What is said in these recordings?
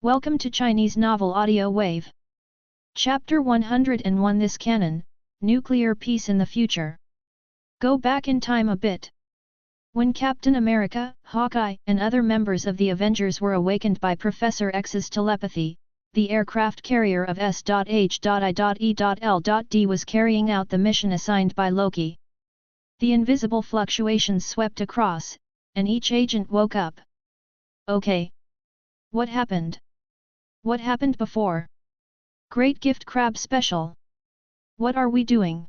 Welcome to Chinese Novel Audio Wave. Chapter 101 This Canon, Nuclear Peace in the Future. Go back in time a bit. When Captain America, Hawkeye, and other members of the Avengers were awakened by Professor X's telepathy, the aircraft carrier of S.H.I.E.L.D. was carrying out the mission assigned by Loki. The invisible fluctuations swept across, and each agent woke up. Okay. What happened? What happened before? Great Gift Crab Special. What are we doing?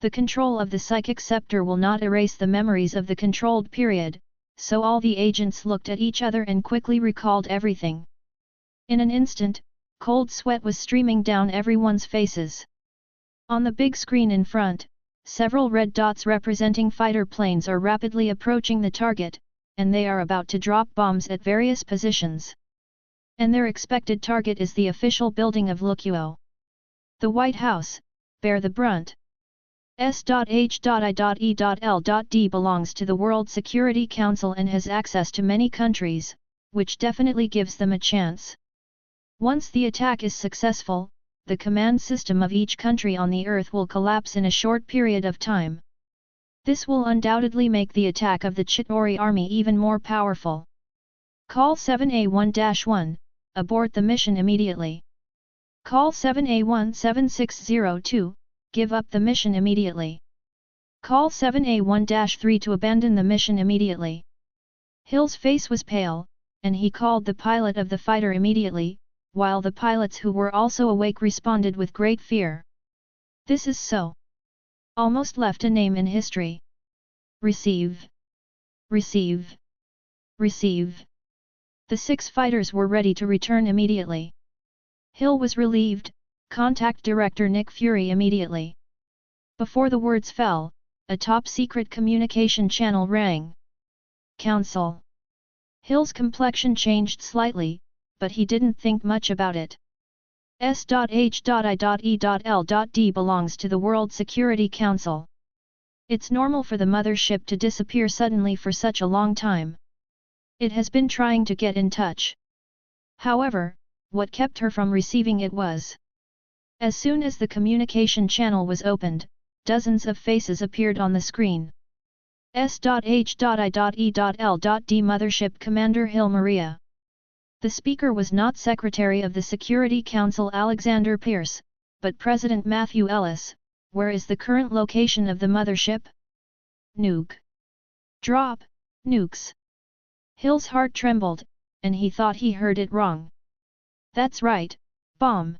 The control of the psychic scepter will not erase the memories of the controlled period, so all the agents looked at each other and quickly recalled everything. In an instant, cold sweat was streaming down everyone's faces. On the big screen in front, several red dots representing fighter planes are rapidly approaching the target, and they are about to drop bombs at various positions. And their expected target is the official building of Lukuo. The White House, bear the brunt. S.H.I.E.L.D. belongs to the World Security Council and has access to many countries, which definitely gives them a chance. Once the attack is successful, the command system of each country on the Earth will collapse in a short period of time. This will undoubtedly make the attack of the Chitauri army even more powerful. Call 7A1-1, abort the mission immediately. Call 7A1-7602, give up the mission immediately. Call 7A1-3 to abandon the mission immediately. Hill's face was pale, and he called the pilot of the fighter immediately, while the pilots who were also awake responded with great fear. This is so. Almost left a name in history. Receive. Receive. Receive. The 6 fighters were ready to return immediately. Hill was relieved. Contact Director Nick Fury immediately. Before the words fell, a top-secret communication channel rang. Council. Hill's complexion changed slightly, but he didn't think much about it. S.H.I.E.L.D. belongs to the World Security Council. It's normal for the mothership to disappear suddenly for such a long time. It has been trying to get in touch. However, what kept her from receiving it was. As soon as the communication channel was opened, dozens of faces appeared on the screen. S.H.I.E.L.D. Mothership Commander Hill Maria. The speaker was not Secretary of the Security Council Alexander Pierce, but President Matthew Ellis. Where is the current location of the mothership? Nuke. Drop, nukes. Hill's heart trembled, and he thought he heard it wrong. That's right, bomb.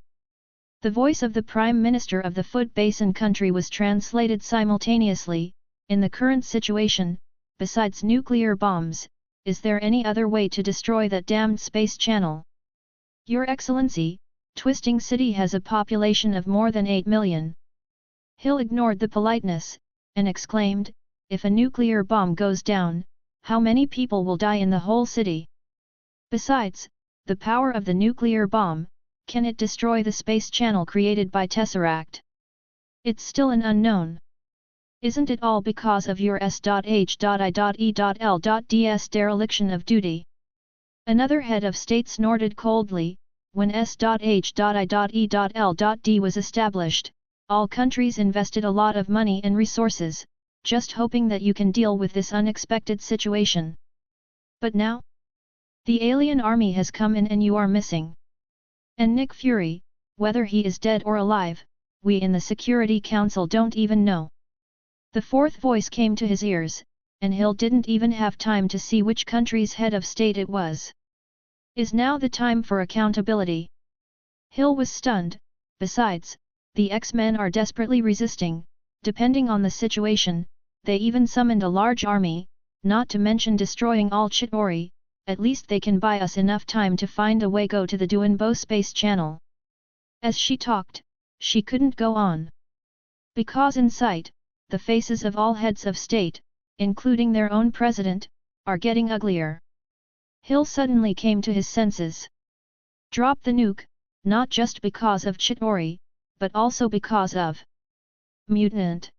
The voice of the Prime Minister of the Foot Basin country was translated simultaneously. In the current situation, besides nuclear bombs, is there any other way to destroy that damned space channel? Your Excellency, Twisting City has a population of more than 8 million. Hill ignored the politeness, and exclaimed, if a nuclear bomb goes down, how many people will die in the whole city? Besides, the power of the nuclear bomb, can it destroy the space channel created by Tesseract? It's still an unknown. Isn't it all because of your S.H.I.E.L.D's dereliction of duty? Another head of state snorted coldly. When S.H.I.E.L.D was established, all countries invested a lot of money and resources, just hoping that you can deal with this unexpected situation. But now? The alien army has come in and you are missing. And Nick Fury, whether he is dead or alive, we in the Security Council don't even know. The fourth voice came to his ears, and Hill didn't even have time to see which country's head of state it was. Is now the time for accountability? Hill was stunned. Besides, the X-Men are desperately resisting. Depending on the situation, they even summoned a large army, not to mention destroying all Chitauri. At least they can buy us enough time to find a way go to the Duanbo space channel. As she talked, she couldn't go on. Because in sight, the faces of all heads of state, including their own president, are getting uglier. Hill suddenly came to his senses. Drop the nuke, not just because of Chitauri, but also because of Mutant.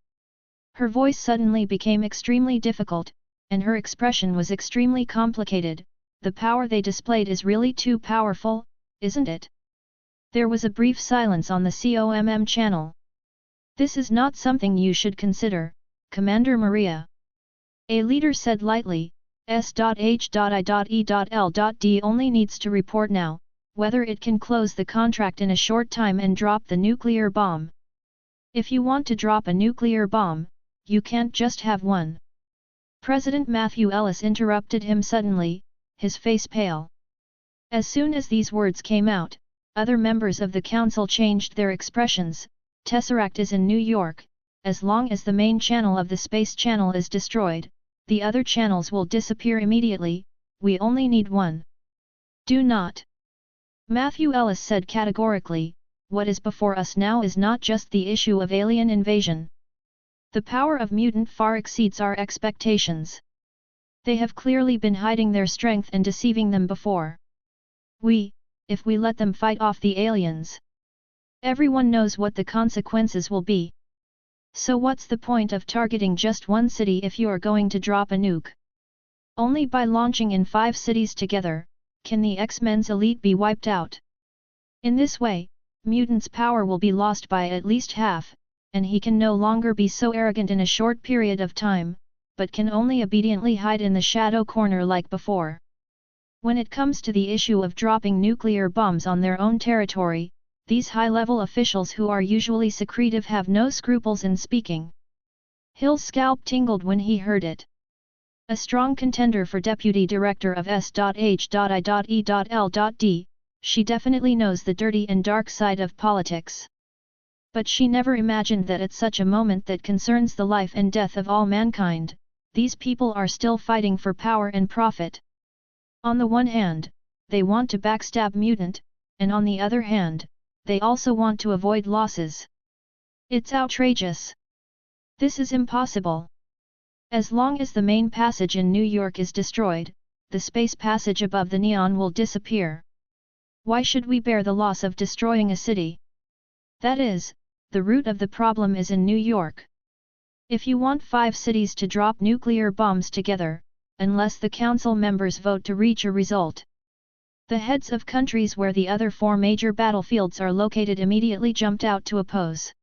Her voice suddenly became extremely difficult, and her expression was extremely complicated. the power they displayed is really too powerful, isn't it? There was a brief silence on the COMM channel. This is not something you should consider, Commander Maria. A leader said lightly, S.H.I.E.L.D only needs to report now, whether it can close the contract in a short time and drop the nuclear bomb. If you want to drop a nuclear bomb, you can't just have one. President Matthew Ellis interrupted him suddenly, his face pale. As soon as these words came out, other members of the council changed their expressions. Tesseract is in New York. As long as the main channel of the space channel is destroyed, the other channels will disappear immediately. We only need one. Do not. Matthew Ellis said categorically, what is before us now is not just the issue of alien invasion. The power of mutant far exceeds our expectations. They have clearly been hiding their strength and deceiving them before. If we let them fight off the aliens, everyone knows what the consequences will be. So what's the point of targeting just one city if you are going to drop a nuke? Only by launching in 5 cities together, can the X-Men's elite be wiped out. In this way, Mutant's power will be lost by at least half, and he can no longer be so arrogant in a short period of time, but can only obediently hide in the shadow corner like before. When it comes to the issue of dropping nuclear bombs on their own territory, these high-level officials who are usually secretive have no scruples in speaking. Hill's scalp tingled when he heard it. A strong contender for deputy director of S.H.I.E.L.D, she definitely knows the dirty and dark side of politics. But she never imagined that at such a moment that concerns the life and death of all mankind, these people are still fighting for power and profit. On the one hand, they want to backstab Mutant, and on the other hand, they also want to avoid losses. It's outrageous. This is impossible. As long as the main passage in New York is destroyed, the space passage above the neon will disappear. Why should we bear the loss of destroying a city? That is, the root of the problem is in New York. If you want 5 cities to drop nuclear bombs together, unless the council members vote to reach a result, the heads of countries where the other 4 major battlefields are located immediately jumped out to oppose.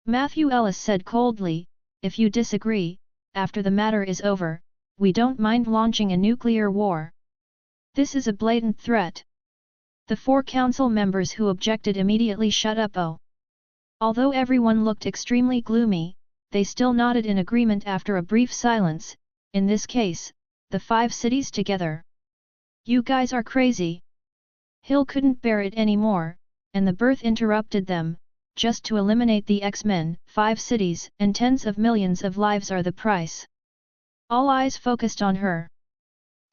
Matthew Ellis said coldly, if you disagree, after the matter is over, we don't mind launching a nuclear war. This is a blatant threat. The 4 council members who objected immediately shut up. Although everyone looked extremely gloomy, they still nodded in agreement after a brief silence. In this case, the 5 cities together. You guys are crazy. Hill couldn't bear it anymore, and the birth interrupted them. Just to eliminate the X-Men, 5 cities and tens of millions of lives are the price. All eyes focused on her.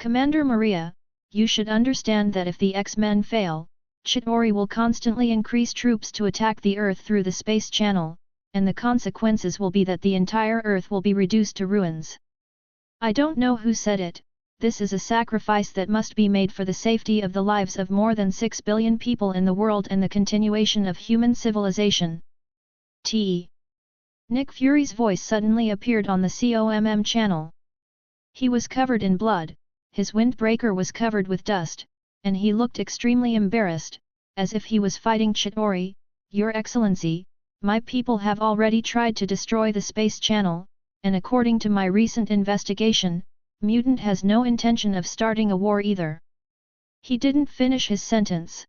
Commander Maria, you should understand that if the X-Men fail, Chitauri will constantly increase troops to attack the Earth through the space channel, and the consequences will be that the entire Earth will be reduced to ruins. I don't know who said it, this is a sacrifice that must be made for the safety of the lives of more than 6 billion people in the world and the continuation of human civilization. Nick Fury's voice suddenly appeared on the COMM channel. He was covered in blood, his windbreaker was covered with dust, and he looked extremely embarrassed, as if he was fighting Chitauri. Your Excellency, my people have already tried to destroy the space channel, and according to my recent investigation, Mutant has no intention of starting a war either. He didn't finish his sentence.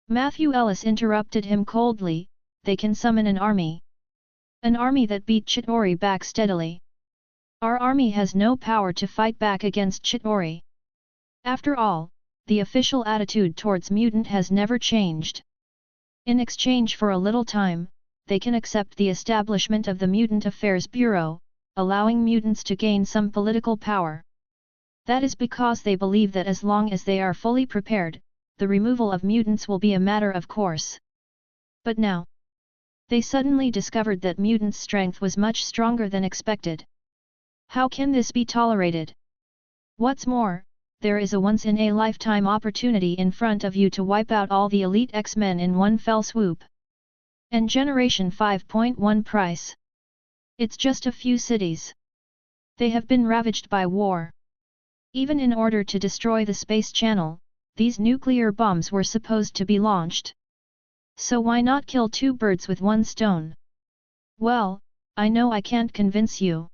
Matthew Ellis interrupted him coldly, they can summon an army. An army that beat Chitauri back steadily. Our army has no power to fight back against Chitauri. After all, the official attitude towards Mutant has never changed. In exchange for a little time, they can accept the establishment of the Mutant Affairs Bureau, allowing mutants to gain some political power. That is because they believe that as long as they are fully prepared, the removal of mutants will be a matter of course. But now, they suddenly discovered that mutants' strength was much stronger than expected. How can this be tolerated? What's more, there is a once-in-a-lifetime opportunity in front of you to wipe out all the elite X-Men in one fell swoop. And Generation 5.1 price. It's just a few cities. They have been ravaged by war. Even in order to destroy the space channel, these nuclear bombs were supposed to be launched. So why not kill two birds with one stone? Well, I know I can't convince you.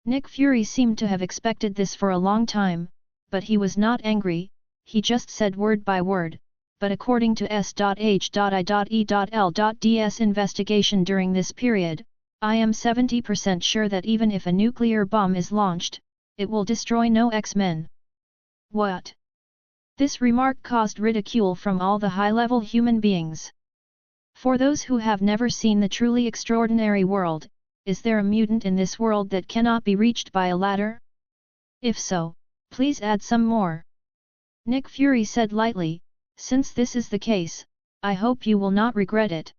Nick Fury seemed to have expected this for a long time, but he was not angry, he just said word by word, but according to S.H.I.E.L.D's investigation during this period, I am 70% sure that even if a nuclear bomb is launched, it will destroy no X-Men. What? This remark caused ridicule from all the high-level human beings. For those who have never seen the truly extraordinary world, is there a mutant in this world that cannot be reached by a ladder? If so, please add some more. Nick Fury said lightly, since this is the case, I hope you will not regret it.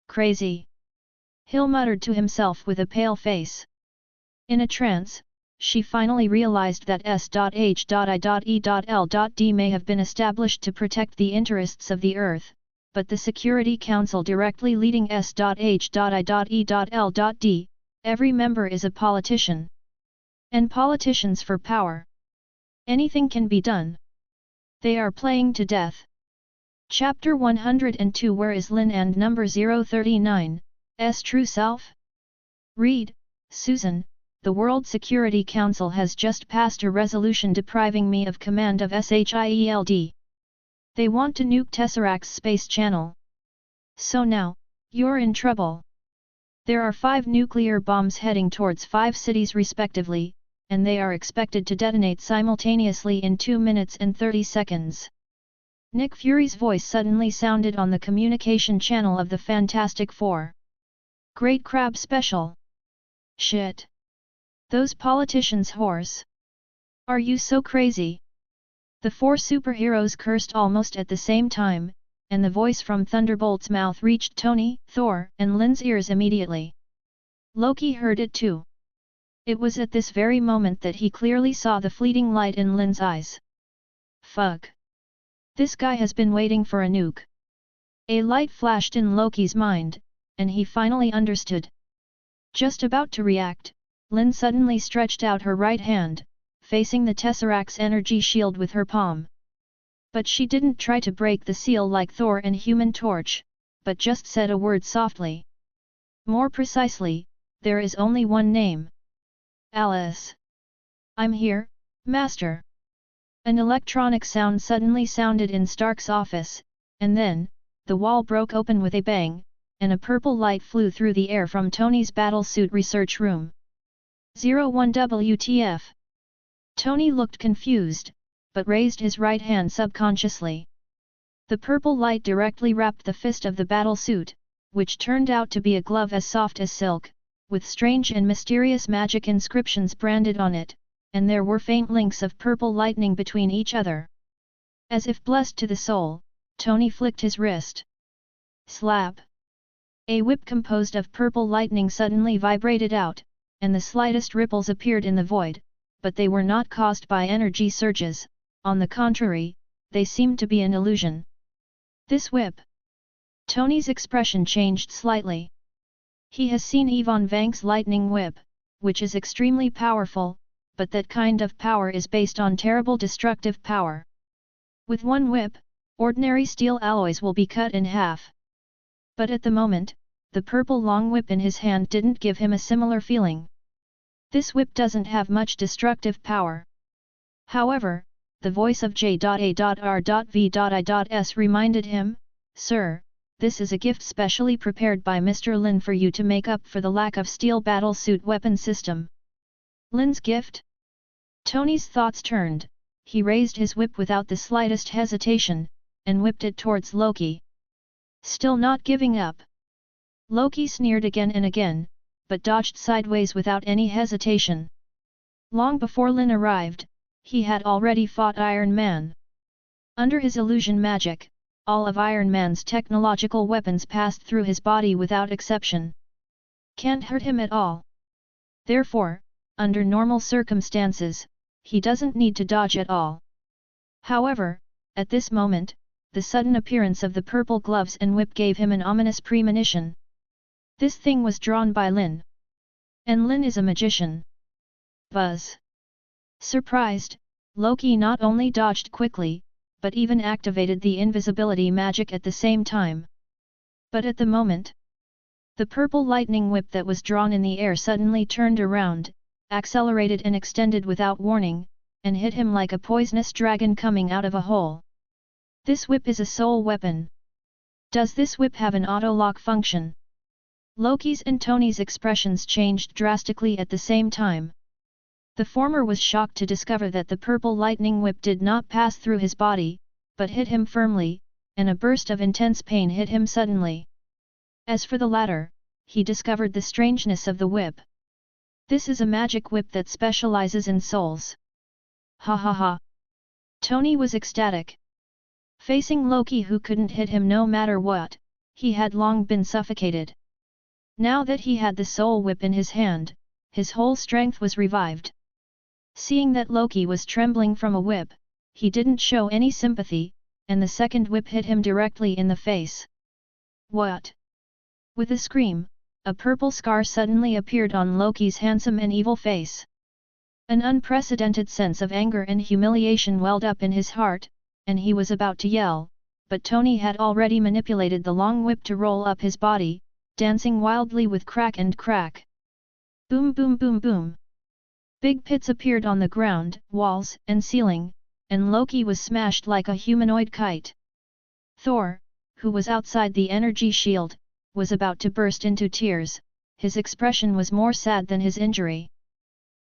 Crazy. Hill muttered to himself with a pale face. In a trance, she finally realized that S.H.I.E.L.D may have been established to protect the interests of the Earth, but the Security Council directly leading S.H.I.E.L.D, every member is a politician. And politicians for power. Anything can be done. They are playing to death. Chapter 102 Where is Lin En number 039, S true self? Read, Susan, the World Security Council has just passed a resolution depriving me of command of SHIELD. They want to nuke Tesseract's space channel. So now, you're in trouble. There are 5 nuclear bombs heading towards 5 cities respectively, and they are expected to detonate simultaneously in 2 minutes and 30 seconds. Nick Fury's voice suddenly sounded on the communication channel of the Fantastic Four. Great Crab Special. Shit. Those politicians' whores. Are you so crazy? The 4 superheroes cursed almost at the same time, and the voice from Thunderbolt's mouth reached Tony, Thor, and Lin's ears immediately. Loki heard it too. It was at this very moment that he clearly saw the fleeting light in Lin's eyes. Fuck. This guy has been waiting for a nuke. A light flashed in Loki's mind, and he finally understood. Just about to react, Lin suddenly stretched out her right hand, facing the Tesseract's energy shield with her palm. But she didn't try to break the seal like Thor and Human Torch, but just said a word softly. More precisely, there is only one name. Alice. I'm here, Master. An electronic sound suddenly sounded in Stark's office, and then, the wall broke open with a bang, and a purple light flew through the air from Tony's battlesuit research room. 01 WTF. Tony looked confused, but raised his right hand subconsciously. The purple light directly wrapped the fist of the battlesuit, which turned out to be a glove as soft as silk, with strange and mysterious magic inscriptions branded on it, and there were faint links of purple lightning between each other. As if blessed to the soul, Tony flicked his wrist. Slap! A whip composed of purple lightning suddenly vibrated out, and the slightest ripples appeared in the void, but they were not caused by energy surges, on the contrary, they seemed to be an illusion. This whip. Tony's expression changed slightly. He has seen Yvonne Vank's lightning whip, which is extremely powerful, but that kind of power is based on terrible destructive power. With one whip, ordinary steel alloys will be cut in half. But at the moment, the purple long whip in his hand didn't give him a similar feeling. This whip doesn't have much destructive power. However, the voice of J.A.R.V.I.S reminded him, Sir, this is a gift specially prepared by Mr. Lin for you to make up for the lack of steel battlesuit weapon system. Lin's gift? Tony's thoughts turned, he raised his whip without the slightest hesitation, and whipped it towards Loki. Still not giving up. Loki sneered again and again, but dodged sideways without any hesitation. Long before Lin arrived, he had already fought Iron Man. Under his illusion magic, all of Iron Man's technological weapons passed through his body without exception. Can't hurt him at all. Therefore, under normal circumstances, he doesn't need to dodge at all. However, at this moment, the sudden appearance of the purple gloves and whip gave him an ominous premonition. This thing was drawn by Lin. And Lin is a magician. Buzz. Surprised, Loki not only dodged quickly, but even activated the invisibility magic at the same time. But at the moment, the purple lightning whip that was drawn in the air suddenly turned around, accelerated and extended without warning, and hit him like a poisonous dragon coming out of a hole. This whip is a soul weapon. Does this whip have an auto-lock function? Loki's and Tony's expressions changed drastically at the same time. The former was shocked to discover that the purple lightning whip did not pass through his body, but hit him firmly, and a burst of intense pain hit him suddenly. As for the latter, he discovered the strangeness of the whip. This is a magic whip that specializes in souls. Ha ha ha! Tony was ecstatic. Facing Loki who couldn't hit him no matter what, he had long been suffocated. Now that he had the soul whip in his hand, his whole strength was revived. Seeing that Loki was trembling from a whip, he didn't show any sympathy, and the second whip hit him directly in the face. What? With a scream, a purple scar suddenly appeared on Loki's handsome and evil face. An unprecedented sense of anger and humiliation welled up in his heart, and he was about to yell, but Tony had already manipulated the long whip to roll up his body, dancing wildly with crack and crack. Boom boom boom boom. Big pits appeared on the ground, walls, and ceiling, and Loki was smashed like a humanoid kite. Thor, who was outside the energy shield, was about to burst into tears. His expression was more sad than his injury.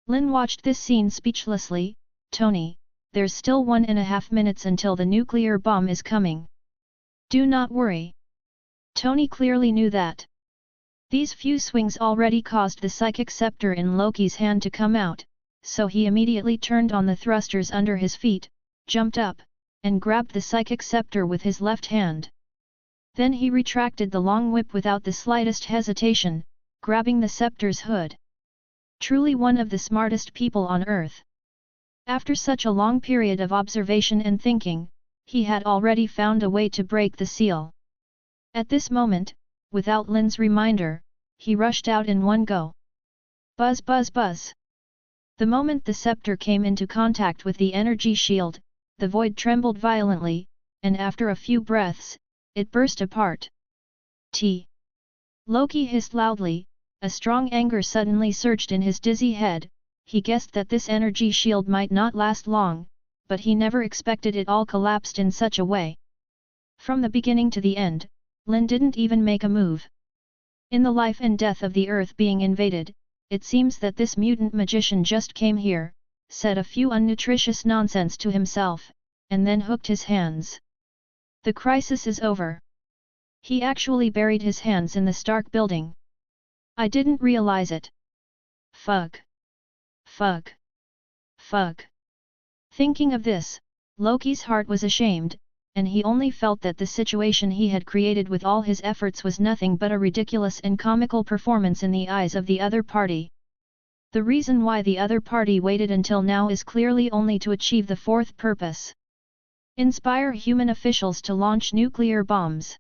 Lin watched this scene speechlessly. Tony, there's still 1.5 minutes until the nuclear bomb is coming. Do not worry. Tony clearly knew that. These few swings already caused the psychic scepter in Loki's hand to come out, so he immediately turned on the thrusters under his feet, jumped up, and grabbed the psychic scepter with his left hand. Then he retracted the long whip without the slightest hesitation, grabbing the scepter's hood. Truly one of the smartest people on earth. After such a long period of observation and thinking, he had already found a way to break the seal. At this moment, without Lin's reminder, he rushed out in one go. Buzz buzz buzz. The moment the scepter came into contact with the energy shield, the void trembled violently, and after a few breaths, it burst apart. Loki hissed loudly, a strong anger suddenly surged in his dizzy head. He guessed that this energy shield might not last long, but he never expected it all collapsed in such a way. From the beginning to the end, Lin didn't even make a move. In the life and death of the earth being invaded, it seems that this mutant magician just came here, said a few unnutritious nonsense to himself, and then hooked his hands. The crisis is over. He actually buried his hands in the Stark building. I didn't realize it. Fuck. Fuck. Fuck. Thinking of this, Loki's heart was ashamed, and he only felt that the situation he had created with all his efforts was nothing but a ridiculous and comical performance in the eyes of the other party. The reason why the other party waited until now is clearly only to achieve the fourth purpose. Inspire human officials to launch nuclear bombs.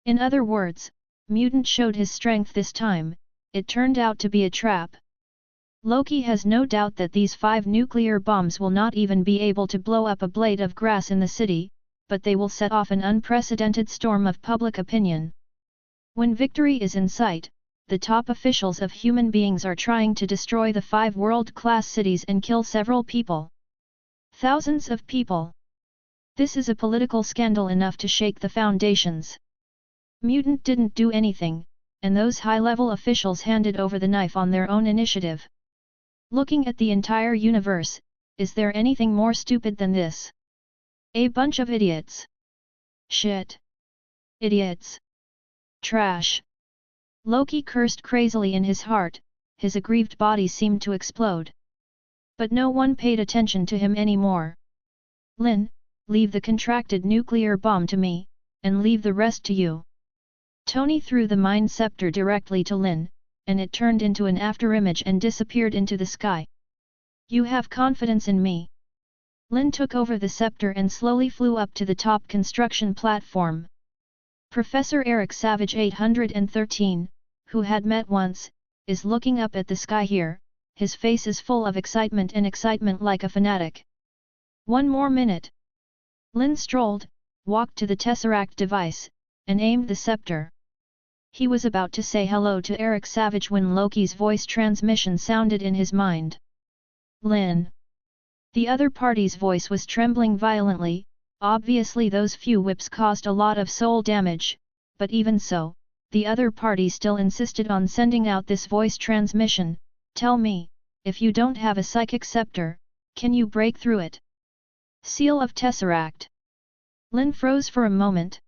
In other words, Mutant showed his strength this time. It turned out to be a trap. Loki has no doubt that these 5 nuclear bombs will not even be able to blow up a blade of grass in the city, but they will set off an unprecedented storm of public opinion. When victory is in sight, the top officials of human beings are trying to destroy the 5 world-class cities and kill several people. Thousands of people. This is a political scandal enough to shake the foundations. Mutant didn't do anything, and those high-level officials handed over the knife on their own initiative. Looking at the entire universe, is there anything more stupid than this? A bunch of idiots. Shit. Idiots. Trash. Loki cursed crazily in his heart, his aggrieved body seemed to explode. But no one paid attention to him anymore. Lin, leave the contracted nuclear bomb to me, and leave the rest to you. Tony threw the mind scepter directly to Lin, and it turned into an afterimage and disappeared into the sky. You have confidence in me. Lin took over the scepter and slowly flew up to the top construction platform. Professor Eric Savage 813, who had met once, is looking up at the sky here. His face is full of excitement like a fanatic. One more minute. Lin strolled, walked to the Tesseract device, and aimed the scepter. He was about to say hello to Eric Savage when Loki's voice transmission sounded in his mind. Lin. The other party's voice was trembling violently. Obviously those few whips caused a lot of soul damage, but even so, the other party still insisted on sending out this voice transmission. Tell me, if you don't have a psychic scepter, can you break through it? Seal of Tesseract. Lin froze for a moment.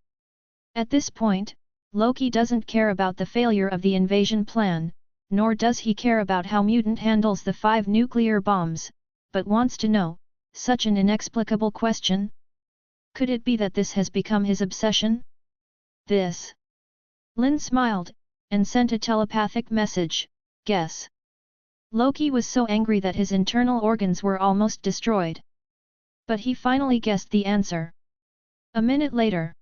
At this point, Loki doesn't care about the failure of the invasion plan, nor does he care about how Mutant handles the 5 nuclear bombs, but wants to know, such an inexplicable question? Could it be that this has become his obsession? This. Lin smiled, and sent a telepathic message, guess. Loki was so angry that his internal organs were almost destroyed. But he finally guessed the answer. A minute later.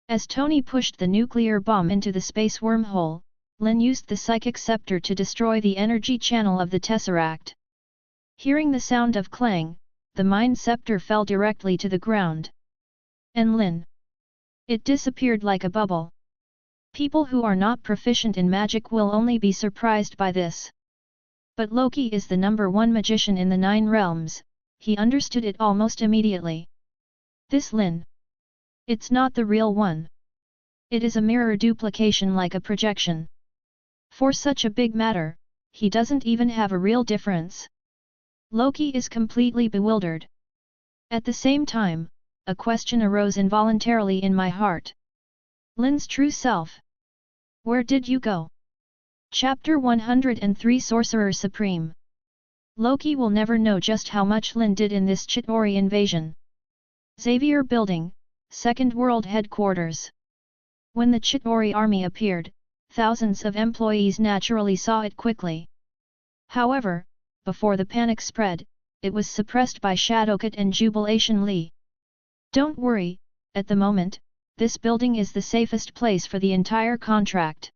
As Tony pushed the nuclear bomb into the space wormhole, Lin used the psychic scepter to destroy the energy channel of the Tesseract. Hearing the sound of clang, the mind scepter fell directly to the ground. And Lin. It disappeared like a bubble. People who are not proficient in magic will only be surprised by this. But Loki is the #1 magician in the 9 realms, he understood it almost immediately. This Lin. It's not the real one. It is a mirror duplication like a projection. For such a big matter, he doesn't even have a real difference. Loki is completely bewildered. At the same time, a question arose involuntarily in my heart. Lin's true self. Where did you go? Chapter 103 Sorcerer Supreme. Loki will never know just how much Lin did in this Chitauri invasion. Xavier Building, Second World Headquarters. When the Chitauri army appeared, thousands of employees naturally saw it quickly. However, before the panic spread, it was suppressed by Shadowcat and Jubilation Lee. Don't worry, at the moment, this building is the safest place for the entire contract.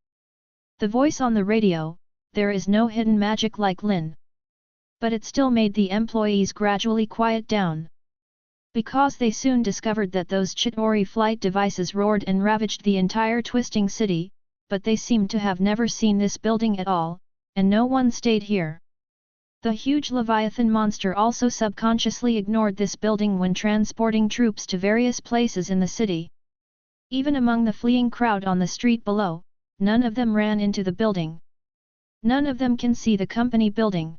The voice on the radio, there is no hidden magic like Lin. But it still made the employees gradually quiet down. Because they soon discovered that those Chitauri flight devices roared and ravaged the entire twisting city, but they seemed to have never seen this building at all, and no one stayed here. The huge Leviathan monster also subconsciously ignored this building when transporting troops to various places in the city. Even among the fleeing crowd on the street below, none of them ran into the building. None of them can see the company building.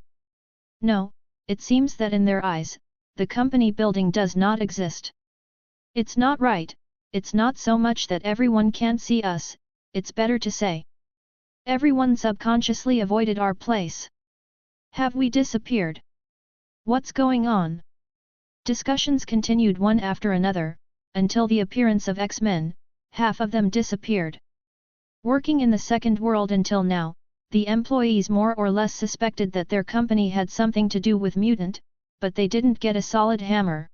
No, it seems that in their eyes, the company building does not exist. It's not right, it's not so much that everyone can't see us, it's better to say. Everyone subconsciously avoided our place. Have we disappeared? What's going on? Discussions continued one after another, until the appearance of X-Men, half of them disappeared. Working in the second world until now, the employees more or less suspected that their company had something to do with Mutant, but they didn't get a solid hammer.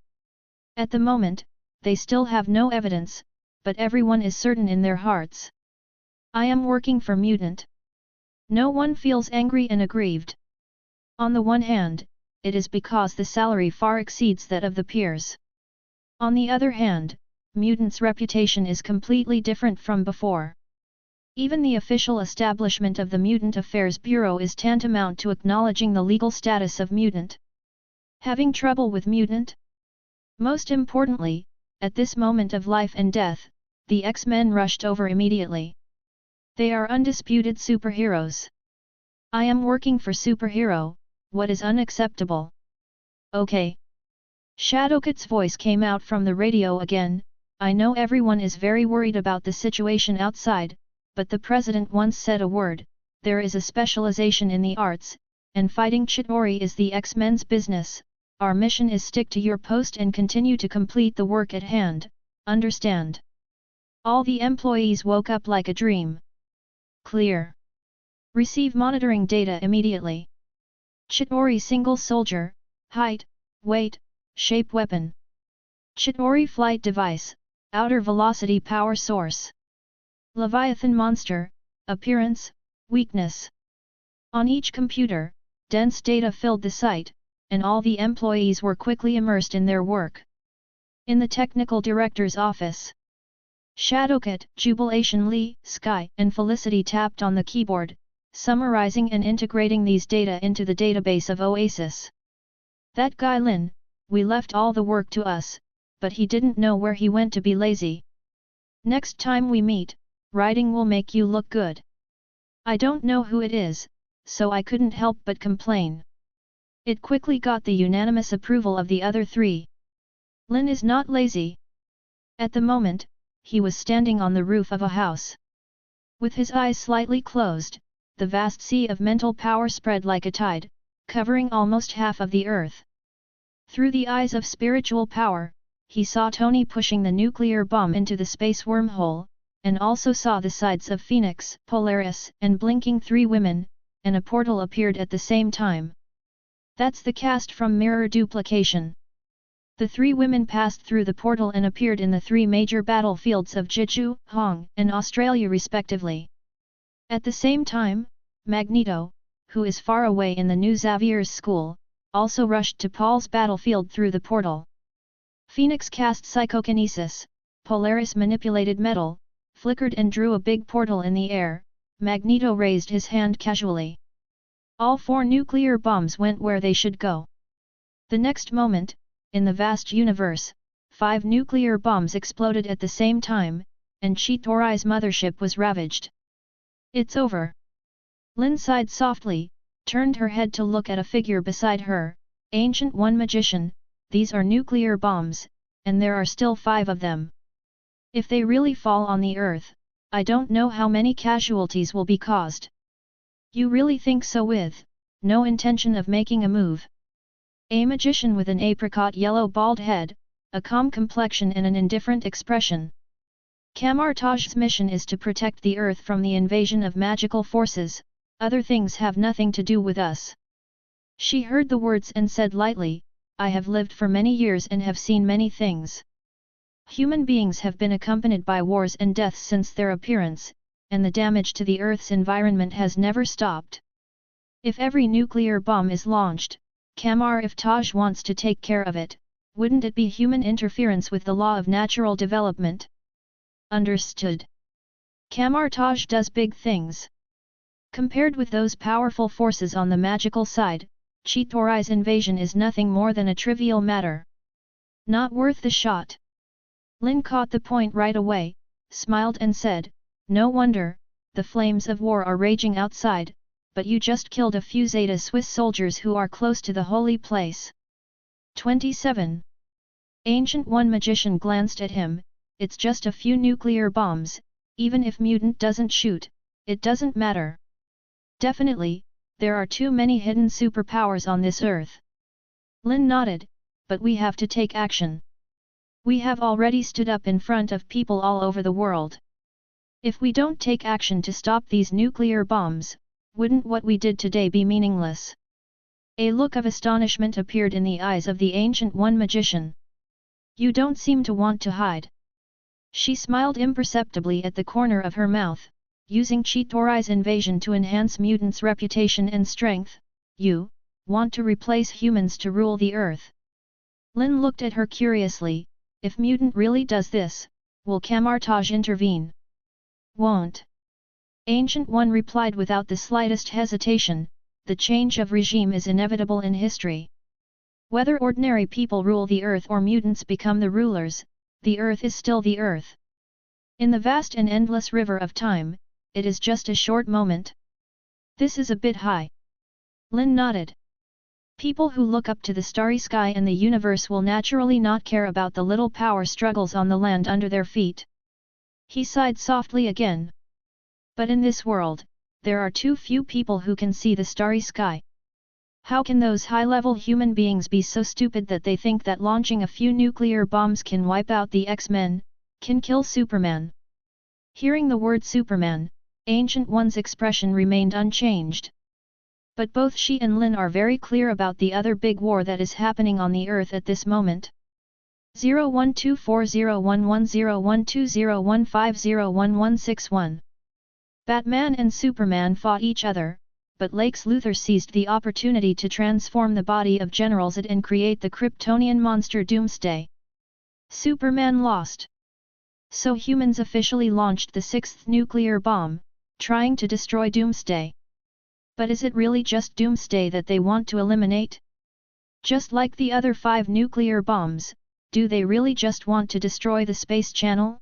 At the moment, they still have no evidence, but everyone is certain in their hearts. I am working for Mutant. No one feels angry and aggrieved. On the one hand, it is because the salary far exceeds that of the peers. On the other hand, Mutant's reputation is completely different from before. Even the official establishment of the Mutant Affairs Bureau is tantamount to acknowledging the legal status of Mutant. Having trouble with Mutant? Most importantly, at this moment of life and death, the X-Men rushed over immediately. They are undisputed superheroes. I am working for superhero, what is unacceptable? Okay. Shadowcat's voice came out from the radio again. I know everyone is very worried about the situation outside, but the president once said a word, there is a specialization in the arts, and fighting Chitauri is the X-Men's business. Our mission is stick to your post and continue to complete the work at hand, understand? All the employees woke up like a dream. Clear. Receive monitoring data immediately. Chitauri single soldier, height, weight, shape weapon. Chitauri flight device, outer velocity power source. Leviathan monster, appearance, weakness. On each computer, dense data filled the site, and all the employees were quickly immersed in their work. In the technical director's office, Shadowcat, Jubilation Lee, Sky, and Felicity tapped on the keyboard, summarizing and integrating these data into the database of Oasis. That guy Lin, we left all the work to us, but he didn't know where he went to be lazy. Next time we meet, writing will make you look good. I don't know who it is, so I couldn't help but complain. It quickly got the unanimous approval of the other three. Lin is not lazy. At the moment, he was standing on the roof of a house. With his eyes slightly closed, the vast sea of mental power spread like a tide, covering almost half of the earth. Through the eyes of spiritual power, he saw Tony pushing the nuclear bomb into the space wormhole, and also saw the sides of Phoenix, Polaris, and blinking three women, and a portal appeared at the same time. That's the cast from Mirror Duplication. The three women passed through the portal and appeared in the three major battlefields of Jeju, Hong, and Australia respectively. At the same time, Magneto, who is far away in the New Xavier's school, also rushed to Paul's battlefield through the portal. Phoenix cast psychokinesis, Polaris manipulated metal, flickered and drew a big portal in the air. Magneto raised his hand casually. All four nuclear bombs went where they should go. The next moment, in the vast universe, 5 nuclear bombs exploded at the same time, and Chitori's mothership was ravaged. It's over. Lin sighed softly, turned her head to look at a figure beside her. Ancient One Magician, these are nuclear bombs, and there are still 5 of them. If they really fall on the earth, I don't know how many casualties will be caused. You really think so? With no intention of making a move. A magician with an apricot yellow bald head, a calm complexion and an indifferent expression. Kamar-Taj's mission is to protect the earth from the invasion of magical forces, other things have nothing to do with us. She heard the words and said lightly, I have lived for many years and have seen many things. Human beings have been accompanied by wars and deaths since their appearance, and the damage to the Earth's environment has never stopped. If every nuclear bomb is launched, if Taj wants to take care of it, wouldn't it be human interference with the law of natural development? Understood. Taj does big things. Compared with those powerful forces on the magical side, Chitori's invasion is nothing more than a trivial matter. Not worth the shot. Lin caught the point right away, smiled and said, no wonder, the flames of war are raging outside, but you just killed a few Zeta Swiss soldiers who are close to the holy place. 27. Ancient One Magician glanced at him, it's just a few nuclear bombs, even if mutant doesn't shoot, it doesn't matter. Definitely, there are too many hidden superpowers on this earth. Lin nodded, but we have to take action. We have already stood up in front of people all over the world. If we don't take action to stop these nuclear bombs, wouldn't what we did today be meaningless? A look of astonishment appeared in the eyes of the Ancient One Magician. You don't seem to want to hide. She smiled imperceptibly at the corner of her mouth, using Chitori's invasion to enhance mutants' reputation and strength. You want to replace humans to rule the earth. Lin looked at her curiously. If mutant really does this, will Kamar-Taj intervene? Won't. Ancient One replied without the slightest hesitation, the change of regime is inevitable in history. Whether ordinary people rule the earth or mutants become the rulers, the earth is still the earth. In the vast and endless river of time, it is just a short moment. This is a bit high. Lin nodded. People who look up to the starry sky and the universe will naturally not care about the little power struggles on the land under their feet. He sighed softly again. But in this world, there are too few people who can see the starry sky. How can those high-level human beings be so stupid that they think that launching a few nuclear bombs can wipe out the X-Men, can kill Superman? Hearing the word Superman, Ancient One's expression remained unchanged. But both she and Lin are very clear about the other big war that is happening on the earth at this moment. 012401101201501161. Batman and Superman fought each other, but Lex Luthor seized the opportunity to transform the body of General Zod and create the Kryptonian monster Doomsday. Superman lost. So humans officially launched the 6th nuclear bomb, trying to destroy Doomsday. But is it really just Doomsday that they want to eliminate? Just like the other 5 nuclear bombs, do they really just want to destroy the space channel?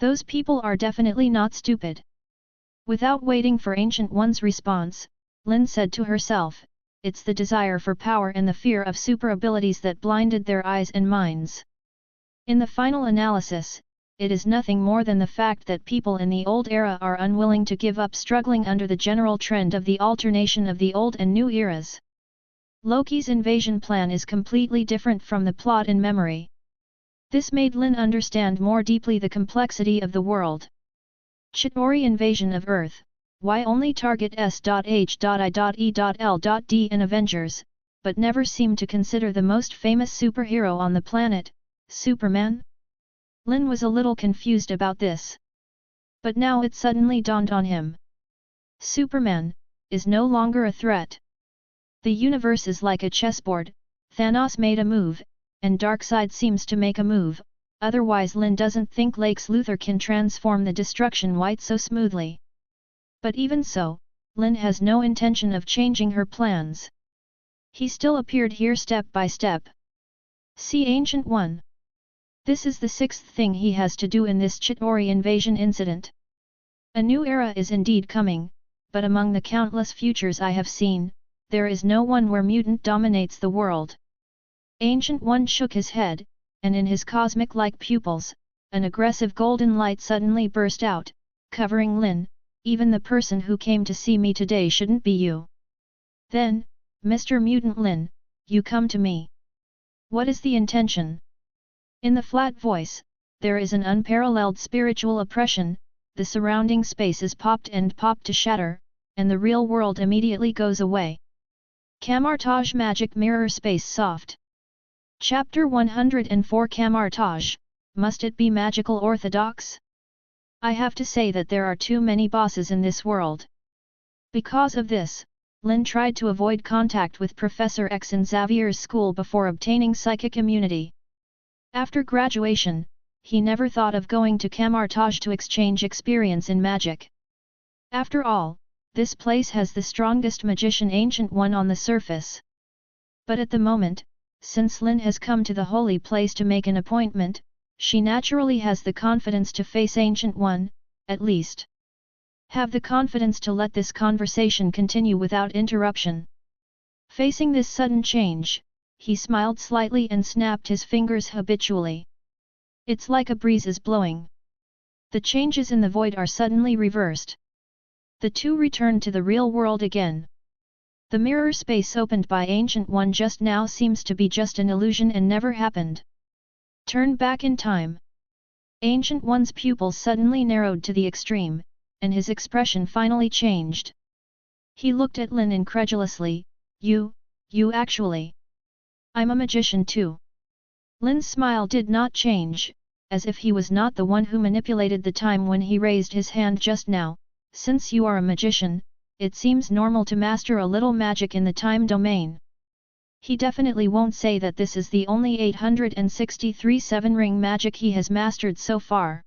Those people are definitely not stupid. Without waiting for Ancient One's response, Lin said to herself, it's the desire for power and the fear of super abilities that blinded their eyes and minds. In the final analysis, it is nothing more than the fact that people in the old era are unwilling to give up struggling under the general trend of the alternation of the old and new eras. Loki's invasion plan is completely different from the plot in memory. This made Lin understand more deeply the complexity of the world. Chitauri invasion of Earth, why only target S.H.I.E.L.D. in Avengers, but never seemed to consider the most famous superhero on the planet, Superman? Lin was a little confused about this. But now it suddenly dawned on him. Superman is no longer a threat. The universe is like a chessboard, Thanos made a move, and Darkseid seems to make a move, otherwise Lin doesn't think Lex Luthor can transform the Destruction White so smoothly. But even so, Lin has no intention of changing her plans. He still appeared here step by step. See Ancient One. This is the 6th thing he has to do in this Chitauri invasion incident. A new era is indeed coming, but among the countless futures I have seen, there is no one where mutant dominates the world. Ancient One shook his head, and in his cosmic-like pupils, an aggressive golden light suddenly burst out, covering Lin. Even the person who came to see me today shouldn't be you. Then, Mr. Mutant Lin, you come to me. What is the intention? In the flat voice, there is an unparalleled spiritual oppression, the surrounding space is popped to shatter, and the real world immediately goes away. Camartage Magic Mirror Space Soft. Chapter 104 Camartage, must it be magical orthodox? I have to say that there are too many bosses in this world. Because of this, Lin tried to avoid contact with Professor X in Xavier's school before obtaining psychic immunity. After graduation, he never thought of going to Camartage to exchange experience in magic. After all, this place has the strongest magician Ancient One on the surface. But at the moment, since Lin has come to the holy place to make an appointment, she naturally has the confidence to face Ancient One, at least. Have the confidence to let this conversation continue without interruption. Facing this sudden change, he smiled slightly and snapped his fingers habitually. It's like a breeze is blowing. The changes in the void are suddenly reversed. The two return to the real world again. The mirror space opened by Ancient One just now seems to be just an illusion and never happened. Turn back in time. Ancient One's pupils suddenly narrowed to the extreme, and his expression finally changed. He looked at Lin incredulously. You actually. I'm a magician too. Lin's smile did not change, as if he was not the one who manipulated the time when he raised his hand just now. Since you are a magician, it seems normal to master a little magic in the time domain. He definitely won't say that this is the only 863 7-ring magic he has mastered so far.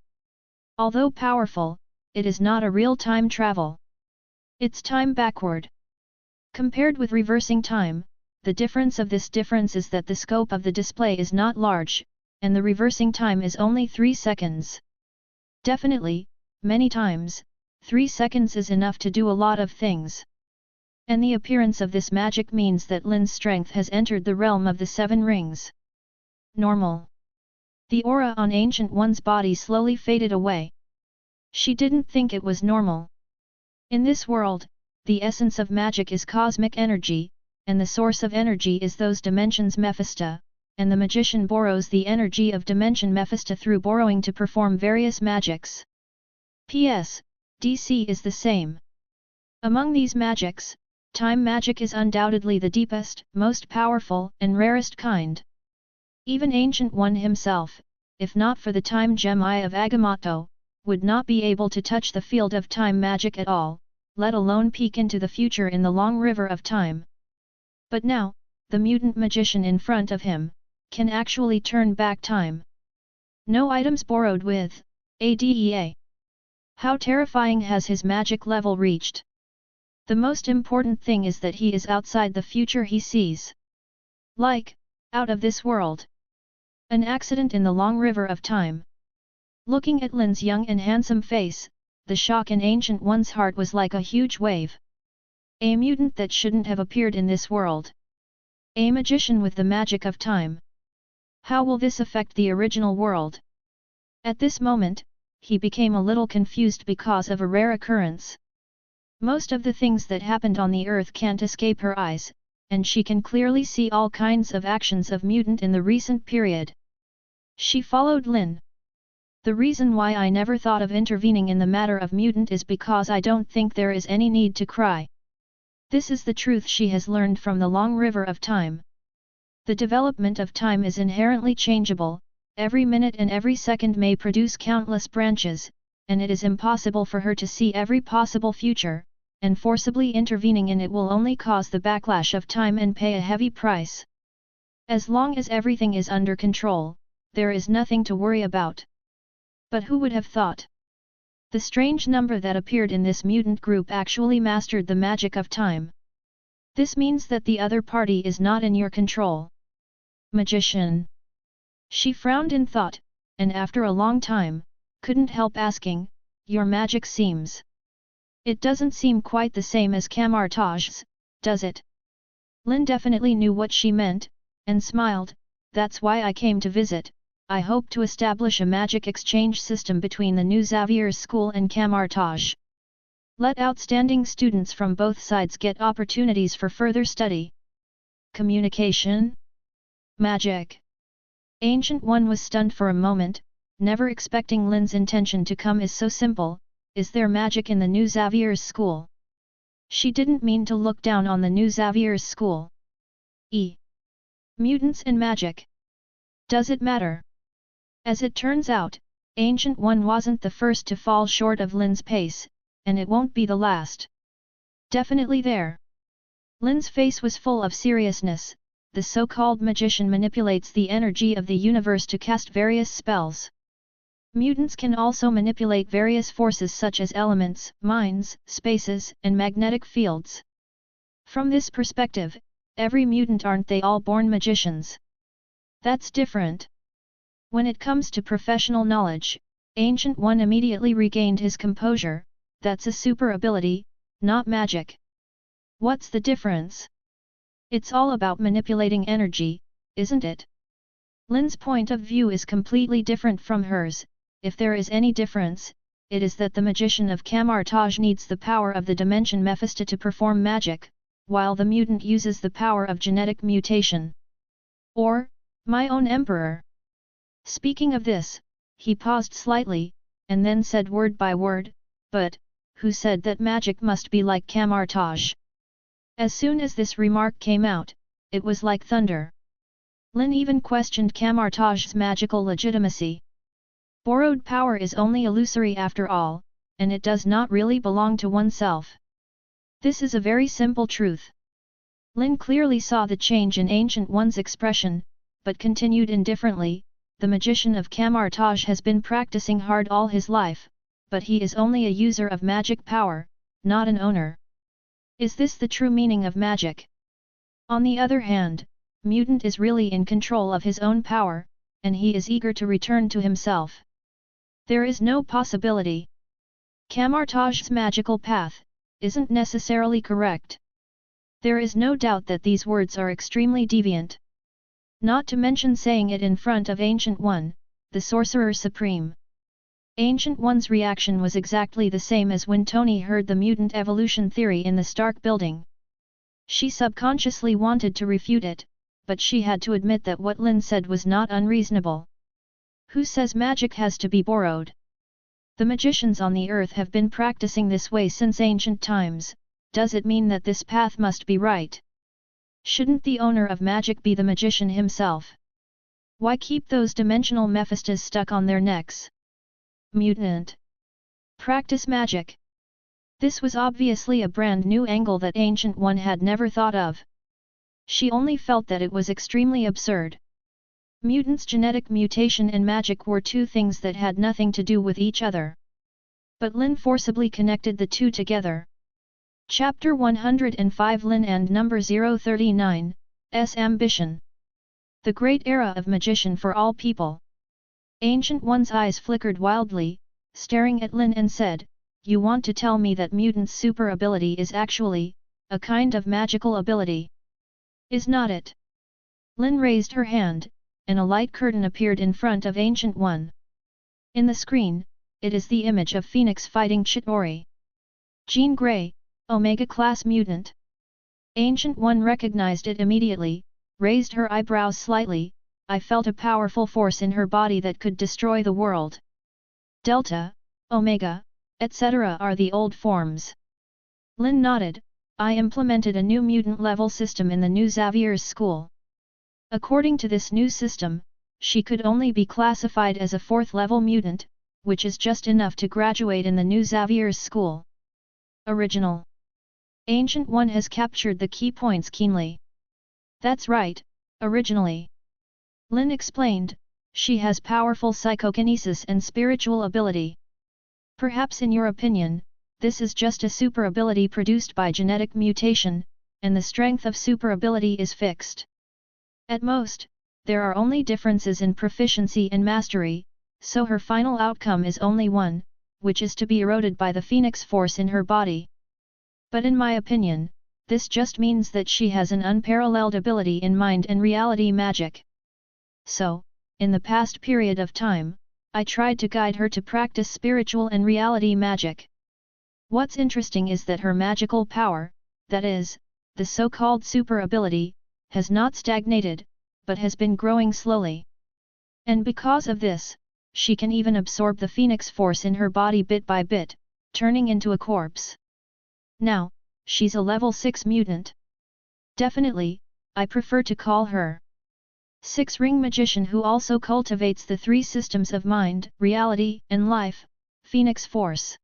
Although powerful, it is not a real time travel. It's time backward. Compared with reversing time, the difference of this difference is that the scope of the display is not large, and the reversing time is only 3 seconds. Definitely, many times, 3 seconds is enough to do a lot of things. And the appearance of this magic means that Lin's strength has entered the realm of the 7 rings. Normal. The aura on Ancient One's body slowly faded away. She didn't think it was normal. In this world, the essence of magic is cosmic energy, and the source of energy is those dimensions Mephisto, and the magician borrows the energy of dimension Mephisto through borrowing to perform various magics. P.S. DC is the same. Among these magics, time magic is undoubtedly the deepest, most powerful, and rarest kind. Even Ancient One himself, if not for the time gem Eye of Agamotto, would not be able to touch the field of time magic at all, let alone peek into the future in the long river of time. But now, the mutant magician in front of him, can actually turn back time. No items borrowed with Adea. How terrifying has his magic level reached? The most important thing is that he is outside the future he sees. Like, out of this world. An accident in the long river of time. Looking at Lin's young and handsome face, the shock in Ancient One's heart was like a huge wave. A mutant that shouldn't have appeared in this world. A magician with the magic of time. How will this affect the original world? At this moment, he became a little confused because of a rare occurrence. Most of the things that happened on the earth can't escape her eyes, and she can clearly see all kinds of actions of mutant in the recent period. She followed Lin. The reason why I never thought of intervening in the matter of mutant is because I don't think there is any need to cry. This is the truth she has learned from the long river of time. The development of time is inherently changeable, every minute and every second may produce countless branches, and it is impossible for her to see every possible future, and forcibly intervening in it will only cause the backlash of time and pay a heavy price. As long as everything is under control, there is nothing to worry about. But who would have thought? The strange number that appeared in this mutant group actually mastered the magic of time. This means that the other party is not in your control. Magician. She frowned in thought, and after a long time, couldn't help asking, your magic seems. It doesn't seem quite the same as Kamar-Taj's, does it? Lin definitely knew what she meant, and smiled, that's why I came to visit. I hope to establish a magic exchange system between the new Xavier's school and Kamar-Taj. Let outstanding students from both sides get opportunities for further study. Communication? Magic. Ancient One was stunned for a moment, never expecting Lin's intention to come is so simple. Is there magic in the new Xavier's school? She didn't mean to look down on the new Xavier's school. Mutants and magic. Does it matter? As it turns out, Ancient One wasn't the first to fall short of Lin's pace, and it won't be the last. Definitely there. Lin's face was full of seriousness. The so-called magician manipulates the energy of the universe to cast various spells. Mutants can also manipulate various forces such as elements, minds, spaces, and magnetic fields. From this perspective, every mutant aren't they all born magicians? That's different. When it comes to professional knowledge, Ancient One immediately regained his composure. That's a super ability, not magic. What's the difference? It's all about manipulating energy, isn't it? Lin's point of view is completely different from hers. If there is any difference, it is that the magician of Kamar-Taj needs the power of the dimension Mephisto to perform magic, while the mutant uses the power of genetic mutation. Or, my own emperor. Speaking of this, he paused slightly, and then said word by word, but, who said that magic must be like Kamar-Taj? As soon as this remark came out, it was like thunder. Lin even questioned Kamar-Taj's magical legitimacy. Borrowed power is only illusory after all, and it does not really belong to oneself. This is a very simple truth. Lin clearly saw the change in Ancient One's expression, but continued indifferently. The magician of Kamar-Taj has been practicing hard all his life, but he is only a user of magic power, not an owner. Is this the true meaning of magic? On the other hand, Mutant is really in control of his own power, and he is eager to return to himself. There is no possibility. Kamar-Taj's magical path isn't necessarily correct. There is no doubt that these words are extremely deviant. Not to mention saying it in front of Ancient One, the Sorcerer Supreme. Ancient One's reaction was exactly the same as when Tony heard the mutant evolution theory in the Stark building. She subconsciously wanted to refute it, but she had to admit that what Lin said was not unreasonable. Who says magic has to be borrowed? The magicians on the earth have been practicing this way since ancient times. Does it mean that this path must be right? Shouldn't the owner of magic be the magician himself? Why keep those dimensional Mephistos stuck on their necks? Mutant. Practice magic. This was obviously a brand new angle that Ancient One had never thought of. She only felt that it was extremely absurd. Mutants' genetic mutation and magic were two things that had nothing to do with each other. But Lin forcibly connected the two together. Chapter 105 Lin En Number 039, S Ambition. The Great Era of Magician for All People. Ancient One's eyes flickered wildly, staring at Lin and said, "You want to tell me that mutants' super ability is actually a kind of magical ability? Is not it?" Lin raised her hand, and a light curtain appeared in front of Ancient One. In the screen, it is the image of Phoenix fighting Chitauri. Jean Grey, Omega-class mutant. Ancient One recognized it immediately, raised her eyebrows slightly. "I felt a powerful force in her body that could destroy the world. Delta, Omega, etc. are the old forms." Lin nodded. "I implemented a new mutant-level system in the new Xavier's school. According to this new system, she could only be classified as a 4th-level mutant, which is just enough to graduate in the new Xavier's school." Original. Ancient One has captured the key points keenly. "That's right, originally." Lin explained, "She has powerful psychokinesis and spiritual ability. Perhaps in your opinion, this is just a super ability produced by genetic mutation, and the strength of super ability is fixed. At most, there are only differences in proficiency and mastery, so her final outcome is only one, which is to be eroded by the Phoenix force in her body. But in my opinion, this just means that she has an unparalleled ability in mind and reality magic. So, in the past period of time, I tried to guide her to practice spiritual and reality magic. What's interesting is that her magical power, that is, the so-called super ability, has not stagnated, but has been growing slowly. And because of this, she can even absorb the Phoenix force in her body bit by bit, turning into a corpse. Now, she's a level 6 mutant. Definitely, I prefer to call her 6-ring magician who also cultivates the 3 systems of mind, reality, and life, Phoenix force."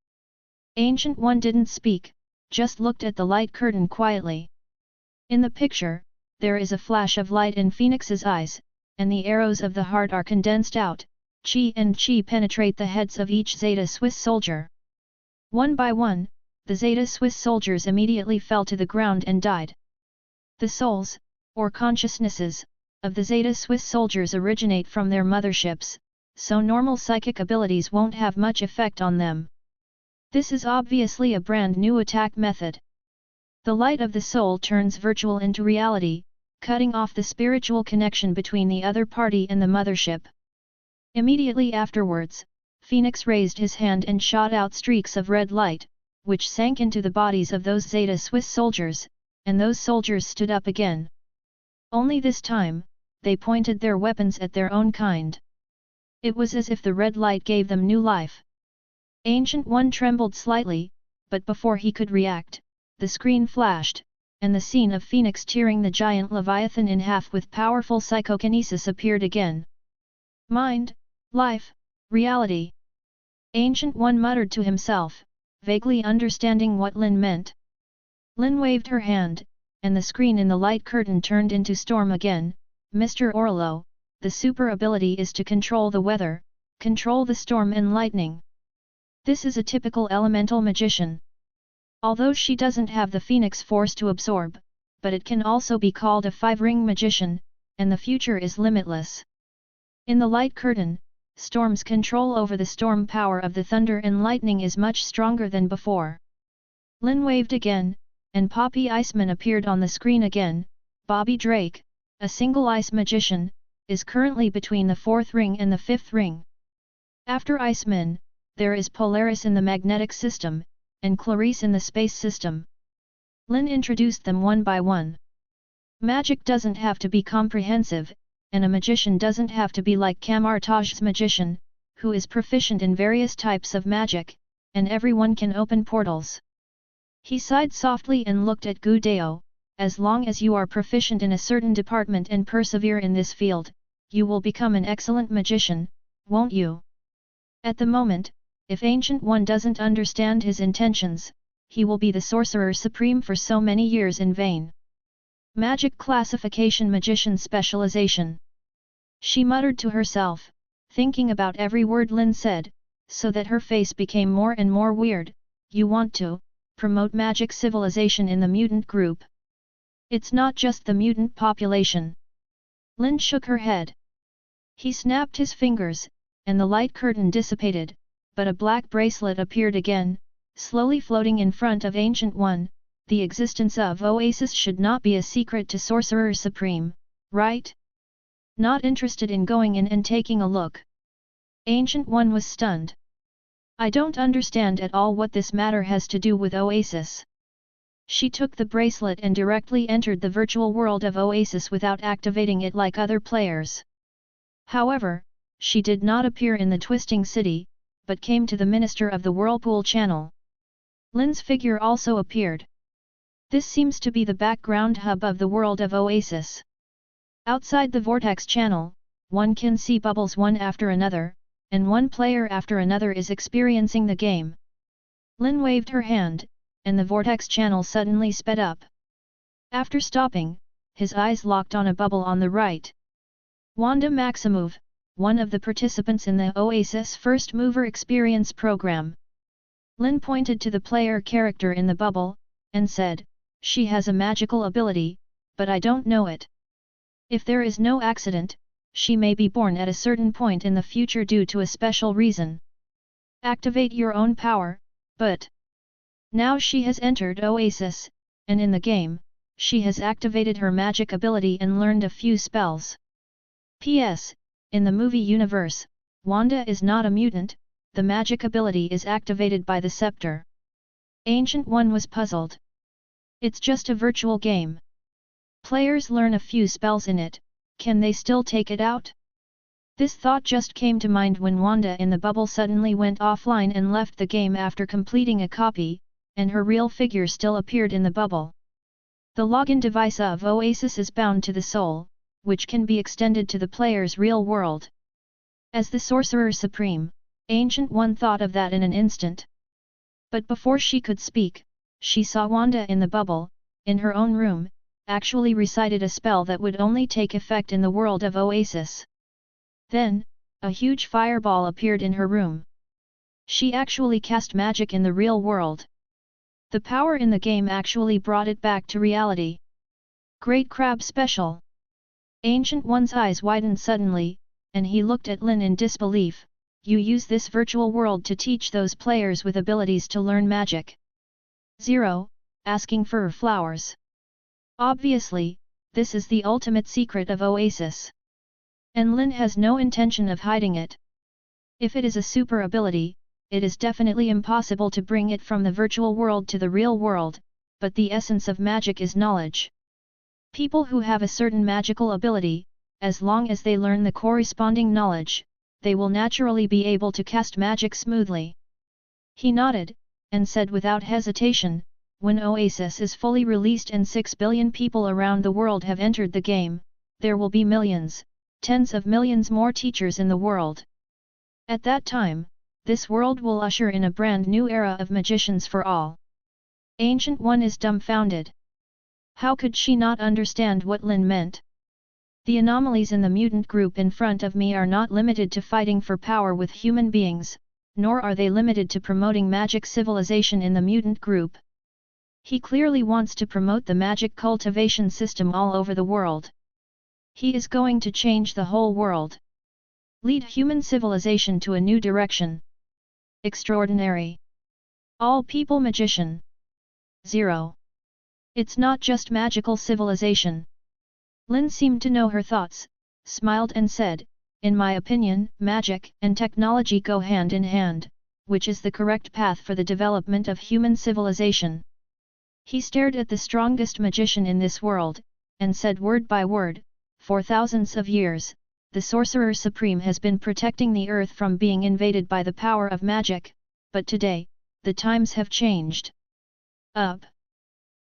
Ancient One didn't speak, just looked at the light curtain quietly. In the picture, there is a flash of light in Phoenix's eyes, and the arrows of the heart are condensed out. Qi and Qi penetrate the heads of each Zeta Swiss soldier. One by one, the Zeta Swiss soldiers immediately fell to the ground and died. The souls, or consciousnesses, of the Zeta Swiss soldiers originate from their motherships, so normal psychic abilities won't have much effect on them. This is obviously a brand new attack method. The light of the soul turns virtual into reality, cutting off the spiritual connection between the other party and the mothership. Immediately afterwards, Phoenix raised his hand and shot out streaks of red light, which sank into the bodies of those Zeta Swiss soldiers, and those soldiers stood up again. Only this time, they pointed their weapons at their own kind. It was as if the red light gave them new life. Ancient One trembled slightly, but before he could react, the screen flashed, and the scene of Phoenix tearing the giant Leviathan in half with powerful psychokinesis appeared again. "Mind, life, reality." Ancient One muttered to himself, vaguely understanding what Lin meant. Lin waved her hand, and the screen in the light curtain turned into storm again. "Mr. Orlo, the super ability is to control the weather, control the storm and lightning. This is a typical elemental magician. Although she doesn't have the Phoenix force to absorb, but it can also be called a 5-ring magician, and the future is limitless." In the light curtain, Storm's control over the storm power of the thunder and lightning is much stronger than before. Lin waved again, and Poppy Iceman appeared on the screen again. Bobby Drake, a single ice magician, is currently between the 4th ring and the 5th ring. After Iceman, there is Polaris in the magnetic system, and Clarice in the space system. Lin introduced them one by one. Magic doesn't have to be comprehensive, and a magician doesn't have to be like Kamartaj's magician, who is proficient in various types of magic, and everyone can open portals. He sighed softly and looked at Gu Dao. "As long as you are proficient in a certain department and persevere in this field, you will become an excellent magician, won't you?" At the moment, if Ancient One doesn't understand his intentions, he will be the Sorcerer Supreme for so many years in vain. Magic classification, magician specialization. She muttered to herself, thinking about every word Lin said, so that her face became more and more weird. You want to promote magic civilization in the mutant group? It's not just the mutant population. Lin shook her head. He snapped his fingers, and the light curtain dissipated, but a black bracelet appeared again, slowly floating in front of Ancient One. The existence of Oasis should not be a secret to Sorcerer Supreme, right? Not interested in going in and taking a look. Ancient One was stunned. I don't understand at all what this matter has to do with Oasis. She took the bracelet and directly entered the virtual world of Oasis without activating it like other players. However, she did not appear in the Twisting City, but came to the Minister of the Whirlpool Channel. Lin's figure also appeared. This seems to be the background hub of the world of Oasis. Outside the Vortex Channel, one can see bubbles one after another, and one player after another is experiencing the game. Lin waved her hand, and the Vortex Channel suddenly sped up. After stopping, his eyes locked on a bubble on the right. Wanda Maximove, one of the participants in the Oasis First Mover Experience program. Lin pointed to the player character in the bubble, and said, "She has a magical ability, but I don't know it. If there is no accident, she may be born at a certain point in the future due to a special reason. Activate your own power, but now she has entered Oasis, and in the game, she has activated her magic ability and learned a few spells. P.S. In the movie universe, Wanda is not a mutant, the magic ability is activated by the scepter." Ancient One was puzzled. It's just a virtual game. Players learn a few spells in it, can they still take it out? This thought just came to mind when Wanda in the bubble suddenly went offline and left the game after completing a copy, and her real figure still appeared in the bubble. The login device of Oasis is bound to the soul, which can be extended to the player's real world. As the Sorcerer Supreme, Ancient One thought of that in an instant. But before she could speak, she saw Wanda in the bubble, in her own room, actually recited a spell that would only take effect in the world of Oasis. Then, a huge fireball appeared in her room. She actually cast magic in the real world. The power in the game actually brought it back to reality. Great Crab Special! Ancient One's eyes widened suddenly, and he looked at Lin in disbelief. You use this virtual world to teach those players with abilities to learn magic. 0. Asking for flowers. Obviously, this is the ultimate secret of Oasis. And Lin has no intention of hiding it. If it is a super ability, it is definitely impossible to bring it from the virtual world to the real world, but the essence of magic is knowledge. People who have a certain magical ability, as long as they learn the corresponding knowledge, they will naturally be able to cast magic smoothly. He nodded, and said without hesitation, when Oasis is fully released and 6 billion people around the world have entered the game, there will be millions, tens of millions more teachers in the world. At that time, this world will usher in a brand new era of magicians for all. Ancient One is dumbfounded. How could she not understand what Lin meant? The anomalies in the mutant group in front of me are not limited to fighting for power with human beings, nor are they limited to promoting magic civilization in the mutant group. He clearly wants to promote the magic cultivation system all over the world. He is going to change the whole world. Lead human civilization to a new direction. Extraordinary. All people magician. 0. It's not just magical civilization. Lin seemed to know her thoughts, smiled and said, "In my opinion, magic and technology go hand in hand, which is the correct path for the development of human civilization." He stared at the strongest magician in this world, and said word by word, "For thousands of years, the Sorcerer Supreme has been protecting the earth from being invaded by the power of magic, but today, the times have changed. Up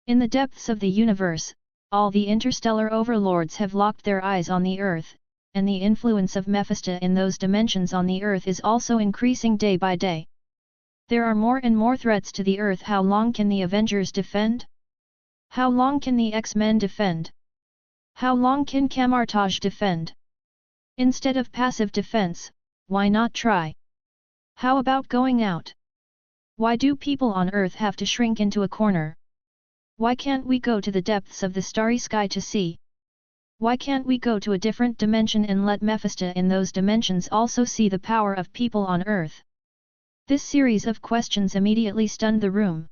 in the depths of the universe, all the interstellar overlords have locked their eyes on the earth, and the influence of Mephisto in those dimensions on the earth is also increasing day by day. There are more and more threats to the Earth. How long can the Avengers defend? How long can the X-Men defend? How long can Kamar-Taj defend? Instead of passive defense, why not try? How about going out? Why do people on Earth have to shrink into a corner? Why can't we go to the depths of the starry sky to see? Why can't we go to a different dimension and let Mephisto in those dimensions also see the power of people on Earth? This series of questions immediately stunned the room.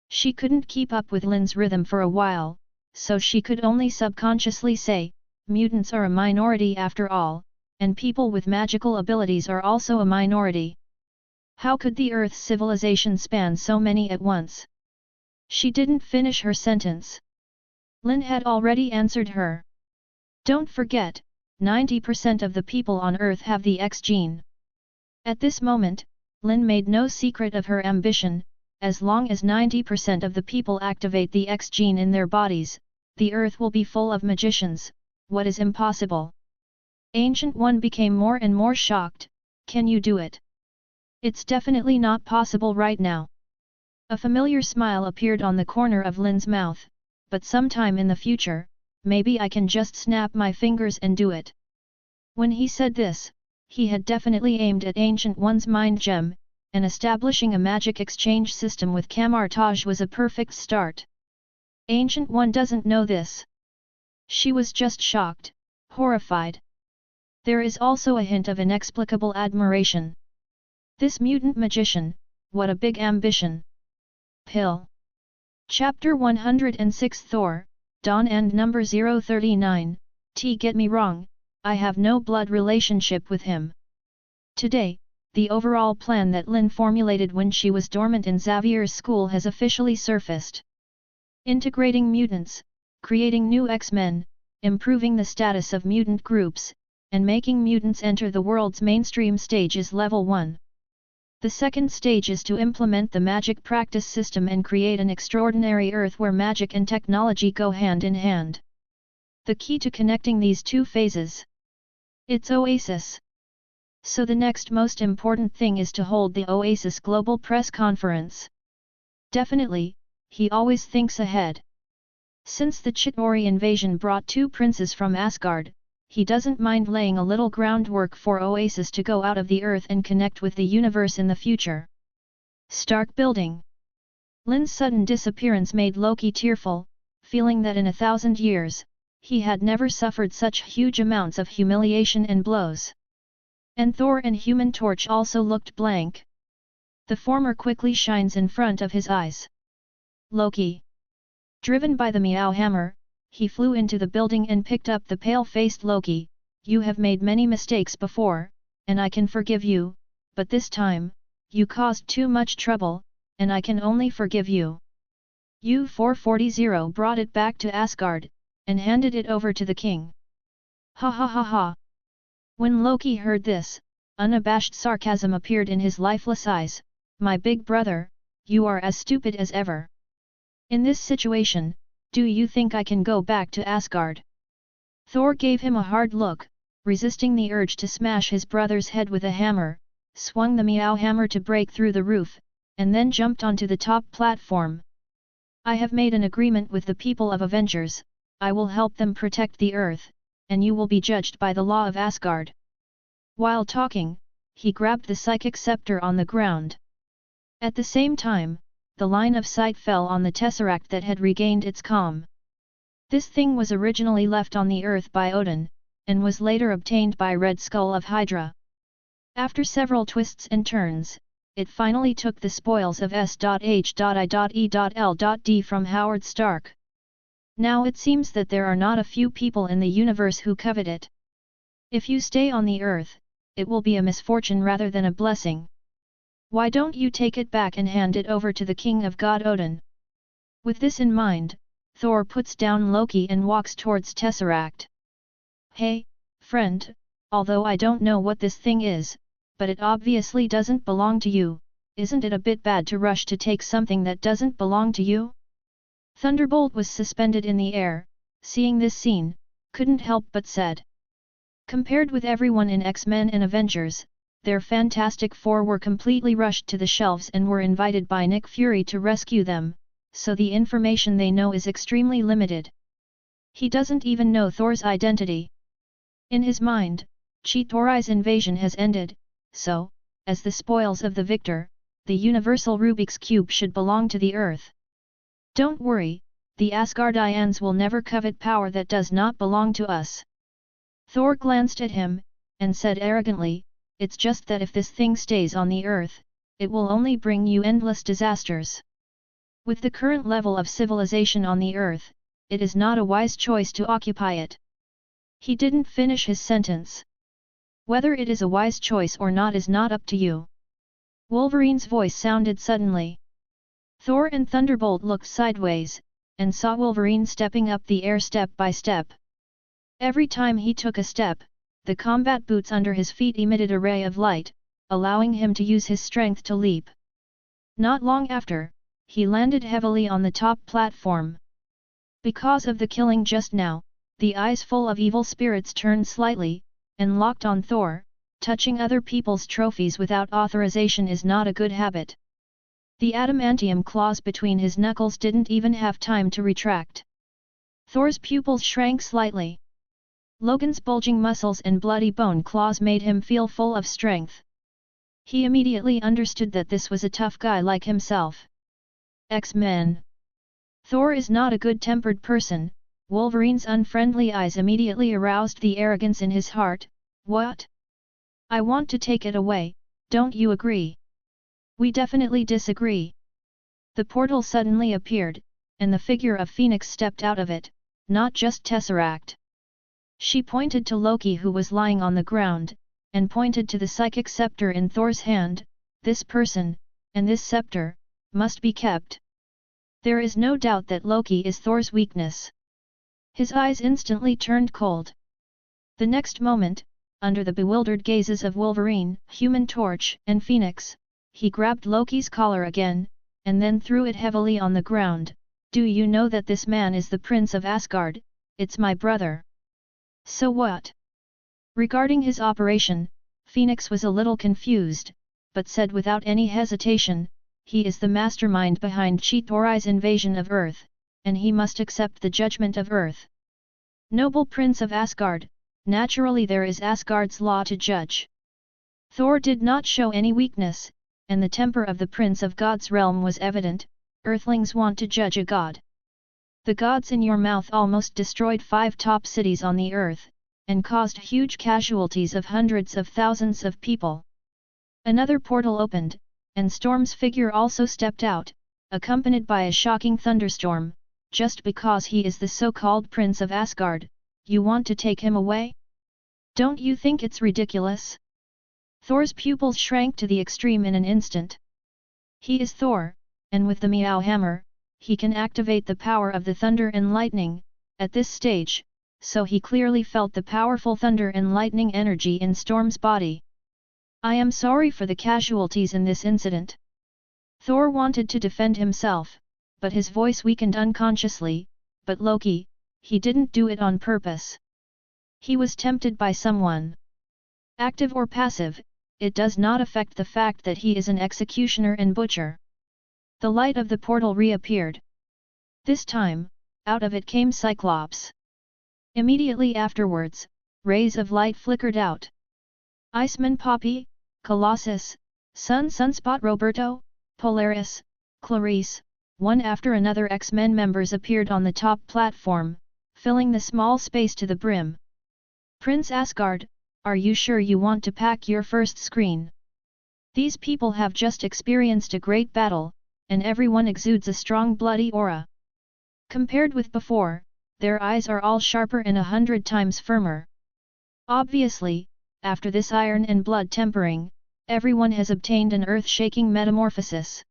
She couldn't keep up with Lin's rhythm for a while, so she could only subconsciously say, mutants are a minority after all, and people with magical abilities are also a minority. How could the Earth's civilization span so many at once? She didn't finish her sentence. Lin had already answered her. Don't forget, 90% of the people on Earth have the X gene. At this moment, Lin made no secret of her ambition. As long as 90% of the people activate the X gene in their bodies, the Earth will be full of magicians. What is impossible? Ancient One became more and more shocked. Can you do it? It's definitely not possible right now. A familiar smile appeared on the corner of Lin's mouth, but sometime in the future, maybe I can just snap my fingers and do it. When he said this, he had definitely aimed at Ancient One's mind gem, and establishing a magic exchange system with Kamar-Taj was a perfect start. Ancient One doesn't know this. She was just shocked, horrified. There is also a hint of inexplicable admiration. This mutant magician, what a big ambition. Pill. Chapter 106 Thor, Dawn and number 039, Get me wrong, I have no blood relationship with him. Today, the overall plan that Lin formulated when she was dormant in Xavier's school has officially surfaced. Integrating mutants, creating new X-Men, improving the status of mutant groups, and making mutants enter the world's mainstream stage is level 1. The second stage is to implement the magic practice system and create an extraordinary Earth where magic and technology go hand in hand. The key to connecting these two phases. It's Oasis. So the next most important thing is to hold the Oasis Global Press Conference. Definitely, he always thinks ahead. Since the Chitauri invasion brought 2 princes from Asgard, he doesn't mind laying a little groundwork for Oasis to go out of the Earth and connect with the universe in the future. Stark Building. Lin's sudden disappearance made Loki tearful, feeling that in 1,000 years, he had never suffered such huge amounts of humiliation and blows. And Thor and Human Torch also looked blank. The former quickly shines in front of his eyes. Loki. Driven by the Meow Hammer, he flew into the building and picked up the pale-faced Loki. You have made many mistakes before, and I can forgive you, but this time, you caused too much trouble, and I can only forgive you. U-440 brought it back to Asgard, and handed it over to the king. Ha ha ha ha. When Loki heard this, unabashed sarcasm appeared in his lifeless eyes. My big brother, you are as stupid as ever. In this situation, do you think I can go back to Asgard? Thor gave him a hard look, resisting the urge to smash his brother's head with a hammer, swung the Meow Hammer to break through the roof, and then jumped onto the top platform. I have made an agreement with the people of Avengers. I will help them protect the Earth, and you will be judged by the law of Asgard. While talking, he grabbed the psychic scepter on the ground. At the same time, the line of sight fell on the tesseract that had regained its calm. This thing was originally left on the Earth by Odin, and was later obtained by Red Skull of Hydra. After several twists and turns, it finally took the spoils of S.H.I.E.L.D. from Howard Stark. Now it seems that there are not a few people in the universe who covet it. If you stay on the Earth, it will be a misfortune rather than a blessing. Why don't you take it back and hand it over to the king of God Odin? With this in mind, Thor puts down Loki and walks towards Tesseract. Hey, friend, although I don't know what this thing is, but it obviously doesn't belong to you, isn't it a bit bad to rush to take something that doesn't belong to you? Thunderbolt was suspended in the air, seeing this scene, couldn't help but said. Compared with everyone in X-Men and Avengers, their Fantastic Four were completely rushed to the shelves and were invited by Nick Fury to rescue them, so the information they know is extremely limited. He doesn't even know Thor's identity. In his mind, Chitauri's invasion has ended, so, as the spoils of the victor, the universal Rubik's Cube should belong to the Earth. Don't worry, the Asgardians will never covet power that does not belong to us. Thor glanced at him, and said arrogantly, it's just that if this thing stays on the Earth, it will only bring you endless disasters. With the current level of civilization on the Earth, it is not a wise choice to occupy it. He didn't finish his sentence. Whether it is a wise choice or not is not up to you. Wolverine's voice sounded suddenly. Thor and Thunderbolt looked sideways, and saw Wolverine stepping up the air step by step. Every time he took a step, the combat boots under his feet emitted a ray of light, allowing him to use his strength to leap. Not long after, he landed heavily on the top platform. Because of the killing just now, the eyes full of evil spirits turned slightly, and locked on Thor. Touching other people's trophies without authorization is not a good habit. The adamantium claws between his knuckles didn't even have time to retract. Thor's pupils shrank slightly. Logan's bulging muscles and bloody bone claws made him feel full of strength. He immediately understood that this was a tough guy like himself. X-Men. Thor is not a good-tempered person. Wolverine's unfriendly eyes immediately aroused the arrogance in his heart. What? I want to take it away, don't you agree? We definitely disagree. The portal suddenly appeared, and the figure of Phoenix stepped out of it, not just Tesseract. She pointed to Loki who was lying on the ground, and pointed to the psychic scepter in Thor's hand. This person, and this scepter, must be kept. There is no doubt that Loki is Thor's weakness. His eyes instantly turned cold. The next moment, under the bewildered gazes of Wolverine, Human Torch, and Phoenix, he grabbed Loki's collar again, and then threw it heavily on the ground. Do you know that this man is the Prince of Asgard? It's my brother. So what? Regarding his operation, Phoenix was a little confused, but said without any hesitation, he is the mastermind behind Chitauri's invasion of Earth, and he must accept the judgment of Earth. Noble Prince of Asgard, naturally there is Asgard's law to judge. Thor did not show any weakness, and the temper of the Prince of God's realm was evident. Earthlings want to judge a god. The gods in your mouth almost destroyed 5 top cities on the Earth, and caused huge casualties of hundreds of thousands of people. Another portal opened, and Storm's figure also stepped out, accompanied by a shocking thunderstorm. Just because he is the so-called Prince of Asgard, you want to take him away? Don't you think it's ridiculous? Thor's pupils shrank to the extreme in an instant. He is Thor, and with the Meow Hammer, he can activate the power of the thunder and lightning. At this stage, so he clearly felt the powerful thunder and lightning energy in Storm's body. I am sorry for the casualties in this incident. Thor wanted to defend himself, but his voice weakened unconsciously. But Loki, he didn't do it on purpose. He was tempted by someone. Active or passive, it does not affect the fact that he is an executioner and butcher. The light of the portal reappeared. This time, out of it came Cyclops. Immediately afterwards, rays of light flickered out. Iceman Poppy, Colossus, Sunspot Roberto, Polaris, Clarice, one after another X-Men members appeared on the top platform, filling the small space to the brim. Prince Asgard, are you sure you want to pack your first screen? These people have just experienced a great battle, and everyone exudes a strong bloody aura. Compared with before, their eyes are all sharper and 100 times firmer. Obviously, after this iron and blood tempering, everyone has obtained an earth-shaking metamorphosis.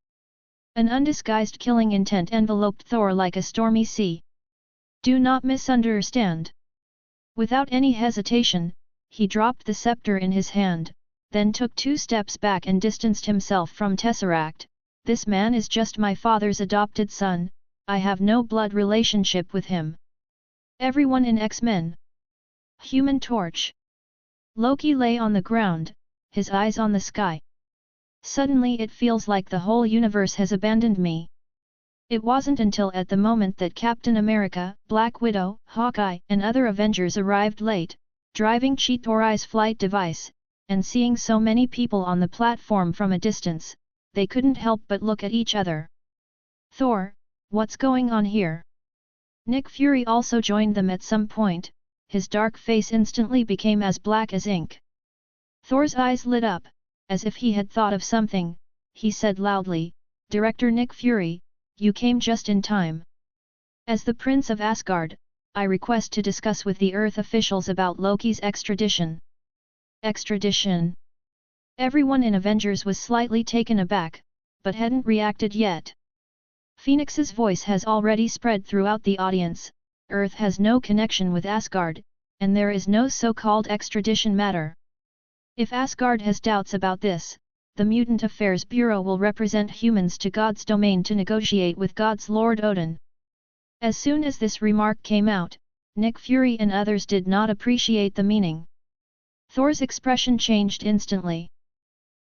An undisguised killing intent enveloped Thor like a stormy sea. Do not misunderstand. Without any hesitation, he dropped the scepter in his hand, then took 2 steps back and distanced himself from Tesseract. This man is just my father's adopted son, I have no blood relationship with him. Everyone in X-Men. Human Torch. Loki lay on the ground, his eyes on the sky. Suddenly it feels like the whole universe has abandoned me. It wasn't until at the moment that Captain America, Black Widow, Hawkeye and other Avengers arrived late, driving Chitauri's flight device, and seeing so many people on the platform from a distance, they couldn't help but look at each other. Thor, what's going on here? Nick Fury also joined them at some point, his dark face instantly became as black as ink. Thor's eyes lit up, as if he had thought of something, he said loudly, "Director Nick Fury, you came just in time. As the Prince of Asgard, I request to discuss with the Earth officials about Loki's extradition." Extradition? Everyone in Avengers was slightly taken aback, but hadn't reacted yet. Phoenix's voice has already spread throughout the audience. Earth has no connection with Asgard, and there is no so-called extradition matter. If Asgard has doubts about this, the Mutant Affairs Bureau will represent humans to God's domain to negotiate with God's Lord Odin. As soon as this remark came out, Nick Fury and others did not appreciate the meaning. Thor's expression changed instantly.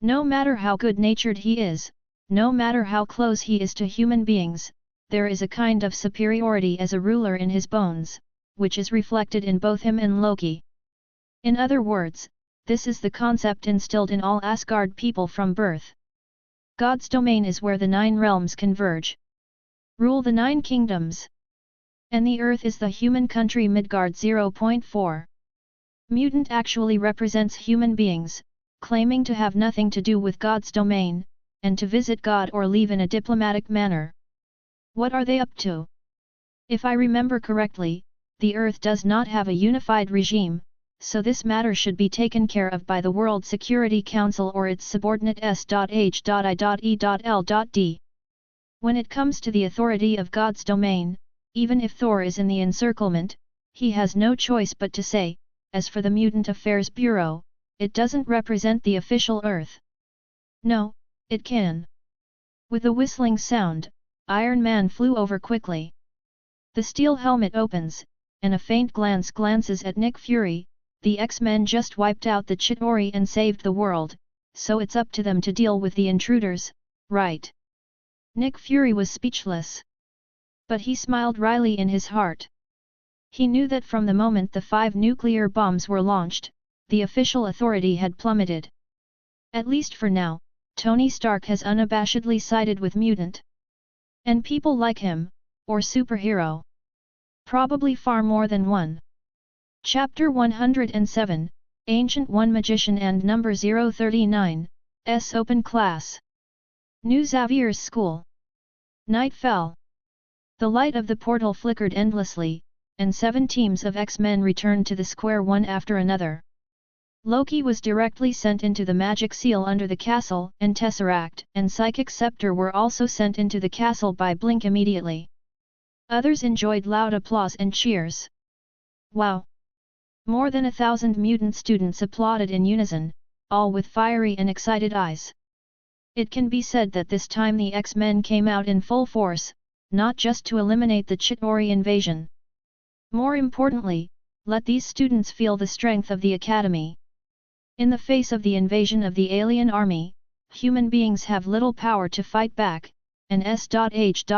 No matter how good-natured he is, no matter how close he is to human beings, there is a kind of superiority as a ruler in his bones, which is reflected in both him and Loki. In other words, this is the concept instilled in all Asgard people from birth. God's domain is where the 9 realms converge. Rule the 9 kingdoms. And the earth is the human country Midgard 0.4. Mutant actually represents human beings, claiming to have nothing to do with God's domain, and to visit God or leave in a diplomatic manner. What are they up to? If I remember correctly, the Earth does not have a unified regime, so this matter should be taken care of by the World Security Council or its subordinate S.H.I.E.L.D. When it comes to the authority of God's domain, even if Thor is in the encirclement, he has no choice but to say, as for the Mutant Affairs Bureau, it doesn't represent the official Earth. No, it can. With a whistling sound, Iron Man flew over quickly. The steel helmet opens, and a faint glance glances at Nick Fury. The X-Men just wiped out the Chitauri and saved the world, so it's up to them to deal with the intruders, right? Nick Fury was speechless. But he smiled wryly in his heart. He knew that from the moment the 5 nuclear bombs were launched, the official authority had plummeted. At least for now, Tony Stark has unabashedly sided with Mutant. And people like him, or superhero. Probably far more than one. Chapter 107, Ancient One Magician and Number 039, S Open Class. New Xavier's School. Night fell. The light of the portal flickered endlessly, and 7 teams of X-Men returned to the square one after another. Loki was directly sent into the magic seal under the castle, and Tesseract and Psychic Scepter were also sent into the castle by Blink immediately. Others enjoyed loud applause and cheers. Wow! More than 1,000 mutant students applauded in unison, all with fiery and excited eyes. It can be said that this time the X-Men came out in full force, not just to eliminate the Chitauri invasion. More importantly, let these students feel the strength of the Academy. In the face of the invasion of the alien army, human beings have little power to fight back, and S.H.I.E.L.D.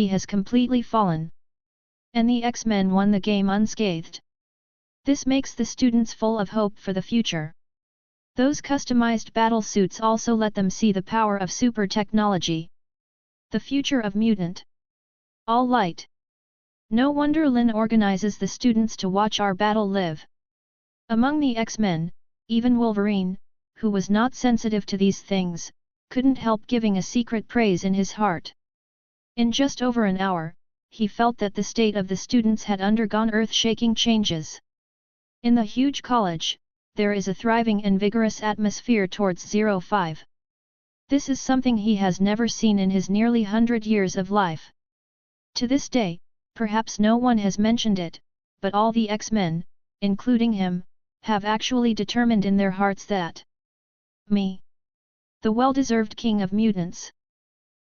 has completely fallen. And the X-Men won the game unscathed. This makes the students full of hope for the future. Those customized battle suits also let them see the power of super technology. The future of Mutant. All light. No wonder Lin organizes the students to watch our battle live. Among the X-Men, even Wolverine, who was not sensitive to these things, couldn't help giving a secret praise in his heart. In just over an hour, he felt that the state of the students had undergone earth-shaking changes. In the huge college, there is a thriving and vigorous atmosphere towards 05. This is something he has never seen in his nearly 100 years of life. To this day, perhaps no one has mentioned it, but all the X-Men, including him, have actually determined in their hearts that me, the well-deserved king of mutants.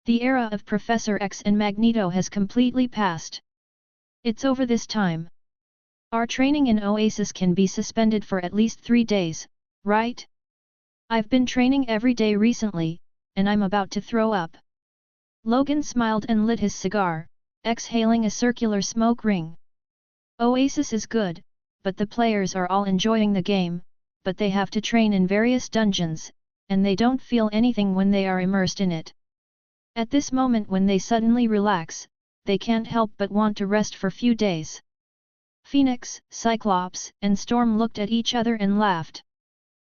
The era of Professor X and Magneto has completely passed. It's over this time. Our training in Oasis can be suspended for at least 3 days, right? I've been training every day recently, and I'm about to throw up. Logan smiled and lit his cigar, exhaling a circular smoke ring. Oasis is good, but the players are all enjoying the game, but they have to train in various dungeons, and they don't feel anything when they are immersed in it. At this moment when they suddenly relax, they can't help but want to rest for few days. Phoenix, Cyclops, and Storm looked at each other and laughed.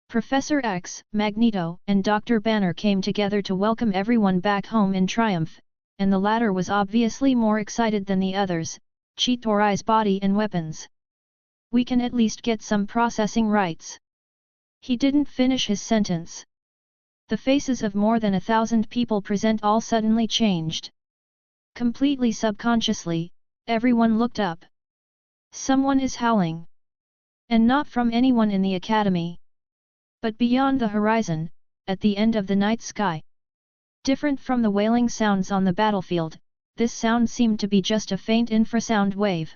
Professor X, Magneto, and Dr. Banner came together to welcome everyone back home in triumph, and the latter was obviously more excited than the others, Chitori's body and weapons. We can at least get some processing rights. He didn't finish his sentence. The faces of more than 1,000 people present all suddenly changed. Completely subconsciously, everyone looked up. Someone is howling. And not from anyone in the academy. But beyond the horizon, at the end of the night sky. Different from the wailing sounds on the battlefield, this sound seemed to be just a faint infrasound wave.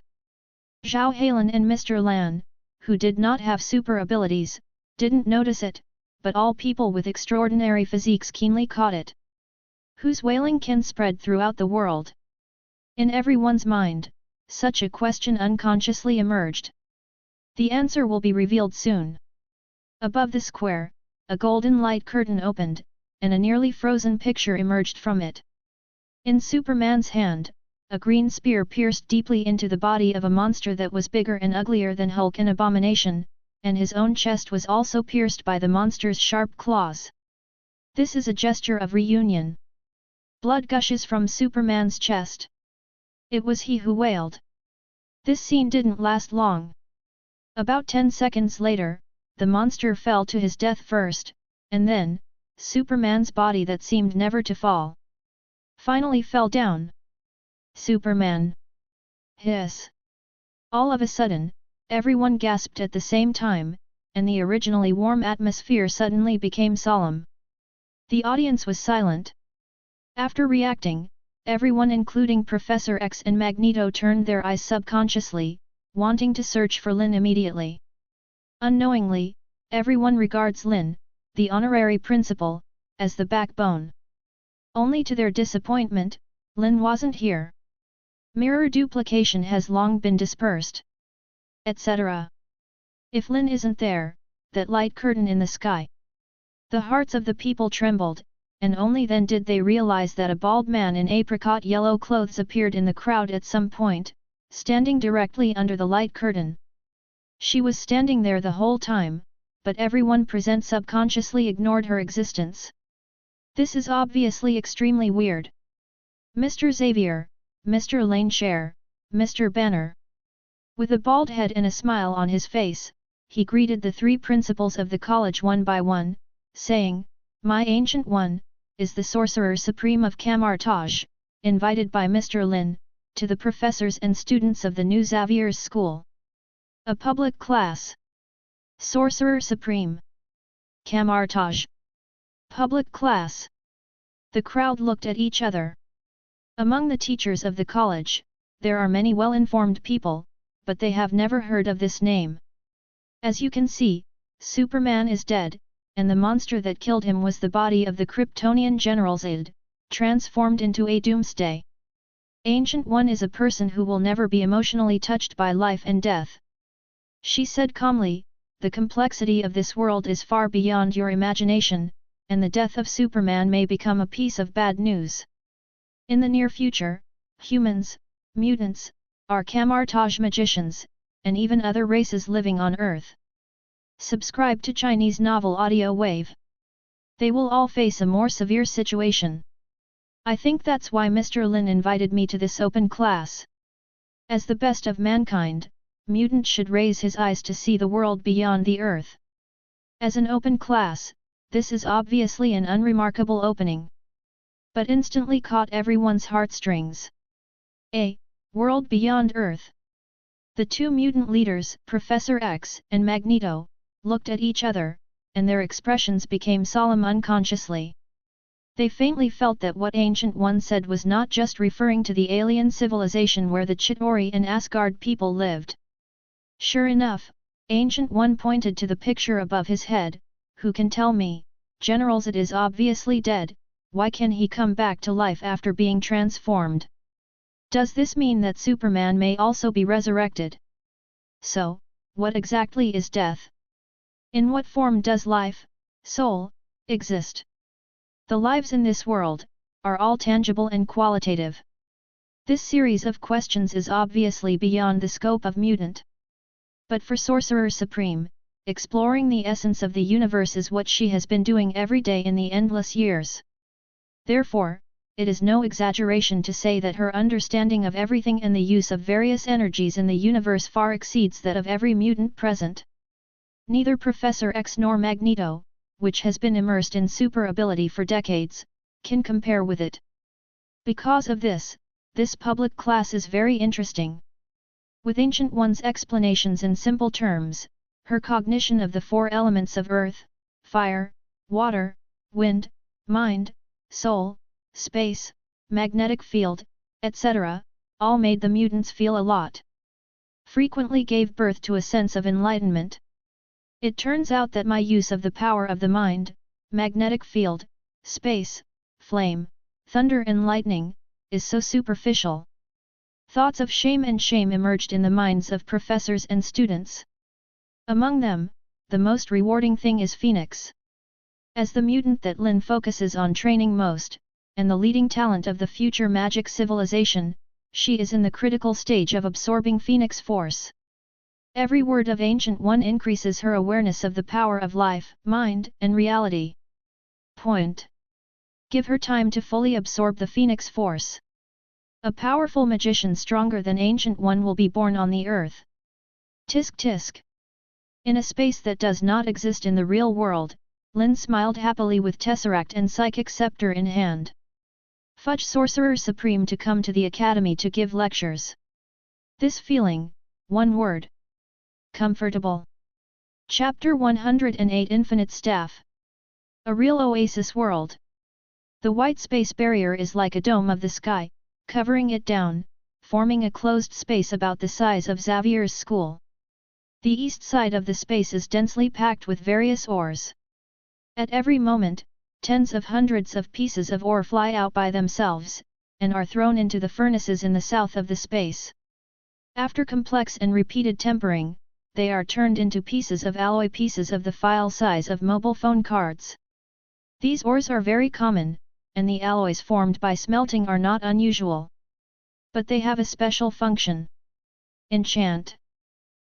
Zhao Hailan and Mr. Lan, who did not have super abilities, didn't notice it, but all people with extraordinary physiques keenly caught it. Whose wailing can spread throughout the world? In everyone's mind, such a question unconsciously emerged. The answer will be revealed soon. Above the square, a golden light curtain opened, and a nearly frozen picture emerged from it. In Superman's hand, a green spear pierced deeply into the body of a monster that was bigger and uglier than Hulk and Abomination, and his own chest was also pierced by the monster's sharp claws. This is a gesture of reunion. Blood gushes from Superman's chest. It was he who wailed. This scene didn't last long. About 10 seconds later, the monster fell to his death first, and then, Superman's body that seemed never to fall, finally fell down. Superman! Hiss! All of a sudden, everyone gasped at the same time, and the originally warm atmosphere suddenly became solemn. The audience was silent. After reacting, everyone including Professor X and Magneto turned their eyes subconsciously, wanting to search for Lin immediately. Unknowingly, everyone regards Lin, the honorary principal, as the backbone. Only to their disappointment, Lin wasn't here. Mirror duplication has long been dispersed. Etc. If Lin isn't there, that light curtain in the sky. The hearts of the people trembled, and only then did they realize that a bald man in apricot yellow clothes appeared in the crowd at some point, standing directly under the light curtain. She was standing there the whole time, but everyone present subconsciously ignored her existence. This is obviously extremely weird. Mr. Xavier, Mr. Lane Share, Mr. Banner. With a bald head and a smile on his face, he greeted the 3 principals of the college one by one, saying, "My Ancient One, is the Sorcerer Supreme of Camartage, invited by Mr. Lin, to the professors and students of the new Xavier's school. A public class. Sorcerer Supreme. Camartage. Public class." The crowd looked at each other. Among the teachers of the college, there are many well-informed people, but they have never heard of this name. As you can see, Superman is dead, and the monster that killed him was the body of the Kryptonian General Zod, transformed into a doomsday. Ancient One is a person who will never be emotionally touched by life and death. She said calmly, "The complexity of this world is far beyond your imagination, and the death of Superman may become a piece of bad news. In the near future, humans, mutants, are Camartage magicians, and even other races living on Earth. Subscribe to Chinese Novel Audio Wave. They will all face a more severe situation. I think that's why Mr. Lin invited me to this open class. As the best of mankind, mutant should raise his eyes to see the world beyond the Earth. As an open class, this is obviously an unremarkable opening. But instantly caught everyone's heartstrings. A world beyond Earth. The 2 mutant leaders, Professor X and Magneto, looked at each other, and their expressions became solemn unconsciously. They faintly felt that what Ancient One said was not just referring to the alien civilization where the Chitauri and Asgard people lived. Sure enough, Ancient One pointed to the picture above his head. Who can tell me, generals, it is obviously dead, why can he come back to life after being transformed? Does this mean that Superman may also be resurrected? So, what exactly is death? In what form does life, soul, exist? The lives in this world are all tangible and qualitative. This series of questions is obviously beyond the scope of mutant. But for Sorcerer Supreme, exploring the essence of the universe is what she has been doing every day in the endless years. Therefore, it is no exaggeration to say that her understanding of everything and the use of various energies in the universe far exceeds that of every mutant present. Neither Professor X nor Magneto, which has been immersed in super ability for decades, can compare with it. Because of this public class is very interesting. With Ancient One's explanations in simple terms, her cognition of the four elements of earth, fire, water, wind, mind, soul, space, magnetic field, etc., all made the mutants feel a lot. Frequently gave birth to a sense of enlightenment. It turns out that my use of the power of the mind, magnetic field, space, flame, thunder and lightning, is so superficial. Thoughts of shame emerged in the minds of professors and students. Among them, the most rewarding thing is Phoenix. As the mutant that Lin focuses on training most, and the leading talent of the future magic civilization, she is in the critical stage of absorbing Phoenix Force. Every word of Ancient One increases her awareness of the power of life, mind, and reality. Point. Give her time to fully absorb the Phoenix Force. A powerful magician stronger than Ancient One will be born on the earth. Tisk tisk. In a space that does not exist in the real world, Lin smiled happily with Tesseract and Psychic Scepter in hand. Fudge Sorcerer Supreme to come to the Academy to give lectures. This feeling, one word. Comfortable. Chapter 108 Infinite Staff. A real Oasis world. The white space barrier is like a dome of the sky, covering it down, forming a closed space about the size of Xavier's school. The east side of the space is densely packed with various ores. At every moment, tens of hundreds of pieces of ore fly out by themselves, and are thrown into the furnaces in the south of the space. After complex and repeated tempering, they are turned into pieces of alloy, pieces of the file size of mobile phone cards. These ores are very common, and the alloys formed by smelting are not unusual. But they have a special function. Enchant.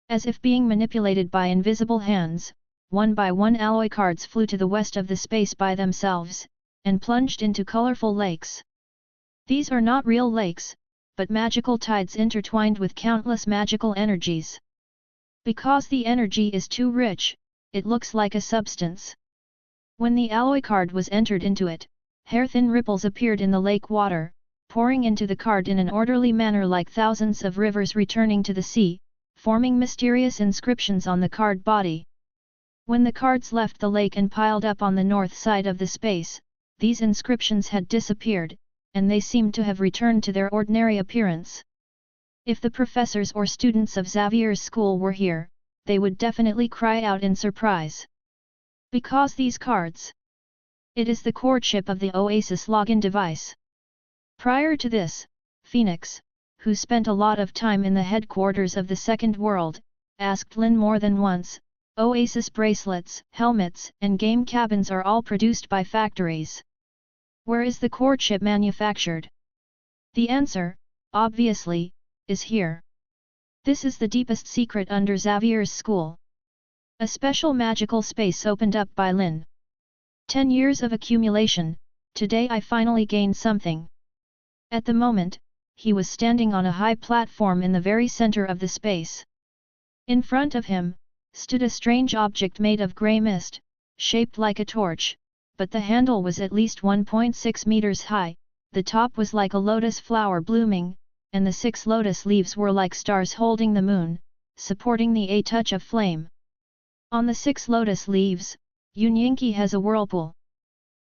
As if being manipulated by invisible hands, one by one alloy cards flew to the west of the space by themselves, and plunged into colorful lakes. These are not real lakes, but magical tides intertwined with countless magical energies. Because the energy is too rich, it looks like a substance. When the alloy card was entered into it, hair-thin ripples appeared in the lake water, pouring into the card in an orderly manner like thousands of rivers returning to the sea, forming mysterious inscriptions on the card body. When the cards left the lake and piled up on the north side of the space, these inscriptions had disappeared, and they seemed to have returned to their ordinary appearance. If the professors or students of Xavier's school were here, they would definitely cry out in surprise. Because these cards. It is the core chip of the Oasis login device. Prior to this, Phoenix, who spent a lot of time in the headquarters of the Second World, asked Lin more than once, Oasis bracelets, helmets, and game cabins are all produced by factories. Where is the core chip manufactured? The answer, obviously, is here. This is the deepest secret under Xavier's school. A special magical space opened up by Lin. 10 years of accumulation, today I finally gained something. At the moment, he was standing on a high platform in the very center of the space. In front of him, stood a strange object made of grey mist, shaped like a torch, but the handle was at least 1.6 meters high, the top was like a lotus flower blooming, and the 6 lotus leaves were like stars holding the moon, supporting the a touch of flame. On the 6 lotus leaves, Yunyinki has a whirlpool.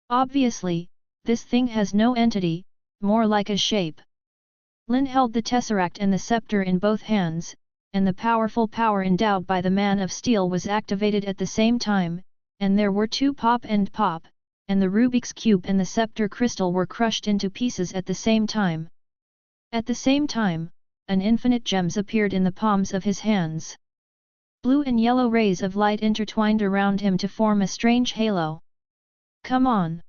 Obviously, this thing has no entity, more like a shape. Lin held the tesseract and the scepter in both hands, and the powerful power endowed by the Man of Steel was activated at the same time, and there were two pop, and the Rubik's Cube and the Scepter Crystal were crushed into pieces at the same time. At the same time, an infinite gems appeared in the palms of his hands. Blue and yellow rays of light intertwined around him to form a strange halo. Come on!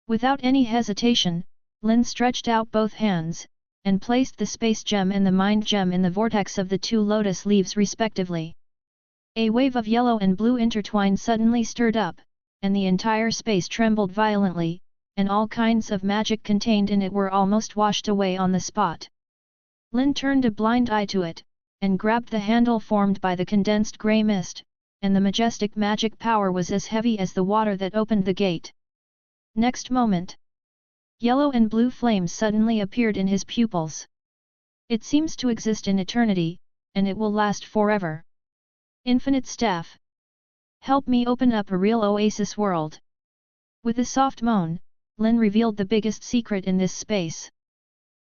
Without any hesitation, Lin stretched out both hands, and placed the space gem and the mind gem in the vortex of the two lotus leaves respectively. A wave of yellow and blue intertwined suddenly stirred up, and the entire space trembled violently, and all kinds of magic contained in it were almost washed away on the spot. Lin turned a blind eye to it, and grabbed the handle formed by the condensed grey mist, and the majestic magic power was as heavy as the water that opened the gate. Next moment, yellow and blue flames suddenly appeared in his pupils. It seems to exist in eternity, and it will last forever. Infinite Staff. Help me open up a real Oasis world. With a soft moan, Lin revealed the biggest secret in this space.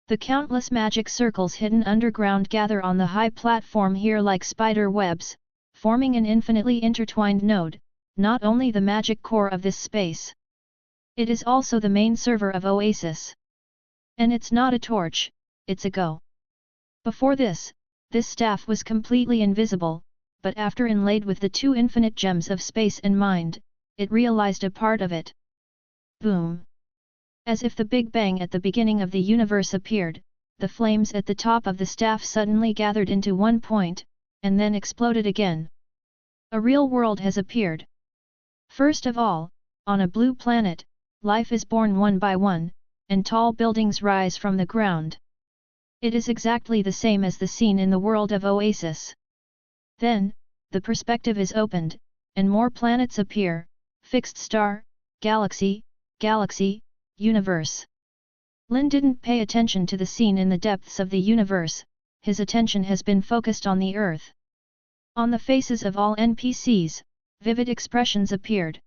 The countless magic circles hidden underground gather on the high platform here like spider webs, forming an infinitely intertwined node, not only the magic core of this space. It is also the main server of Oasis. And it's not a torch, it's a go. Before this staff was completely invisible, but after inlaid with the two infinite gems of space and mind, it realized a part of it. Boom! As if the Big Bang at the beginning of the universe appeared, the flames at the top of the staff suddenly gathered into one point, and then exploded again. A real world has appeared. First of all, on a blue planet, life is born one by one, and tall buildings rise from the ground. It is exactly the same as the scene in the world of Oasis. Then, the perspective is opened, and more planets appear, fixed star, galaxy, universe. Lin didn't pay attention to the scene in the depths of the universe, his attention has been focused on the Earth. On the faces of all NPCs, vivid expressions appeared.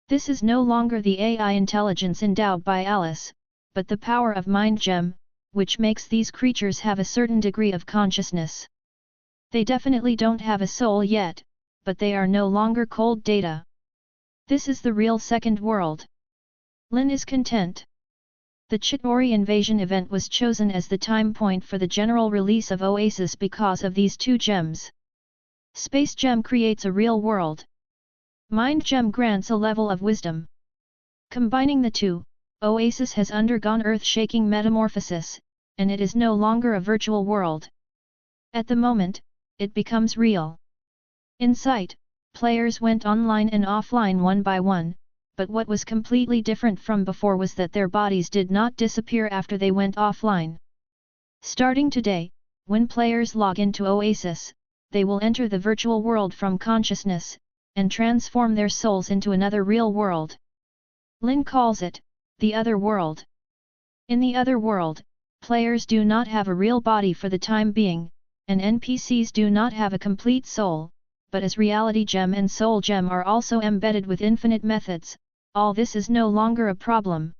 This is no longer the AI intelligence endowed by Alice, but the power of Mind Gem, which makes these creatures have a certain degree of consciousness. They definitely don't have a soul yet, but they are no longer cold data. This is the real second world. Lin is content. The Chitauri invasion event was chosen as the time point for the general release of Oasis because of these two gems. Space Gem creates a real world. Mind Gem grants a level of wisdom. Combining the two, Oasis has undergone earth-shaking metamorphosis, and it is no longer a virtual world. At the moment, it becomes real. In sight, players went online and offline one by one, but what was completely different from before was that their bodies did not disappear after they went offline. Starting today, when players log into Oasis, they will enter the virtual world from consciousness, and transform their souls into another real world. Lin calls it, the other world. In the other world, players do not have a real body for the time being, and NPCs do not have a complete soul, but as Reality Gem and Soul Gem are also embedded with infinite methods, all this is no longer a problem.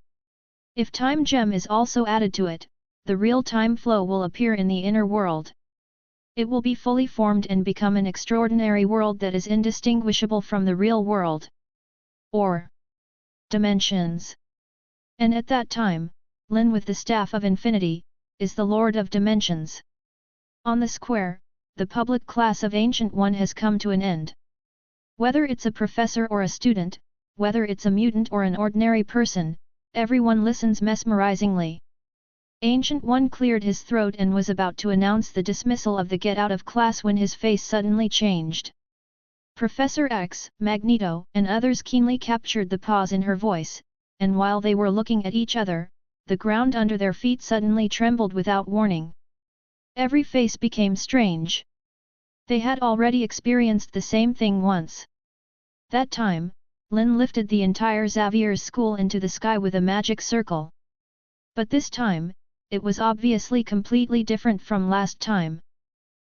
If Time Gem is also added to it, the real time flow will appear in the inner world. It will be fully formed and become an extraordinary world that is indistinguishable from the real world. Or dimensions. And at that time, Lin with the Staff of Infinity, is the Lord of Dimensions. On the square, the public class of Ancient One has come to an end. Whether it's a professor or a student, whether it's a mutant or an ordinary person, everyone listens mesmerizingly. Ancient One cleared his throat and was about to announce the dismissal of the get out of class when his face suddenly changed. Professor X, Magneto, and others keenly captured the pause in her voice, and while they were looking at each other, the ground under their feet suddenly trembled without warning. Every face became strange. They had already experienced the same thing once. That time, Lin lifted the entire Xavier's school into the sky with a magic circle. But this time, it was obviously completely different from last time.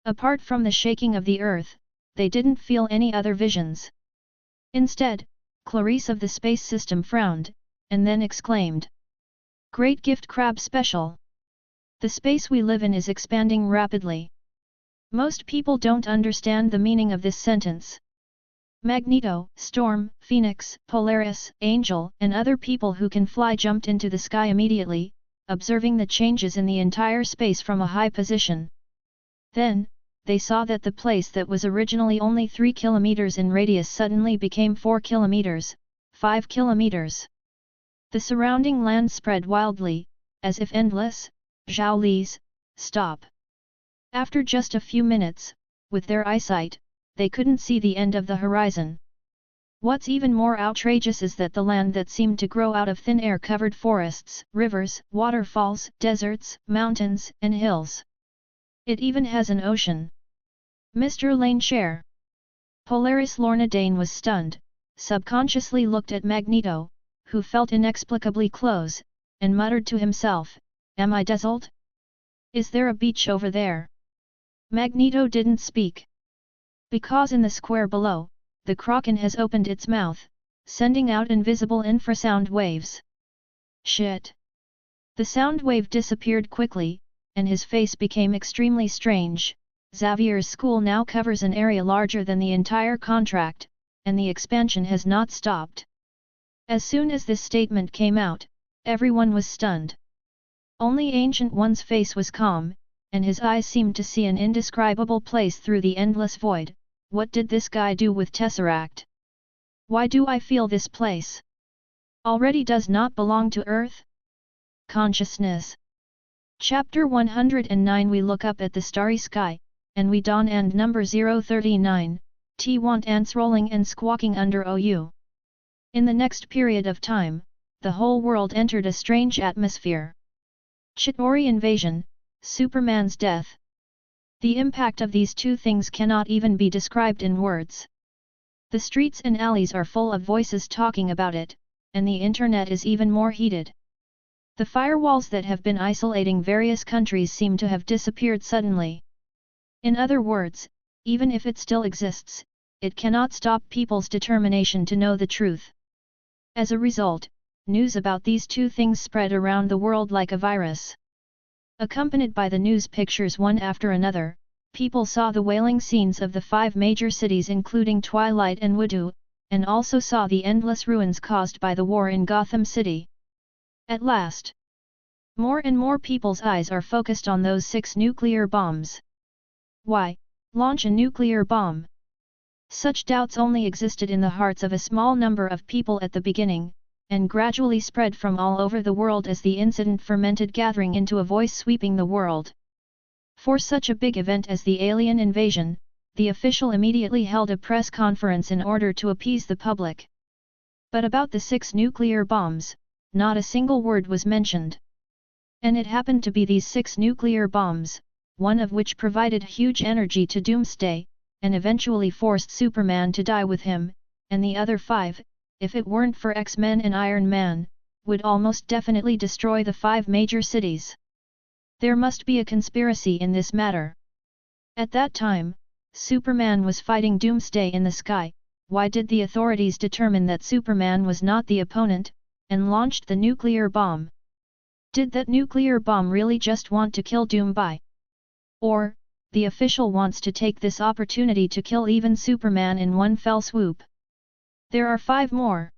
Apart from the shaking of the earth, they didn't feel any other visions. Instead, Clarice of the space system frowned, and then exclaimed, "Great gift crab special! The space we live in is expanding rapidly. Most people don't understand the meaning of this sentence. Magneto, Storm, Phoenix, Polaris, Angel, and other people who can fly jumped into the sky immediately, observing the changes in the entire space from a high position. Then, they saw that the place that was originally only 3 kilometers in radius suddenly became 4 kilometers, 5 kilometers. The surrounding land spread wildly, as if endless. Zhao Li's, stop. After just a few minutes, with their eyesight, they couldn't see the end of the horizon. What's even more outrageous is that the land that seemed to grow out of thin air covered forests, rivers, waterfalls, deserts, mountains, and hills. It even has an ocean. Mr. Lane Share. Polaris Lorna Dane was stunned, subconsciously looked at Magneto, who felt inexplicably close, and muttered to himself, "Am I dazzled? Is there a beach over there?" Magneto didn't speak. Because in the square below, the Kraken has opened its mouth, sending out invisible infrasound waves. Shit! The sound wave disappeared quickly, and his face became extremely strange. Xavier's school now covers an area larger than the entire contract, and the expansion has not stopped. As soon as this statement came out, everyone was stunned. Only Ancient One's face was calm, and his eyes seemed to see an indescribable place through the endless void. What did this guy do with Tesseract? Why do I feel this place already does not belong to Earth? Consciousness. Chapter 109. We look up at the starry sky, and we dawn and number 039, want ants rolling and squawking under OU. In the next period of time, the whole world entered a strange atmosphere. Chitauri invasion, Superman's death. The impact of these two things cannot even be described in words. The streets and alleys are full of voices talking about it, and the internet is even more heated. The firewalls that have been isolating various countries seem to have disappeared suddenly. In other words, even if it still exists, it cannot stop people's determination to know the truth. As a result, news about these two things spread around the world like a virus. Accompanied by the news pictures one after another, people saw the wailing scenes of the 5 major cities including Twilight and Wudu, and also saw the endless ruins caused by the war in Gotham City. At last, more and more people's eyes are focused on those 6 nuclear bombs. Why launch a nuclear bomb? Such doubts only existed in the hearts of a small number of people at the beginning, and gradually spread from all over the world as the incident fermented, gathering into a voice sweeping the world. For such a big event as the alien invasion, the official immediately held a press conference in order to appease the public. But about the 6 nuclear bombs, not a single word was mentioned. And it happened to be these 6 nuclear bombs, one of which provided huge energy to Doomsday, and eventually forced Superman to die with him, and the other 5, if it weren't for X-Men and Iron Man, would almost definitely destroy the 5 major cities. There must be a conspiracy in this matter. At that time, Superman was fighting Doomsday in the sky. Why did the authorities determine that Superman was not the opponent, and launched the nuclear bomb? Did that nuclear bomb really just want to kill Doomsday? Or, the official wants to take this opportunity to kill even Superman in one fell swoop? There are 5 more.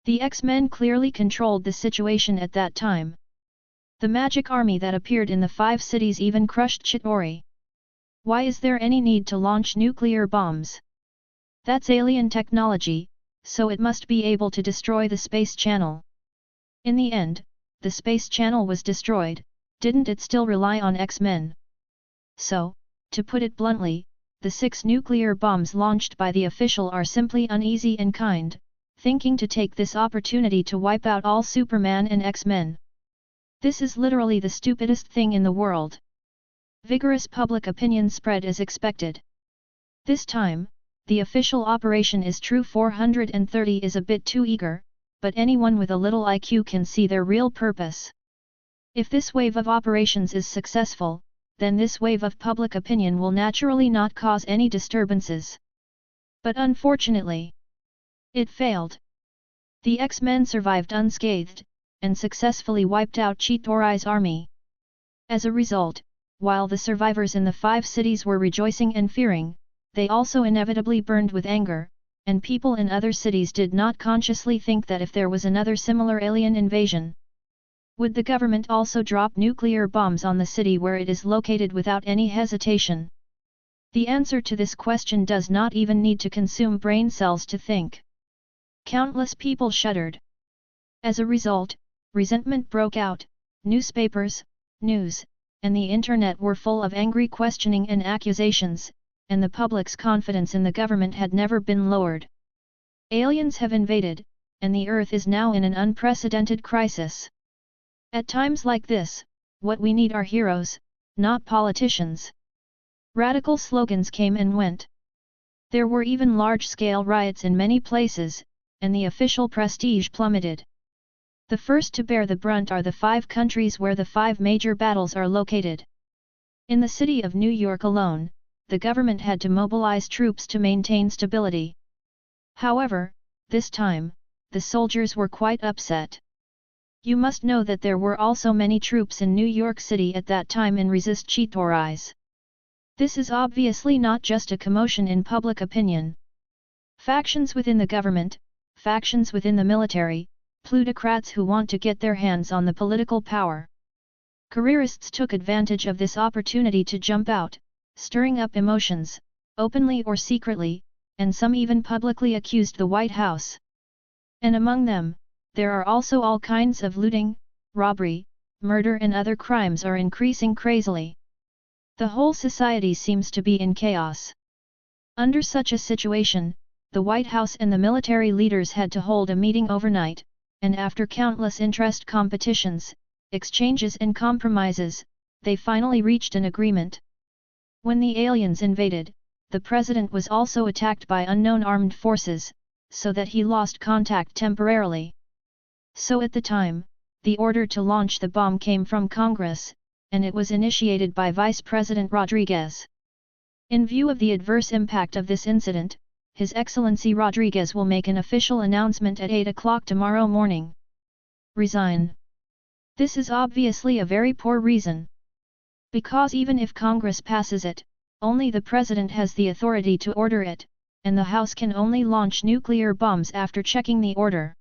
The X-Men clearly controlled the situation at that time. The magic army that appeared in the 5 cities even crushed Chitauri. Why is there any need to launch nuclear bombs? That's alien technology, so it must be able to destroy the space channel. In the end, the space channel was destroyed, didn't it still rely on X-Men? So, to put it bluntly, the 6 nuclear bombs launched by the official are simply uneasy and kind, thinking to take this opportunity to wipe out all Superman and X-Men. This is literally the stupidest thing in the world. Vigorous public opinion spread as expected. This time, the official operation is true. 430 is a bit too eager, but anyone with a little IQ can see their real purpose. If this wave of operations is successful, then this wave of public opinion will naturally not cause any disturbances. But unfortunately, it failed. The X-Men survived unscathed, and successfully wiped out Chitauri's army. As a result, while the survivors in the 5 cities were rejoicing and fearing, they also inevitably burned with anger, and people in other cities did not consciously think that if there was another similar alien invasion, would the government also drop nuclear bombs on the city where it is located without any hesitation? The answer to this question does not even need to consume brain cells to think. Countless people shuddered. As a result, resentment broke out. Newspapers, news, and the internet were full of angry questioning and accusations, and the public's confidence in the government had never been lowered. Aliens have invaded, and the Earth is now in an unprecedented crisis. At times like this, what we need are heroes, not politicians. Radical slogans came and went. There were even large-scale riots in many places, and the official prestige plummeted. The first to bear the brunt are the 5 countries where the 5 major battles are located. In the city of New York alone, the government had to mobilize troops to maintain stability. However, this time, the soldiers were quite upset. You must know that there were also many troops in New York City at that time in resist Cheetorais. This is obviously not just a commotion in public opinion. Factions within the government, factions within the military, plutocrats who want to get their hands on the political power. Careerists took advantage of this opportunity to jump out, stirring up emotions, openly or secretly, and some even publicly accused the White House. And among them, there are also all kinds of looting, robbery, murder and other crimes are increasing crazily. The whole society seems to be in chaos. Under such a situation, the White House and the military leaders had to hold a meeting overnight, and after countless interest competitions, exchanges and compromises, they finally reached an agreement. When the aliens invaded, the president was also attacked by unknown armed forces, so that he lost contact temporarily. So at the time, the order to launch the bomb came from Congress, and it was initiated by Vice President Rodriguez. In view of the adverse impact of this incident, His Excellency Rodriguez will make an official announcement at 8 o'clock tomorrow morning. Resign. This is obviously a very poor reason. Because even if Congress passes it, only the President has the authority to order it, and the House can only launch nuclear bombs after checking the order.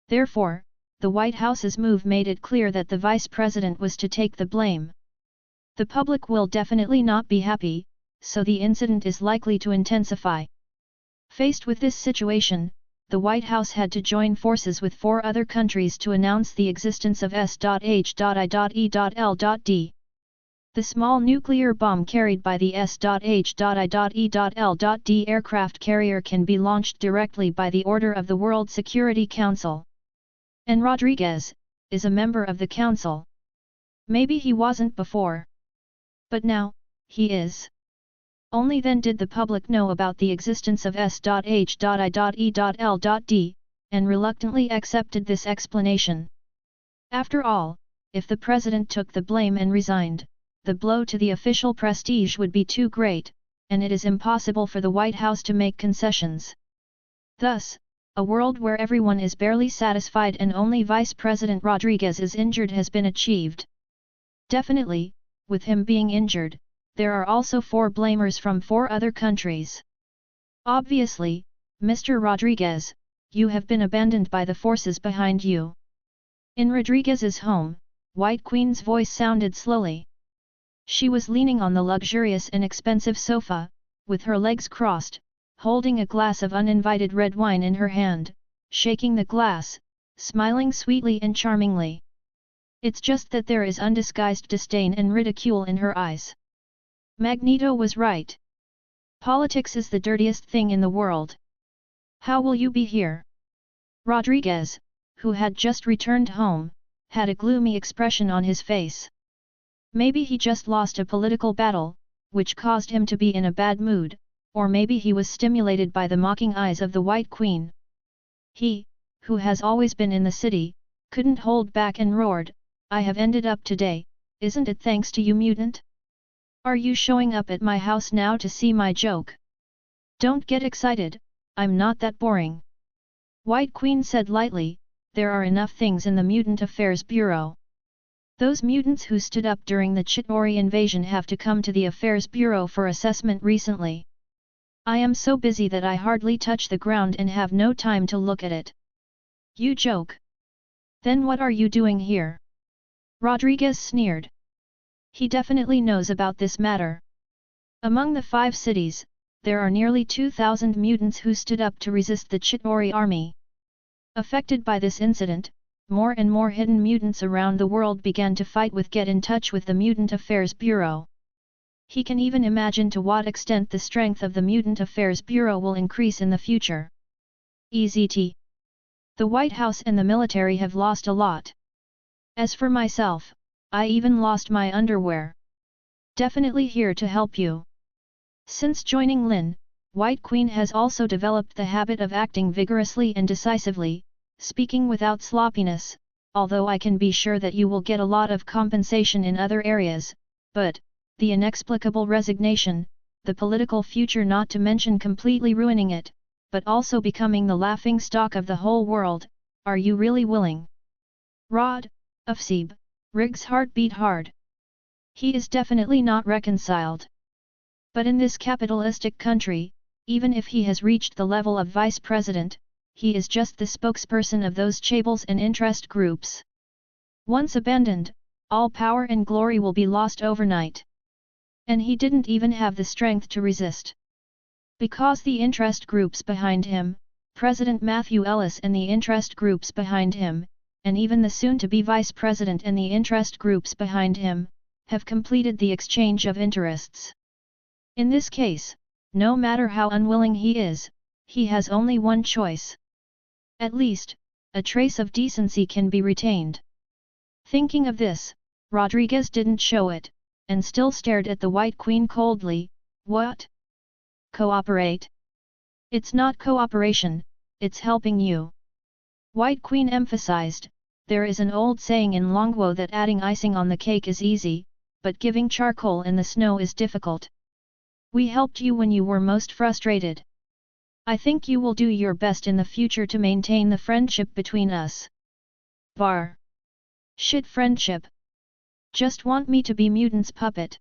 Therefore, the White House's move made it clear that the Vice President was to take the blame. The public will definitely not be happy, so the incident is likely to intensify. Faced with this situation, the White House had to join forces with 4 other countries to announce the existence of S.H.I.E.L.D. The small nuclear bomb carried by the S.H.I.E.L.D. aircraft carrier can be launched directly by the order of the World Security Council. And Rodriguez is a member of the Council. Maybe he wasn't before. But now, he is. Only then did the public know about the existence of S.H.I.E.L.D., and reluctantly accepted this explanation. After all, if the president took the blame and resigned, the blow to the official prestige would be too great, and it is impossible for the White House to make concessions. Thus, a world where everyone is barely satisfied and only Vice President Rodriguez is injured has been achieved. Definitely, with him being injured, there are also 4 blamers from 4 other countries. Obviously, Mr. Rodriguez, you have been abandoned by the forces behind you. In Rodriguez's home, White Queen's voice sounded slowly. She was leaning on the luxurious and expensive sofa, with her legs crossed, holding a glass of uninvited red wine in her hand, shaking the glass, smiling sweetly and charmingly. It's just that there is undisguised disdain and ridicule in her eyes. Magneto was right. Politics is the dirtiest thing in the world. How will you be here? Rodriguez, who had just returned home, had a gloomy expression on his face. Maybe he just lost a political battle, which caused him to be in a bad mood, or maybe he was stimulated by the mocking eyes of the White Queen. He, who has always been in the city, couldn't hold back and roared, "I have ended up today, isn't it thanks to you, mutant? Are you showing up at my house now to see my joke? Don't get excited, I'm not that boring." White Queen said lightly, "There are enough things in the Mutant Affairs Bureau. Those mutants who stood up during the Chitauri invasion have to come to the Affairs Bureau for assessment recently. I am so busy that I hardly touch the ground and have no time to look at it. You joke. Then what are you doing here? Rodriguez sneered. He definitely knows about this matter. Among the 5 cities, there are nearly 2,000 mutants who stood up to resist the Chitauri army. Affected by this incident, more and more hidden mutants around the world began to fight with get in touch with the Mutant Affairs Bureau. He can even imagine to what extent the strength of the Mutant Affairs Bureau will increase in the future. EZT. The White House and the military have lost a lot. As for myself, I even lost my underwear. Definitely here to help you. Since joining Lin, White Queen has also developed the habit of acting vigorously and decisively, speaking without sloppiness, although I can be sure that you will get a lot of compensation in other areas, but, the inexplicable resignation, the political future not to mention completely ruining it, but also becoming the laughing stock of the whole world, are you really willing? Rod, Ufseeb, Riggs' heart beat hard. He is definitely not reconciled. But in this capitalistic country, even if he has reached the level of vice president, he is just the spokesperson of those chaebol and interest groups. Once abandoned, all power and glory will be lost overnight. And he didn't even have the strength to resist. Because the interest groups behind him, President Matthew Ellis and the interest groups behind him, and even the soon-to-be vice president and the interest groups behind him, have completed the exchange of interests. In this case, no matter how unwilling he is, he has only one choice. At least, a trace of decency can be retained. Thinking of this, Rodriguez didn't show it, and still stared at the White Queen coldly. What? Cooperate? It's not cooperation, it's helping you. White Queen emphasized, there is an old saying in Longwo that adding icing on the cake is easy, but giving charcoal in the snow is difficult. We helped you when you were most frustrated. I think you will do your best in the future to maintain the friendship between us. Var. Shit friendship. Just want me to be mutant's puppet.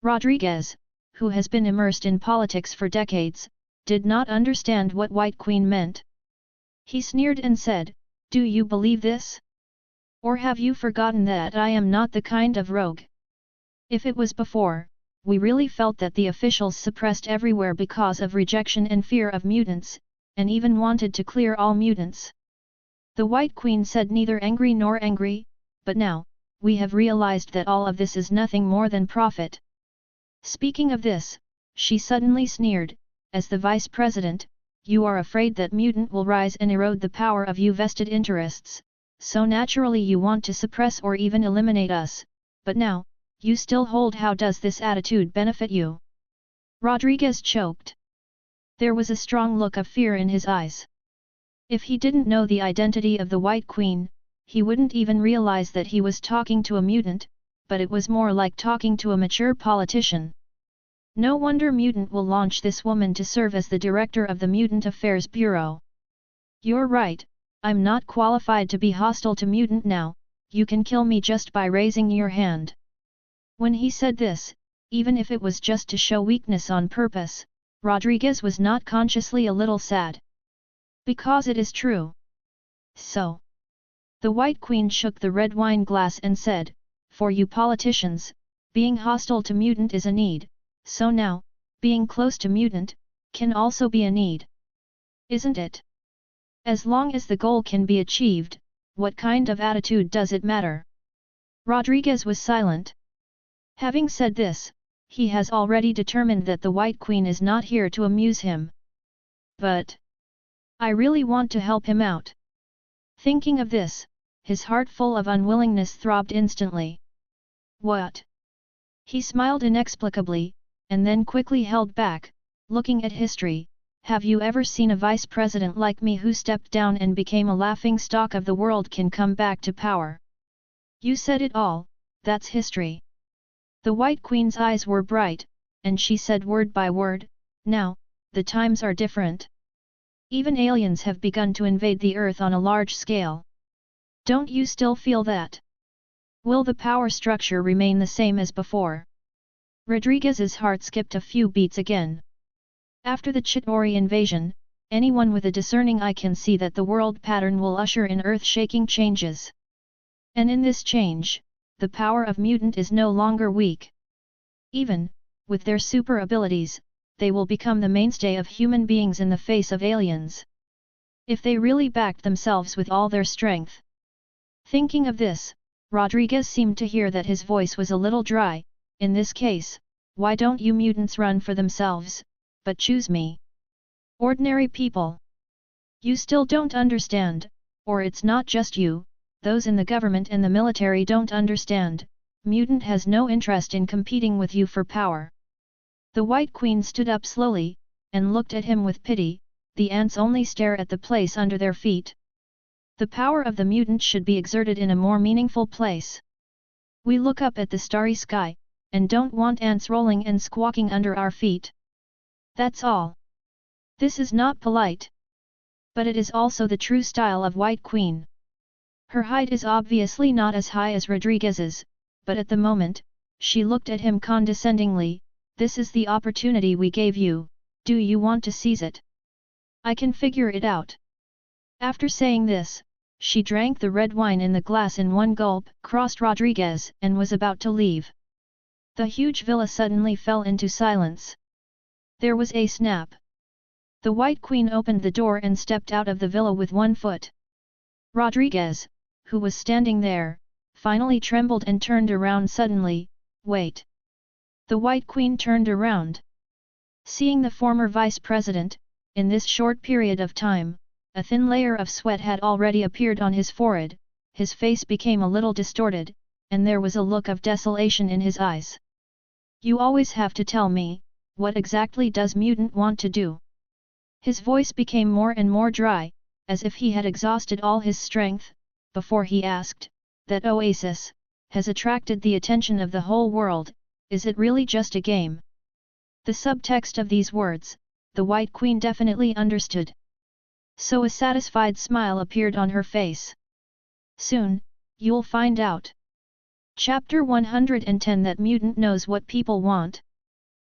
Rodriguez, who has been immersed in politics for decades, did not understand what White Queen meant. He sneered and said, "Do you believe this? Or have you forgotten that I am not the kind of rogue? If it was before, we really felt that the officials suppressed everywhere because of rejection and fear of mutants, and even wanted to clear all mutants." The White Queen said neither angry nor angry, but now, we have realized that all of this is nothing more than profit. Speaking of this, she suddenly sneered, as the vice president, you are afraid that mutant will rise and erode the power of you vested interests, so naturally you want to suppress or even eliminate us, but now, you still hold. How does this attitude benefit you? Rodriguez choked. There was a strong look of fear in his eyes. If he didn't know the identity of the White Queen, he wouldn't even realize that he was talking to a mutant, but it was more like talking to a mature politician. No wonder Mutant will launch this woman to serve as the director of the Mutant Affairs Bureau. You're right, I'm not qualified to be hostile to Mutant now, you can kill me just by raising your hand. When he said this, even if it was just to show weakness on purpose, Rodriguez was not consciously a little sad. Because it is true. So. The White Queen shook the red wine glass and said, for you politicians, being hostile to mutant is a need, so now, being close to mutant, can also be a need. Isn't it? As long as the goal can be achieved, what kind of attitude does it matter? Rodriguez was silent. Having said this, he has already determined that the White Queen is not here to amuse him. But I really want to help him out. Thinking of this, his heart full of unwillingness throbbed instantly. What? He smiled inexplicably, and then quickly held back, looking at history. Have you ever seen a vice president like me who stepped down and became a laughing stock of the world can come back to power? You said it all, that's history. The White Queen's eyes were bright, and she said word by word, now, the times are different. Even aliens have begun to invade the Earth on a large scale. Don't you still feel that? Will the power structure remain the same as before? Rodriguez's heart skipped a few beats again. After the Chitauri invasion, anyone with a discerning eye can see that the world pattern will usher in earth-shaking changes. And in this change, the power of mutant is no longer weak. Even, with their super abilities, they will become the mainstay of human beings in the face of aliens. If they really backed themselves with all their strength. Thinking of this, Rodriguez seemed to hear that his voice was a little dry. In this case, why don't you mutants run for themselves, but choose me? Ordinary people. You still don't understand, or it's not just you, those in the government and the military don't understand, mutant has no interest in competing with you for power. The White Queen stood up slowly, and looked at him with pity. The ants only stare at the place under their feet. The power of the mutant should be exerted in a more meaningful place. We look up at the starry sky, and don't want ants rolling and squawking under our feet. That's all. This is not polite. But it is also the true style of White Queen. Her height is obviously not as high as Rodriguez's, but at the moment, she looked at him condescendingly. This is the opportunity we gave you, do you want to seize it? I can figure it out. After saying this, she drank the red wine in the glass in one gulp, crossed Rodriguez, and was about to leave. The huge villa suddenly fell into silence. There was a snap. The White Queen opened the door and stepped out of the villa with one foot. Rodriguez, who was standing there, finally trembled and turned around suddenly. Wait. The White Queen turned around. Seeing the former vice president, in this short period of time, a thin layer of sweat had already appeared on his forehead, his face became a little distorted, and there was a look of desolation in his eyes. You always have to tell me, what exactly does mutant want to do? His voice became more and more dry, as if he had exhausted all his strength, before he asked, that Oasis, has attracted the attention of the whole world, is it really just a game? The subtext of these words, the White Queen definitely understood. So a satisfied smile appeared on her face. Soon, you'll find out. Chapter 110 That mutant knows what people want.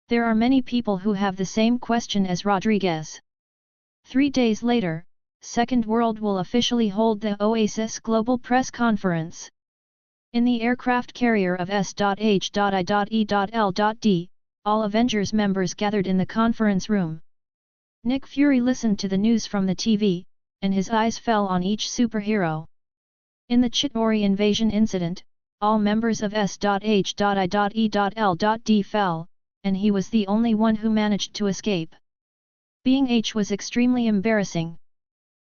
There are many people who have the same question as Rodriguez. 3 days later, Second World will officially hold the Oasis Global Press Conference. In the aircraft carrier of S.H.I.E.L.D., all Avengers members gathered in the conference room. Nick Fury listened to the news from the TV, and his eyes fell on each superhero. In the Chitauri invasion incident, all members of S.H.I.E.L.D. fell, and he was the only one who managed to escape. Being H was extremely embarrassing.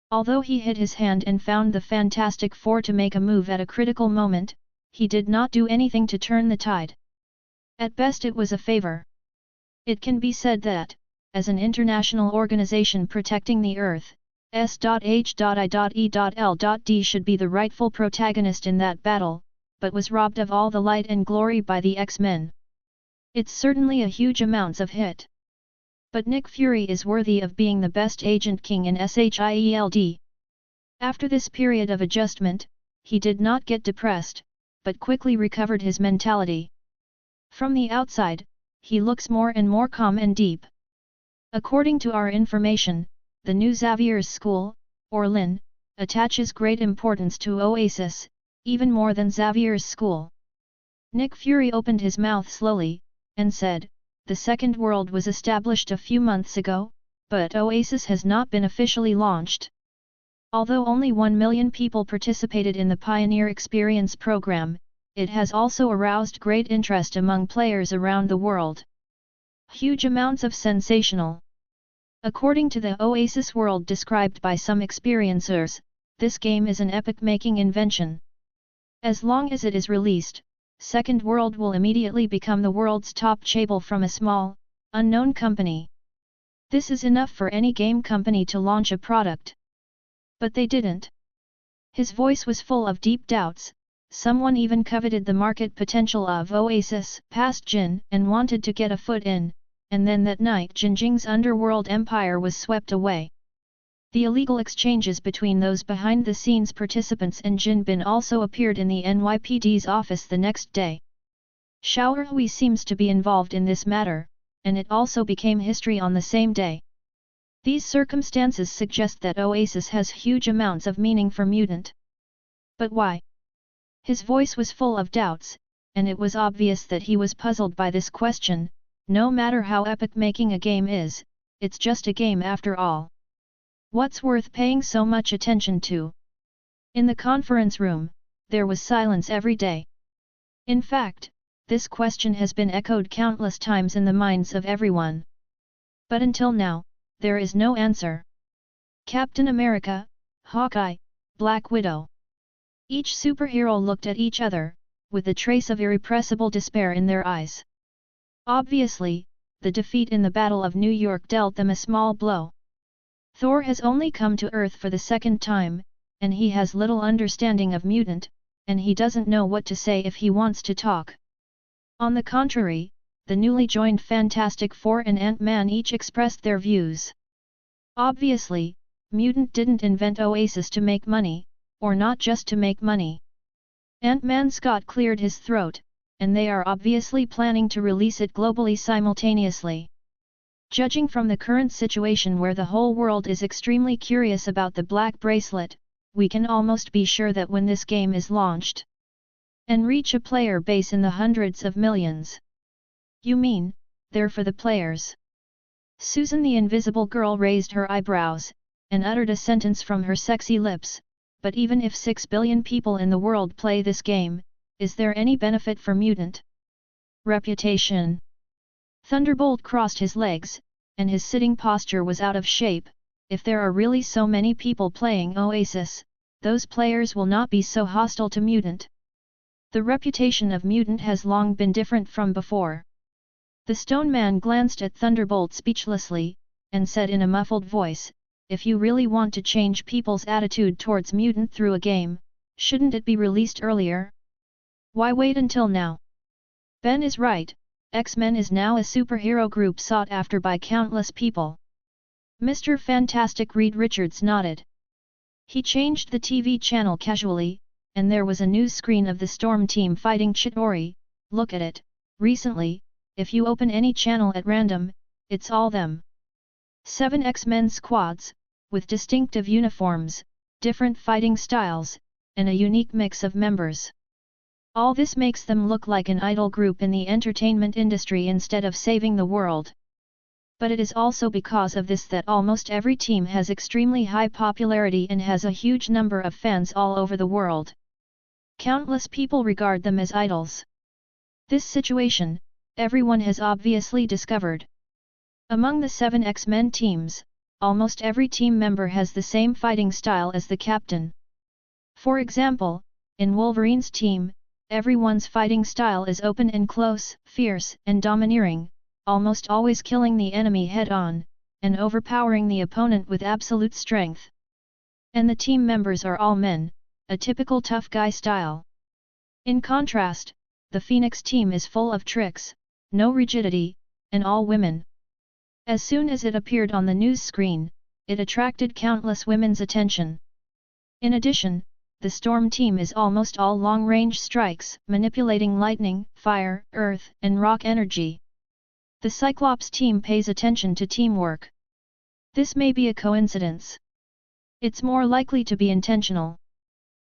Although he hid his hand and found the Fantastic Four to make a move at a critical moment, he did not do anything to turn the tide. At best it was a favor. It can be said that, as an international organization protecting the Earth, S.H.I.E.L.D. should be the rightful protagonist in that battle, but was robbed of all the light and glory by the X-Men. It's certainly a huge amounts of hit. But Nick Fury is worthy of being the best Agent King in SHIELD. After this period of adjustment, he did not get depressed, but quickly recovered his mentality. From the outside, he looks more and more calm and deep. According to our information, the new Xavier's school, or Lin, attaches great importance to Oasis, even more than Xavier's school. Nick Fury opened his mouth slowly, and said, the Second World was established a few months ago, but Oasis has not been officially launched. Although only 1 million people participated in the Pioneer Experience program, it has also aroused great interest among players around the world. Huge amounts of sensational. According to the Oasis world described by some experiencers, this game is an epoch-making invention. As long as it is released, Second World will immediately become the world's top chaebol from a small, unknown company. This is enough for any game company to launch a product. But they didn't. His voice was full of deep doubts. Someone even coveted the market potential of Oasis past Jin and wanted to get a foot in, and then that night Jinjing's underworld empire was swept away. The illegal exchanges between those behind-the-scenes participants and Jin Bin also appeared in the NYPD's office the next day. Xiao Hui seems to be involved in this matter, and it also became history on the same day. These circumstances suggest that Oasis has huge amounts of meaning for mutant. But why? His voice was full of doubts, and it was obvious that he was puzzled by this question. No matter how epic making a game is, it's just a game after all. What's worth paying so much attention to? In the conference room, there was silence every day. In fact, this question has been echoed countless times in the minds of everyone. But until now, there is no answer. Captain America, Hawkeye, Black Widow. Each superhero looked at each other, with a trace of irrepressible despair in their eyes. Obviously, the defeat in the Battle of New York dealt them a small blow. Thor has only come to Earth for the second time, and he has little understanding of mutant, and he doesn't know what to say if he wants to talk. On the contrary, the newly joined Fantastic Four and Ant-Man each expressed their views. Obviously, mutant didn't invent Oasis to make money, or not just to make money. Ant-Man Scott cleared his throat, and they are obviously planning to release it globally simultaneously. Judging from the current situation where the whole world is extremely curious about the Black Bracelet, we can almost be sure that when this game is launched and reach a player base in the hundreds of millions. You mean, they're for the players? Susan the Invisible Girl raised her eyebrows, and uttered a sentence from her sexy lips, but even if 6 billion people in the world play this game, is there any benefit for mutant? Reputation. Thunderbolt crossed his legs, and his sitting posture was out of shape. If there are really so many people playing Oasis, those players will not be so hostile to mutant. The reputation of mutant has long been different from before. The Stone Man glanced at Thunderbolt speechlessly, and said in a muffled voice, if you really want to change people's attitude towards mutant through a game, shouldn't it be released earlier? Why wait until now? Ben is right. X-Men is now a superhero group sought after by countless people. Mr. Fantastic Reed Richards nodded. He changed the TV channel casually, and there was a news screen of the Storm team fighting Chitauri. Look at it. Recently, if you open any channel at random, it's all them. 7 X-Men squads, with distinctive uniforms, different fighting styles, and a unique mix of members. All this makes them look like an idol group in the entertainment industry instead of saving the world. But it is also because of this that almost every team has extremely high popularity and has a huge number of fans all over the world. Countless people regard them as idols. This situation, everyone has obviously discovered. Among the 7 X-Men teams, almost every team member has the same fighting style as the captain. For example, in Wolverine's team, everyone's fighting style is open and close, fierce and domineering, almost always killing the enemy head-on, and overpowering the opponent with absolute strength. And the team members are all men, a typical tough guy style. In contrast, the Phoenix team is full of tricks, no rigidity, and all women. As soon as it appeared on the news screen, it attracted countless women's attention. In addition, the Storm team is almost all long-range strikes, manipulating lightning, fire, earth, and rock energy. The Cyclops team pays attention to teamwork. This may be a coincidence. It's more likely to be intentional.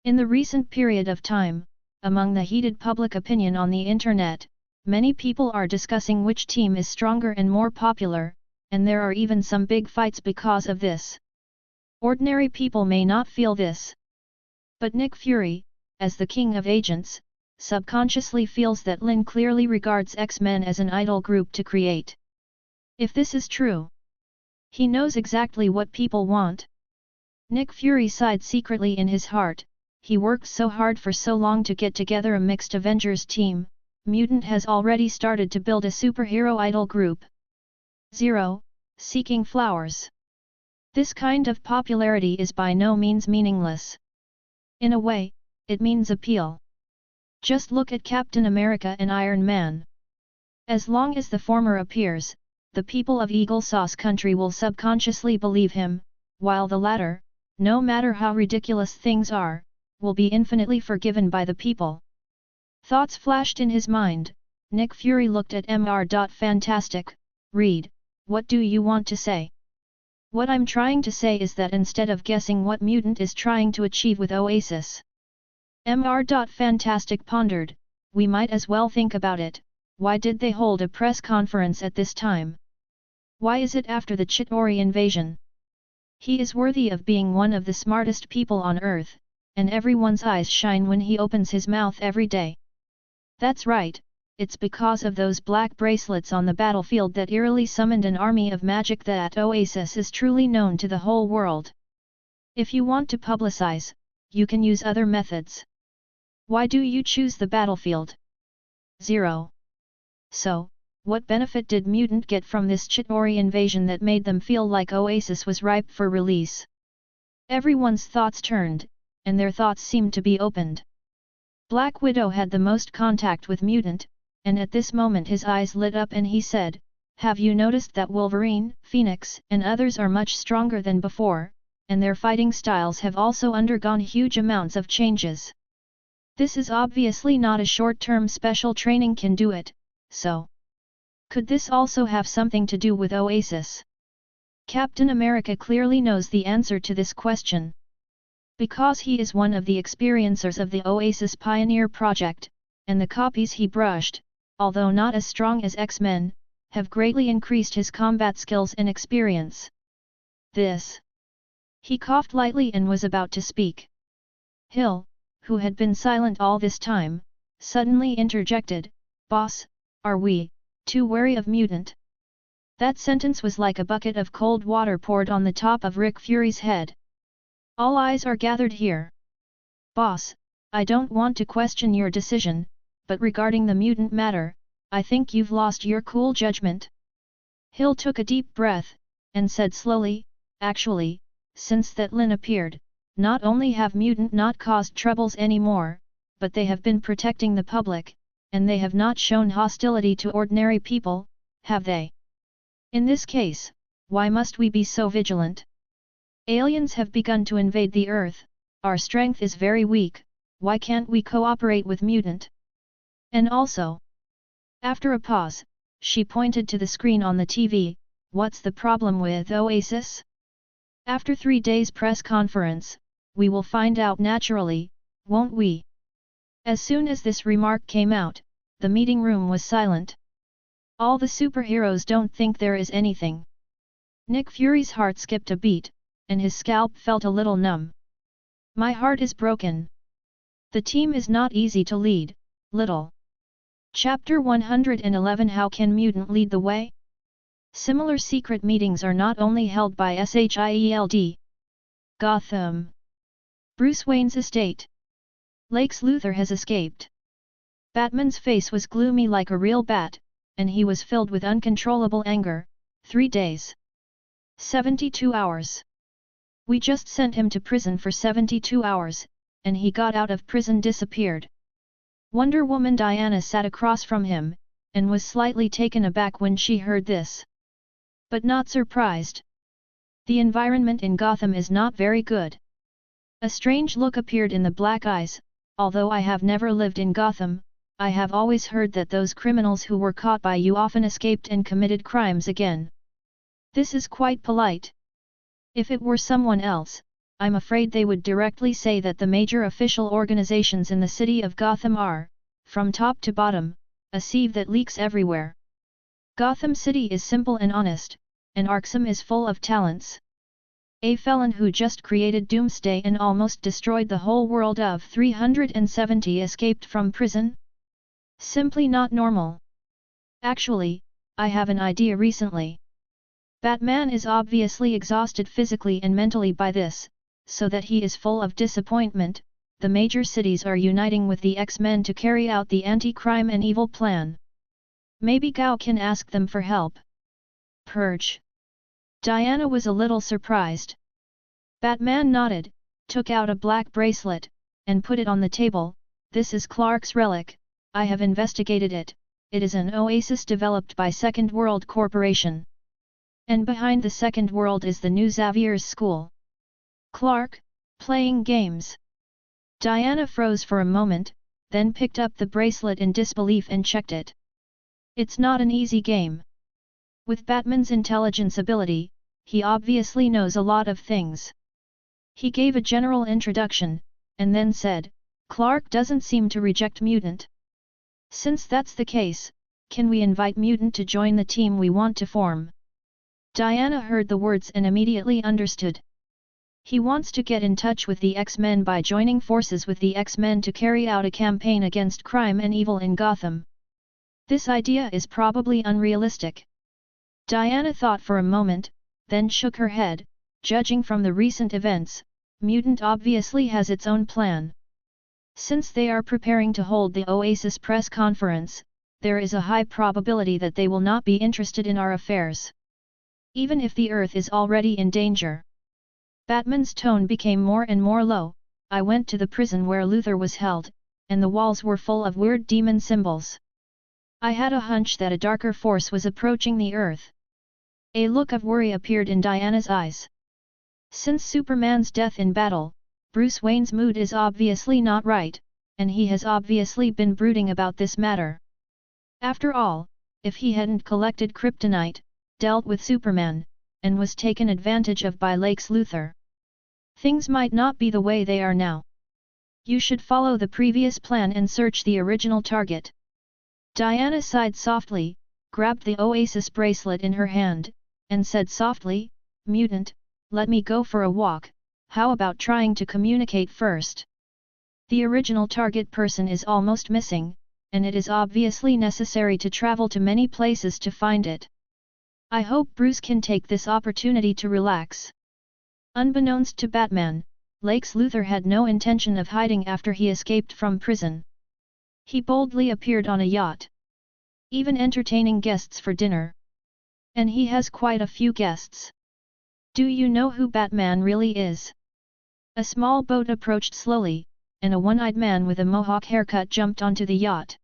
In the recent period of time, among the heated public opinion on the internet, many people are discussing which team is stronger and more popular, and there are even some big fights because of this. Ordinary people may not feel this. But Nick Fury, as the king of agents, subconsciously feels that Lin clearly regards X-Men as an idol group to create. If this is true, he knows exactly what people want. Nick Fury sighed secretly in his heart. He worked so hard for so long to get together a mixed Avengers team. Mutant has already started to build a superhero idol group. 0. Seeking flowers. This kind of popularity is by no means meaningless. In a way, it means appeal. Just look at Captain America and Iron Man. As long as the former appears, the people of Eagle Sauce Country will subconsciously believe him, while the latter, no matter how ridiculous things are, will be infinitely forgiven by the people. Thoughts flashed in his mind. Nick Fury looked at Mr. Fantastic. Read, what do you want to say? What I'm trying to say is that instead of guessing what Mutant is trying to achieve with Oasis, Mr. Fantastic pondered, we might as well think about it. Why did they hold a press conference at this time? Why is it after the Chitauri invasion? He is worthy of being one of the smartest people on Earth, and everyone's eyes shine when he opens his mouth every day. That's right, it's because of those black bracelets on the battlefield that eerily summoned an army of magic that Oasis is truly known to the whole world. If you want to publicize, you can use other methods. Why do you choose the battlefield? 0. So, what benefit did Mutant get from this Chitauri invasion that made them feel like Oasis was ripe for release? Everyone's thoughts turned, and their thoughts seemed to be opened. Black Widow had the most contact with Mutant, and at this moment his eyes lit up and he said, have you noticed that Wolverine, Phoenix, and others are much stronger than before, and their fighting styles have also undergone huge amounts of changes? This is obviously not a short-term special training can do it, so could this also have something to do with Oasis? Captain America clearly knows the answer to this question. Because he is one of the experiencers of the Oasis Pioneer Project, and the copies he brushed, although not as strong as X-Men, have greatly increased his combat skills and experience. This. He coughed lightly and was about to speak. Hill, who had been silent all this time, suddenly interjected, Boss, are we too wary of Mutant? That sentence was like a bucket of cold water poured on the top of Rick Fury's head. All eyes are gathered here. Boss, I don't want to question your decision, but regarding the Mutant matter, I think you've lost your cool judgment. Hill took a deep breath, and said slowly, actually, since that Lin appeared, not only have Mutant not caused troubles anymore, but they have been protecting the public, and they have not shown hostility to ordinary people, have they? In this case, why must we be so vigilant? Aliens have begun to invade the Earth, our strength is very weak, why can't we cooperate with Mutant? And also, after a pause, she pointed to the screen on the TV, what's the problem with Oasis? After 3 days press conference, we will find out naturally, won't we? As soon as this remark came out, the meeting room was silent. All the superheroes don't think there is anything. Nick Fury's heart skipped a beat, and his scalp felt a little numb. My heart is broken. The team is not easy to lead, little. Chapter 111 How can Mutant lead the way? Similar secret meetings are not only held by SHIELD. Gotham. Bruce Wayne's estate. Lex Luthor has escaped. Batman's face was gloomy like a real bat, and he was filled with uncontrollable anger. 3 days. 72 hours. We just sent him to prison for 72 hours, and he got out of prison disappeared. Wonder Woman Diana sat across from him, and was slightly taken aback when she heard this. But not surprised. The environment in Gotham is not very good. A strange look appeared in the black eyes. Although I have never lived in Gotham, I have always heard that those criminals who were caught by you often escaped and committed crimes again. This is quite polite. If it were someone else, I'm afraid they would directly say that the major official organizations in the city of Gotham are, from top to bottom, a sieve that leaks everywhere. Gotham City is simple and honest, and Arkham is full of talents. A felon who just created Doomsday and almost destroyed the whole world of 370 escaped from prison? Simply not normal. Actually, I have an idea recently. Batman is obviously exhausted physically and mentally by this, so that he is full of disappointment. The major cities are uniting with the X-Men to carry out the anti-crime and evil plan. Maybe Gao can ask them for help. Purge. Diana was a little surprised. Batman nodded, took out a black bracelet, and put it on the table. This is Clark's relic, I have investigated it, it is an Oasis developed by Second World Corporation. And behind the Second World is the new Xavier's School. Clark, playing games. Diana froze for a moment, then picked up the bracelet in disbelief and checked it. It's not an easy game. With Batman's intelligence ability, he obviously knows a lot of things. He gave a general introduction, and then said, Clark doesn't seem to reject Mutant. Since that's the case, can we invite Mutant to join the team we want to form? Diana heard the words and immediately understood. He wants to get in touch with the X-Men by joining forces with the X-Men to carry out a campaign against crime and evil in Gotham. This idea is probably unrealistic. Diana thought for a moment, then shook her head. Judging from the recent events, Mutant obviously has its own plan. Since they are preparing to hold the Oasis press conference, there is a high probability that they will not be interested in our affairs. Even if the Earth is already in danger. Batman's tone became more and more low. I went to the prison where Luthor was held, and the walls were full of weird demon symbols. I had a hunch that a darker force was approaching the Earth. A look of worry appeared in Diana's eyes. Since Superman's death in battle, Bruce Wayne's mood is obviously not right, and he has obviously been brooding about this matter. After all, if he hadn't collected kryptonite, dealt with Superman, and was taken advantage of by Lex Luthor, things might not be the way they are now. You should follow the previous plan and search the original target. Diana sighed softly, grabbed the Oasis bracelet in her hand, and said softly, Mutant, let me go for a walk, how about trying to communicate first? The original target person is almost missing, and it is obviously necessary to travel to many places to find it. I hope Bruce can take this opportunity to relax. Unbeknownst to Batman, Lex Luthor had no intention of hiding after he escaped from prison. He boldly appeared on a yacht, even entertaining guests for dinner. And he has quite a few guests. Do you know who Batman really is? A small boat approached slowly, and a one-eyed man with a mohawk haircut jumped onto the yacht.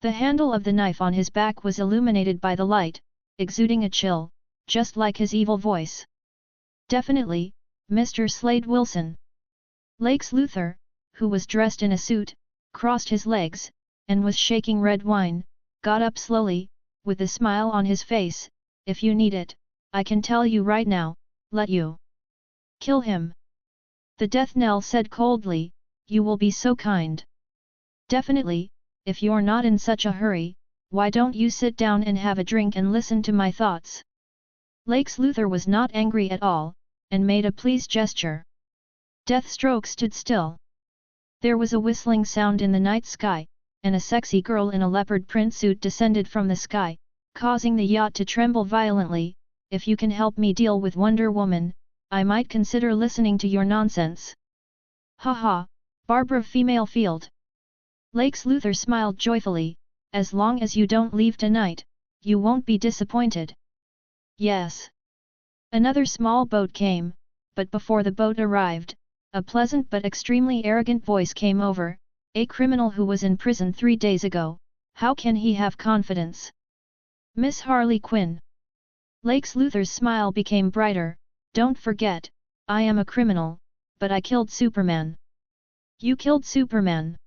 The handle of the knife on his back was illuminated by the light, exuding a chill, just like his evil voice. Definitely, Mr. Slade Wilson. Lex Luthor, who was dressed in a suit, crossed his legs, and was shaking red wine, got up slowly, with a smile on his face. If you need it, I can tell you right now, let you kill him. The death knell said coldly, you will be so kind. Definitely, if you're not in such a hurry, why don't you sit down and have a drink and listen to my thoughts? Lex Luthor was not angry at all, and made a please gesture. Deathstroke stood still. There was a whistling sound in the night sky, and a sexy girl in a leopard print suit descended from the sky, causing the yacht to tremble violently. If you can help me deal with Wonder Woman, I might consider listening to your nonsense. Haha, Barbara Female Field. Lex Luthor smiled joyfully, as long as you don't leave tonight, you won't be disappointed. Yes. Another small boat came, but before the boat arrived, a pleasant but extremely arrogant voice came over, a criminal who was in prison 3 days ago, how can he have confidence? Miss Harley Quinn. Lex Luthor's smile became brighter, don't forget, I am a criminal, but I killed Superman. You killed Superman.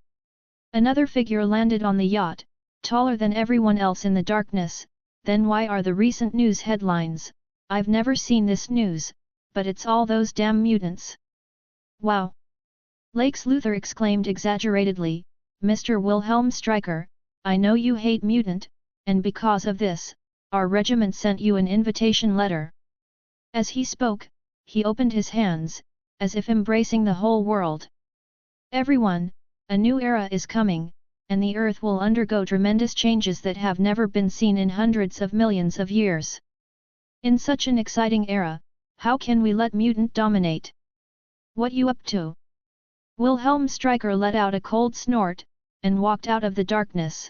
Another figure landed on the yacht, taller than everyone else in the darkness. Then why are the recent news headlines? I've never seen this news, but it's all those damn mutants. Wow! Lex Luthor exclaimed exaggeratedly, Mr. Wilhelm Stryker, I know you hate mutant, and because of this, our regiment sent you an invitation letter. As he spoke, he opened his hands, as if embracing the whole world. Everyone, a new era is coming, and the Earth will undergo tremendous changes that have never been seen in hundreds of millions of years. In such an exciting era, how can we let mutant dominate? What you up to? Wilhelm Stryker let out a cold snort, and walked out of the darkness.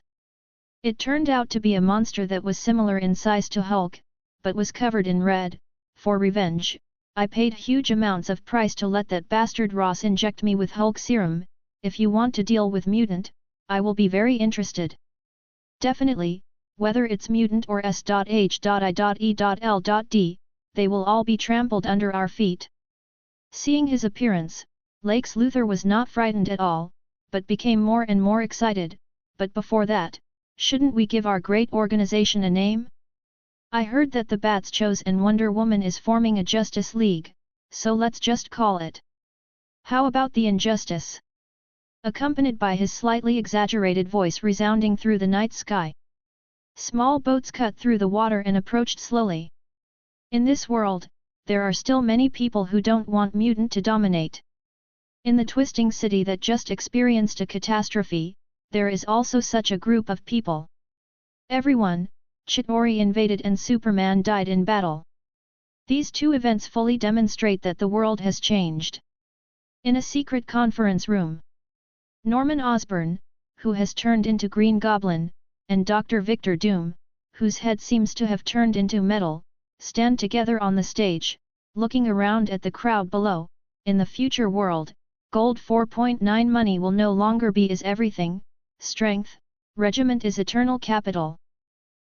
It turned out to be a monster that was similar in size to Hulk, but was covered in red. For revenge, I paid huge amounts of price to let that bastard Ross inject me with Hulk serum. If you want to deal with mutant, I will be very interested. Definitely, whether it's mutant or S.H.I.E.L.D, they will all be trampled under our feet. Seeing his appearance, Lex Luthor was not frightened at all, but became more and more excited. But before that, shouldn't we give our great organization a name? I heard that the Bats chose and Wonder Woman is forming a Justice League, so let's just call it. How about the Injustice? Accompanied by his slightly exaggerated voice resounding through the night sky. Small boats cut through the water and approached slowly. In this world, there are still many people who don't want mutant to dominate. In the twisting city that just experienced a catastrophe, there is also such a group of people. Everyone, Chitauri invaded and Superman died in battle. These two events fully demonstrate that the world has changed. In a secret conference room, Norman Osborn, who has turned into Green Goblin, and Dr. Victor Doom, whose head seems to have turned into metal, stand together on the stage, looking around at the crowd below. In the future world, Gold 4.9 money will no longer be is everything, strength, regiment is eternal capital.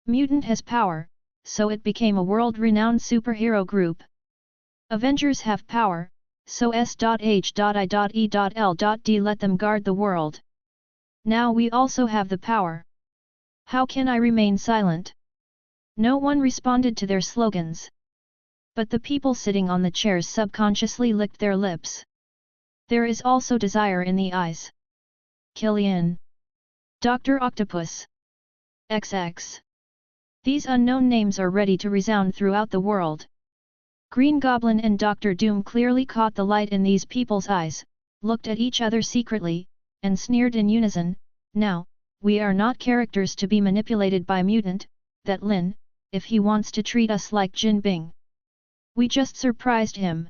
Mutant has power, so it became a world-renowned superhero group. Avengers have power, so S.H.I.E.L.D. let them guard the world. Now we also have the power. How can I remain silent? No one responded to their slogans. But the people sitting on the chairs subconsciously licked their lips. There is also desire in the eyes. Killian. Dr. Octopus. XX. These unknown names are ready to resound throughout the world. Green Goblin and Dr. Doom clearly caught the light in these people's eyes, looked at each other secretly, and sneered in unison. Now, we are not characters to be manipulated by mutant, that Lin, if he wants to treat us like Jin Bing. We just surprised him.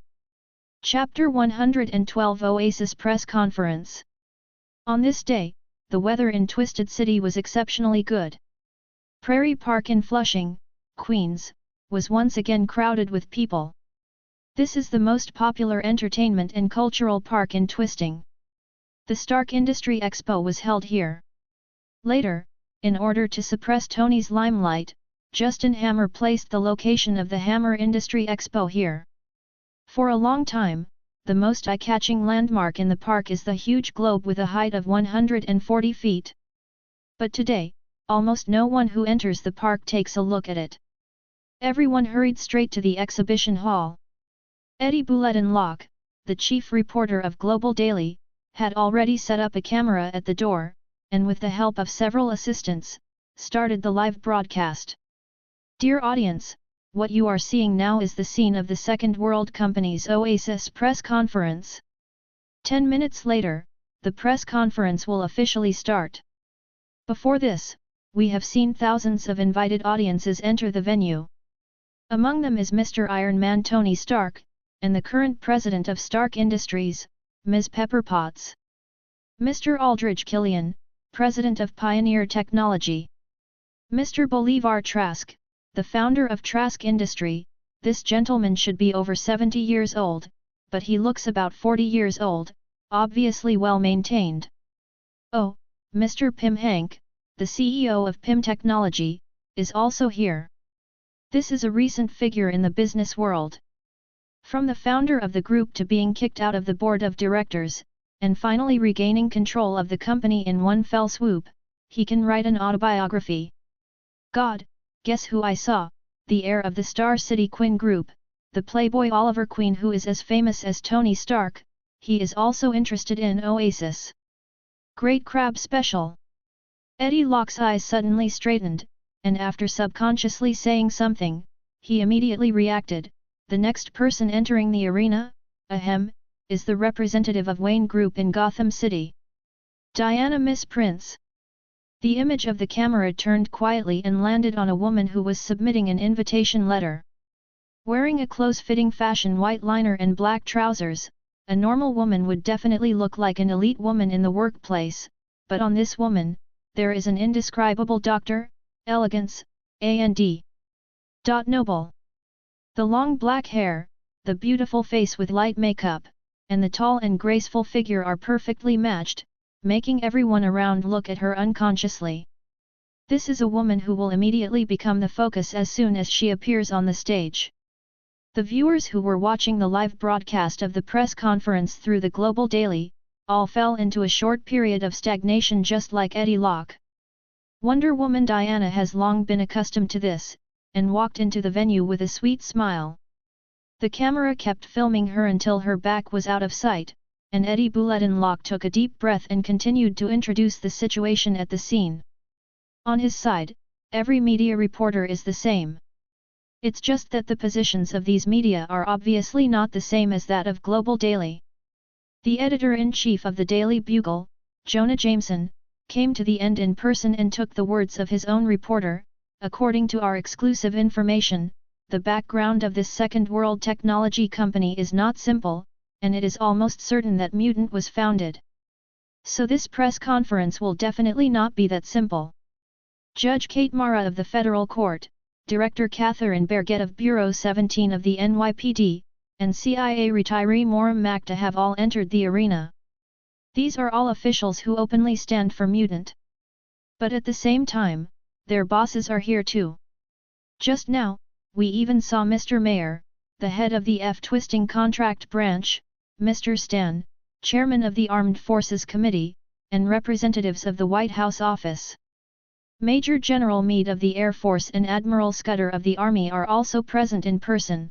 Chapter 112 Oasis Press Conference. On this day, the weather in Twisted City was exceptionally good. Prairie Park in Flushing, Queens, was once again crowded with people. This is the most popular entertainment and cultural park in Twisting. The Stark Industry Expo was held here. Later, in order to suppress Tony's limelight, Justin Hammer placed the location of the Hammer Industry Expo here. For a long time, the most eye-catching landmark in the park is the huge globe with a height of 140 feet. But today, almost no one who enters the park takes a look at it. Everyone hurried straight to the exhibition hall. Eddie Bouletin-Locke, the chief reporter of Global Daily, had already set up a camera at the door, and with the help of several assistants, started the live broadcast. Dear audience, what you are seeing now is the scene of the Second World Company's Oasis press conference. 10 minutes later, the press conference will officially start. Before this, we have seen thousands of invited audiences enter the venue. Among them is Mr. Iron Man Tony Stark, and the current president of Stark Industries, Ms. Pepper Potts. Mr. Aldridge Killian, president of Pioneer Technology. Mr. Bolivar Trask, the founder of Trask Industry. This gentleman should be over 70 years old, but he looks about 40 years old, obviously well maintained. Oh, Mr. Pim Hank, the CEO of Pim Technology, is also here. This is a recent figure in the business world. From the founder of the group to being kicked out of the board of directors, and finally regaining control of the company in one fell swoop, he can write an autobiography. God, guess who I saw? The heir of the Star City Quinn Group, the playboy Oliver Queen, who is as famous as Tony Stark. He is also interested in Oasis. Great Crab Special. Eddie Locke's eyes suddenly straightened, and after subconsciously saying something, he immediately reacted. The next person entering the arena, ahem, is the representative of Wayne Group in Gotham City. Diana Miss Prince. The image of the camera turned quietly and landed on a woman who was submitting an invitation letter. Wearing a close-fitting fashion white liner and black trousers, a normal woman would definitely look like an elite woman in the workplace, but on this woman, there is an indescribable elegance, and noble. The long black hair, the beautiful face with light makeup, and the tall and graceful figure are perfectly matched, making everyone around look at her unconsciously. This is a woman who will immediately become the focus as soon as she appears on the stage. The viewers who were watching the live broadcast of the press conference through the Global Daily, all fell into a short period of stagnation just like Eddie Locke. Wonder Woman Diana has long been accustomed to this, and walked into the venue with a sweet smile. The camera kept filming her until her back was out of sight, and Eddie Bulletin Locke took a deep breath and continued to introduce the situation at the scene. On his side, every media reporter is the same. It's just that the positions of these media are obviously not the same as that of Global Daily. The editor-in-chief of the Daily Bugle, Jonah Jameson, came to the end in person and took the words of his own reporter. According to our exclusive information, the background of this second world technology company is not simple, and it is almost certain that Mutant was founded. So this press conference will definitely not be that simple. Judge Kate Mara of the Federal Court, Director Catherine Berget of Bureau 17 of the NYPD, and CIA retiree Moram Makta have all entered the arena. These are all officials who openly stand for Mutant. But at the same time, their bosses are here too. Just now, we even saw Mr. Mayor, the head of the F-Twisting Contract Branch, Mr. Stan, chairman of the Armed Forces Committee, and representatives of the White House office. Major General Meade of the Air Force and Admiral Scudder of the Army are also present in person.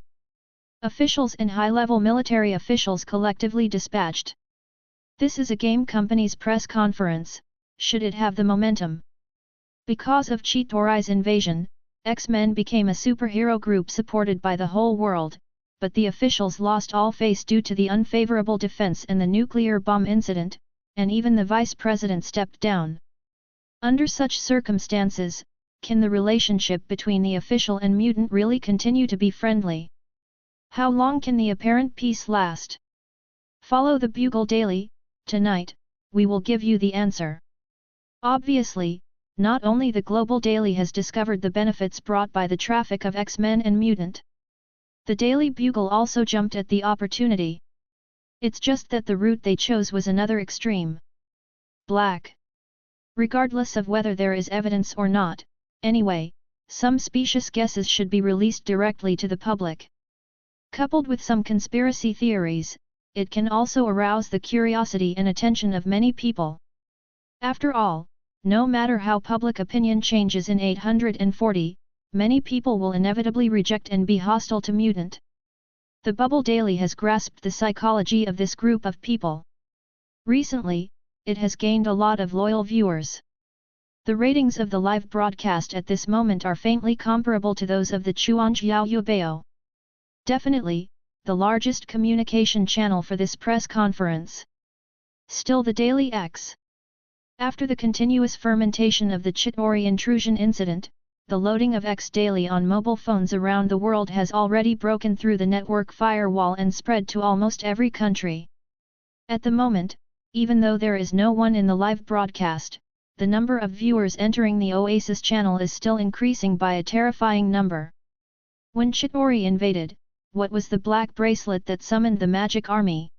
Officials and high-level military officials collectively dispatched. This is a game company's press conference, should it have the momentum. Because of Chitauri's invasion, X-Men became a superhero group supported by the whole world, but the officials lost all face due to the unfavorable defense and the nuclear bomb incident, and even the vice president stepped down. Under such circumstances, can the relationship between the official and Mutant really continue to be friendly? How long can the apparent peace last? Follow the Bugle Daily. Tonight, we will give you the answer. Obviously, not only the Global Daily has discovered the benefits brought by the traffic of X-Men and Mutant. The Daily Bugle also jumped at the opportunity. It's just that the route they chose was another extreme. Black. Regardless of whether there is evidence or not, anyway, some specious guesses should be released directly to the public. Coupled with some conspiracy theories, it can also arouse the curiosity and attention of many people. After all, no matter how public opinion changes in 840, many people will inevitably reject and be hostile to Mutant. The Bubble Daily has grasped the psychology of this group of people. Recently, it has gained a lot of loyal viewers. The ratings of the live broadcast at this moment are faintly comparable to those of the Chuanjiao Yubao. Definitely, the largest communication channel for this press conference. Still the Daily X. After the continuous fermentation of the Chitauri intrusion incident, the loading of X Daily on mobile phones around the world has already broken through the network firewall and spread to almost every country. At the moment, even though there is no one in the live broadcast, the number of viewers entering the Oasis channel is still increasing by a terrifying number. When Chitauri invaded, what was the black bracelet that summoned the magic army?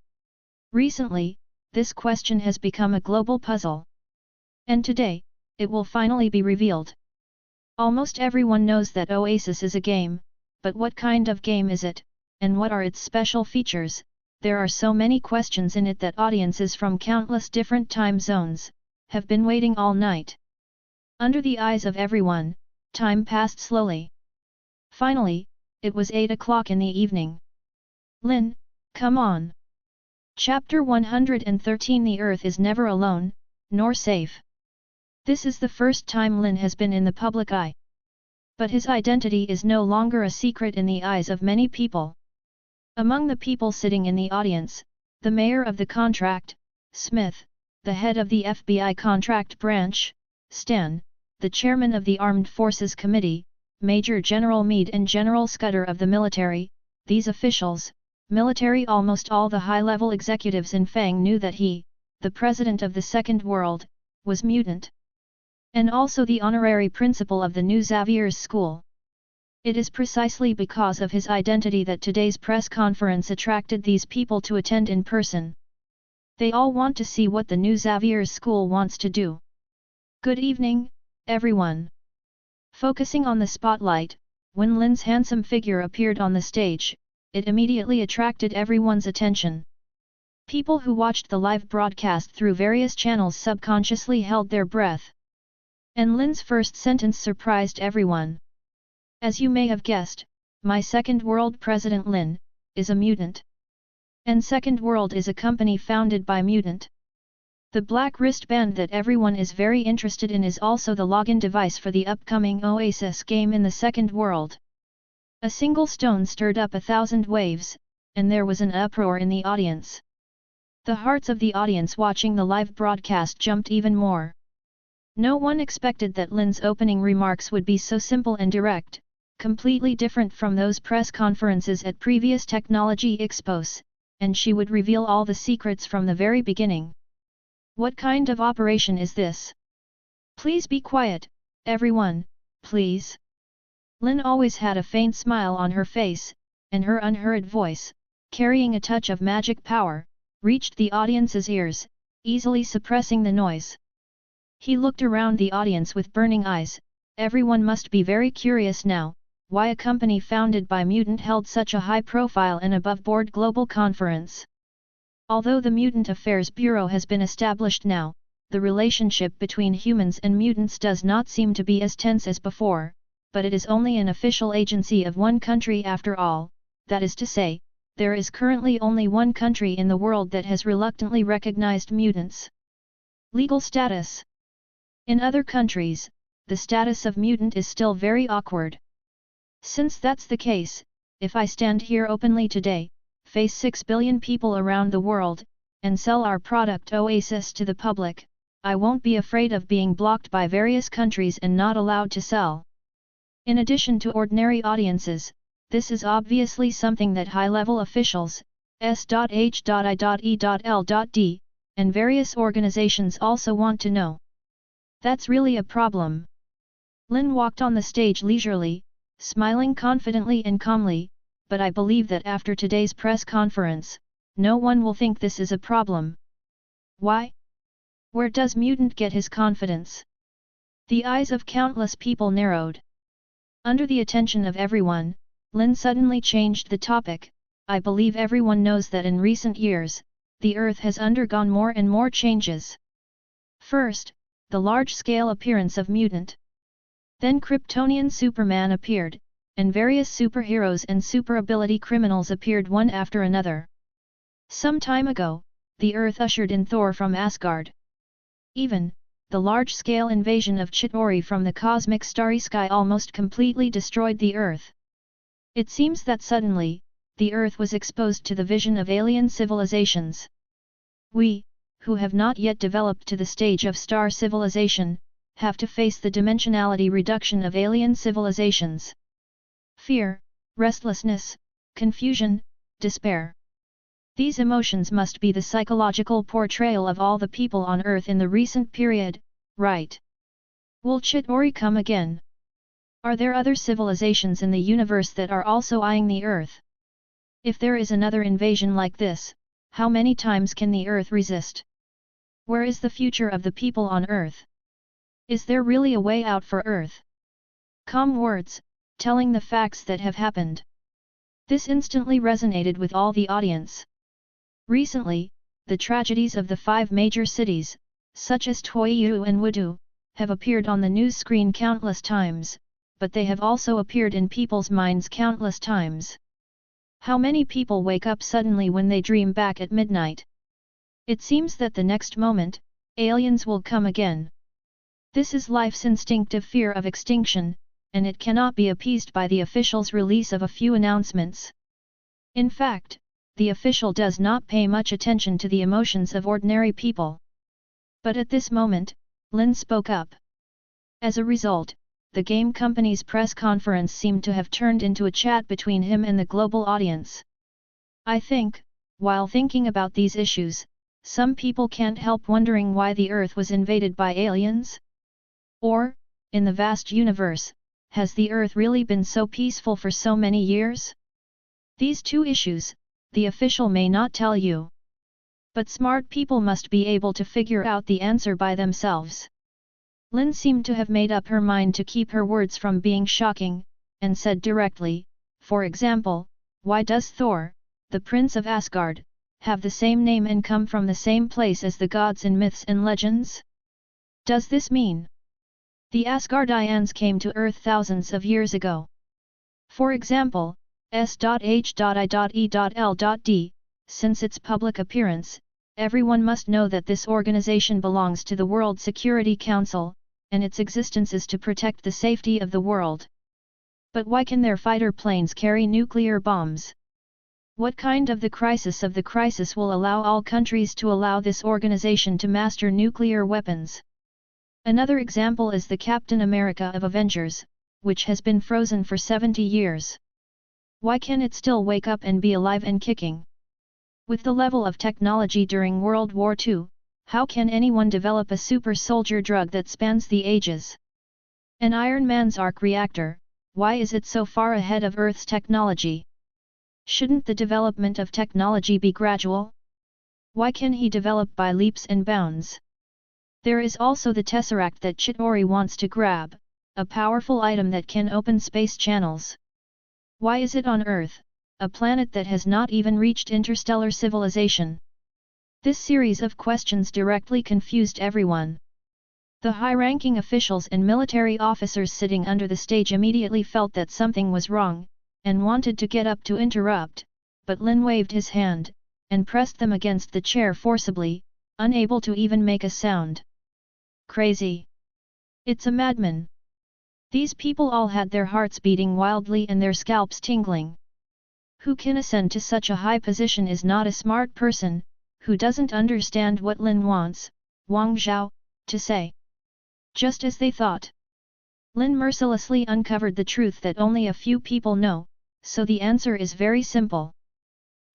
Recently, this question has become a global puzzle. And today, it will finally be revealed. Almost everyone knows that Oasis is a game, but what kind of game is it, and what are its special features? There are so many questions in it that audiences from countless different time zones have been waiting all night. Under the eyes of everyone, time passed slowly. Finally, it was 8 o'clock in the evening. Lin, come on! Chapter 113 The Earth is never alone, nor safe. This is the first time Lin has been in the public eye. But his identity is no longer a secret in the eyes of many people. Among the people sitting in the audience, the mayor of the contract, Smith, the head of the FBI contract branch, Stan, the chairman of the Armed Forces Committee, Major General Meade and General Scudder of the military, these officials, military almost all the high-level executives in Fang knew that he, the president of the Second World, was Mutant. And also the honorary principal of the New Xavier's School. It is precisely because of his identity that today's press conference attracted these people to attend in person. They all want to see what the New Xavier's School wants to do. Good evening, everyone. Focusing on the spotlight, when Lin's handsome figure appeared on the stage, it immediately attracted everyone's attention. People who watched the live broadcast through various channels subconsciously held their breath. And Lin's first sentence surprised everyone. As you may have guessed, my Second World President Lin is a mutant. And Second World is a company founded by mutant. The black wristband that everyone is very interested in is also the login device for the upcoming Oasis game in the Second World. A single stone stirred up 1,000 waves, and there was an uproar in the audience. The hearts of the audience watching the live broadcast jumped even more. No one expected that Lin's opening remarks would be so simple and direct, completely different from those press conferences at previous technology expos, and she would reveal all the secrets from the very beginning. What kind of operation is this? Please be quiet, everyone, please. Lin always had a faint smile on her face, and her unhurried voice, carrying a touch of magic power, reached the audience's ears, easily suppressing the noise. He looked around the audience with burning eyes. Everyone must be very curious now, why a company founded by mutant held such a high-profile and above-board global conference. Although the Mutant Affairs Bureau has been established now, the relationship between humans and mutants does not seem to be as tense as before, but it is only an official agency of one country after all. That is to say, there is currently only one country in the world that has reluctantly recognized mutants. Legal status. In other countries, the status of mutant is still very awkward. Since that's the case, if I stand here openly today, face 6 billion people around the world, and sell our product Oasis to the public, I won't be afraid of being blocked by various countries and not allowed to sell. In addition to ordinary audiences, this is obviously something that high-level officials, S.H.I.E.L.D, and various organizations also want to know. That's really a problem. Lin walked on the stage leisurely, smiling confidently and calmly, but I believe that after today's press conference, no one will think this is a problem. Why? Where does mutant get his confidence? The eyes of countless people narrowed. Under the attention of everyone, Lin suddenly changed the topic. I believe everyone knows that in recent years, the Earth has undergone more and more changes. First, the large-scale appearance of mutant. Then Kryptonian Superman appeared, and various superheroes and super-ability criminals appeared one after another. Some time ago, the Earth ushered in Thor from Asgard. Even, the large-scale invasion of Chitauri from the cosmic starry sky almost completely destroyed the Earth. It seems that suddenly, the Earth was exposed to the vision of alien civilizations. We, who have not yet developed to the stage of star civilization, have to face the dimensionality reduction of alien civilizations. Fear, restlessness, confusion, despair. These emotions must be the psychological portrayal of all the people on Earth in the recent period, right? Will Chitauri come again? Are there other civilizations in the universe that are also eyeing the Earth? If there is another invasion like this, how many times can the Earth resist? Where is the future of the people on Earth? Is there really a way out for Earth? Calm words, telling the facts that have happened. This instantly resonated with all the audience. Recently, the tragedies of the 5 major cities, such as Toiyu and Wudu, have appeared on the news screen countless times, but they have also appeared in people's minds countless times. How many people wake up suddenly when they dream back at midnight? It seems that the next moment, aliens will come again. This is life's instinctive fear of extinction, and it cannot be appeased by the official's release of a few announcements. In fact, the official does not pay much attention to the emotions of ordinary people. But at this moment, Lin spoke up. As a result, the game company's press conference seemed to have turned into a chat between him and the global audience. I think, while thinking about these issues, some people can't help wondering why the Earth was invaded by aliens? Or, in the vast universe, has the Earth really been so peaceful for so many years? These two issues, the official may not tell you. But smart people must be able to figure out the answer by themselves. Lin seemed to have made up her mind to keep her words from being shocking, and said directly, for example, Why does Thor, the prince of Asgard, have the same name and come from the same place as the gods in myths and legends? Does this mean the Asgardians came to Earth thousands of years ago? For example, S.H.I.E.L.D. Since its public appearance, everyone must know that this organization belongs to the World Security Council, and its existence is to protect the safety of the world. But why can their fighter planes carry nuclear bombs? What kind of the crisis will allow all countries to allow this organization to master nuclear weapons? Another example is the Captain America of Avengers, which has been frozen for 70 years. Why can it still wake up and be alive and kicking? With the level of technology during World War II, how can anyone develop a super soldier drug that spans the ages? An Iron Man's arc reactor, why is it so far ahead of Earth's technology? Shouldn't the development of technology be gradual? Why can he develop by leaps and bounds? There is also the Tesseract that Chitauri wants to grab, a powerful item that can open space channels. Why is it on Earth, a planet that has not even reached interstellar civilization? This series of questions directly confused everyone. The high-ranking officials and military officers sitting under the stage immediately felt that something was wrong, and wanted to get up to interrupt, but Lin waved his hand, and pressed them against the chair forcibly, unable to even make a sound. Crazy! It's a madman! These people all had their hearts beating wildly and their scalps tingling. Who can ascend to such a high position is not a smart person, who doesn't understand what Lin wants, Wang Zhao, to say. Just as they thought. Lin mercilessly uncovered the truth that only a few people know, so the answer is very simple.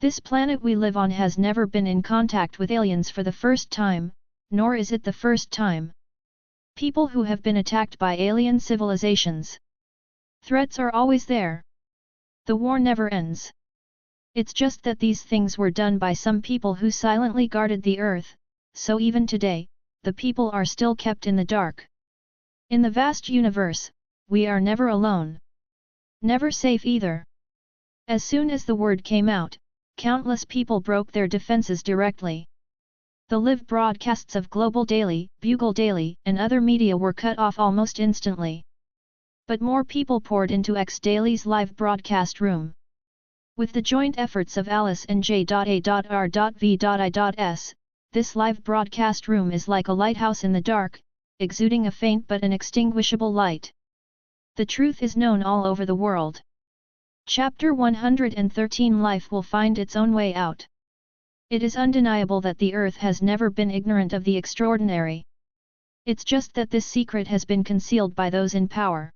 This planet we live on has never been in contact with aliens for the first time, nor is it the first time. People who have been attacked by alien civilizations. Threats are always there. The war never ends. It's just that these things were done by some people who silently guarded the Earth, so even today, the people are still kept in the dark. In the vast universe, we are never alone. Never safe either. As soon as the word came out, countless people broke their defenses directly. The live broadcasts of Global Daily, Bugle Daily, and other media were cut off almost instantly. But more people poured into X Daily's live broadcast room. With the joint efforts of Alice and J.A.R.V.I.S., this live broadcast room is like a lighthouse in the dark, exuding a faint but inextinguishable light. The truth is known all over the world. Chapter 113 Life will find its own way out. It is undeniable that the Earth has never been ignorant of the extraordinary. It's just that this secret has been concealed by those in power.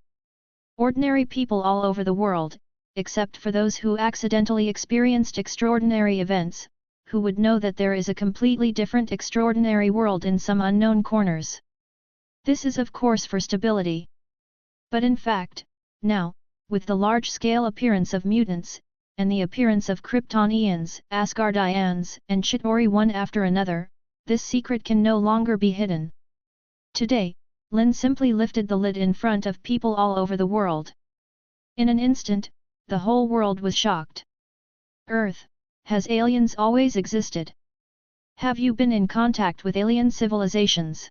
Ordinary people all over the world, except for those who accidentally experienced extraordinary events, who would know that there is a completely different extraordinary world in some unknown corners. This is of course for stability. But in fact, now, with the large-scale appearance of mutants, and the appearance of Kryptonians, Asgardians, and Chitauri one after another, this secret can no longer be hidden. Today, Lin simply lifted the lid in front of people all over the world. In an instant, the whole world was shocked. Earth, has aliens always existed? Have you been in contact with alien civilizations?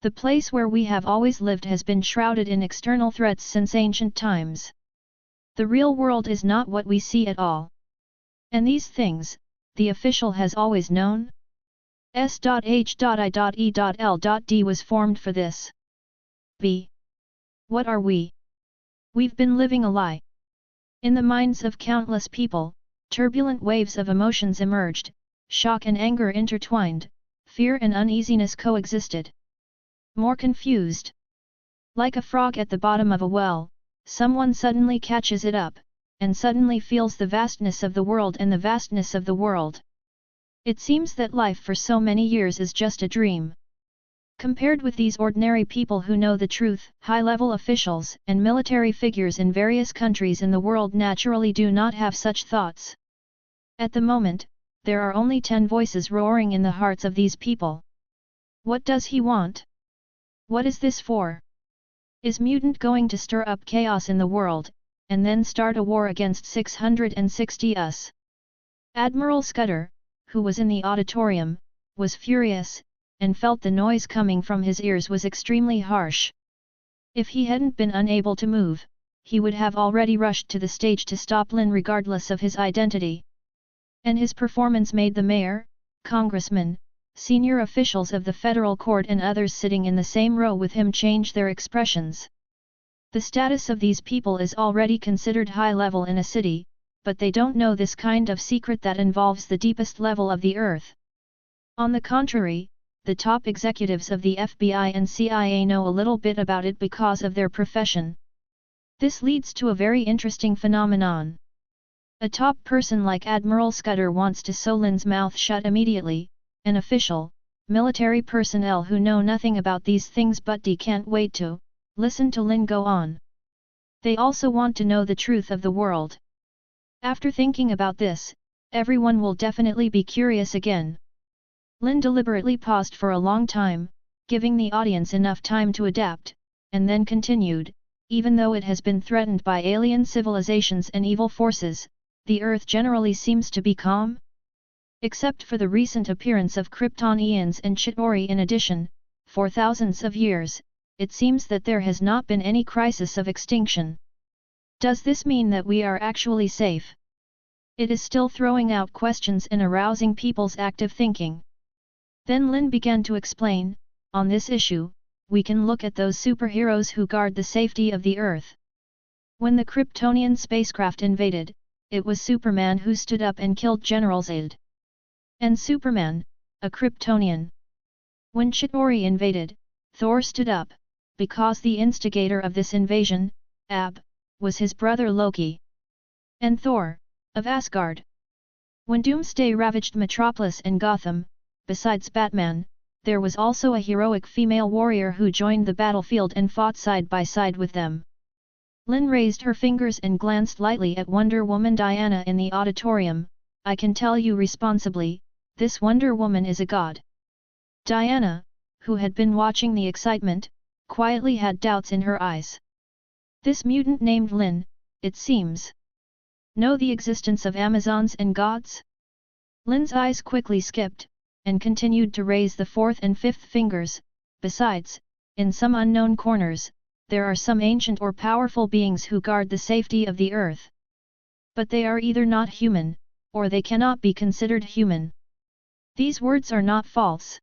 The place where we have always lived has been shrouded in external threats since ancient times. The real world is not what we see at all. And these things, the official has always known? S.H.I.E.L.D. was formed for this. B. What are we? We've been living a lie. In the minds of countless people, turbulent waves of emotions emerged, shock and anger intertwined, fear and uneasiness coexisted. More confused. Like a frog at the bottom of a well, someone suddenly catches it up, and suddenly feels the vastness of the world and the vastness of the world. It seems that life for so many years is just a dream. Compared with these ordinary people who know the truth, high-level officials and military figures in various countries in the world naturally do not have such thoughts. At the moment, there are only 10 voices roaring in the hearts of these people. What does he want? What is this for? Is Mutant going to stir up chaos in the world, and then start a war against 660 us. Admiral Scudder, who was in the auditorium, was furious, and felt the noise coming from his ears was extremely harsh. If he hadn't been unable to move, he would have already rushed to the stage to stop Lin regardless of his identity. And his performance made the mayor, congressman, senior officials of the federal court and others sitting in the same row with him change their expressions. The status of these people is already considered high level in a city, but they don't know this kind of secret that involves the deepest level of the earth. On the contrary, the top executives of the FBI and CIA know a little bit about it because of their profession. This leads to a very interesting phenomenon. A top person like Admiral Scudder wants to sew Lin's mouth shut immediately. An official, military personnel who know nothing about these things but can't wait to listen to Lin go on. They also want to know the truth of the world. After thinking about this, everyone will definitely be curious again. Lin deliberately paused for a long time, giving the audience enough time to adapt, and then continued, even though it has been threatened by alien civilizations and evil forces, the Earth generally seems to be calm. Except for the recent appearance of Kryptonians and Chitauri in addition, for thousands of years, it seems that there has not been any crisis of extinction. Does this mean that we are actually safe? It is still throwing out questions and arousing people's active thinking. Then Lin began to explain, on this issue, we can look at those superheroes who guard the safety of the Earth. When the Kryptonian spacecraft invaded, it was Superman who stood up and killed General Zod. And Superman, a Kryptonian. When Chitauri invaded, Thor stood up, because the instigator of this invasion, Ab, was his brother Loki. And Thor, of Asgard. When Doomsday ravaged Metropolis and Gotham, besides Batman, there was also a heroic female warrior who joined the battlefield and fought side by side with them. Lin raised her fingers and glanced lightly at Wonder Woman Diana in the auditorium. I can tell you responsibly, this Wonder Woman is a god. Diana, who had been watching the excitement, quietly had doubts in her eyes. This mutant named Lin, it seems. Know the existence of Amazons and gods? Lin's eyes quickly skipped, and continued to raise the fourth and fifth fingers. Besides, in some unknown corners, there are some ancient or powerful beings who guard the safety of the earth. But they are either not human, or they cannot be considered human. These words are not false.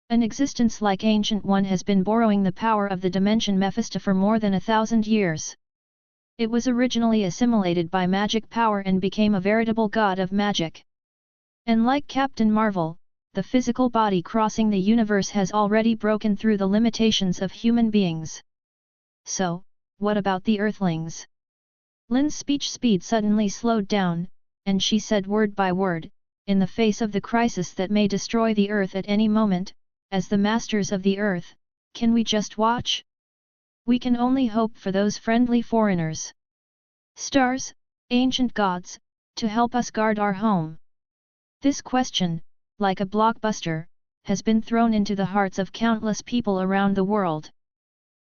An existence like Ancient One has been borrowing the power of the dimension Mephisto for more than 1,000 years. It was originally assimilated by magic power and became a veritable god of magic. And like Captain Marvel, the physical body crossing the universe has already broken through the limitations of human beings. So, what about the Earthlings? Lin's speech speed suddenly slowed down, and she said word by word, in the face of the crisis that may destroy the Earth at any moment, as the masters of the Earth, can we just watch? We can only hope for those friendly foreigners. Stars, ancient gods, to help us guard our home. This question, like a blockbuster, has been thrown into the hearts of countless people around the world.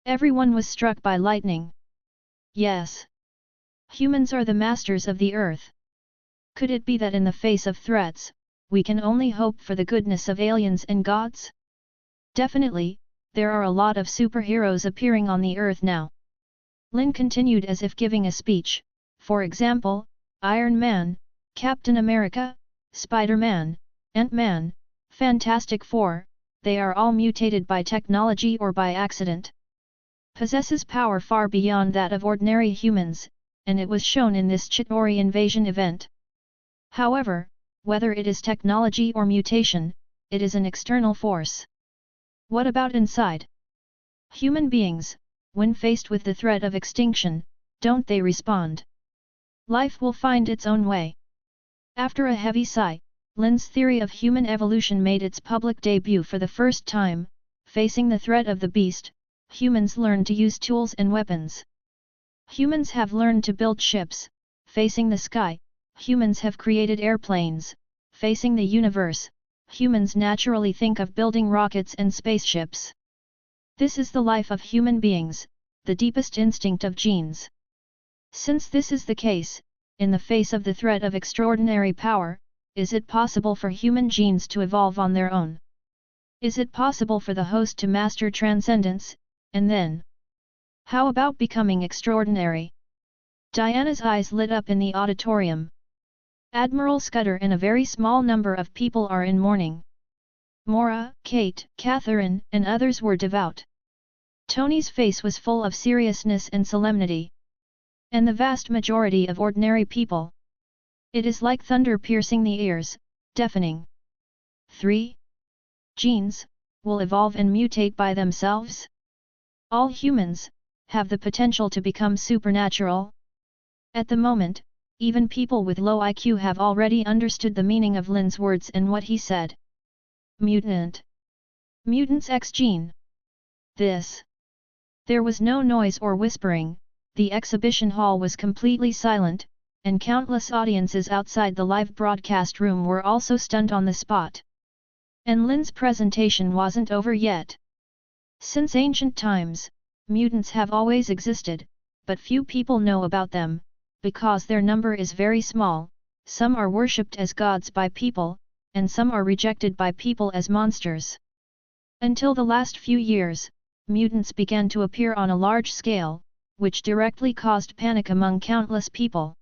Everyone was struck by lightning. Yes. Humans are the masters of the Earth. Could it be that in the face of threats, we can only hope for the goodness of aliens and gods? Definitely, there are a lot of superheroes appearing on the Earth now. Lin continued as if giving a speech. For example, Iron Man, Captain America, Spider-Man, Ant-Man, Fantastic Four, they are all mutated by technology or by accident. Possesses power far beyond that of ordinary humans, and it was shown in this Chitauri invasion event. However, whether it is technology or mutation, it is an external force. What about inside? Human beings, when faced with the threat of extinction, don't they respond? Life will find its own way. After a heavy sigh, Lin's theory of human evolution made its public debut for the first time. Facing the threat of the beast, humans learned to use tools and weapons. Humans have learned to build ships. Facing the sky, humans have created airplanes. Facing the universe, humans naturally think of building rockets and spaceships. This is the life of human beings, the deepest instinct of genes. Since this is the case, in the face of the threat of extraordinary power, is it possible for human genes to evolve on their own? Is it possible for the host to master transcendence, and then? How about becoming extraordinary? Diana's eyes lit up in the auditorium. Admiral Scudder and a very small number of people are in mourning. Maura, Kate, Catherine, and others were devout. Tony's face was full of seriousness and solemnity. And the vast majority of ordinary people. It is like thunder piercing the ears, deafening. 3. Genes will evolve and mutate by themselves? All humans have the potential to become supernatural? At the moment, even people with low IQ have already understood the meaning of Lin's words and what he said. Mutant. Mutants X gene. This. There was no noise or whispering. The exhibition hall was completely silent, and countless audiences outside the live broadcast room were also stunned on the spot. And Lin's presentation wasn't over yet. Since ancient times, mutants have always existed, but few people know about them, because their number is very small. Some are worshipped as gods by people, and some are rejected by people as monsters. Until the last few years, mutants began to appear on a large scale, which directly caused panic among countless people.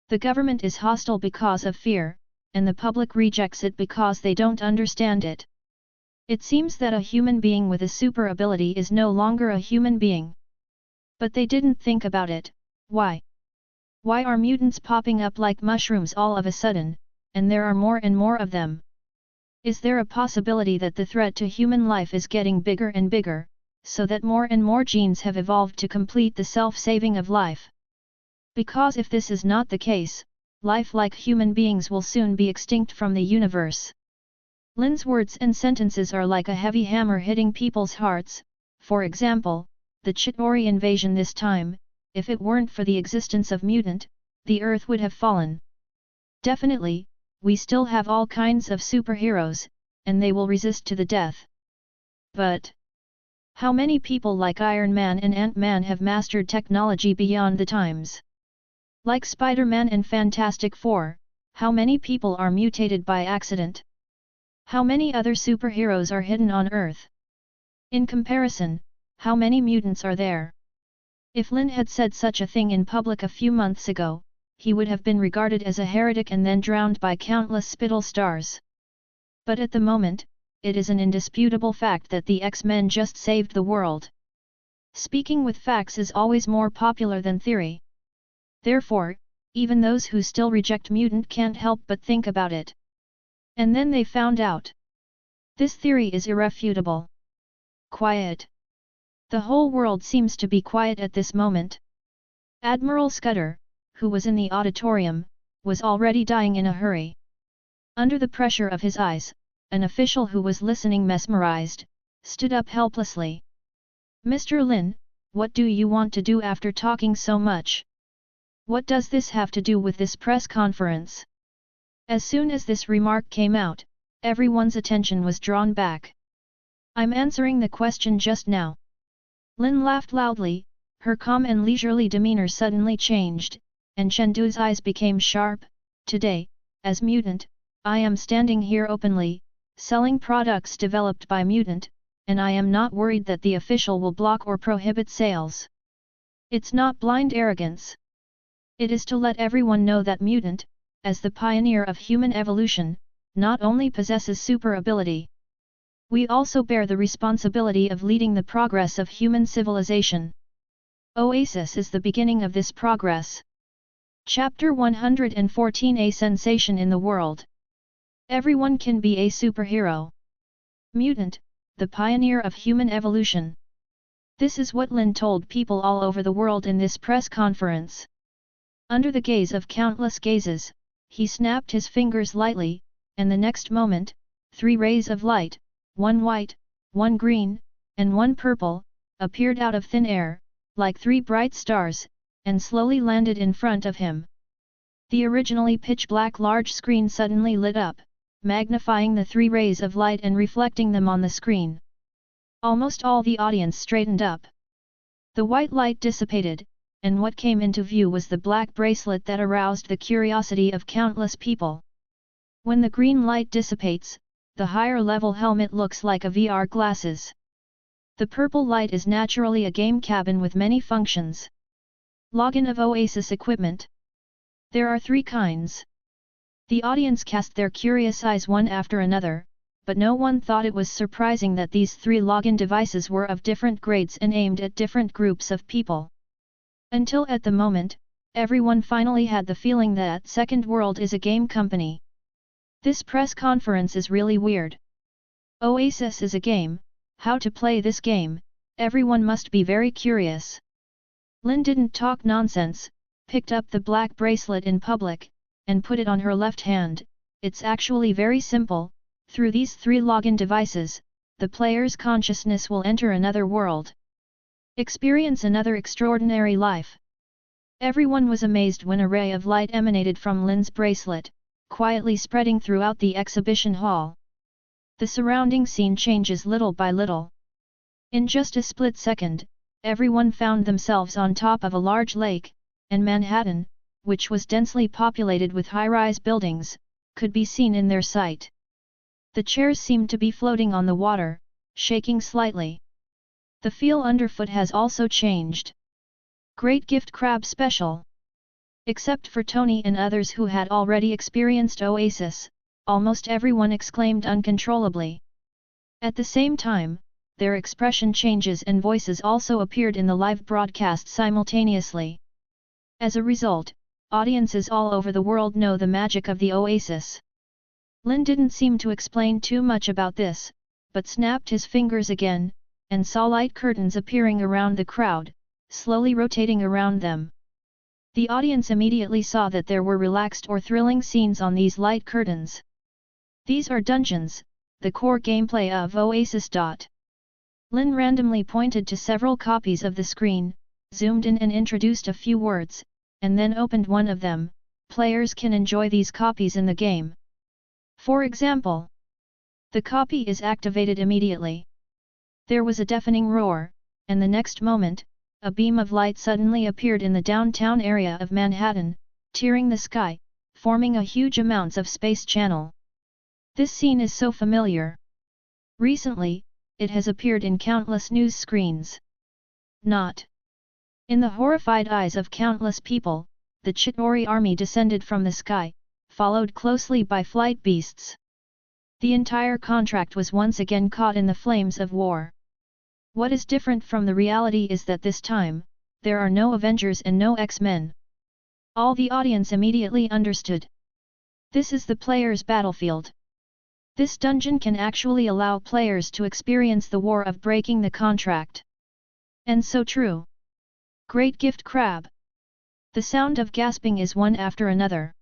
The government is hostile because of fear, and the public rejects it because they don't understand it. It seems that a human being with a super ability is no longer a human being. But they didn't think about it. Why? Why are mutants popping up like mushrooms all of a sudden, and there are more and more of them? Is there a possibility that the threat to human life is getting bigger and bigger, so that more and more genes have evolved to complete the self-saving of life? Because if this is not the case, life like human beings will soon be extinct from the universe. Lin's words and sentences are like a heavy hammer hitting people's hearts. For example, the Chitauri invasion this time, if it weren't for the existence of mutant, the Earth would have fallen. Definitely, we still have all kinds of superheroes, and they will resist to the death. But how many people like Iron Man and Ant-Man have mastered technology beyond the times? Like Spider-Man and Fantastic Four, how many people are mutated by accident? How many other superheroes are hidden on Earth? In comparison, how many mutants are there? If Lin had said such a thing in public a few months ago, he would have been regarded as a heretic and then drowned by countless spittle stars. But at the moment, it is an indisputable fact that the X-Men just saved the world. Speaking with facts is always more popular than theory. Therefore, even those who still reject mutant can't help but think about it. And then they found out. This theory is irrefutable. Quiet. The whole world seems to be quiet at this moment. Admiral Scudder, who was in the auditorium, was already dying in a hurry. Under the pressure of his eyes, an official who was listening mesmerized, stood up helplessly. Mr. Lin, what do you want to do after talking so much? What does this have to do with this press conference? As soon as this remark came out, everyone's attention was drawn back. I'm answering the question just now. Lin laughed loudly, her calm and leisurely demeanor suddenly changed, and Chengdu's eyes became sharp. Today, as mutant, I am standing here openly, selling products developed by mutant, and I am not worried that the official will block or prohibit sales. It's not blind arrogance. It is to let everyone know that mutant, as the pioneer of human evolution, not only possesses super ability. We also bear the responsibility of leading the progress of human civilization. Oasis is the beginning of this progress. Chapter 114: A Sensation in the World. Everyone can be a superhero. Mutant, the pioneer of human evolution. This is what Lin told people all over the world in this press conference. Under the gaze of countless gazes, he snapped his fingers lightly, and the next moment, 3 rays of light, one white, one green, and one purple, appeared out of thin air, like 3 bright stars, and slowly landed in front of him. The originally pitch-black large screen suddenly lit up, magnifying the 3 rays of light and reflecting them on the screen. Almost all the audience straightened up. The white light dissipated, and what came into view was the black bracelet that aroused the curiosity of countless people. When the green light dissipates, the higher level helmet looks like a VR glasses. The purple light is naturally a game cabin with many functions. Login of Oasis equipment. There are 3 kinds. The audience cast their curious eyes one after another, but no one thought it was surprising that these 3 login devices were of different grades and aimed at different groups of people. Until at the moment, everyone finally had the feeling that Second World is a game company. This press conference is really weird. Oasis is a game, how to play this game, everyone must be very curious. Lin didn't talk nonsense, picked up the black bracelet in public, and put it on her left hand. It's actually very simple. Through these 3 login devices, the player's consciousness will enter another world. Experience another extraordinary life. Everyone was amazed when a ray of light emanated from Lin's bracelet, quietly spreading throughout the exhibition hall. The surrounding scene changes little by little. In just a split second, everyone found themselves on top of a large lake, and Manhattan, which was densely populated with high-rise buildings, could be seen in their sight. The chairs seemed to be floating on the water, shaking slightly. The feel underfoot has also changed. Great gift crab special. Except for Tony and others who had already experienced Oasis, almost everyone exclaimed uncontrollably. At the same time, their expression changes and voices also appeared in the live broadcast simultaneously. As a result, audiences all over the world know the magic of the Oasis. Lin didn't seem to explain too much about this, but snapped his fingers again, and saw light curtains appearing around the crowd, slowly rotating around them. The audience immediately saw that there were relaxed or thrilling scenes on these light curtains. These are dungeons, the core gameplay of Oasis. Lin randomly pointed to several copies of the screen, zoomed in and introduced a few words, and then opened one of them. Players can enjoy these copies in the game. For example, the copy is activated immediately. There was a deafening roar, and the next moment, a beam of light suddenly appeared in the downtown area of Manhattan, tearing the sky, forming a huge amounts of space channel. This scene is so familiar. Recently, it has appeared in countless news screens. Not. In the horrified eyes of countless people, the Chitauri army descended from the sky, followed closely by flight beasts. The entire contract was once again caught in the flames of war. What is different from the reality is that this time, there are no Avengers and no X-Men. All the audience immediately understood. This is the player's battlefield. This dungeon can actually allow players to experience the war of breaking the contract. And so true. Great gift crab. The sound of gasping is one after another.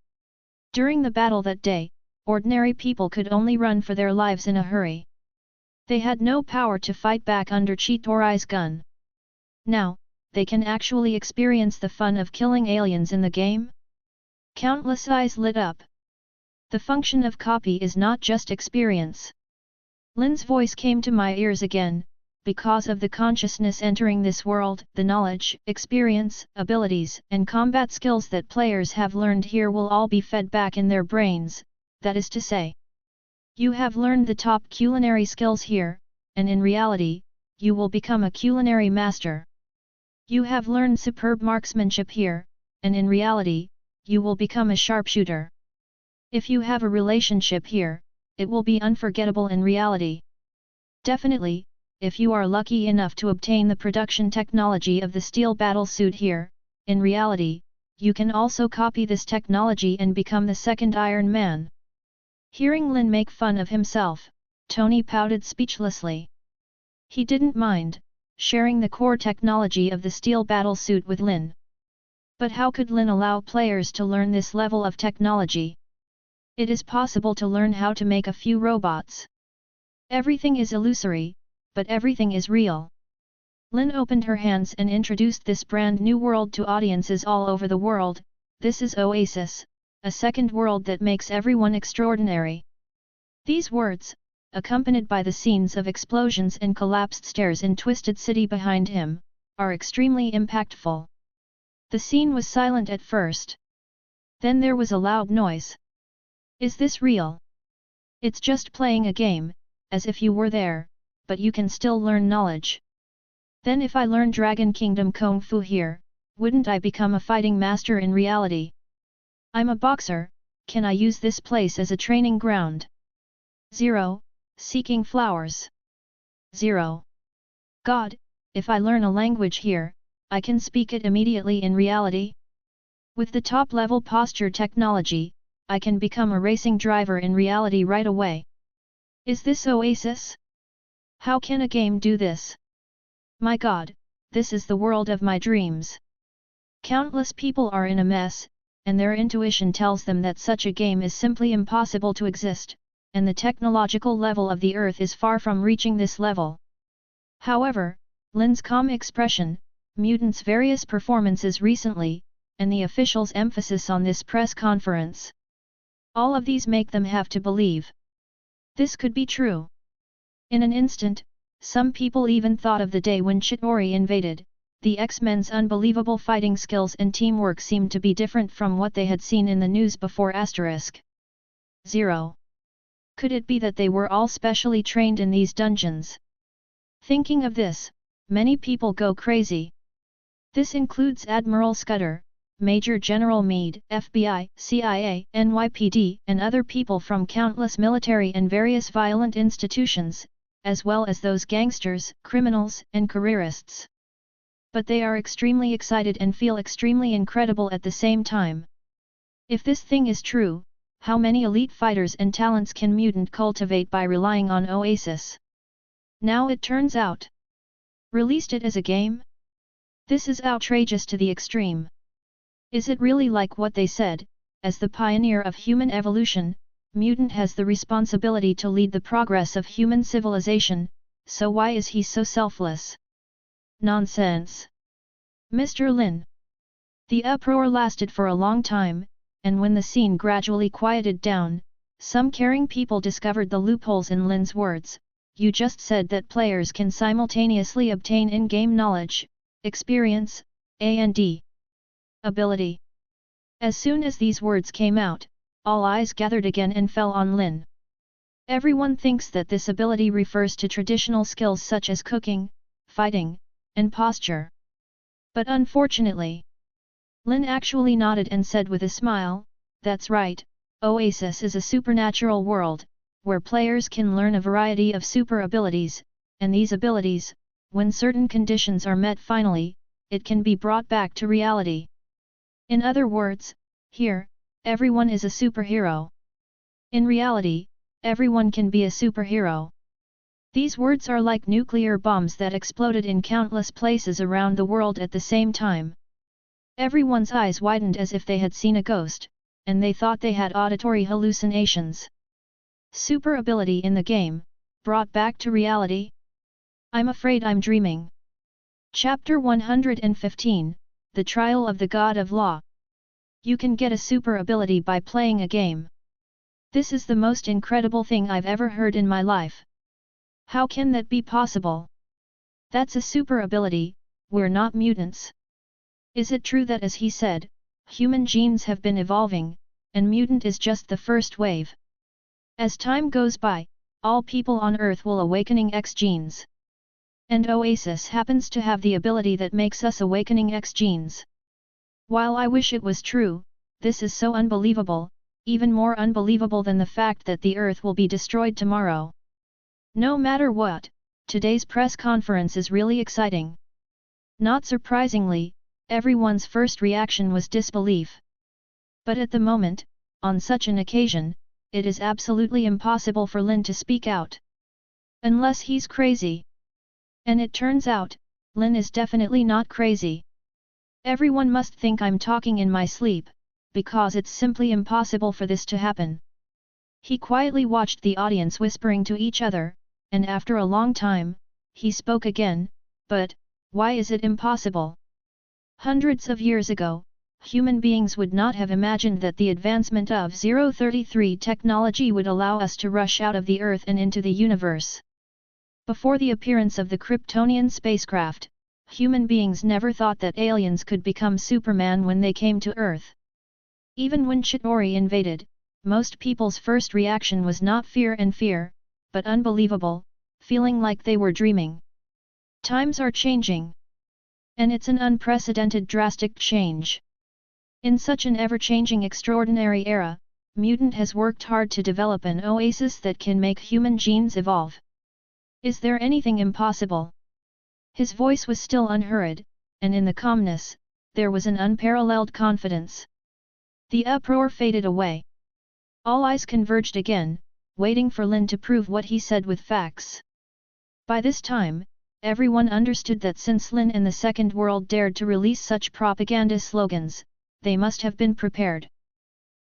During the battle that day, ordinary people could only run for their lives in a hurry. They had no power to fight back under Chitauri's gun. Now, they can actually experience the fun of killing aliens in the game? Countless eyes lit up. The function of copy is not just experience. Lin's voice came to my ears again. Because of the consciousness entering this world, the knowledge, experience, abilities, and combat skills that players have learned here will all be fed back in their brains, that is to say. You have learned the top culinary skills here, and in reality, you will become a culinary master. You have learned superb marksmanship here, and in reality, you will become a sharpshooter. If you have a relationship here, it will be unforgettable in reality. Definitely, if you are lucky enough to obtain the production technology of the steel battle suit here, in reality, you can also copy this technology and become the second Iron Man. Hearing Lin make fun of himself, Tony pouted speechlessly. He didn't mind sharing the core technology of the steel battle suit with Lin. But how could Lin allow players to learn this level of technology? It is possible to learn how to make a few robots. Everything is illusory, but everything is real. Lin opened her hands and introduced this brand new world to audiences all over the world. This is Oasis, a second world that makes everyone extraordinary. These words, accompanied by the scenes of explosions and collapsed stairs in Twisted City behind him, are extremely impactful. The scene was silent at first. Then there was a loud noise. Is this real? It's just playing a game, as if you were there, but you can still learn knowledge. Then if I learn Dragon Kingdom Kung Fu here, wouldn't I become a fighting master in reality? I'm a boxer, can I use this place as a training ground? 0. Seeking flowers. 0. God, if I learn a language here, I can speak it immediately in reality? With the top-level posture technology, I can become a racing driver in reality right away. Is this Oasis? How can a game do this? My God, this is the world of my dreams. Countless people are in a mess, and their intuition tells them that such a game is simply impossible to exist, and the technological level of the Earth is far from reaching this level. However, Lin's calm expression, Mutants' various performances recently, and the officials' emphasis on this press conference. All of these make them have to believe. This could be true. In an instant, some people even thought of the day when Chitauri invaded. The X-Men's unbelievable fighting skills and teamwork seemed to be different from what they had seen in the news before. 0. Could it be that they were all specially trained in these dungeons? Thinking of this, many people go crazy. This includes Admiral Scudder, Major General Meade, FBI, CIA, NYPD, and other people from countless military and various violent institutions, as well as those gangsters, criminals, and careerists. But they are extremely excited and feel extremely incredible at the same time. If this thing is true, how many elite fighters and talents can Mutant cultivate by relying on Oasis? Now it turns out. Released it as a game? This is outrageous to the extreme. Is it really like what they said? As the pioneer of human evolution, Mutant has the responsibility to lead the progress of human civilization, so why is he so selfless? Nonsense! Mr. Lin. The uproar lasted for a long time, and when the scene gradually quieted down, some caring people discovered the loopholes in Lin's words. You just said that players can simultaneously obtain in-game knowledge, experience, and ability. As soon as these words came out, all eyes gathered again and fell on Lin. Everyone thinks that this ability refers to traditional skills such as cooking, fighting, and posture. But unfortunately, Lin actually nodded and said with a smile, that's right, Oasis is a supernatural world, where players can learn a variety of super abilities, and these abilities, when certain conditions are met finally, it can be brought back to reality. In other words, here, everyone is a superhero. In reality, everyone can be a superhero. These words are like nuclear bombs that exploded in countless places around the world at the same time. Everyone's eyes widened as if they had seen a ghost, and they thought they had auditory hallucinations. Super ability in the game, brought back to reality? I'm afraid I'm dreaming. Chapter 115, The Trial of the God of Law. You can get a super ability by playing a game. This is the most incredible thing I've ever heard in my life. How can that be possible? That's a super ability, we're not mutants. Is it true that as he said, human genes have been evolving, and mutant is just the first wave? As time goes by, all people on Earth will awakening X genes. And Oasis happens to have the ability that makes us awakening X genes. While I wish it was true, this is so unbelievable, even more unbelievable than the fact that the Earth will be destroyed tomorrow. No matter what, today's press conference is really exciting. Not surprisingly, everyone's first reaction was disbelief. But at the moment, on such an occasion, it is absolutely impossible for Lin to speak out. Unless he's crazy. And it turns out, Lin is definitely not crazy. Everyone must think I'm talking in my sleep, because it's simply impossible for this to happen. He quietly watched the audience whispering to each other, and after a long time, he spoke again, but, why is it impossible? Hundreds of years ago, human beings would not have imagined that the advancement of 033 technology would allow us to rush out of the Earth and into the universe. Before the appearance of the Kryptonian spacecraft, human beings never thought that aliens could become Superman when they came to Earth. Even when Chitauri invaded, most people's first reaction was not fear, but unbelievable, feeling like they were dreaming. Times are changing. And it's an unprecedented drastic change. In such an ever-changing extraordinary era, Mutant has worked hard to develop an oasis that can make human genes evolve. Is there anything impossible? His voice was still unhurried, and in the calmness, there was an unparalleled confidence. The uproar faded away. All eyes converged again, waiting for Lin to prove what he said with facts. By this time, everyone understood that since Lin and the Second World dared to release such propaganda slogans, they must have been prepared.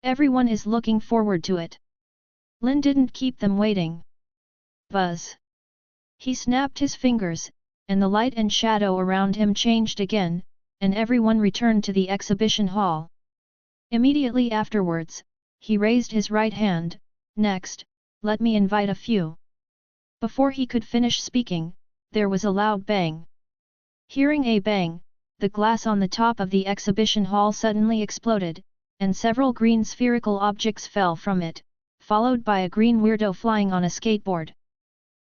Everyone is looking forward to it. Lin didn't keep them waiting. Buzz. He snapped his fingers, and the light and shadow around him changed again, and everyone returned to the exhibition hall. Immediately afterwards, he raised his right hand. Next, let me invite a few. Before he could finish speaking, there was a loud bang. Hearing a bang, the glass on the top of the exhibition hall suddenly exploded, and several green spherical objects fell from it, followed by a green weirdo flying on a skateboard.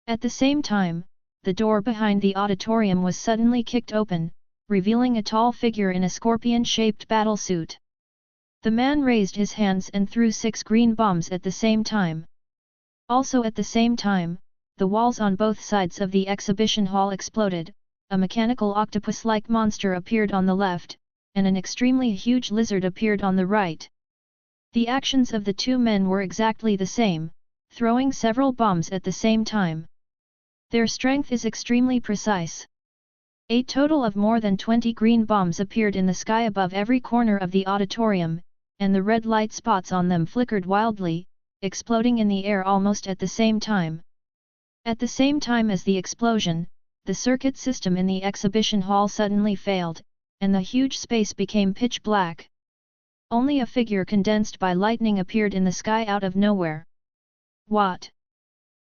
At the same time, the door behind the auditorium was suddenly kicked open, revealing a tall figure in a scorpion-shaped battlesuit. The man raised his hands and threw 6 green bombs at the same time. Also at the same time, the walls on both sides of the exhibition hall exploded, a mechanical octopus-like monster appeared on the left, and an extremely huge lizard appeared on the right. The actions of the two men were exactly the same, throwing several bombs at the same time. Their strength is extremely precise. A total of more than 20 green bombs appeared in the sky above every corner of the auditorium, and the red light spots on them flickered wildly, exploding in the air almost at the same time. At the same time as the explosion, the circuit system in the exhibition hall suddenly failed, and the huge space became pitch black. Only a figure condensed by lightning appeared in the sky out of nowhere. What?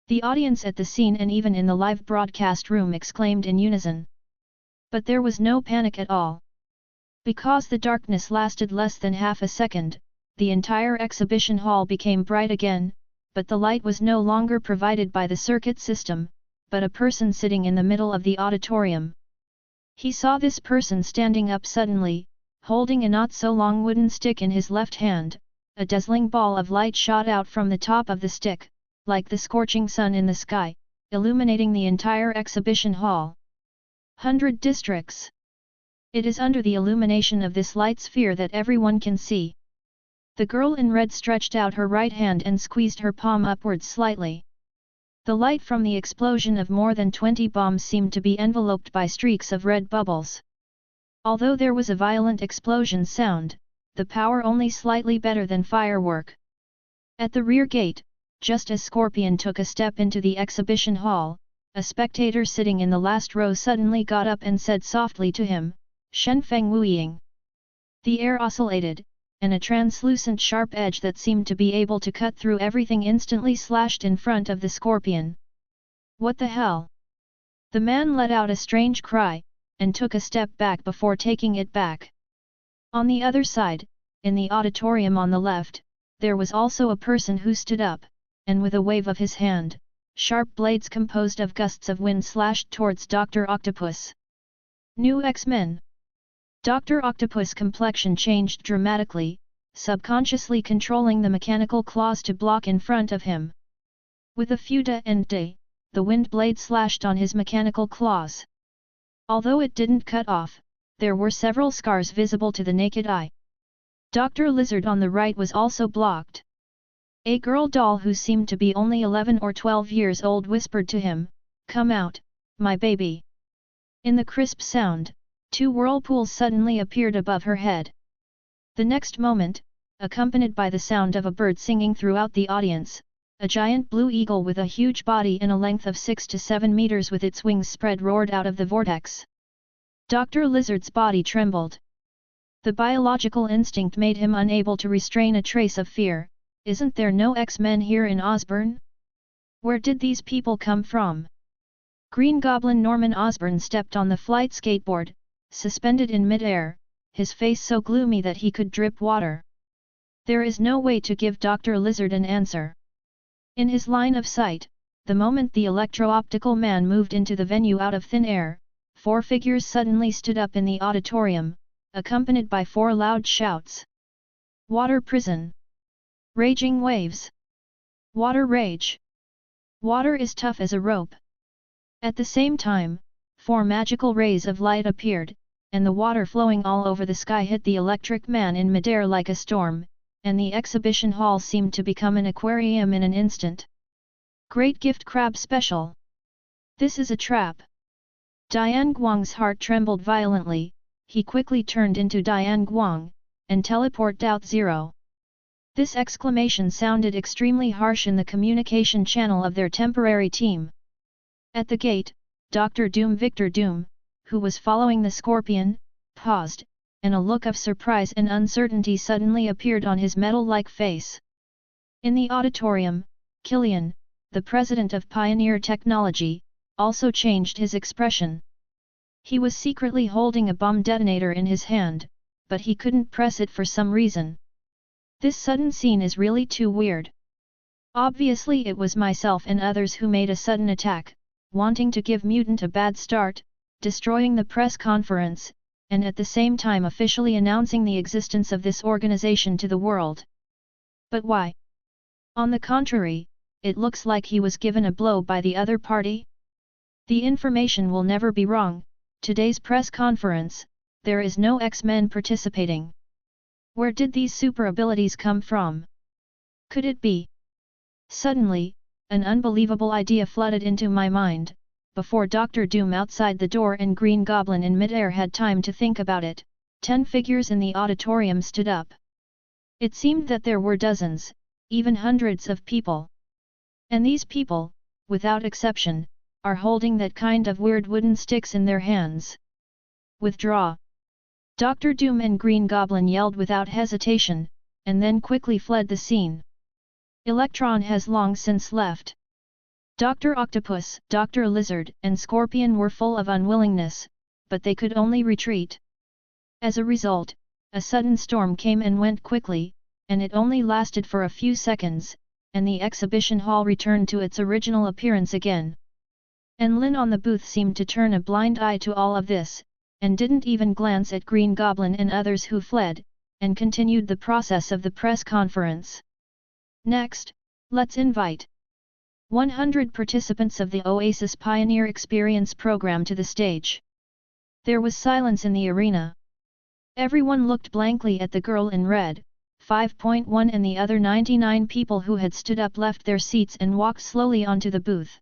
The audience at the scene and even in the live broadcast room exclaimed in unison. But there was no panic at all. Because the darkness lasted less than half a second, the entire exhibition hall became bright again, but the light was no longer provided by the circuit system, but a person sitting in the middle of the auditorium. He saw this person standing up suddenly, holding a not-so-long wooden stick in his left hand. A dazzling ball of light shot out from the top of the stick, like the scorching sun in the sky, illuminating the entire exhibition hall. 100 districts. It is under the illumination of this light sphere that everyone can see. The girl in red stretched out her right hand and squeezed her palm upwards slightly. The light from the explosion of more than 20 bombs seemed to be enveloped by streaks of red bubbles. Although there was a violent explosion sound, the power only slightly better than firework. At the rear gate, just as Scorpion took a step into the exhibition hall, a spectator sitting in the last row suddenly got up and said softly to him, "Shen Feng Wuying." The air oscillated, and a translucent sharp edge that seemed to be able to cut through everything instantly slashed in front of the Scorpion. What the hell? The man let out a strange cry, and took a step back before taking it back. On the other side, in the auditorium on the left, there was also a person who stood up, and with a wave of his hand, sharp blades composed of gusts of wind slashed towards Dr. Octopus. New X-Men. Dr. Octopus' complexion changed dramatically, subconsciously controlling the mechanical claws to block in front of him. With a few da and day, the wind blade slashed on his mechanical claws. Although it didn't cut off, there were several scars visible to the naked eye. Dr. Lizard on the right was also blocked. A girl doll who seemed to be only 11 or 12 years old whispered to him, "Come out, my baby." In the crisp sound, 2 whirlpools suddenly appeared above her head. The next moment, accompanied by the sound of a bird singing throughout the audience, a giant blue eagle with a huge body and a length of 6 to 7 meters with its wings spread roared out of the vortex. Dr. Lizard's body trembled. The biological instinct made him unable to restrain a trace of fear. Isn't there no X-Men here in Osborne? Where did these people come from? Green Goblin Norman Osborn stepped on the flight skateboard, suspended in mid-air, his face so gloomy that he could drip water. There is no way to give Dr. Lizard an answer. In his line of sight, the moment the electro-optical man moved into the venue out of thin air, 4 figures suddenly stood up in the auditorium, accompanied by 4 loud shouts. Water prison. Raging waves. Water rage. Water is tough as a rope. At the same time, 4 magical rays of light appeared, and the water flowing all over the sky hit the electric man in midair like a storm, and the exhibition hall seemed to become an aquarium in an instant. Great gift crab special. This is a trap. Diane Guang's heart trembled violently. He quickly turned into Diane Guang, and teleported out 0. This exclamation sounded extremely harsh in the communication channel of their temporary team. At the gate, Dr. Doom Victor Doom, who was following the Scorpion, paused, and a look of surprise and uncertainty suddenly appeared on his metal-like face. In the auditorium, Killian, the president of Pioneer Technology, also changed his expression. He was secretly holding a bomb detonator in his hand, but he couldn't press it for some reason. This sudden scene is really too weird. Obviously it was myself and others who made a sudden attack, wanting to give Mutant a bad start, destroying the press conference, and at the same time officially announcing the existence of this organization to the world. But why? On the contrary, it looks like he was given a blow by the other party. The information will never be wrong. Today's press conference, there is no X-Men participating. Where did these super abilities come from? Could it be? Suddenly, an unbelievable idea flooded into my mind. Before Dr. Doom outside the door and Green Goblin in midair had time to think about it, 10 figures in the auditorium stood up. It seemed that there were dozens, even hundreds of people. And these people, without exception, are holding that kind of weird wooden sticks in their hands. Withdraw! Dr. Doom and Green Goblin yelled without hesitation, and then quickly fled the scene. Electron has long since left. Dr. Octopus, Dr. Lizard, and Scorpion were full of unwillingness, but they could only retreat. As a result, a sudden storm came and went quickly, and it only lasted for a few seconds, and the exhibition hall returned to its original appearance again. And Lin on the booth seemed to turn a blind eye to all of this, and didn't even glance at Green Goblin and others who fled, and continued the process of the press conference. Next, let's invite 100 participants of the Oasis Pioneer Experience program to the stage. There was silence in the arena. Everyone looked blankly at the girl in red. 5.1 and the other 99 people who had stood up left their seats and walked slowly onto the booth.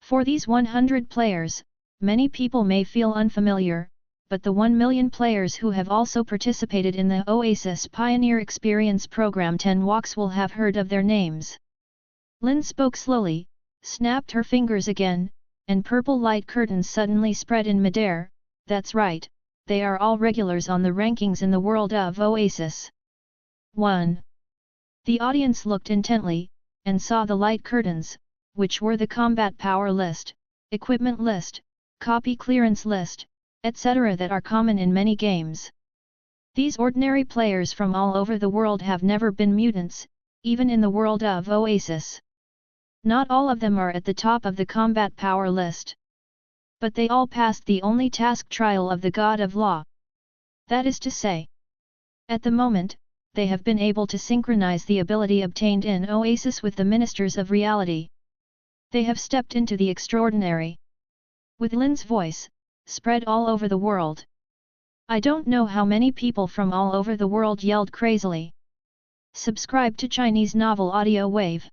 For these 100 players, many people may feel unfamiliar, but the 1 million players who have also participated in the Oasis Pioneer Experience program 10 walks will have heard of their names. Lin spoke slowly, snapped her fingers again, and purple light curtains suddenly spread in midair. That's right, they are all regulars on the rankings in the world of Oasis. 1. The audience looked intently, and saw the light curtains, which were the combat power list, equipment list, copy clearance list, etc. that are common in many games. These ordinary players from all over the world have never been mutants, even in the world of Oasis. Not all of them are at the top of the combat power list. But they all passed the only task trial of the God of Law. That is to say, at the moment, they have been able to synchronize the ability obtained in Oasis with the Ministers of Reality. They have stepped into the extraordinary. With Lin's voice, spread all over the world. I don't know how many people from all over the world yelled crazily. Subscribe to Chinese Novel Audio Wave.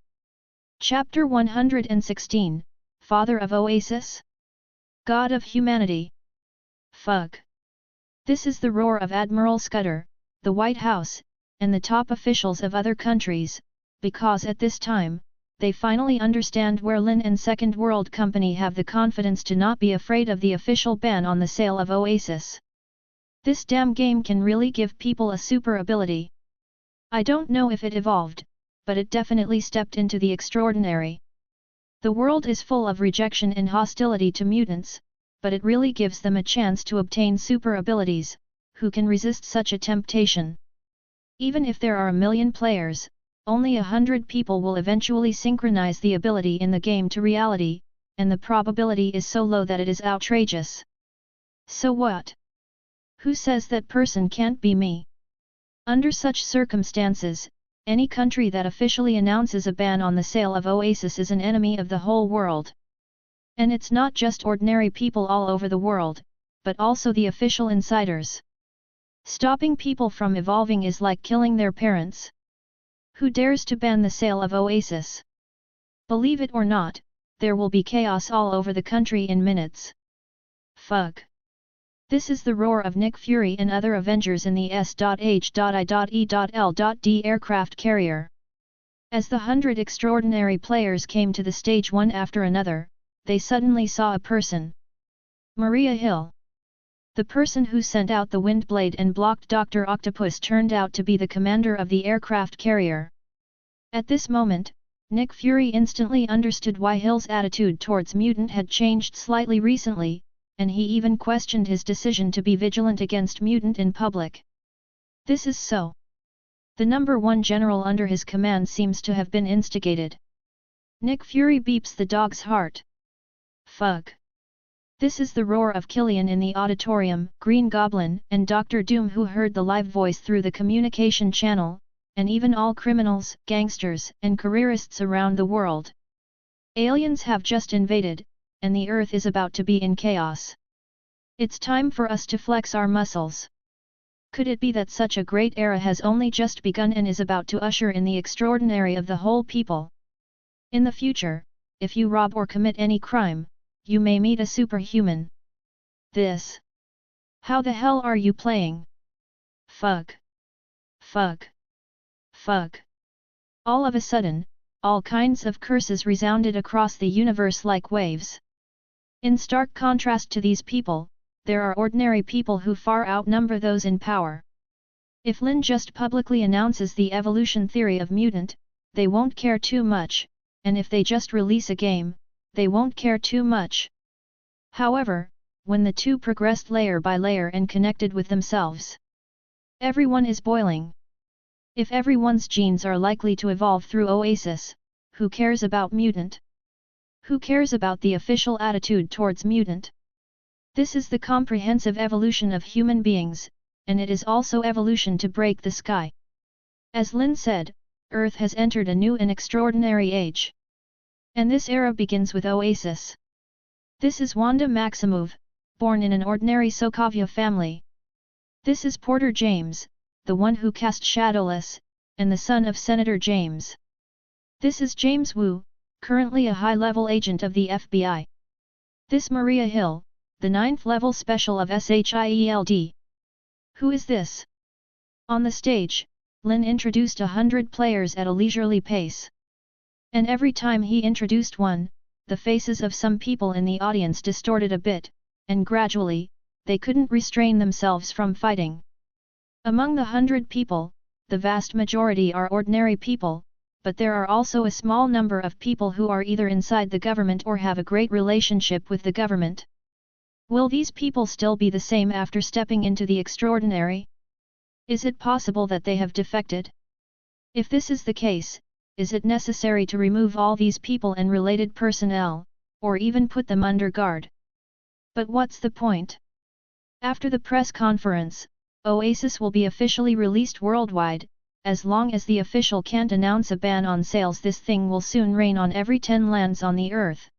Chapter 116, Father of Oasis? God of Humanity. Fug. This is the roar of Admiral Scudder, the White House, and the top officials of other countries, because at this time, they finally understand where Lin En Second World Company have the confidence to not be afraid of the official ban on the sale of Oasis. This damn game can really give people a super ability. I don't know if it evolved, but it definitely stepped into the extraordinary. The world is full of rejection and hostility to mutants, but it really gives them a chance to obtain super abilities. Who can resist such a temptation? Even if there are 1,000,000 players, only 100 people will eventually synchronize the ability in the game to reality, and the probability is so low that it is outrageous. So what? Who says that person can't be me? Under such circumstances, any country that officially announces a ban on the sale of Oasis is an enemy of the whole world. And it's not just ordinary people all over the world, but also the official insiders. Stopping people from evolving is like killing their parents. Who dares to ban the sale of Oasis? Believe it or not, there will be chaos all over the country in minutes. Fuck. This is the roar of Nick Fury and other Avengers in the S.H.I.E.L.D. aircraft carrier. As the 100 extraordinary players came to the stage one after another, they suddenly saw a person. Maria Hill. The person who sent out the Windblade and blocked Dr. Octopus turned out to be the commander of the aircraft carrier. At this moment, Nick Fury instantly understood why Hill's attitude towards Mutant had changed slightly recently, and he even questioned his decision to be vigilant against Mutant in public. This is so. The number one general under his command seems to have been instigated. Nick Fury beeps the dog's heart. Fuck. This is the roar of Killian in the auditorium, Green Goblin, and Dr. Doom, who heard the live voice through the communication channel, and even all criminals, gangsters, and careerists around the world. Aliens have just invaded, and the Earth is about to be in chaos. It's time for us to flex our muscles. Could it be that such a great era has only just begun and is about to usher in the extraordinary of the whole people? In the future, if you rob or commit any crime, you may meet a superhuman. This. How the hell are you playing? Fuck. Fuck. Fuck. All of a sudden, all kinds of curses resounded across the universe like waves. In stark contrast to these people, there are ordinary people who far outnumber those in power. If Lin just publicly announces the evolution theory of mutant, they won't care too much, and if they just release a game, they won't care too much. However, when the two progressed layer by layer and connected with themselves, everyone is boiling. If everyone's genes are likely to evolve through Oasis, who cares about mutant? Who cares about the official attitude towards mutant? This is the comprehensive evolution of human beings, and it is also evolution to break the sky. As Lin said, Earth has entered a new and extraordinary age. And this era begins with Oasis. This is Wanda Maximoff, born in an ordinary Sokovia family. This is Porter James, the one who cast Shadowless, and the son of Senator James. This is James Wu, currently a high-level agent of the FBI. This Maria Hill, the 9th level special of SHIELD. Who is this? On the stage, Lin introduced 100 players at a leisurely pace. And every time he introduced one, the faces of some people in the audience distorted a bit, and gradually, they couldn't restrain themselves from fighting. Among the 100 people, the vast majority are ordinary people, but there are also a small number of people who are either inside the government or have a great relationship with the government. Will these people still be the same after stepping into the extraordinary? Is it possible that they have defected? If this is the case, is it necessary to remove all these people and related personnel, or even put them under guard? But what's the point? After the press conference, Oasis will be officially released worldwide. As long as the official can't announce a ban on sales, this thing will soon rain on every 10 lands on the Earth.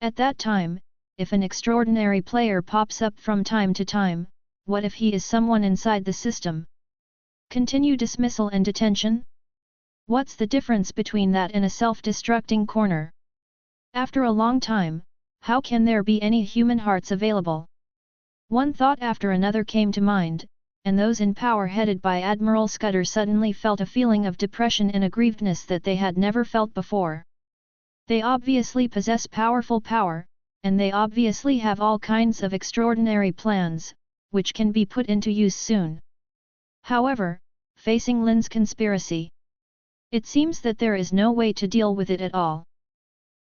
At that time, if an extraordinary player pops up from time to time, what if he is someone inside the system? Continue dismissal and detention? What's the difference between that and a self-destructing corner? After a long time, how can there be any human hearts available? One thought after another came to mind, and those in power headed by Admiral Scudder suddenly felt a feeling of depression and aggrievedness that they had never felt before. They obviously possess powerful power, and they obviously have all kinds of extraordinary plans, which can be put into use soon. However, facing Lin's conspiracy, it seems that there is no way to deal with it at all.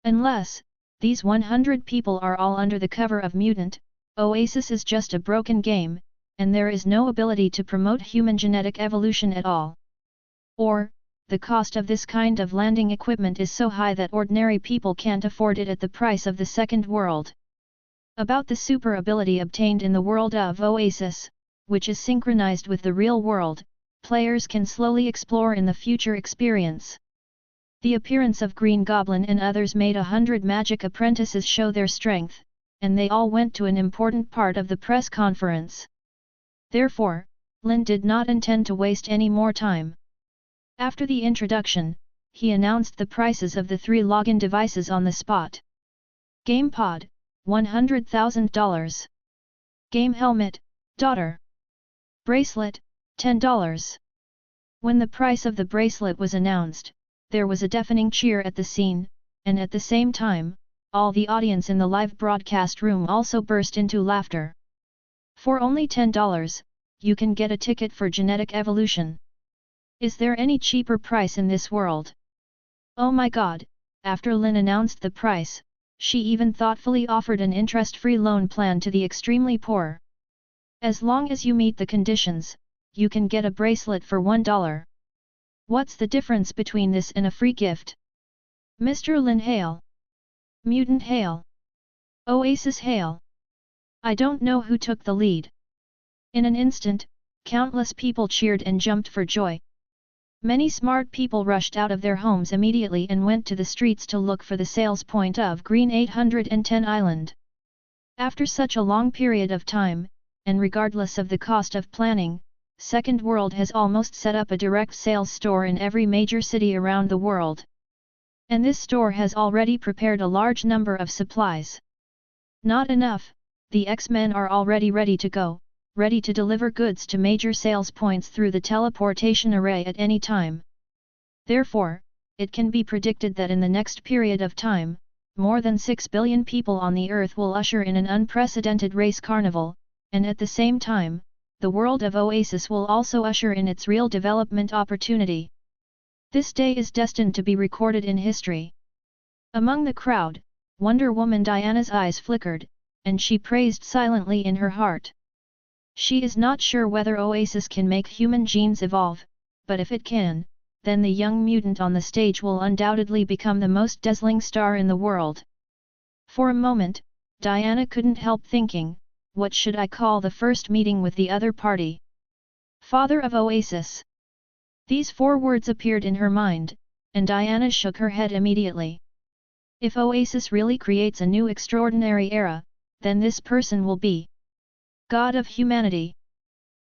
Unless, these 100 people are all under the cover of Mutant, Oasis is just a broken game, and there is no ability to promote human genetic evolution at all. Or, the cost of this kind of landing equipment is so high that ordinary people can't afford it at the price of the second world. About the super ability obtained in the world of Oasis, which is synchronized with the real world, players can slowly explore in the future experience. The appearance of Green Goblin and others made 100 magic apprentices show their strength, and they all went to an important part of the press conference. Therefore, Lin did not intend to waste any more time. After the introduction, he announced the prices of the 3 login devices on the spot. GamePod, $100,000. Game Helmet, daughter. Bracelet, $10. When the price of the bracelet was announced, there was a deafening cheer at the scene, and at the same time, all the audience in the live broadcast room also burst into laughter. For only $10, you can get a ticket for genetic evolution. Is there any cheaper price in this world? Oh my god, after Lin announced the price, she even thoughtfully offered an interest-free loan plan to the extremely poor. As long as you meet the conditions, you can get a bracelet for $1. What's the difference between this and a free gift? Mr. Lin hail! Mutant hail! Oasis hail! I don't know who took the lead. In an instant, countless people cheered and jumped for joy. Many smart people rushed out of their homes immediately and went to the streets to look for the sales point of Green 810 Island. After such a long period of time, and regardless of the cost of planning, Second World has almost set up a direct sales store in every major city around the world. And this store has already prepared a large number of supplies. Not enough, the X-Men are already ready to go, ready to deliver goods to major sales points through the teleportation array at any time. Therefore, it can be predicted that in the next period of time, more than 6 billion people on the Earth will usher in an unprecedented race carnival, and at the same time, the world of Oasis will also usher in its real development opportunity. This day is destined to be recorded in history. Among the crowd, Wonder Woman Diana's eyes flickered, and she praised silently in her heart. She is not sure whether Oasis can make human genes evolve, but if it can, then the young mutant on the stage will undoubtedly become the most dazzling star in the world. For a moment, Diana couldn't help thinking, what should I call the first meeting with the other party? Father of Oasis. These 4 words appeared in her mind, and Diana shook her head immediately. If Oasis really creates a new extraordinary era, then this person will be God of humanity.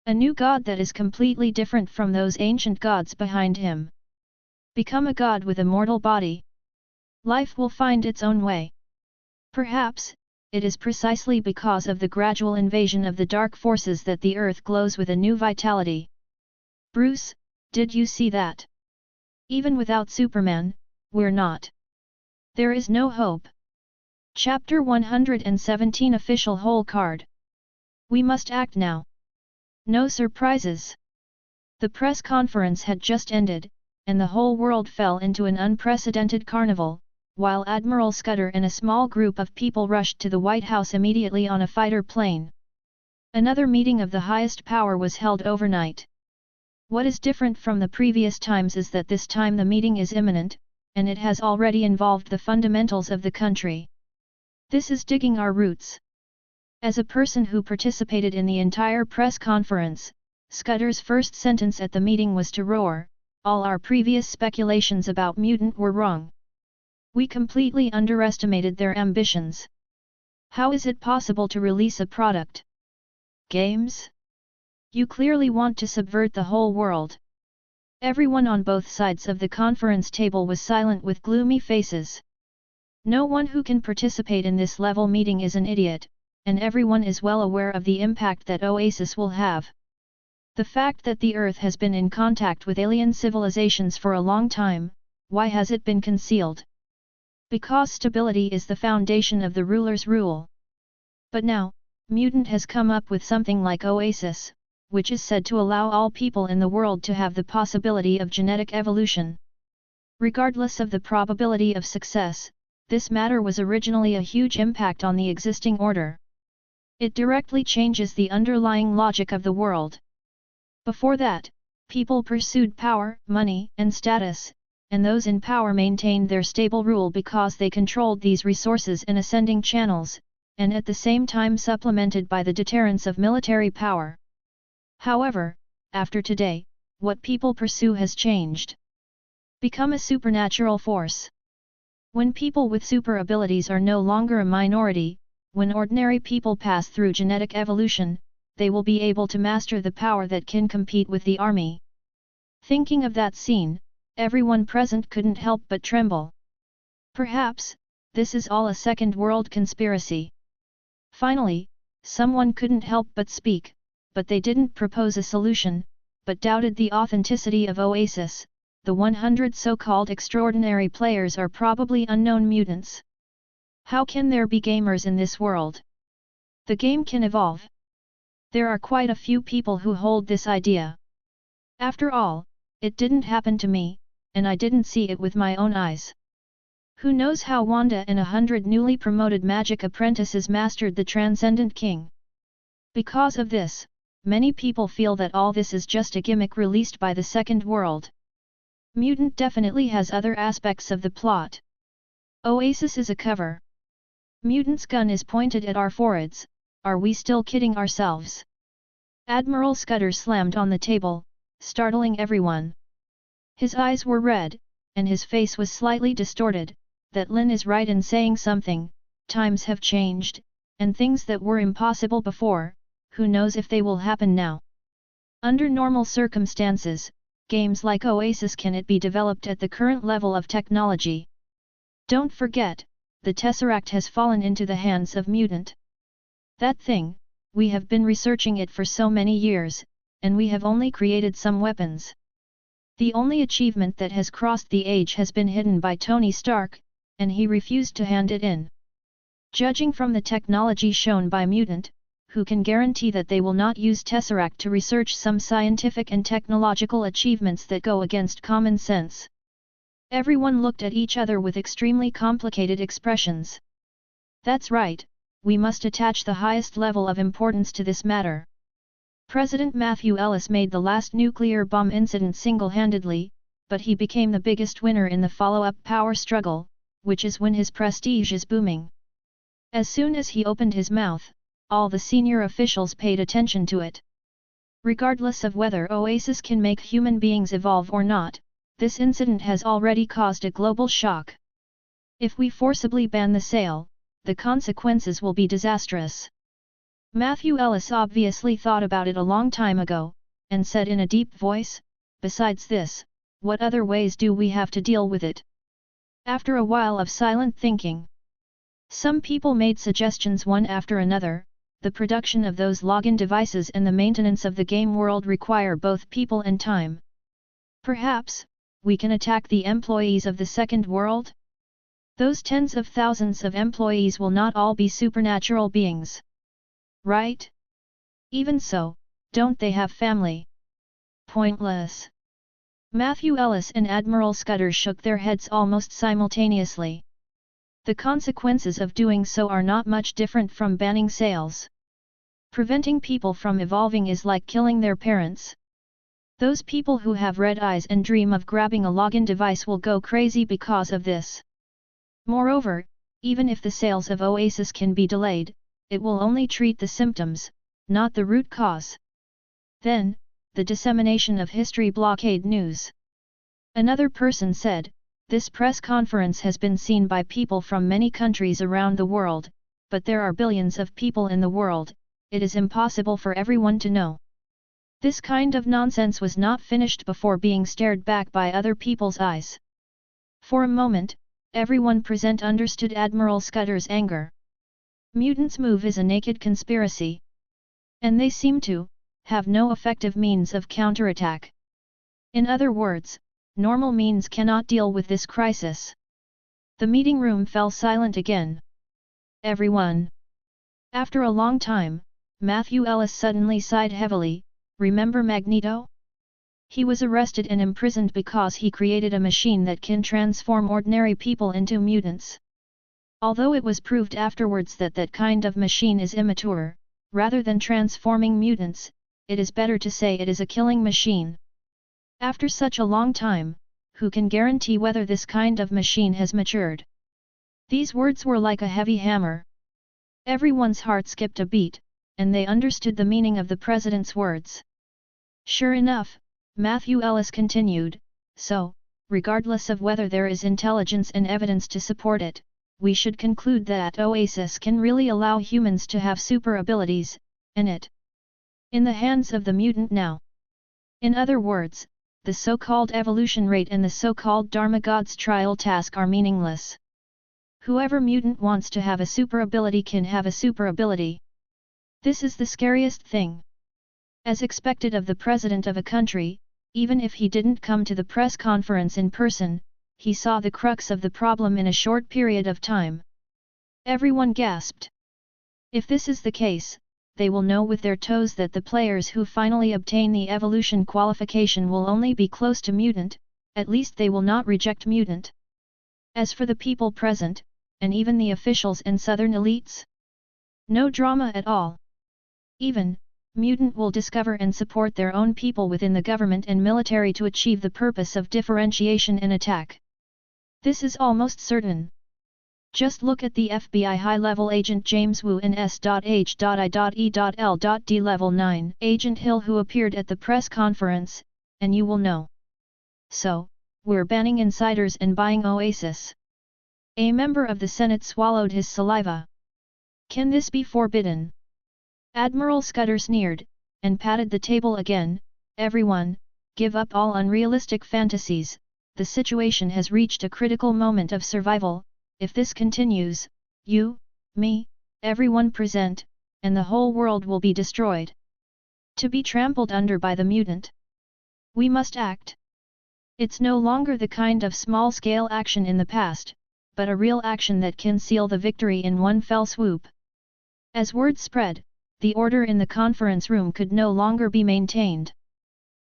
A new god that is completely different from those ancient gods behind him. Become a god with a mortal body. Life will find its own way. Perhaps, it is precisely because of the gradual invasion of the dark forces that the earth glows with a new vitality. Bruce, did you see that? Even without Superman, we're not. There is no hope. Chapter 117 Official Hole Card. We must act now. No surprises. The press conference had just ended, and the whole world fell into an unprecedented carnival, while Admiral Scudder and a small group of people rushed to the White House immediately on a fighter plane. Another meeting of the highest power was held overnight. What is different from the previous times is that this time the meeting is imminent, and it has already involved the fundamentals of the country. This is digging our roots. As a person who participated in the entire press conference, Scudder's first sentence at the meeting was to roar, "All our previous speculations about Mutant were wrong. We completely underestimated their ambitions. How is it possible to release a product? Games? You clearly want to subvert the whole world." Everyone on both sides of the conference table was silent with gloomy faces. No one who can participate in this level meeting is an idiot, and everyone is well aware of the impact that Oasis will have. The fact that the Earth has been in contact with alien civilizations for a long time, why has it been concealed? Because stability is the foundation of the ruler's rule. But now, Mutant has come up with something like Oasis, which is said to allow all people in the world to have the possibility of genetic evolution. Regardless of the probability of success, this matter was originally a huge impact on the existing order. It directly changes the underlying logic of the world. Before that, people pursued power, money, and status, and those in power maintained their stable rule because they controlled these resources in ascending channels, and at the same time supplemented by the deterrence of military power. However, after today, what people pursue has changed. Become a supernatural force. When people with super abilities are no longer a minority, when ordinary people pass through genetic evolution, they will be able to master the power that can compete with the army. Thinking of that scene, everyone present couldn't help but tremble. Perhaps, this is all a second world conspiracy. Finally, someone couldn't help but speak, but they didn't propose a solution, but doubted the authenticity of Oasis. The 100 so-called extraordinary players are probably unknown mutants. How can there be gamers in this world? The game can evolve. There are quite a few people who hold this idea. After all, it didn't happen to me, and I didn't see it with my own eyes. Who knows how Wanda and 100 newly promoted magic apprentices mastered the Transcendent King? Because of this, many people feel that all this is just a gimmick released by the Second World. Mutant definitely has other aspects of the plot. Oasis is a cover. Mutant's gun is pointed at our foreheads. Are we still kidding ourselves? Admiral Scudder slammed on the table, startling everyone. His eyes were red, and his face was slightly distorted. That Lin is right in saying something. Times have changed, and things that were impossible before, who knows if they will happen now. Under normal circumstances, games like Oasis cannot be developed at the current level of technology. Don't forget, the Tesseract has fallen into the hands of Mutant. That thing, we have been researching it for so many years, and we have only created some weapons. The only achievement that has crossed the age has been hidden by Tony Stark, and he refused to hand it in. Judging from the technology shown by Mutant, who can guarantee that they will not use Tesseract to research some scientific and technological achievements that go against common sense? Everyone looked at each other with extremely complicated expressions. That's right, we must attach the highest level of importance to this matter. President Matthew Ellis made the last nuclear bomb incident single-handedly, but he became the biggest winner in the follow-up power struggle, which is when his prestige is booming. As soon as he opened his mouth, all the senior officials paid attention to it. Regardless of whether Oasis can make human beings evolve or not, this incident has already caused a global shock. If we forcibly ban the sale, the consequences will be disastrous. Matthew Ellis obviously thought about it a long time ago, and said in a deep voice, "Besides this, what other ways do we have to deal with it?" After a while of silent thinking, some people made suggestions one after another. The production of those login devices and the maintenance of the game world require both people and time. Perhaps, we can attack the employees of the Second World? Those tens of thousands of employees will not all be supernatural beings. Right? Even so, don't they have family? Pointless. Matthew Ellis and Admiral Scudder shook their heads almost simultaneously. The consequences of doing so are not much different from banning sales. Preventing people from evolving is like killing their parents. Those people who have red eyes and dream of grabbing a login device will go crazy because of this. Moreover, even if the sales of Oasis can be delayed, it will only treat the symptoms, not the root cause. Then, the dissemination of history blockade news. Another person said, "This press conference has been seen by people from many countries around the world, but there are billions of people in the world. It is impossible for everyone to know." This kind of nonsense was not finished before being stared back by other people's eyes. For a moment, everyone present understood Admiral Scudder's anger. Mutants' move is a naked conspiracy. And they seem to have no effective means of counterattack. In other words, normal means cannot deal with this crisis. The meeting room fell silent again. Everyone. After a long time, Matthew Ellis suddenly sighed heavily. Remember Magneto? He was arrested and imprisoned because he created a machine that can transform ordinary people into mutants. Although it was proved afterwards that that kind of machine is immature, rather than transforming mutants, it is better to say it is a killing machine. After such a long time, who can guarantee whether this kind of machine has matured? These words were like a heavy hammer. Everyone's heart skipped a beat, and they understood the meaning of the president's words. Sure enough, Matthew Ellis continued, so, regardless of whether there is intelligence and evidence to support it, we should conclude that Oasis can really allow humans to have super abilities, and it in the hands of the mutant now. In other words, the so-called evolution rate and the so-called Dharma God's trial task are meaningless. Whoever mutant wants to have a super ability can have a super ability. This is the scariest thing. As expected of the president of a country, even if he didn't come to the press conference in person, he saw the crux of the problem in a short period of time. Everyone gasped. If this is the case, they will know with their toes that the players who finally obtain the evolution qualification will only be close to mutant, at least they will not reject mutant. As for the people present, and even the officials and southern elites, no drama at all. Even, mutant will discover and support their own people within the government and military to achieve the purpose of differentiation and attack. This is almost certain. Just look at the FBI high-level agent James Wu in S.H.I.E.L.D Level 9, Agent Hill who appeared at the press conference, and you will know. So, we're banning insiders and buying Oasis. A member of the Senate swallowed his saliva. Can this be forbidden? Admiral Scudder sneered, and patted the table again. Everyone, give up all unrealistic fantasies, the situation has reached a critical moment of survival. If this continues, you, me, everyone present, and the whole world will be destroyed. To be trampled under by the mutant. We must act. It's no longer the kind of small-scale action in the past, but a real action that can seal the victory in one fell swoop. As word spread, the order in the conference room could no longer be maintained.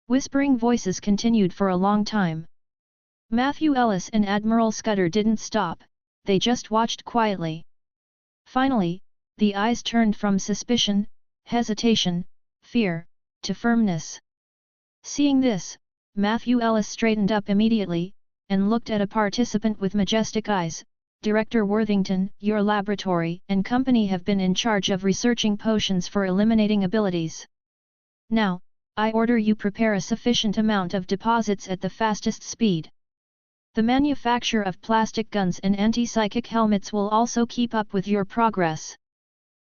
Whispering voices continued for a long time. Matthew Ellis and Admiral Scudder didn't stop. They just watched quietly. Finally, the eyes turned from suspicion, hesitation, fear, to firmness. Seeing this, Matthew Ellis straightened up immediately, and looked at a participant with majestic eyes. Director Worthington, your laboratory and company have been in charge of researching potions for eliminating abilities. Now, I order you prepare a sufficient amount of deposits at the fastest speed. The manufacture of plastic guns and anti-psychic helmets will also keep up with your progress.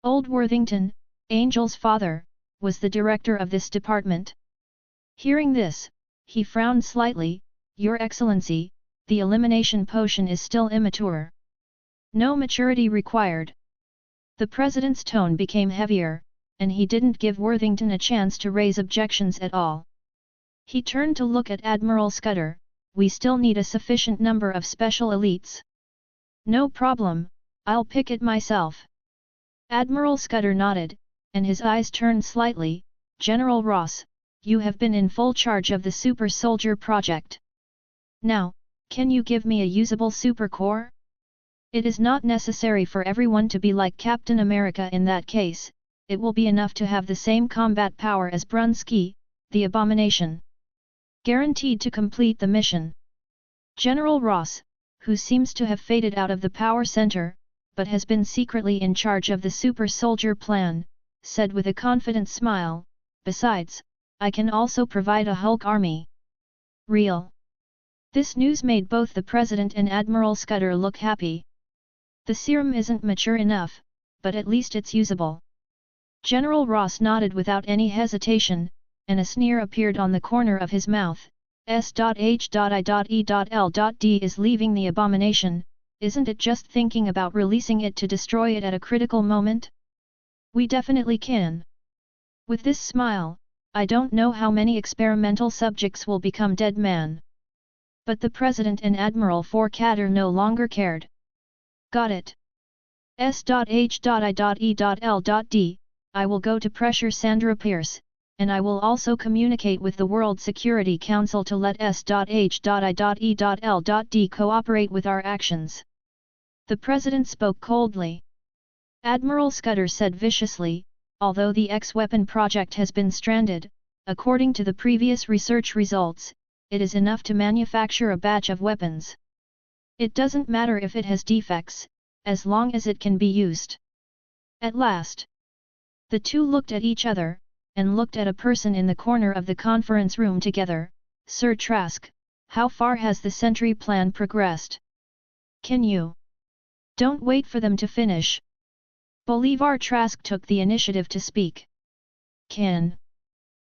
Old Worthington, Angel's father, was the director of this department. Hearing this, he frowned slightly. Your Excellency, the elimination potion is still immature. No maturity required. The president's tone became heavier, and he didn't give Worthington a chance to raise objections at all. He turned to look at Admiral Scudder. We still need a sufficient number of special elites. No problem, I'll pick it myself. Admiral Scudder nodded, and his eyes turned slightly. General Ross, you have been in full charge of the Super Soldier project. Now, can you give me a usable super core? It is not necessary for everyone to be like Captain America in that case, it will be enough to have the same combat power as Brunsky, the Abomination. Guaranteed to complete the mission. General Ross, who seems to have faded out of the power center, but has been secretly in charge of the super soldier plan, said with a confident smile, besides, I can also provide a Hulk army. Real. This news made both the President and Admiral Scudder look happy. The serum isn't mature enough, but at least it's usable. General Ross nodded without any hesitation, and a sneer appeared on the corner of his mouth. S.H.I.E.L.D is leaving the Abomination, isn't it just thinking about releasing it to destroy it at a critical moment? We definitely can. With this smile, I don't know how many experimental subjects will become dead man. But the President and Admiral Forcator no longer cared. Got it. S.H.I.E.L.D I will go to pressure Sandra Pierce, and I will also communicate with the World Security Council to let S.H.I.E.L.D cooperate with our actions. The president spoke coldly. Admiral Scudder said viciously, although the X-Weapon project has been stranded, according to the previous research results, it is enough to manufacture a batch of weapons. It doesn't matter if it has defects, as long as it can be used. At last, the two looked at each other, and looked at a person in the corner of the conference room together. Sir Trask, how far has the Sentry plan progressed? Can you? Don't wait for them to finish. Bolivar Trask took the initiative to speak. Can.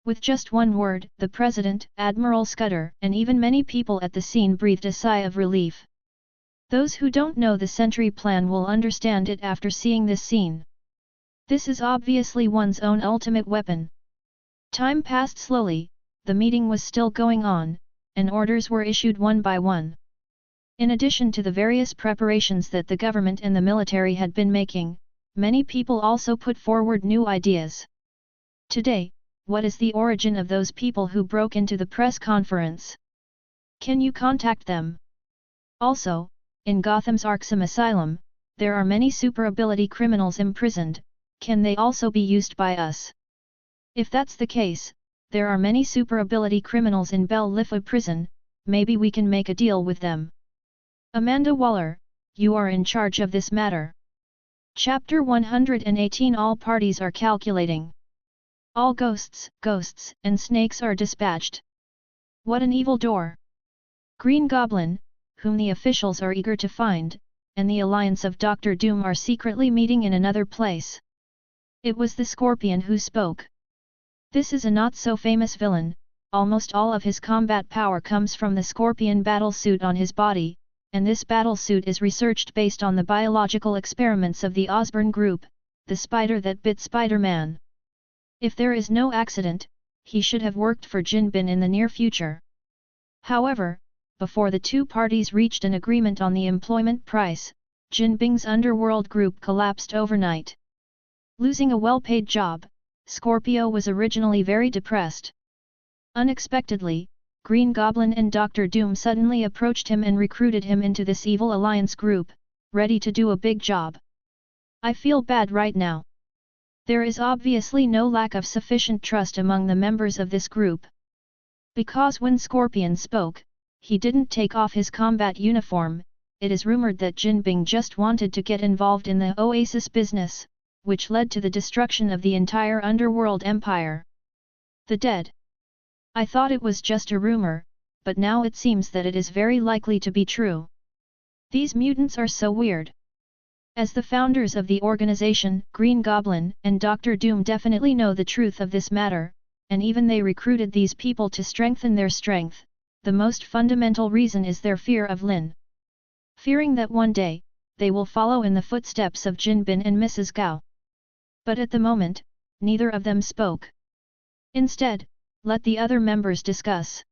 With just one word, the President, Admiral Scudder, and even many people at the scene breathed a sigh of relief. Those who don't know the Sentry plan will understand it after seeing this scene. This is obviously one's own ultimate weapon. Time passed slowly, the meeting was still going on, and orders were issued one by one. In addition to the various preparations that the government and the military had been making, many people also put forward new ideas. Today, what is the origin of those people who broke into the press conference? Can you contact them? Also, in Gotham's Arkham Asylum, there are many super-ability criminals imprisoned. Can they also be used by us? If that's the case, there are many super-ability criminals in Bell Lifa prison, maybe we can make a deal with them. Amanda Waller, you are in charge of this matter. Chapter 118 All parties are calculating. All ghosts, and snakes are dispatched. What an evil door! Green Goblin, whom the officials are eager to find, and the alliance of Dr. Doom are secretly meeting in another place. It was the Scorpion who spoke. This is a not-so-famous villain, almost all of his combat power comes from the Scorpion battlesuit on his body, and this battlesuit is researched based on the biological experiments of the Osborn Group, the spider that bit Spider-Man. If there is no accident, he should have worked for Jinbin in the near future. However, before the two parties reached an agreement on the employment price, Jinbing's underworld group collapsed overnight. Losing a well-paid job, Scorpio was originally very depressed. Unexpectedly, Green Goblin and Dr. Doom suddenly approached him and recruited him into this evil alliance group, ready to do a big job. I feel bad right now. There is obviously no lack of sufficient trust among the members of this group. Because when Scorpion spoke, he didn't take off his combat uniform. It is rumored that Jinbing just wanted to get involved in the Oasis business, which led to the destruction of the entire underworld empire. The dead. I thought it was just a rumor, but now it seems that it is very likely to be true. These mutants are so weird. As the founders of the organization, Green Goblin and Dr. Doom definitely know the truth of this matter, and even they recruited these people to strengthen their strength. The most fundamental reason is their fear of Lin. Fearing that one day, they will follow in the footsteps of Jinbin and Mrs. Gao. But at the moment, neither of them spoke. Instead, let the other members discuss.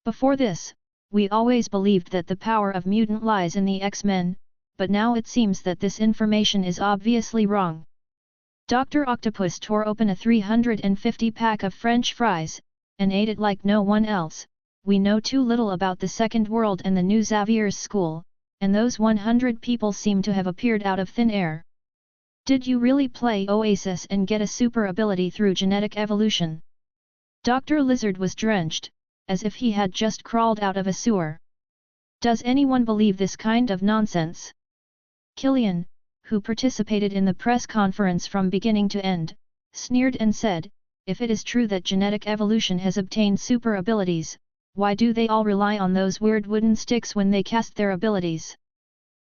Before this, we always believed that the power of mutant lies in the X-Men, but now it seems that this information is obviously wrong. Dr. Octopus tore open a 350-pack of French fries, and ate it like no one else. We know too little about the Second World and the new Xavier's school, and those 100 people seem to have appeared out of thin air. Did you really play Oasis and get a super ability through genetic evolution? Dr. Lizard was drenched, as if he had just crawled out of a sewer. Does anyone believe this kind of nonsense? Killian, who participated in the press conference from beginning to end, sneered and said, if it is true that genetic evolution has obtained super abilities, why do they all rely on those weird wooden sticks when they cast their abilities?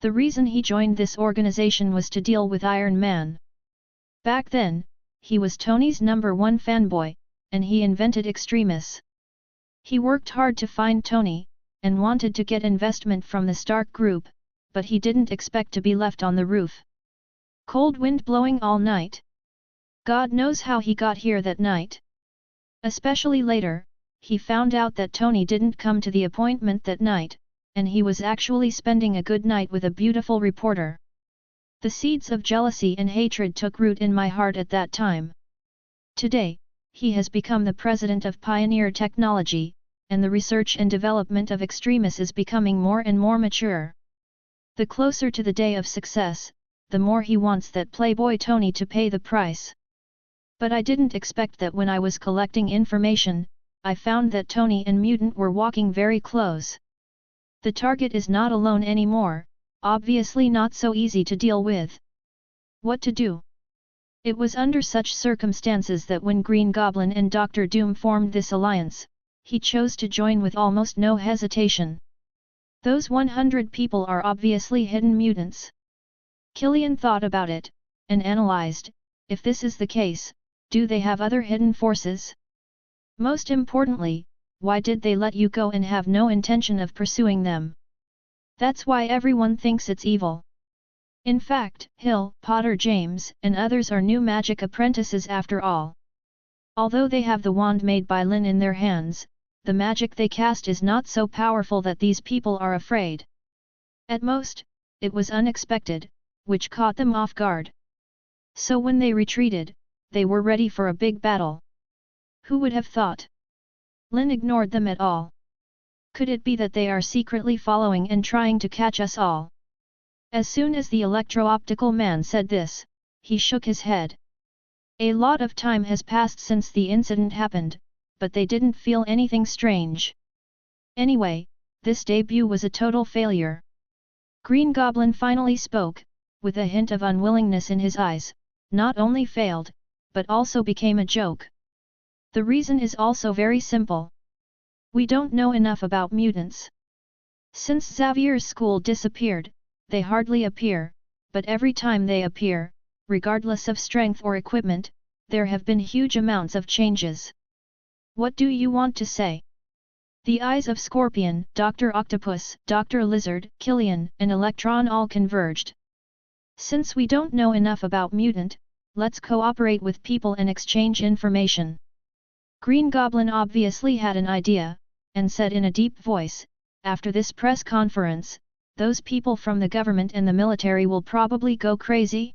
The reason he joined this organization was to deal with Iron Man. Back then, he was Tony's #1 fanboy, and he invented Extremis. He worked hard to find Tony, and wanted to get investment from the Stark Group, but he didn't expect to be left on the roof. Cold wind blowing all night. God knows how he got here that night. Especially later, he found out that Tony didn't come to the appointment that night, and he was actually spending a good night with a beautiful reporter. The seeds of jealousy and hatred took root in my heart at that time. Today, he has become the president of Pioneer Technology, and the research and development of Extremis is becoming more and more mature. The closer to the day of success, the more he wants that playboy Tony to pay the price. But I didn't expect that when I was collecting information, I found that Tony and Mutant were walking very close. The target is not alone anymore, obviously not so easy to deal with. What to do? It was under such circumstances that when Green Goblin and Dr. Doom formed this alliance, he chose to join with almost no hesitation. Those 100 people are obviously hidden mutants. Killian thought about it, and analyzed, if this is the case, do they have other hidden forces? Most importantly, why did they let you go and have no intention of pursuing them? That's why everyone thinks it's evil. In fact, Hill, Potter James, and others are new magic apprentices after all. Although they have the wand made by Lin in their hands, the magic they cast is not so powerful that these people are afraid. At most, it was unexpected, which caught them off guard. So when they retreated, they were ready for a big battle. Who would have thought? Lin ignored them at all. Could it be that they are secretly following and trying to catch us all? As soon as the electro-optical man said this, he shook his head. A lot of time has passed since the incident happened, but they didn't feel anything strange. Anyway, this debut was a total failure. Green Goblin finally spoke, with a hint of unwillingness in his eyes, not only failed, but also became a joke. The reason is also very simple. We don't know enough about mutants. Since Xavier's school disappeared, they hardly appear, but every time they appear, regardless of strength or equipment, there have been huge amounts of changes. What do you want to say? The eyes of Scorpion, Dr. Octopus, Dr. Lizard, Killian, and Electron all converged. Since we don't know enough about mutant, let's cooperate with people and exchange information. Green Goblin obviously had an idea, and said in a deep voice, after this press conference, those people from the government and the military will probably go crazy?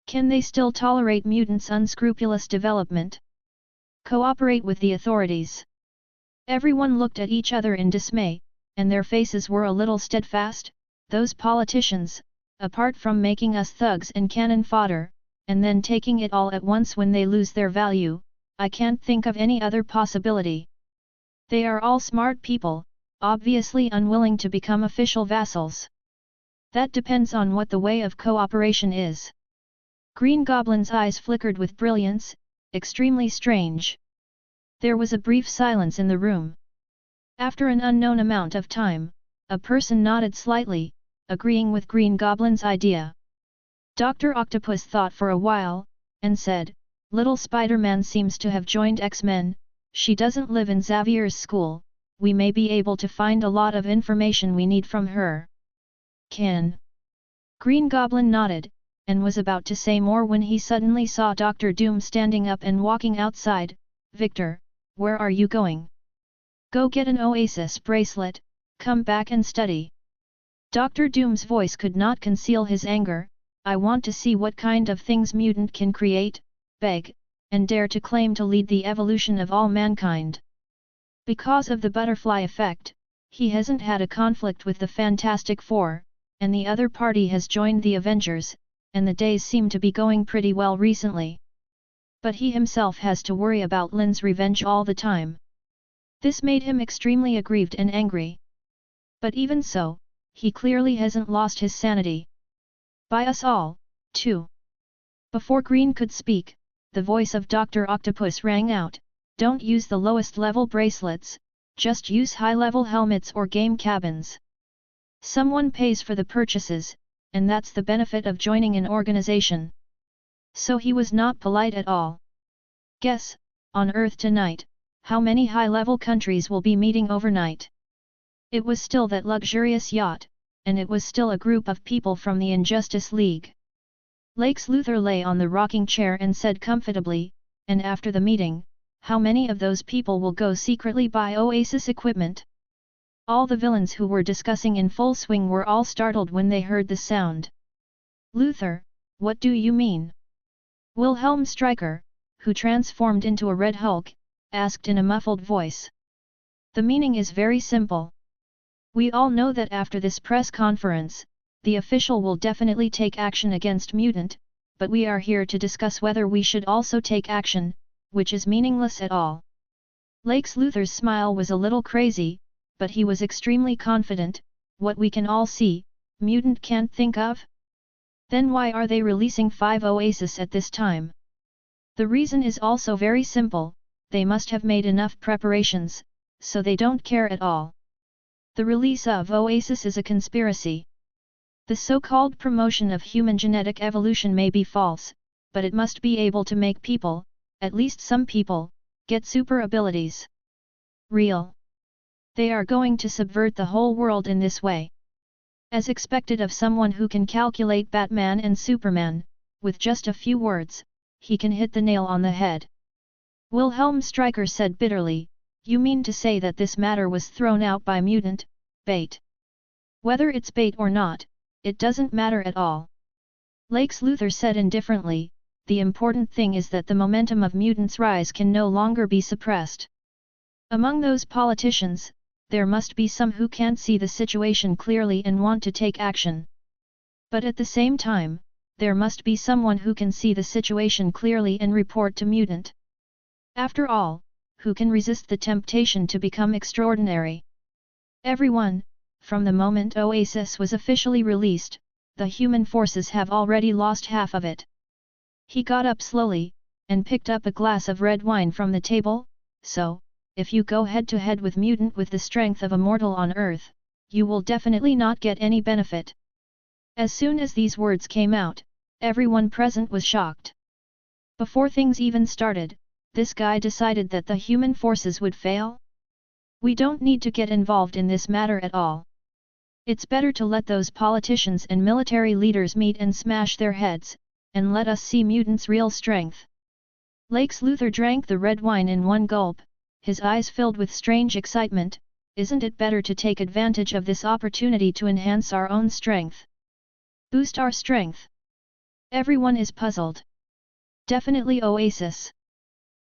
Can they still tolerate mutants' unscrupulous development? Cooperate with the authorities. Everyone looked at each other in dismay, and their faces were a little steadfast. Those politicians, apart from making us thugs and cannon fodder, and then taking it all at once when they lose their value, I can't think of any other possibility. They are all smart people, obviously unwilling to become official vassals. That depends on what the way of cooperation is. Green Goblin's eyes flickered with brilliance, extremely strange. There was a brief silence in the room. After an unknown amount of time, a person nodded slightly, agreeing with Green Goblin's idea. Dr. Octopus thought for a while, and said, "Little Spider-Man seems to have joined X-Men. She doesn't live in Xavier's school. We may be able to find a lot of information we need from her." Can? Green Goblin nodded, and was about to say more when he suddenly saw Dr. Doom standing up and walking outside. "Victor, where are you going? Go get an Oasis bracelet, come back and study." Dr. Doom's voice could not conceal his anger. "I want to see what kind of things mutant can create, beg, and dare to claim to lead the evolution of all mankind. Because of the butterfly effect, he hasn't had a conflict with the Fantastic Four, and the other party has joined the Avengers, and the days seem to be going pretty well recently. But he himself has to worry about Lin's revenge all the time. This made him extremely aggrieved and angry. But even so, he clearly hasn't lost his sanity. By us all, too." Before Green could speak, the voice of Dr. Octopus rang out, "Don't use the lowest level bracelets, just use high-level helmets or game cabins. Someone pays for the purchases, and that's the benefit of joining an organization." So he was not polite at all. "Guess, on Earth tonight, how many high-level countries will be meeting overnight?" It was still that luxurious yacht, and it was still a group of people from the Injustice League. Lex Luthor lay on the rocking chair and said comfortably, "And after the meeting, how many of those people will go secretly buy Oasis equipment?" All the villains who were discussing in full swing were all startled when they heard the sound. "Luthor, what do you mean?" Wilhelm Stryker, who transformed into a Red Hulk, asked in a muffled voice. "The meaning is very simple. We all know that after this press conference, the official will definitely take action against Mutant, but we are here to discuss whether we should also take action, which is meaningless at all. Lex Luthor's smile was a little crazy, but he was extremely confident. What we can all see, Mutant can't think of? Then why are they releasing 5 Oasis at this time? The reason is also very simple, they must have made enough preparations, so they don't care at all. The release of Oasis is a conspiracy. The so-called promotion of human genetic evolution may be false, but it must be able to make people, at least some people, get super abilities. Real. They are going to subvert the whole world in this way. As expected of someone who can calculate Batman and Superman, with just a few words, he can hit the nail on the head. Wilhelm Stryker said bitterly, "You mean to say that this matter was thrown out by Mutant, bait? Whether it's bait or not, it doesn't matter at all." Lex Luthor said indifferently, "The important thing is that the momentum of Mutants' rise can no longer be suppressed. Among those politicians, there must be some who can't see the situation clearly and want to take action. But at the same time, there must be someone who can see the situation clearly and report to Mutant. After all, who can resist the temptation to become extraordinary? Everyone, from the moment Oasis was officially released, the human forces have already lost half of it." He got up slowly, and picked up a glass of red wine from the table. "So, if you go head to head with Mutant with the strength of a mortal on Earth, you will definitely not get any benefit." As soon as these words came out, everyone present was shocked. Before things even started, this guy decided that the human forces would fail? We don't need to get involved in this matter at all. It's better to let those politicians and military leaders meet and smash their heads, and let us see Mutants' real strength. Lex Luthor drank the red wine in one gulp, his eyes filled with strange excitement. "Isn't it better to take advantage of this opportunity to enhance our own strength? Boost our strength?" Everyone is puzzled. "Definitely Oasis."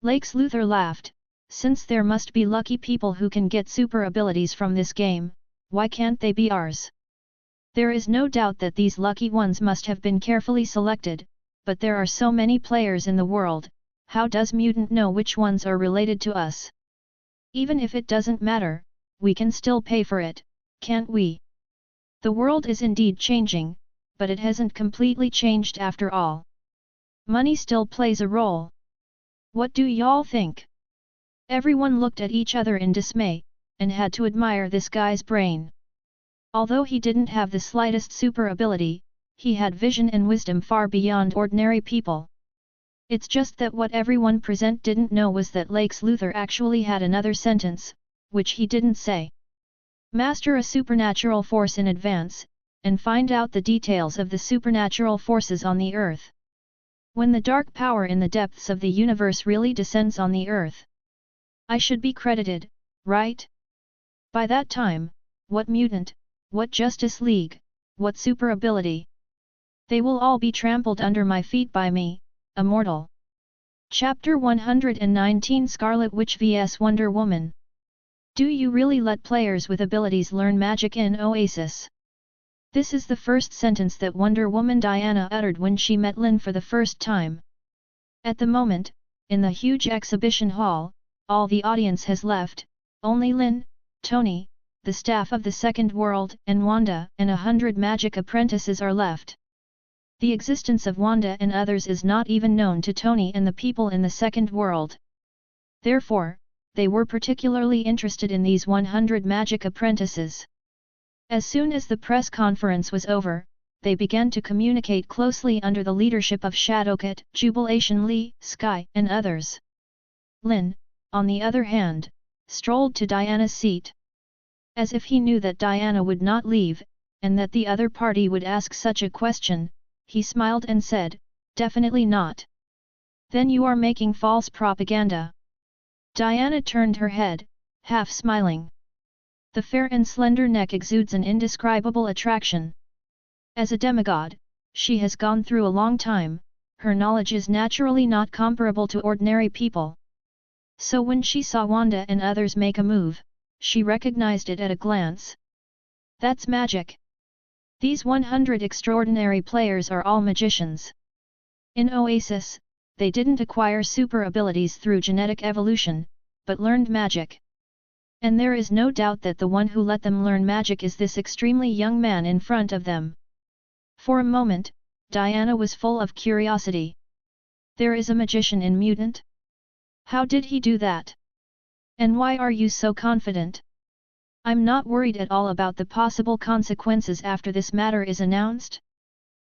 Lex Luthor laughed, "Since there must be lucky people who can get super abilities from this game, why can't they be ours? There is no doubt that these lucky ones must have been carefully selected, but there are so many players in the world, how does Mutant know which ones are related to us? Even if it doesn't matter, we can still pay for it, can't we? The world is indeed changing, but it hasn't completely changed after all. Money still plays a role. What do y'all think?" Everyone looked at each other in dismay, and had to admire this guy's brain. Although he didn't have the slightest super ability, he had vision and wisdom far beyond ordinary people. It's just that what everyone present didn't know was that Lex Luthor actually had another sentence, which he didn't say. "Master a supernatural force in advance, and find out the details of the supernatural forces on the Earth. When the dark power in the depths of the universe really descends on the Earth. I should be credited, right? By that time, what Mutant, what Justice League, what super ability? They will all be trampled under my feet by me, a mortal." Chapter 119 Scarlet Witch vs Wonder Woman. Do you really let players with abilities learn magic in Oasis? This is the first sentence that Wonder Woman Diana uttered when she met Lin for the first time. At the moment, in the huge exhibition hall, all the audience has left, only Lin, Tony, the staff of the Second World and Wanda and 100 magic apprentices are left. The existence of Wanda and others is not even known to Tony and the people in the Second World. Therefore, they were particularly interested in these 100 magic apprentices. As soon as the press conference was over, they began to communicate closely under the leadership of Shadowcat, Jubilation Lee, Sky and others. Lin, on the other hand, strolled to Diana's seat. As if he knew that Diana would not leave, and that the other party would ask such a question, he smiled and said, "Definitely not." "Then you are making false propaganda." Diana turned her head, half smiling. The fair and slender neck exudes an indescribable attraction. As a demigod, she has gone through a long time, her knowledge is naturally not comparable to ordinary people. So when she saw Wanda and others make a move, she recognized it at a glance. "That's magic." These 100 extraordinary players are all magicians. In Oasis, they didn't acquire super abilities through genetic evolution, but learned magic. And there is no doubt that the one who let them learn magic is this extremely young man in front of them. For a moment, Diana was full of curiosity. There is a magician in Mutant? How did he do that? And why are you so confident? I'm not worried at all about the possible consequences after this matter is announced.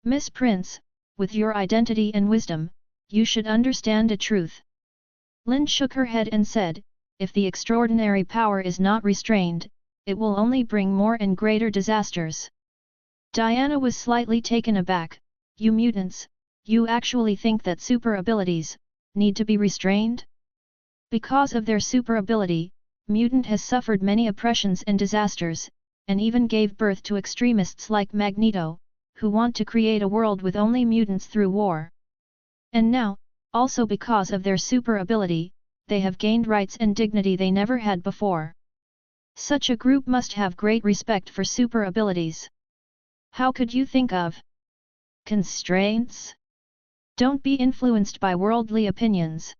Miss Prince, with your identity and wisdom, you should understand a truth. Lin shook her head and said, if the extraordinary power is not restrained, it will only bring more and greater disasters. Diana was slightly taken aback. You mutants, you actually think that super abilities need to be restrained? Because of their super ability, Mutant has suffered many oppressions and disasters, and even gave birth to extremists like Magneto, who want to create a world with only mutants through war. And now, also because of their super ability, they have gained rights and dignity they never had before. Such a group must have great respect for super abilities. How could you think of constraints? Don't be influenced by worldly opinions.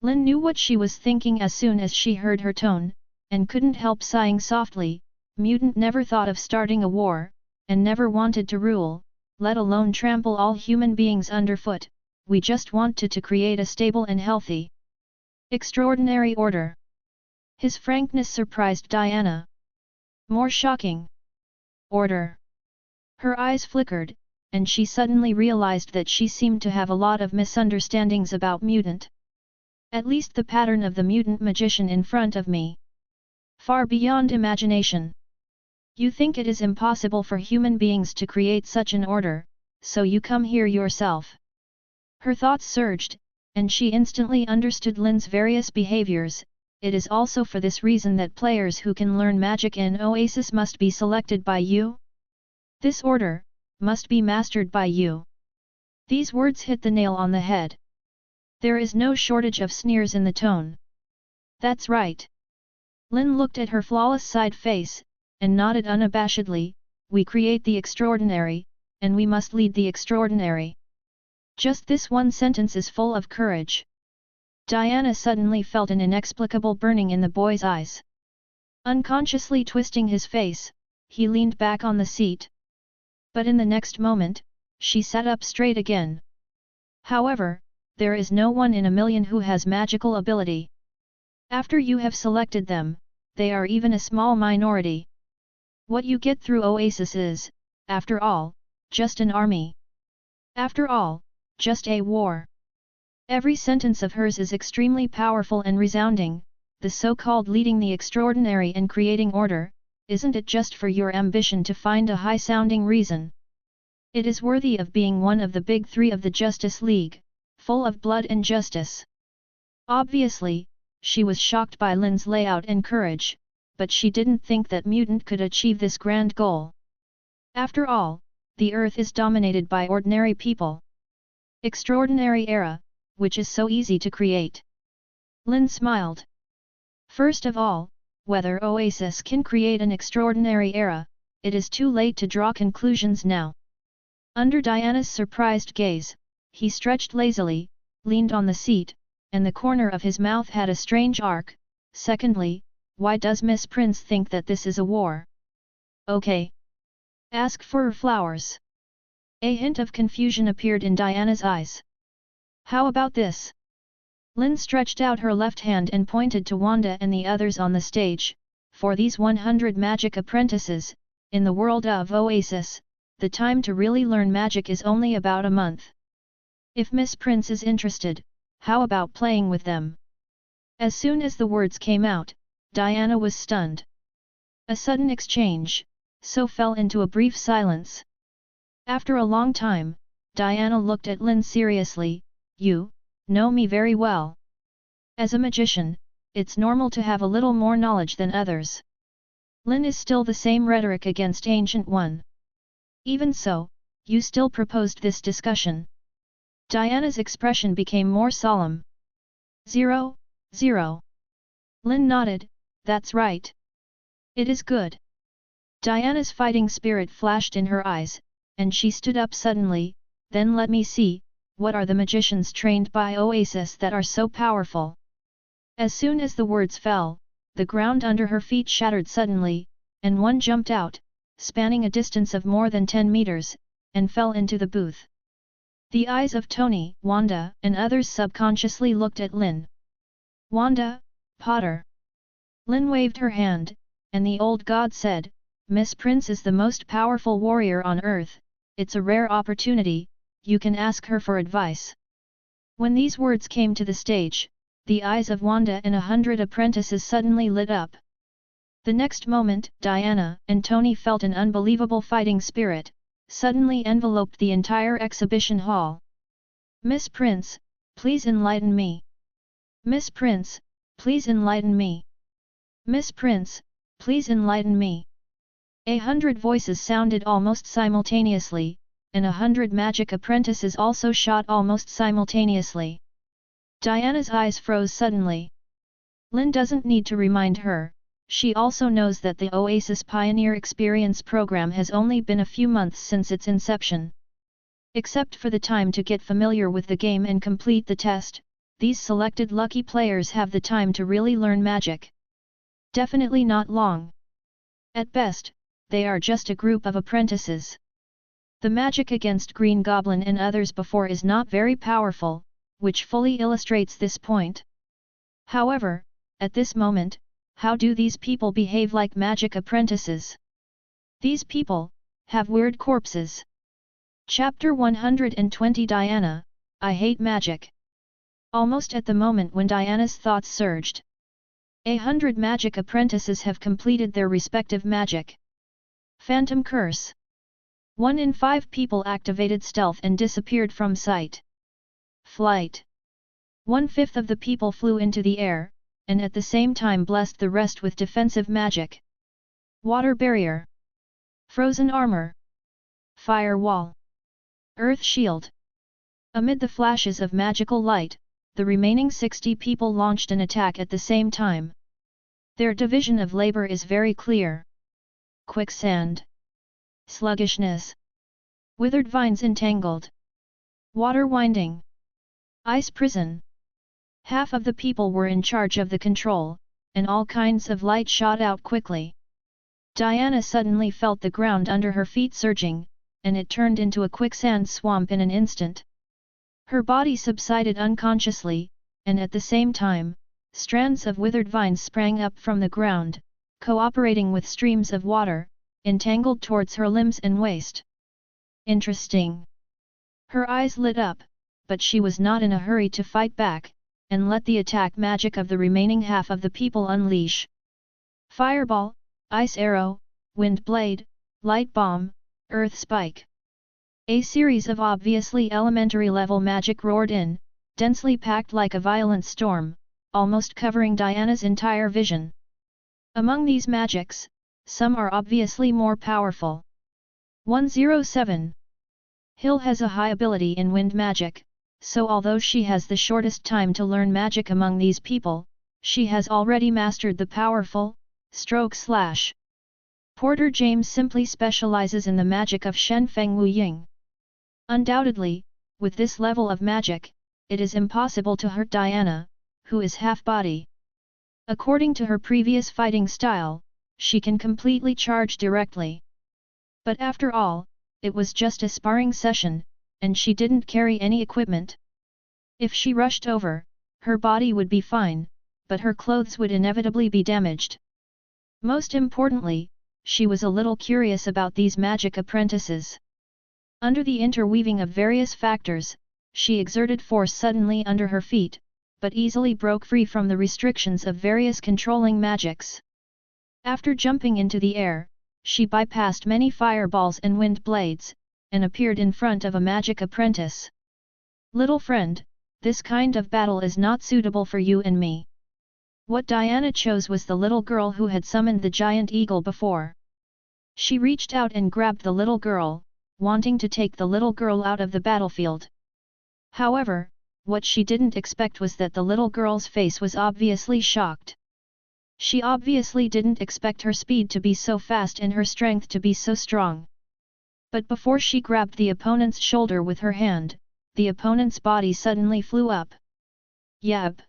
Lin knew what she was thinking as soon as she heard her tone, and couldn't help sighing softly. Mutant never thought of starting a war, and never wanted to rule, let alone trample all human beings underfoot. We just wanted to create a stable and healthy, extraordinary order. His frankness surprised Diana. More shocking. Order. Her eyes flickered, and she suddenly realized that she seemed to have a lot of misunderstandings about Mutant. At least the pattern of the mutant magician in front of me. Far beyond imagination. You think it is impossible for human beings to create such an order, so you come here yourself. Her thoughts surged, and she instantly understood Lin's various behaviors. It is also for this reason that players who can learn magic in Oasis must be selected by you? This order must be mastered by you. These words hit the nail on the head. There is no shortage of sneers in the tone. That's right. Lin looked at her flawless side face, and nodded unabashedly. We create the extraordinary, and we must lead the extraordinary. Just this one sentence is full of courage. Diana suddenly felt an inexplicable burning in the boy's eyes. Unconsciously twisting his face, he leaned back on the seat. But in the next moment, she sat up straight again. However, there is no one in a million who has magical ability. After you have selected them, they are even a small minority. What you get through Oasis is, after all, just an army. After all, just a war. Every sentence of hers is extremely powerful and resounding. The so-called leading the extraordinary and creating order, isn't it just for your ambition to find a high-sounding reason? It is worthy of being one of the big three of the Justice League, full of blood and justice. Obviously, she was shocked by Lin's layout and courage, but she didn't think that Mutant could achieve this grand goal. After all, the Earth is dominated by ordinary people. Extraordinary era, which is so easy to create. Lin smiled. First of all, whether Oasis can create an extraordinary era, it is too late to draw conclusions now. Under Diana's surprised gaze, he stretched lazily, leaned on the seat, and the corner of his mouth had a strange arc. Secondly, why does Miss Prince think that this is a war? Okay. Ask for her flowers. A hint of confusion appeared in Diana's eyes. How about this? Lin stretched out her left hand and pointed to Wanda and the others on the stage. For these 100 magic apprentices, in the world of Oasis, the time to really learn magic is only about a month. If Miss Prince is interested, how about playing with them? As soon as the words came out, Diana was stunned. A sudden exchange, so fell into a brief silence. After a long time, Diana looked at Lin seriously. You know me very well. As a magician, it's normal to have a little more knowledge than others. Lin is still the same rhetoric against Ancient One. Even so, you still proposed this discussion. Diana's expression became more solemn. 0, 0. Lin nodded, that's right. It is good. Diana's fighting spirit flashed in her eyes, and she stood up suddenly. Then let me see, what are the magicians trained by Oasis that are so powerful? As soon as the words fell, the ground under her feet shattered suddenly, and one jumped out, spanning a distance of more than 10 meters, and fell into the booth. The eyes of Tony, Wanda, and others subconsciously looked at Lin. Wanda, Potter. Lin waved her hand, and the old god said, Miss Prince is the most powerful warrior on earth, it's a rare opportunity, you can ask her for advice. When these words came to the stage, the eyes of Wanda and 100 apprentices suddenly lit up. The next moment, Diana and Tony felt an unbelievable fighting spirit, suddenly enveloped the entire exhibition hall. Miss Prince, please enlighten me. Miss Prince, please enlighten me. Miss Prince, please enlighten me. 100 voices sounded almost simultaneously, and 100 magic apprentices also shot almost simultaneously. Diana's eyes froze suddenly. Lin doesn't need to remind her, she also knows that the Oasis Pioneer Experience program has only been a few months since its inception. Except for the time to get familiar with the game and complete the test, these selected lucky players have the time to really learn magic. Definitely not long. At best, they are just a group of apprentices. The magic against Green Goblin and others before is not very powerful, which fully illustrates this point. However, at this moment, how do these people behave like magic apprentices? These people have weird corpses. Chapter 120 Diana, I hate magic. Almost at the moment when Diana's thoughts surged. 100 magic apprentices have completed their respective magic. Phantom Curse. 1 in 5 people activated stealth and disappeared from sight. Flight. 1/5 of the people flew into the air, and at the same time blessed the rest with defensive magic. Water Barrier. Frozen Armor. Fire Wall. Earth Shield. Amid the flashes of magical light, the remaining 60 people launched an attack at the same time. Their division of labor is very clear. Quicksand. Sluggishness. Withered vines entangled. Water winding. Ice prison. Half of the people were in charge of the control, and all kinds of light shot out quickly. Diana suddenly felt the ground under her feet surging, and it turned into a quicksand swamp in an instant. Her body subsided unconsciously, and at the same time, strands of withered vines sprang up from the ground, cooperating with streams of water, entangled towards her limbs and waist. Interesting. Her eyes lit up, but she was not in a hurry to fight back, and let the attack magic of the remaining half of the people unleash. Fireball, Ice Arrow, Wind Blade, Light Bomb, Earth Spike. A series of obviously elementary level magic roared in, densely packed like a violent storm, almost covering Diana's entire vision. Among these magics, some are obviously more powerful. 107. Hill has a high ability in wind magic, so although she has the shortest time to learn magic among these people, she has already mastered the powerful /. Porter James simply specializes in the magic of Shen Feng Wu Ying. Undoubtedly, with this level of magic, it is impossible to hurt Diana, who is half-body. According to her previous fighting style, she can completely charge directly. But after all, it was just a sparring session, and she didn't carry any equipment. If she rushed over, her body would be fine, but her clothes would inevitably be damaged. Most importantly, she was a little curious about these magic apprentices. Under the interweaving of various factors, she exerted force suddenly under her feet, but easily broke free from the restrictions of various controlling magics. After jumping into the air, she bypassed many fireballs and wind blades, and appeared in front of a magic apprentice. Little friend, this kind of battle is not suitable for you and me. What Diana chose was the little girl who had summoned the giant eagle before. She reached out and grabbed the little girl, wanting to take the little girl out of the battlefield. However, what she didn't expect was that the little girl's face was obviously shocked. She obviously didn't expect her speed to be so fast and her strength to be so strong. But before she grabbed the opponent's shoulder with her hand, the opponent's body suddenly flew up. Yab!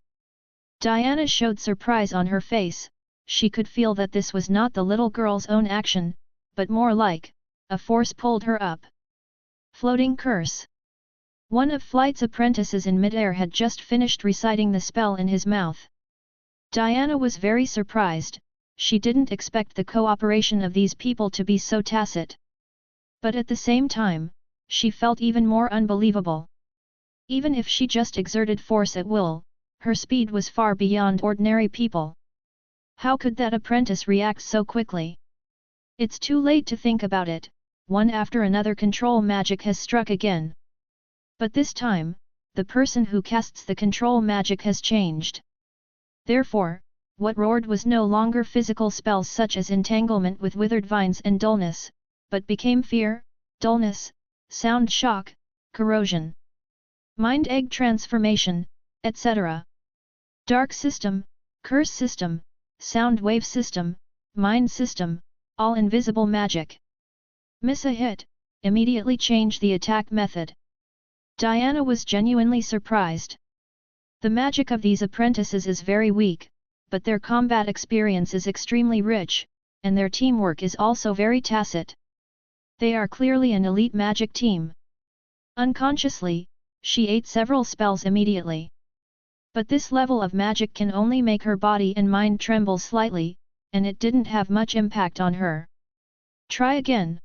Diana showed surprise on her face. She could feel that this was not the little girl's own action, but more like a force pulled her up. Floating curse. One of Flight's apprentices in midair had just finished reciting the spell in his mouth. Diana was very surprised. She didn't expect the cooperation of these people to be so tacit. But at the same time, she felt even more unbelievable. Even if she just exerted force at will, her speed was far beyond ordinary people. How could that apprentice react so quickly? It's too late to think about it. One after another control magic has struck again. But this time, the person who casts the control magic has changed. Therefore, what roared was no longer physical spells such as entanglement with withered vines and dullness, but became fear, dullness, sound shock, corrosion, mind egg transformation, etc. Dark system, curse system, sound wave system, mind system, all invisible magic. Miss a hit, immediately change the attack method. Diana was genuinely surprised. The magic of these apprentices is very weak, but their combat experience is extremely rich, and their teamwork is also very tacit. They are clearly an elite magic team. Unconsciously, she ate several spells immediately. But this level of magic can only make her body and mind tremble slightly, and it didn't have much impact on her. Try again.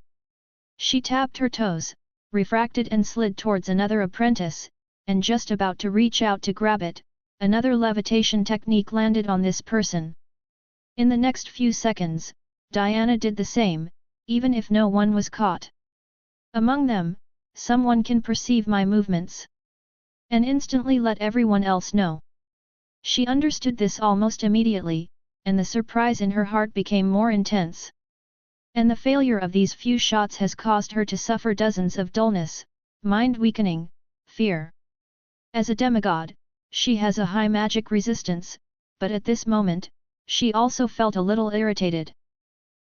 She tapped her toes, refracted and slid towards another apprentice, and just about to reach out to grab it, another levitation technique landed on this person. In the next few seconds, Diana did the same, even if no one was caught. Among them, someone can perceive my movements. And instantly let everyone else know. She understood this almost immediately, and the surprise in her heart became more intense. And the failure of these few shots has caused her to suffer dozens of dullness, mind weakening, fear. As a demigod, she has a high magic resistance, but at this moment, she also felt a little irritated.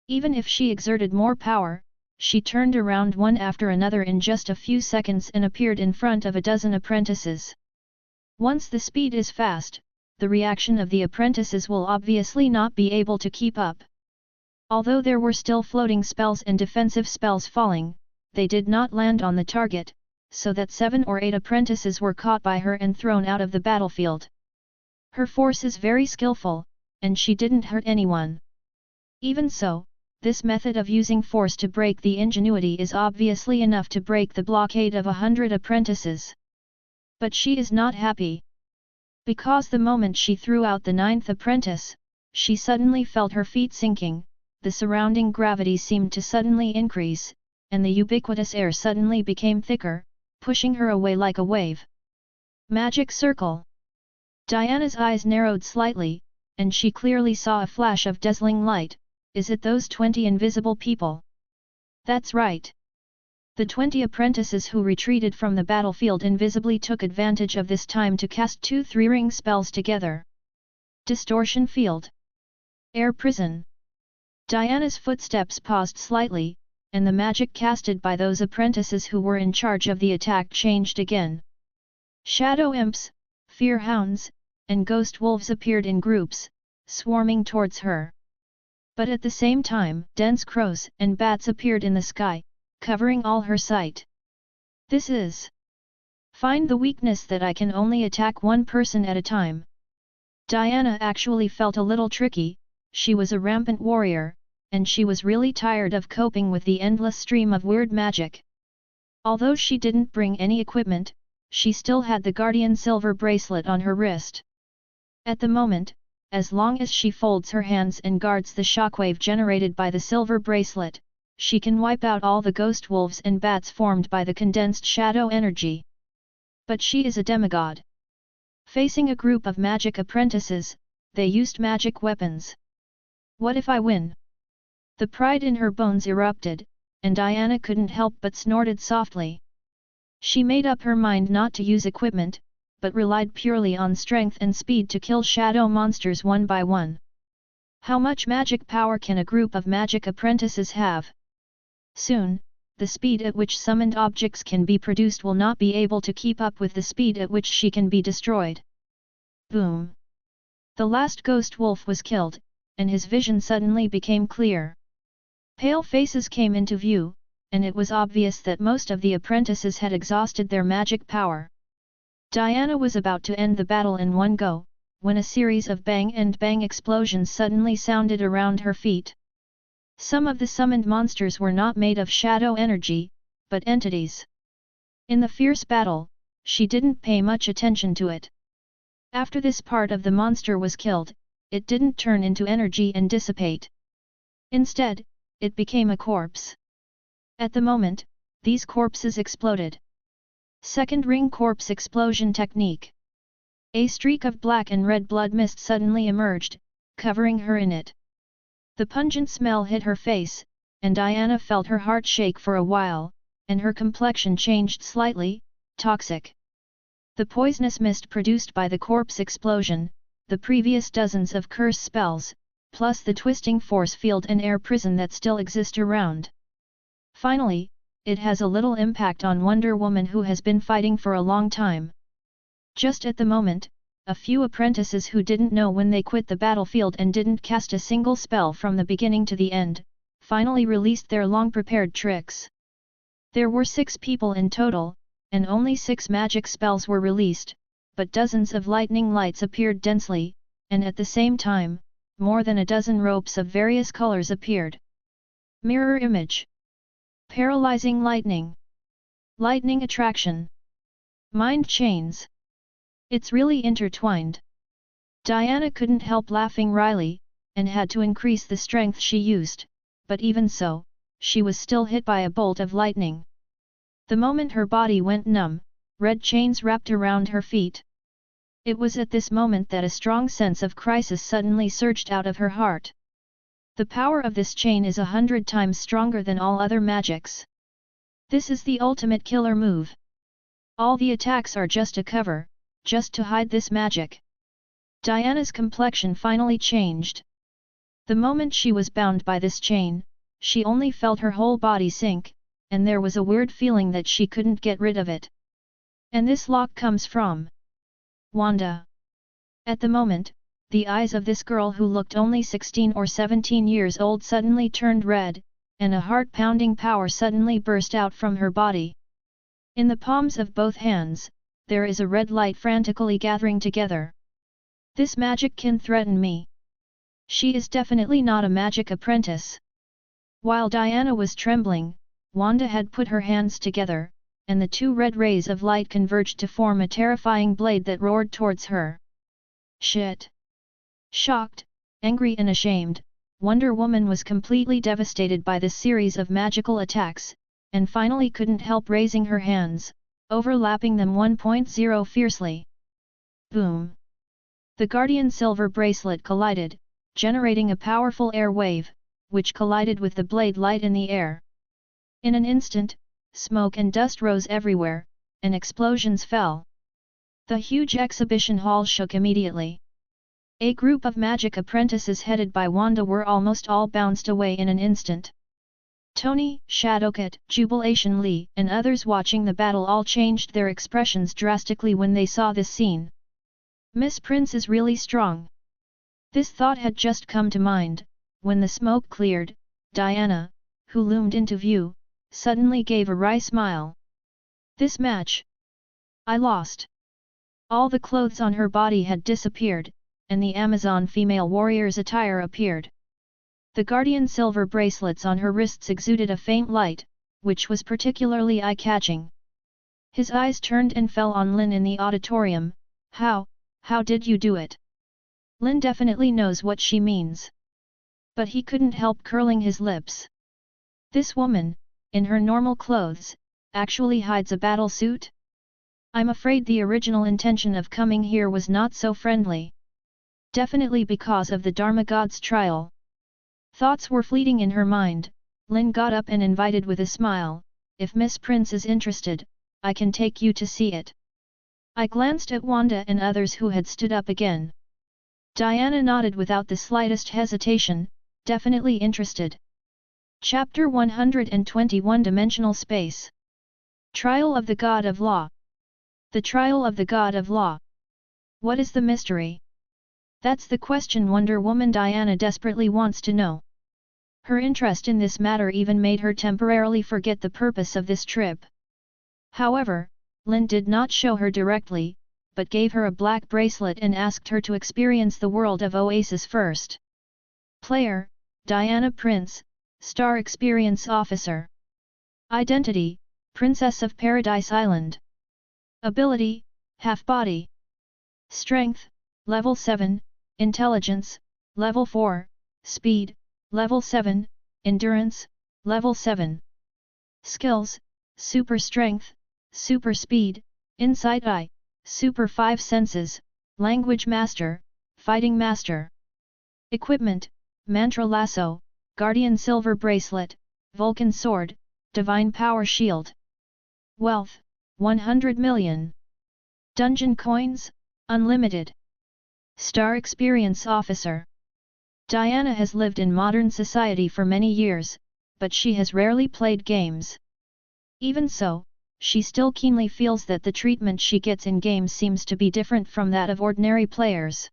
Even if she exerted more power, she turned around one after another in just a few seconds and appeared in front of a dozen apprentices. Once the speed is fast, the reaction of the apprentices will obviously not be able to keep up. Although there were still floating spells and defensive spells falling, they did not land on the target, so that 7 or 8 apprentices were caught by her and thrown out of the battlefield. Her force is very skillful, and she didn't hurt anyone. Even so, this method of using force to break the ingenuity is obviously enough to break the blockade of 100 apprentices. But she is not happy. Because the moment she threw out the 9th apprentice, she suddenly felt her feet sinking, the surrounding gravity seemed to suddenly increase, and the ubiquitous air suddenly became thicker, pushing her away like a wave. Magic circle! Diana's eyes narrowed slightly, and she clearly saw a flash of dazzling light. Is it those 20 invisible people? That's right. The 20 apprentices who retreated from the battlefield invisibly took advantage of this time to cast 2 3-ring spells together. Distortion field. Air prison. Diana's footsteps paused slightly, and the magic casted by those apprentices who were in charge of the attack changed again. Shadow imps, fear hounds, and ghost wolves appeared in groups, swarming towards her. But at the same time, dense crows and bats appeared in the sky, covering all her sight. This is. Find the weakness that I can only attack one person at a time. Diana actually felt a little tricky. She was a rampant warrior, and she was really tired of coping with the endless stream of weird magic. Although she didn't bring any equipment, she still had the Guardian Silver bracelet on her wrist. At the moment, as long as she folds her hands and guards the shockwave generated by the silver bracelet, she can wipe out all the ghost wolves and bats formed by the condensed shadow energy. But she is a demigod. Facing a group of magic apprentices, they used magic weapons. What if I win? The pride in her bones erupted, and Diana couldn't help but snorted softly. She made up her mind not to use equipment, but relied purely on strength and speed to kill shadow monsters one by one. How much magic power can a group of magic apprentices have? Soon, the speed at which summoned objects can be produced will not be able to keep up with the speed at which she can be destroyed. Boom! The last ghost wolf was killed, and his vision suddenly became clear. Pale faces came into view, and it was obvious that most of the apprentices had exhausted their magic power. Diana was about to end the battle in one go, when a series of bang and bang explosions suddenly sounded around her feet. Some of the summoned monsters were not made of shadow energy, but entities. In the fierce battle, she didn't pay much attention to it. After this part of the monster was killed, it didn't turn into energy and dissipate. Instead, it became a corpse. At the moment, these corpses exploded. Second ring corpse explosion technique. A streak of black and red blood mist suddenly emerged, covering her in it. The pungent smell hit her face, and Diana felt her heart shake for a while, and her complexion changed slightly, toxic. The poisonous mist produced by the corpse explosion, the previous dozens of curse spells, plus the twisting force field and air prison that still exist around. Finally, it has a little impact on Wonder Woman, who has been fighting for a long time. Just at the moment, a few apprentices who didn't know when they quit the battlefield and didn't cast a single spell from the beginning to the end, finally released their long-prepared tricks. There were 6 people in total, and only 6 magic spells were released, but dozens of lightning lights appeared densely, and at the same time, more than a dozen ropes of various colors appeared. Mirror image. Paralyzing lightning. Lightning attraction. Mind chains. It's really intertwined. Diana couldn't help laughing wryly, and had to increase the strength she used, but even so, she was still hit by a bolt of lightning. The moment her body went numb, red chains wrapped around her feet. It was at this moment that a strong sense of crisis suddenly surged out of her heart. The power of this chain is 100 times stronger than all other magics. This is the ultimate killer move. All the attacks are just a cover, just to hide this magic. Diana's complexion finally changed. The moment she was bound by this chain, she only felt her whole body sink, and there was a weird feeling that she couldn't get rid of it. And this lock comes from Wanda. At the moment, the eyes of this girl who looked only 16 or 17 years old suddenly turned red, and a heart-pounding power suddenly burst out from her body. In the palms of both hands, there is a red light frantically gathering together. This magic can threaten me. She is definitely not a magic apprentice. While Diana was trembling, Wanda had put her hands together, and the 2 red rays of light converged to form a terrifying blade that roared towards her. Shit! Shocked, angry and ashamed, Wonder Woman was completely devastated by this series of magical attacks, and finally couldn't help raising her hands, overlapping them 1.0 fiercely. Boom! The Guardian Silver Bracelet collided, generating a powerful air wave, which collided with the blade light in the air. In an instant, smoke and dust rose everywhere, and explosions fell. The huge exhibition hall shook immediately. A group of magic apprentices headed by Wanda were almost all bounced away in an instant. Tony, Shadowcat, Jubilation Lee, and others watching the battle all changed their expressions drastically when they saw this scene. Miss Prince is really strong. This thought had just come to mind, when the smoke cleared. Diana, who loomed into view, suddenly gave a wry smile. This match, I lost. All the clothes on her body had disappeared, and the Amazon female warrior's attire appeared. The Guardian silver bracelets on her wrists exuded a faint light, which was particularly eye-catching. His eyes turned and fell on Lin in the auditorium. How did you do it? Lin definitely knows what she means. But he couldn't help curling his lips. This woman, in her normal clothes, actually hides a battle suit? I'm afraid the original intention of coming here was not so friendly. Definitely because of the Dharma God's trial. Thoughts were fleeting in her mind. Lin got up and invited with a smile, if Miss Prince is interested, I can take you to see it. I glanced at Wanda and others who had stood up again. Diana nodded without the slightest hesitation, definitely interested. Chapter 121 Dimensional Space. Trial of the God of Law. The Trial of the God of Law. What is the mystery? That's the question Wonder Woman Diana desperately wants to know. Her interest in this matter even made her temporarily forget the purpose of this trip. However, Lin did not show her directly, but gave her a black bracelet and asked her to experience the world of Oasis first. Player, Diana Prince, Star Experience Officer. Identity, Princess of Paradise Island. Ability, Half Body. Strength, Level 7, Intelligence, Level 4, Speed, Level 7, Endurance, Level 7. Skills, Super Strength, Super Speed, Insight Eye, Super 5 Senses, Language Master, Fighting Master. Equipment, Mantra Lasso, Guardian Silver Bracelet, Vulcan Sword, Divine Power Shield. Wealth, 100 million. Dungeon Coins, Unlimited. Star Experience Officer. Diana has lived in modern society for many years, but she has rarely played games. Even so, she still keenly feels that the treatment she gets in games seems to be different from that of ordinary players.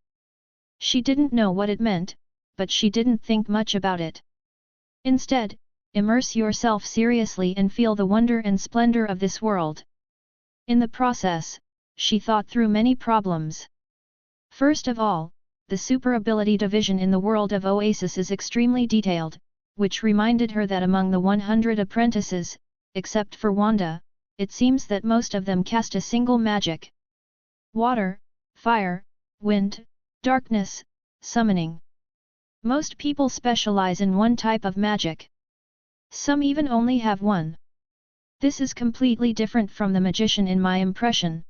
She didn't know what it meant, but she didn't think much about it. Instead, immerse yourself seriously and feel the wonder and splendor of this world. In the process, she thought through many problems. First of all, the super ability division in the world of Oasis is extremely detailed, which reminded her that among the 100 apprentices, except for Wanda, it seems that most of them cast a single magic. Water, fire, wind, darkness, summoning. Most people specialize in one type of magic. Some even only have one. This is completely different from the magician in my impression.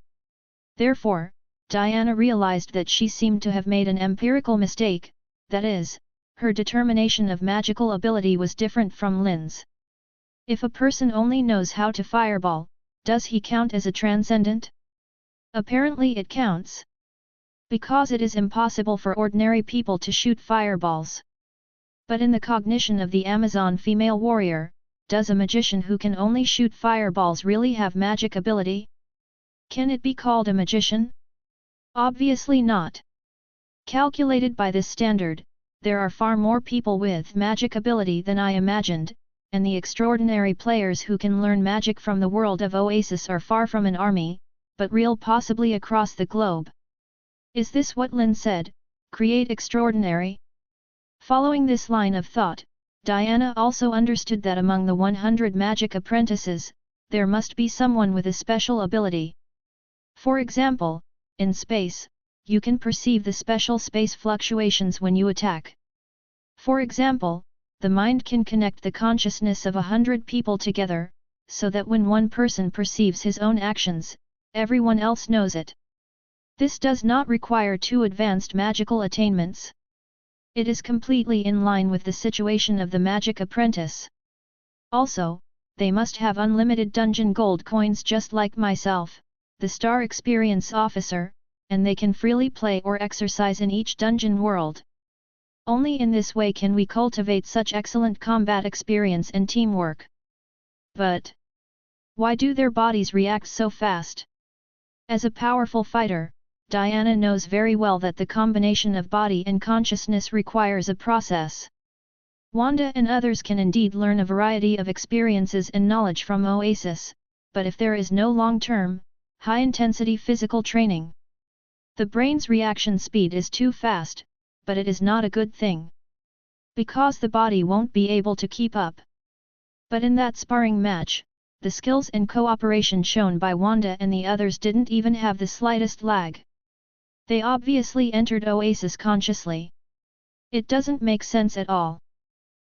Therefore, Diana realized that she seemed to have made an empirical mistake, that is, her determination of magical ability was different from Lin's. If a person only knows how to fireball, does he count as a transcendent? Apparently it counts. Because it is impossible for ordinary people to shoot fireballs. But in the cognition of the Amazon female warrior, does a magician who can only shoot fireballs really have magic ability? Can it be called a magician? Obviously not. Calculated by this standard, there are far more people with magic ability than I imagined, and the extraordinary players who can learn magic from the world of Oasis are far from an army, but real, possibly across the globe. Is this what Lin said, create extraordinary? Following this line of thought, Diana also understood that among the 100 magic apprentices, there must be someone with a special ability. For example, in space, you can perceive the special space fluctuations when you attack. For example, the mind can connect the consciousness of 100 people together, so that when one person perceives his own actions, everyone else knows it. This does not require too advanced magical attainments. It is completely in line with the situation of the magic apprentice. Also, they must have unlimited dungeon gold coins just like myself, the Star Experience Officer, and they can freely play or exercise in each dungeon world. Only in this way can we cultivate such excellent combat experience and teamwork. But why do their bodies react so fast? As a powerful fighter, Diana knows very well that the combination of body and consciousness requires a process. Wanda and others can indeed learn a variety of experiences and knowledge from Oasis, but if there is no long-term, high-intensity physical training, the brain's reaction speed is too fast, but it is not a good thing. Because the body won't be able to keep up. But in that sparring match, the skills and cooperation shown by Wanda and the others didn't even have the slightest lag. They obviously entered Oasis consciously. It doesn't make sense at all.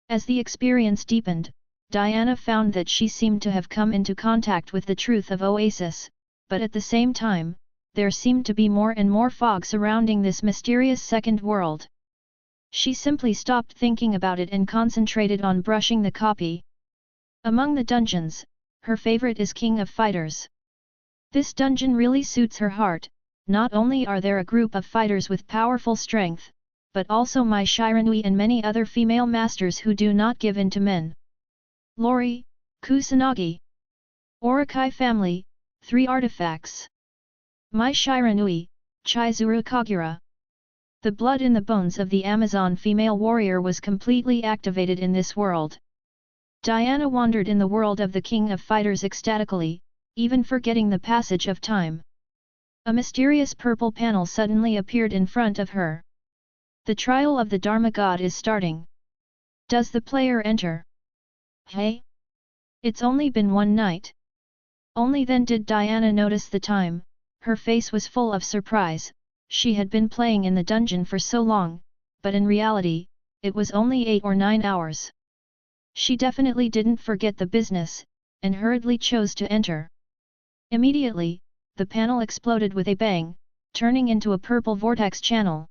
As the experience deepened, Diana found that she seemed to have come into contact with the truth of Oasis, but at the same time, there seemed to be more and more fog surrounding this mysterious second world. She simply stopped thinking about it and concentrated on brushing the copy. Among the dungeons, her favorite is King of Fighters. This dungeon really suits her heart, not only are there a group of fighters with powerful strength, but also my Shiranui and many other female masters who do not give in to men. Lori, Kusanagi. Orakai family, 3 artifacts. My Shiranui, Chizuru Kagura. The blood in the bones of the Amazon female warrior was completely activated in this world. Diana wandered in the world of the King of Fighters ecstatically, even forgetting the passage of time. A mysterious purple panel suddenly appeared in front of her. The trial of the Dharma God is starting. Does the player enter? Hey? It's only been one night. Only then did Diana notice the time. Her face was full of surprise. She had been playing in the dungeon for so long, but in reality, it was only 8 or 9 hours. She definitely didn't forget the business, and hurriedly chose to enter. Immediately, the panel exploded with a bang, turning into a purple vortex channel.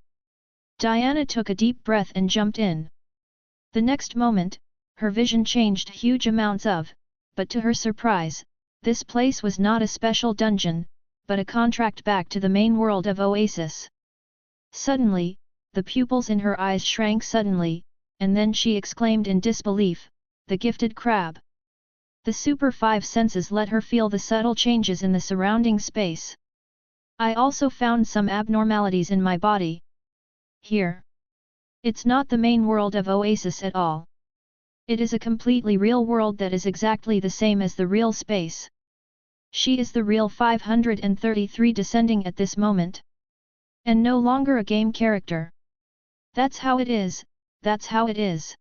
Diana took a deep breath and jumped in. The next moment, her vision changed huge amounts of, but to her surprise, this place was not a special dungeon, but a contract back to the main world of Oasis. Suddenly, the pupils in her eyes shrank suddenly, and then she exclaimed in disbelief, "The gifted crab!" The super 5 senses let her feel the subtle changes in the surrounding space. I also found some abnormalities in my body. Here. It's not the main world of Oasis at all. It is a completely real world that is exactly the same as the real space. She is the real 533 descending at this moment. And no longer a game character. That's how it is, that's how it is.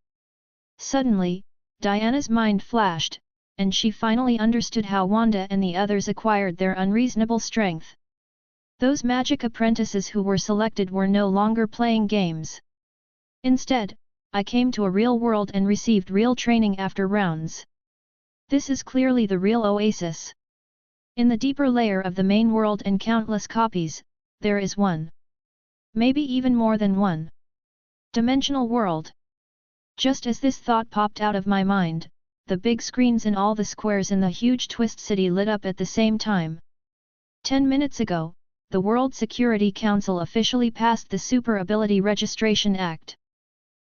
Suddenly, Diana's mind flashed, and she finally understood how Wanda and the others acquired their unreasonable strength. Those magic apprentices who were selected were no longer playing games. Instead, I came to a real world and received real training after rounds. This is clearly the real Oasis. In the deeper layer of the main world and countless copies, there is one. Maybe even more than one. Dimensional world. Just as this thought popped out of my mind, the big screens in all the squares in the huge Twist City lit up at the same time. 10 minutes ago, the World Security Council officially passed the Super Ability Registration Act.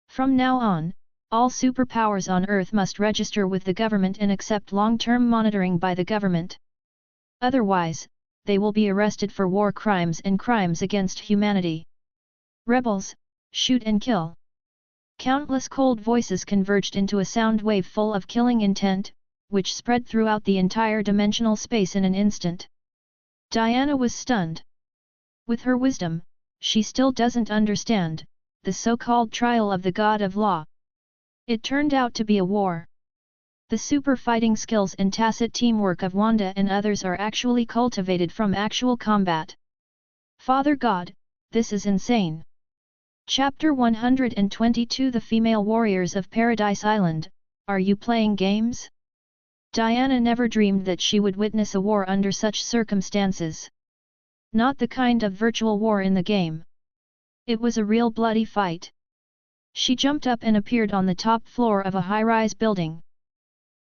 From now on, all superpowers on Earth must register with the government and accept long-term monitoring by the government. Otherwise, they will be arrested for war crimes and crimes against humanity. Rebels, shoot and kill. Countless cold voices converged into a sound wave full of killing intent, which spread throughout the entire dimensional space in an instant. Diana was stunned. With her wisdom, she still doesn't understand the so-called trial of the God of Law. It turned out to be a war. The super fighting skills and tacit teamwork of Wanda and others are actually cultivated from actual combat. Father God, this is insane. Chapter 122 The Female Warriors of Paradise Island, are you playing games? Diana never dreamed that she would witness a war under such circumstances. Not the kind of virtual war in the game. It was a real bloody fight. She jumped up and appeared on the top floor of a high-rise building.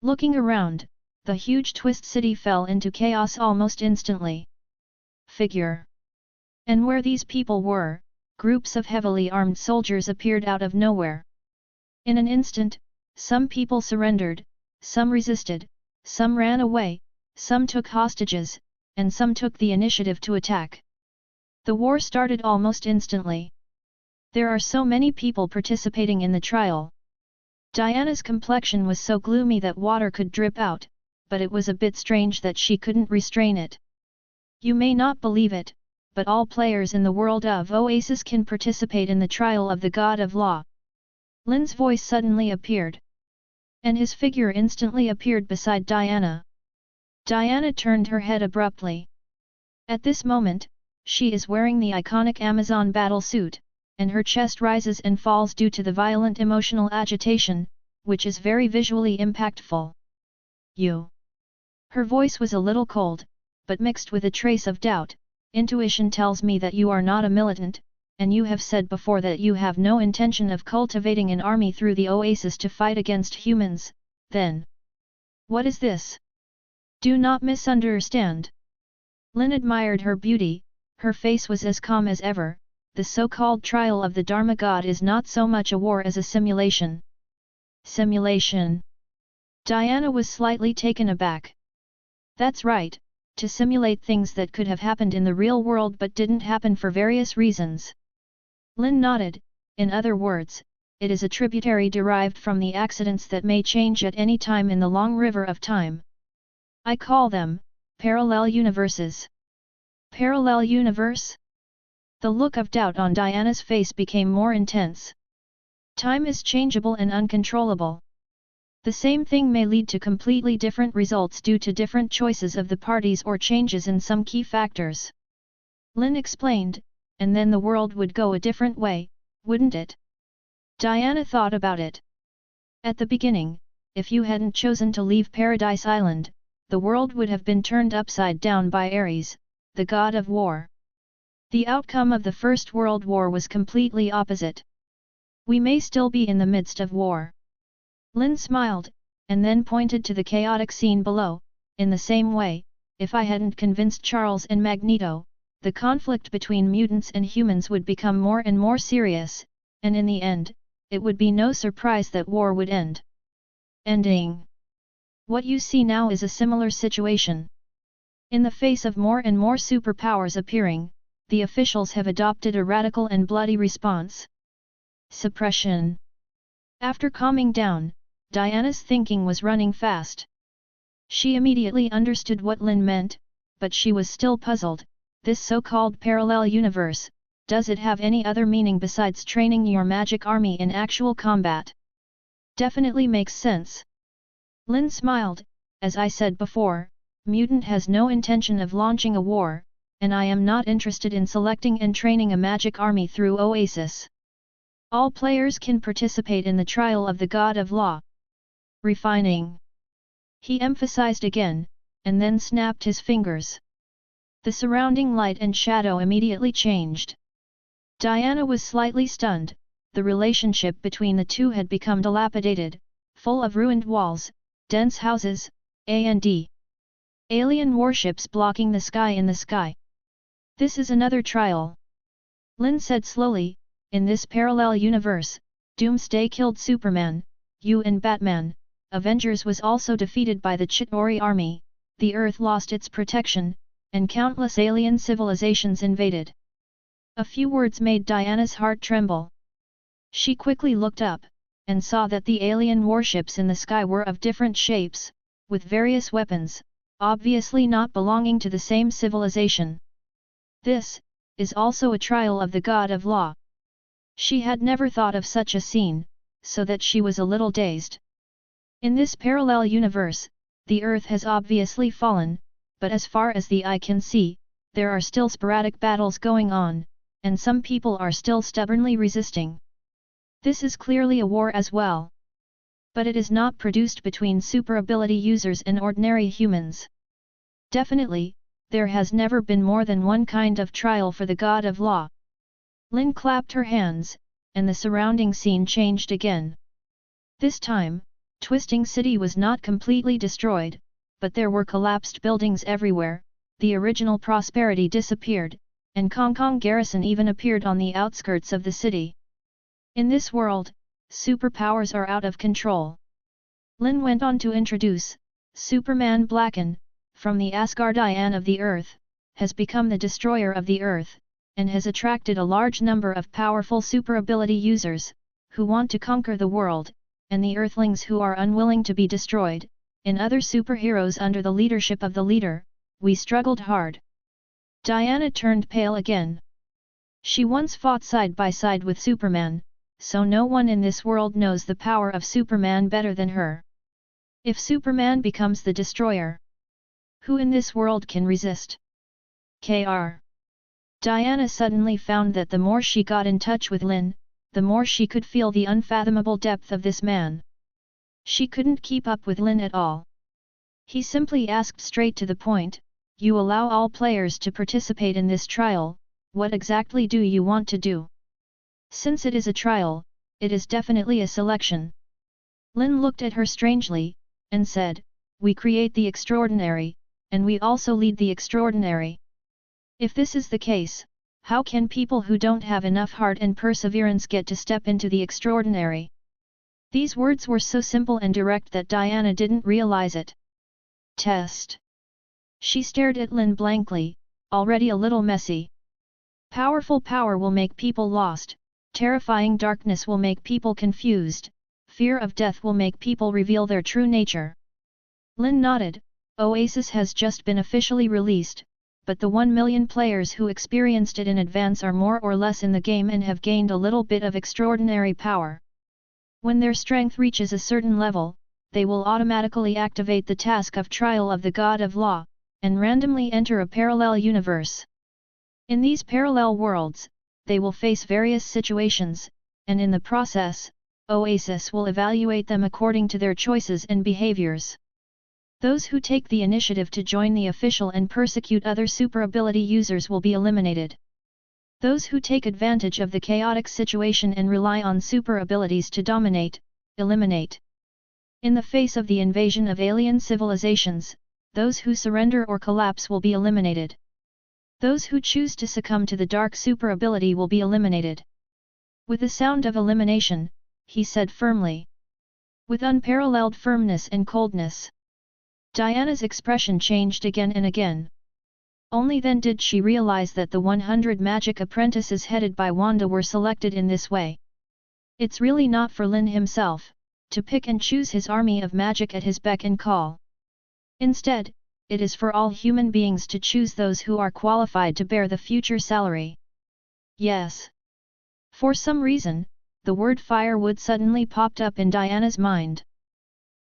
Looking around, the huge Twist City fell into chaos almost instantly. Figure. And where these people were, groups of heavily armed soldiers appeared out of nowhere. In an instant, some people surrendered, some resisted, some ran away, some took hostages, and some took the initiative to attack. The war started almost instantly. There are so many people participating in the trial. Diana's complexion was so gloomy that water could drip out, but it was a bit strange that she couldn't restrain it. You may not believe it, but all players in the world of Oasis can participate in the trial of the God of Law. Lin's voice suddenly appeared. And his figure instantly appeared beside Diana. Diana turned her head abruptly. At this moment, she is wearing the iconic Amazon battle suit, and her chest rises and falls due to the violent emotional agitation, which is very visually impactful. You. Her voice was a little cold, but mixed with a trace of doubt. Intuition tells me that you are not a militant, and you have said before that you have no intention of cultivating an army through the Oasis to fight against humans, then. What is this? Do not misunderstand. Lin admired her beauty, Her face was as calm as ever. The so-called trial of the Dharma God is not so much a war as a simulation. Simulation? Diana was slightly taken aback. That's right, to simulate things that could have happened in the real world but didn't happen for various reasons. Lin nodded. In other words, it is a tributary derived from the accidents that may change at any time in the long river of time. I call them parallel universes. Parallel universe? The look of doubt on Diana's face became more intense. Time is changeable and uncontrollable. The same thing may lead to completely different results due to different choices of the parties or changes in some key factors. Lin explained, and then the world would go a different way, wouldn't it? Diana thought about it. At the beginning, if you hadn't chosen to leave Paradise Island, the world would have been turned upside down by Ares, the god of war. The outcome of the First World War was completely opposite. We may still be in the midst of war. Lin smiled, and then pointed to the chaotic scene below. In the same way, if I hadn't convinced Charles and Magneto, the conflict between mutants and humans would become more and more serious, and in the end, it would be no surprise that war would end. Ending. What you see now is a similar situation. In the face of more and more superpowers appearing, the officials have adopted a radical and bloody response. Suppression. After calming down, Diana's thinking was running fast. She immediately understood what Lin meant, but she was still puzzled. This so-called parallel universe, does it have any other meaning besides training your magic army in actual combat? Definitely makes sense. Lin smiled. As I said before, Mutant has no intention of launching a war, and I am not interested in selecting and training a magic army through Oasis. All players can participate in the trial of the God of Law. Refining. He emphasized again, and then snapped his fingers. The surrounding light and shadow immediately changed. Diana was slightly stunned. The relationship between the two had become dilapidated, full of ruined walls, dense houses, and alien warships blocking the sky in the sky. This is another trial. Lin said slowly. In this parallel universe, Doomsday killed Superman, and Batman. Avengers was also defeated by the Chitauri army, the Earth lost its protection, and countless alien civilizations invaded. A few words made Diana's heart tremble. She quickly looked up, and saw that the alien warships in the sky were of different shapes, with various weapons, obviously not belonging to the same civilization. This is also a trial of the God of Law. She had never thought of such a scene, so that she was a little dazed. In this parallel universe, the Earth has obviously fallen, but as far as the eye can see, there are still sporadic battles going on, and some people are still stubbornly resisting. This is clearly a war as well. But it is not produced between super ability users and ordinary humans. Definitely, there has never been more than one kind of trial for the God of Law. Lin clapped her hands, and the surrounding scene changed again. This time, Twisting City was not completely destroyed, but there were collapsed buildings everywhere, the original prosperity disappeared, and Kong Kong Garrison even appeared on the outskirts of the city. In this world, superpowers are out of control. Lin went on to introduce, Superman Blacken, from the Asgardian of the Earth, has become the destroyer of the Earth, and has attracted a large number of powerful super ability users, who want to conquer the world, and the Earthlings who are unwilling to be destroyed. In other superheroes under the leadership of the leader, we struggled hard. Diana turned pale again. She once fought side by side with Superman, so no one in this world knows the power of Superman better than her. If Superman becomes the destroyer, who in this world can resist? Diana suddenly found that the more she got in touch with Lin, the more she could feel the unfathomable depth of this man. She couldn't keep up with Lin at all. He simply asked straight to the point, "You allow all players to participate in this trial, what exactly do you want to do?" Since it is a trial, it is definitely a selection. Lin looked at her strangely, and said, "We create the extraordinary, and we also lead the extraordinary." If this is the case, how can people who don't have enough heart and perseverance get to step into the extraordinary? These words were so simple and direct that Diana didn't realize it. Test. She stared at Lin blankly, already a little messy. Powerful power will make people lost, terrifying darkness will make people confused, fear of death will make people reveal their true nature. Lin nodded. Oasis has just been officially released, but the 1 million players who experienced it in advance are more or less in the game and have gained a little bit of extraordinary power. When their strength reaches a certain level, they will automatically activate the task of Trial of the God of Law, and randomly enter a parallel universe. In these parallel worlds, they will face various situations, and in the process, Oasis will evaluate them according to their choices and behaviors. Those who take the initiative to join the official and persecute other super ability users will be eliminated. Those who take advantage of the chaotic situation and rely on super abilities to dominate, eliminate. In the face of the invasion of alien civilizations, those who surrender or collapse will be eliminated. Those who choose to succumb to the dark super ability will be eliminated. With the sound of elimination, he said firmly. With unparalleled firmness and coldness. Diana's expression changed again and again. Only then did she realize that the 100 magic apprentices headed by Wanda were selected in this way. It's really not for Lin himself, to pick and choose his army of magic at his beck and call. Instead, it is for all human beings to choose those who are qualified to bear the future salary. Yes. For some reason, the word firewood suddenly popped up in Diana's mind.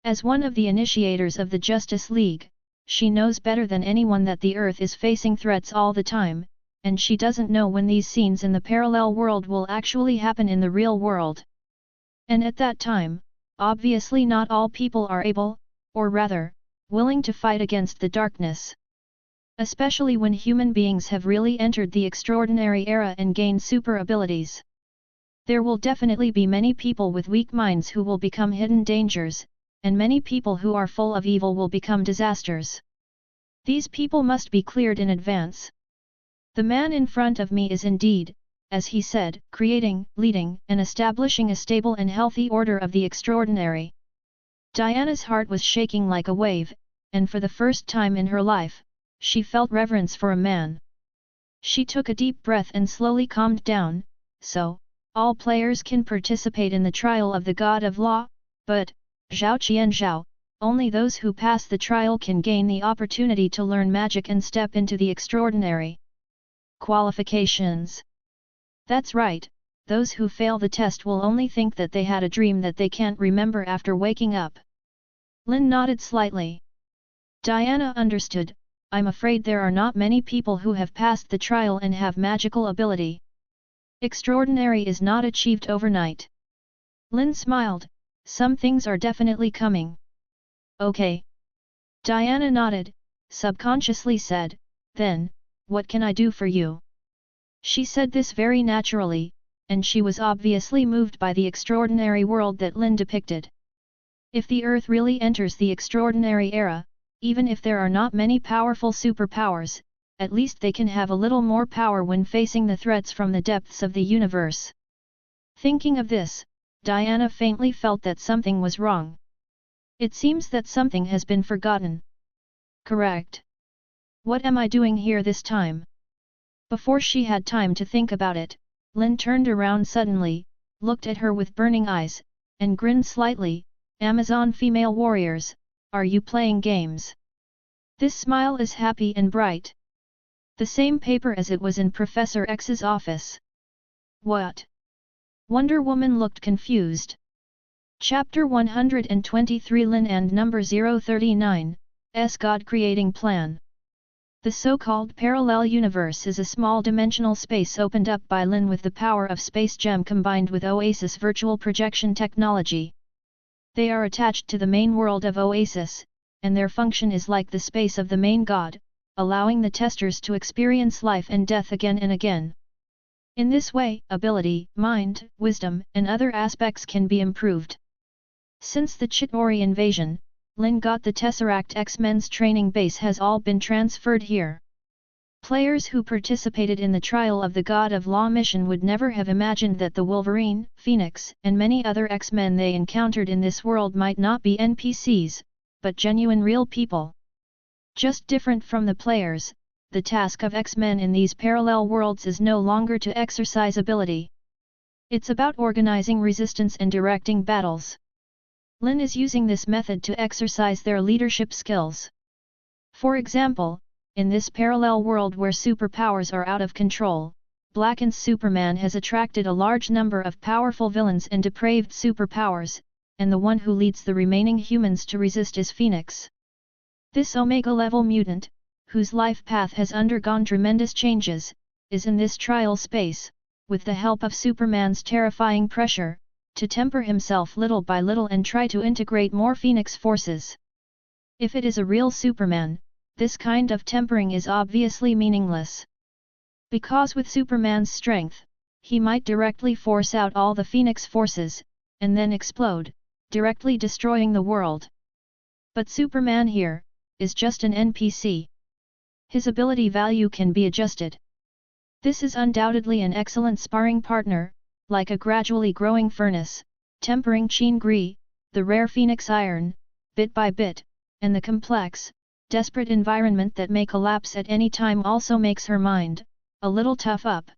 As one of the initiators of the Justice League, she knows better than anyone that the Earth is facing threats all the time, and she doesn't know when these scenes in the parallel world will actually happen in the real world. And at that time, obviously not all people are able, or rather, willing to fight against the darkness. Especially when human beings have really entered the extraordinary era and gained super abilities. There will definitely be many people with weak minds who will become hidden dangers, and many people who are full of evil will become disasters. These people must be cleared in advance. The man in front of me is indeed, as he said, creating, leading, and establishing a stable and healthy order of the extraordinary. Diana's heart was shaking like a wave, and for the first time in her life, she felt reverence for a man. She took a deep breath and slowly calmed down. So, all players can participate in the trial of the God of Law, but, Zhao Qian Zhao, only those who pass the trial can gain the opportunity to learn magic and step into the extraordinary. Qualifications. That's right, those who fail the test will only think that they had a dream that they can't remember after waking up. Lin nodded slightly. Diana understood. I'm afraid there are not many people who have passed the trial and have magical ability. Extraordinary is not achieved overnight. Lin smiled. Some things are definitely coming. Okay. Diana nodded, subconsciously said, then, what can I do for you? She said this very naturally, and she was obviously moved by the extraordinary world that Lin depicted. If the Earth really enters the extraordinary era, even if there are not many powerful superpowers, at least they can have a little more power when facing the threats from the depths of the universe. Thinking of this, Diana faintly felt that something was wrong. It seems that something has been forgotten. Correct. What am I doing here this time? Before she had time to think about it, Lin turned around suddenly, looked at her with burning eyes, and grinned slightly. Amazon female warriors, are you playing games? This smile is happy and bright. The same paper as it was in Professor X's office. What? Wonder Woman looked confused. Chapter 123 Lin En number 039, S God Creating Plan. The so-called parallel universe is a small dimensional space opened up by Lin with the power of Space Gem combined with Oasis virtual projection technology. They are attached to the main world of Oasis, and their function is like the space of the main god, allowing the testers to experience life and death again and again. In this way, ability, mind, wisdom, and other aspects can be improved. Since the Chitauri invasion, Lin got the Tesseract X-Men's training base has all been transferred here. Players who participated in the trial of the God of Law mission would never have imagined that the Wolverine, Phoenix, and many other X-Men they encountered in this world might not be NPCs, but genuine real people. Just different from the players, the task of X-Men in these parallel worlds is no longer to exercise ability. It's about organizing resistance and directing battles. Lin is using this method to exercise their leadership skills. For example, in this parallel world where superpowers are out of control, Blacken's Superman has attracted a large number of powerful villains and depraved superpowers, and the one who leads the remaining humans to resist is Phoenix. This Omega-level mutant, whose life path has undergone tremendous changes, is in this trial space, with the help of Superman's terrifying pressure, to temper himself little by little and try to integrate more Phoenix forces. If it is a real Superman, this kind of tempering is obviously meaningless. Because with Superman's strength, he might directly force out all the Phoenix forces, and then explode, directly destroying the world. But Superman here is just an NPC. His ability value can be adjusted. This is undoubtedly an excellent sparring partner, like a gradually growing furnace, tempering Qin Gri, the rare Phoenix iron, bit by bit, and the complex, desperate environment that may collapse at any time also makes her mind a little tough up.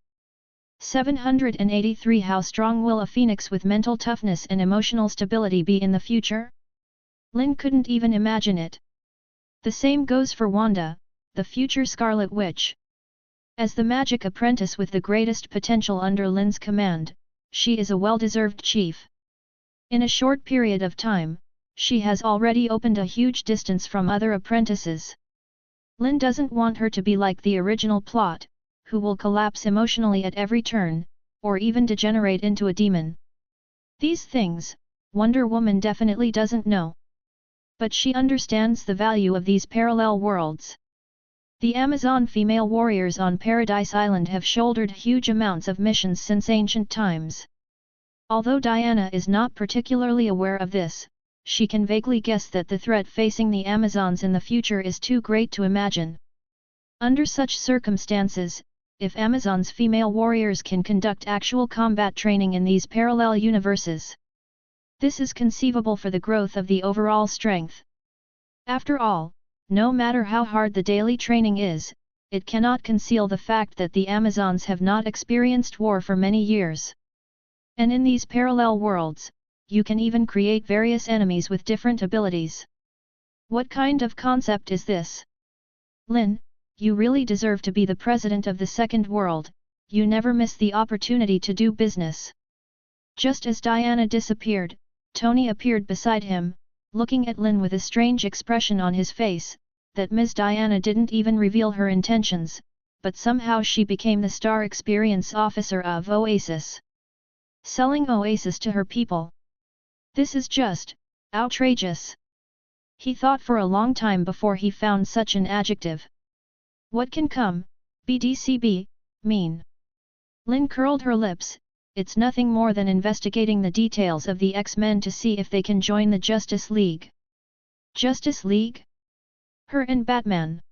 783 How strong will a Phoenix with mental toughness and emotional stability be in the future? Lin couldn't even imagine it. The same goes for Wanda, the future Scarlet Witch. As the magic apprentice with the greatest potential under Lin's command, she is a well-deserved chief. In a short period of time, she has already opened a huge distance from other apprentices. Lin doesn't want her to be like the original plot, who will collapse emotionally at every turn, or even degenerate into a demon. These things, Wonder Woman definitely doesn't know. But she understands the value of these parallel worlds. The Amazon female warriors on Paradise Island have shouldered huge amounts of missions since ancient times. Although Diana is not particularly aware of this, she can vaguely guess that the threat facing the Amazons in the future is too great to imagine. Under such circumstances, if Amazon's female warriors can conduct actual combat training in these parallel universes, this is conceivable for the growth of the overall strength. After all, no matter how hard the daily training is, it cannot conceal the fact that the Amazons have not experienced war for many years. And in these parallel worlds, you can even create various enemies with different abilities. What kind of concept is this? Lin, you really deserve to be the president of the second world, you never miss the opportunity to do business. Just as Diana disappeared, Tony appeared beside him, looking at Lin with a strange expression on his face, that Ms. Diana didn't even reveal her intentions, but somehow she became the star experience officer of Oasis. Selling Oasis to her people. This is just outrageous. He thought for a long time before he found such an adjective. What can come, BDCB, mean? Lin curled her lips. It's nothing more than investigating the details of the X-Men to see if they can join the Justice League. Justice League? Her and Batman.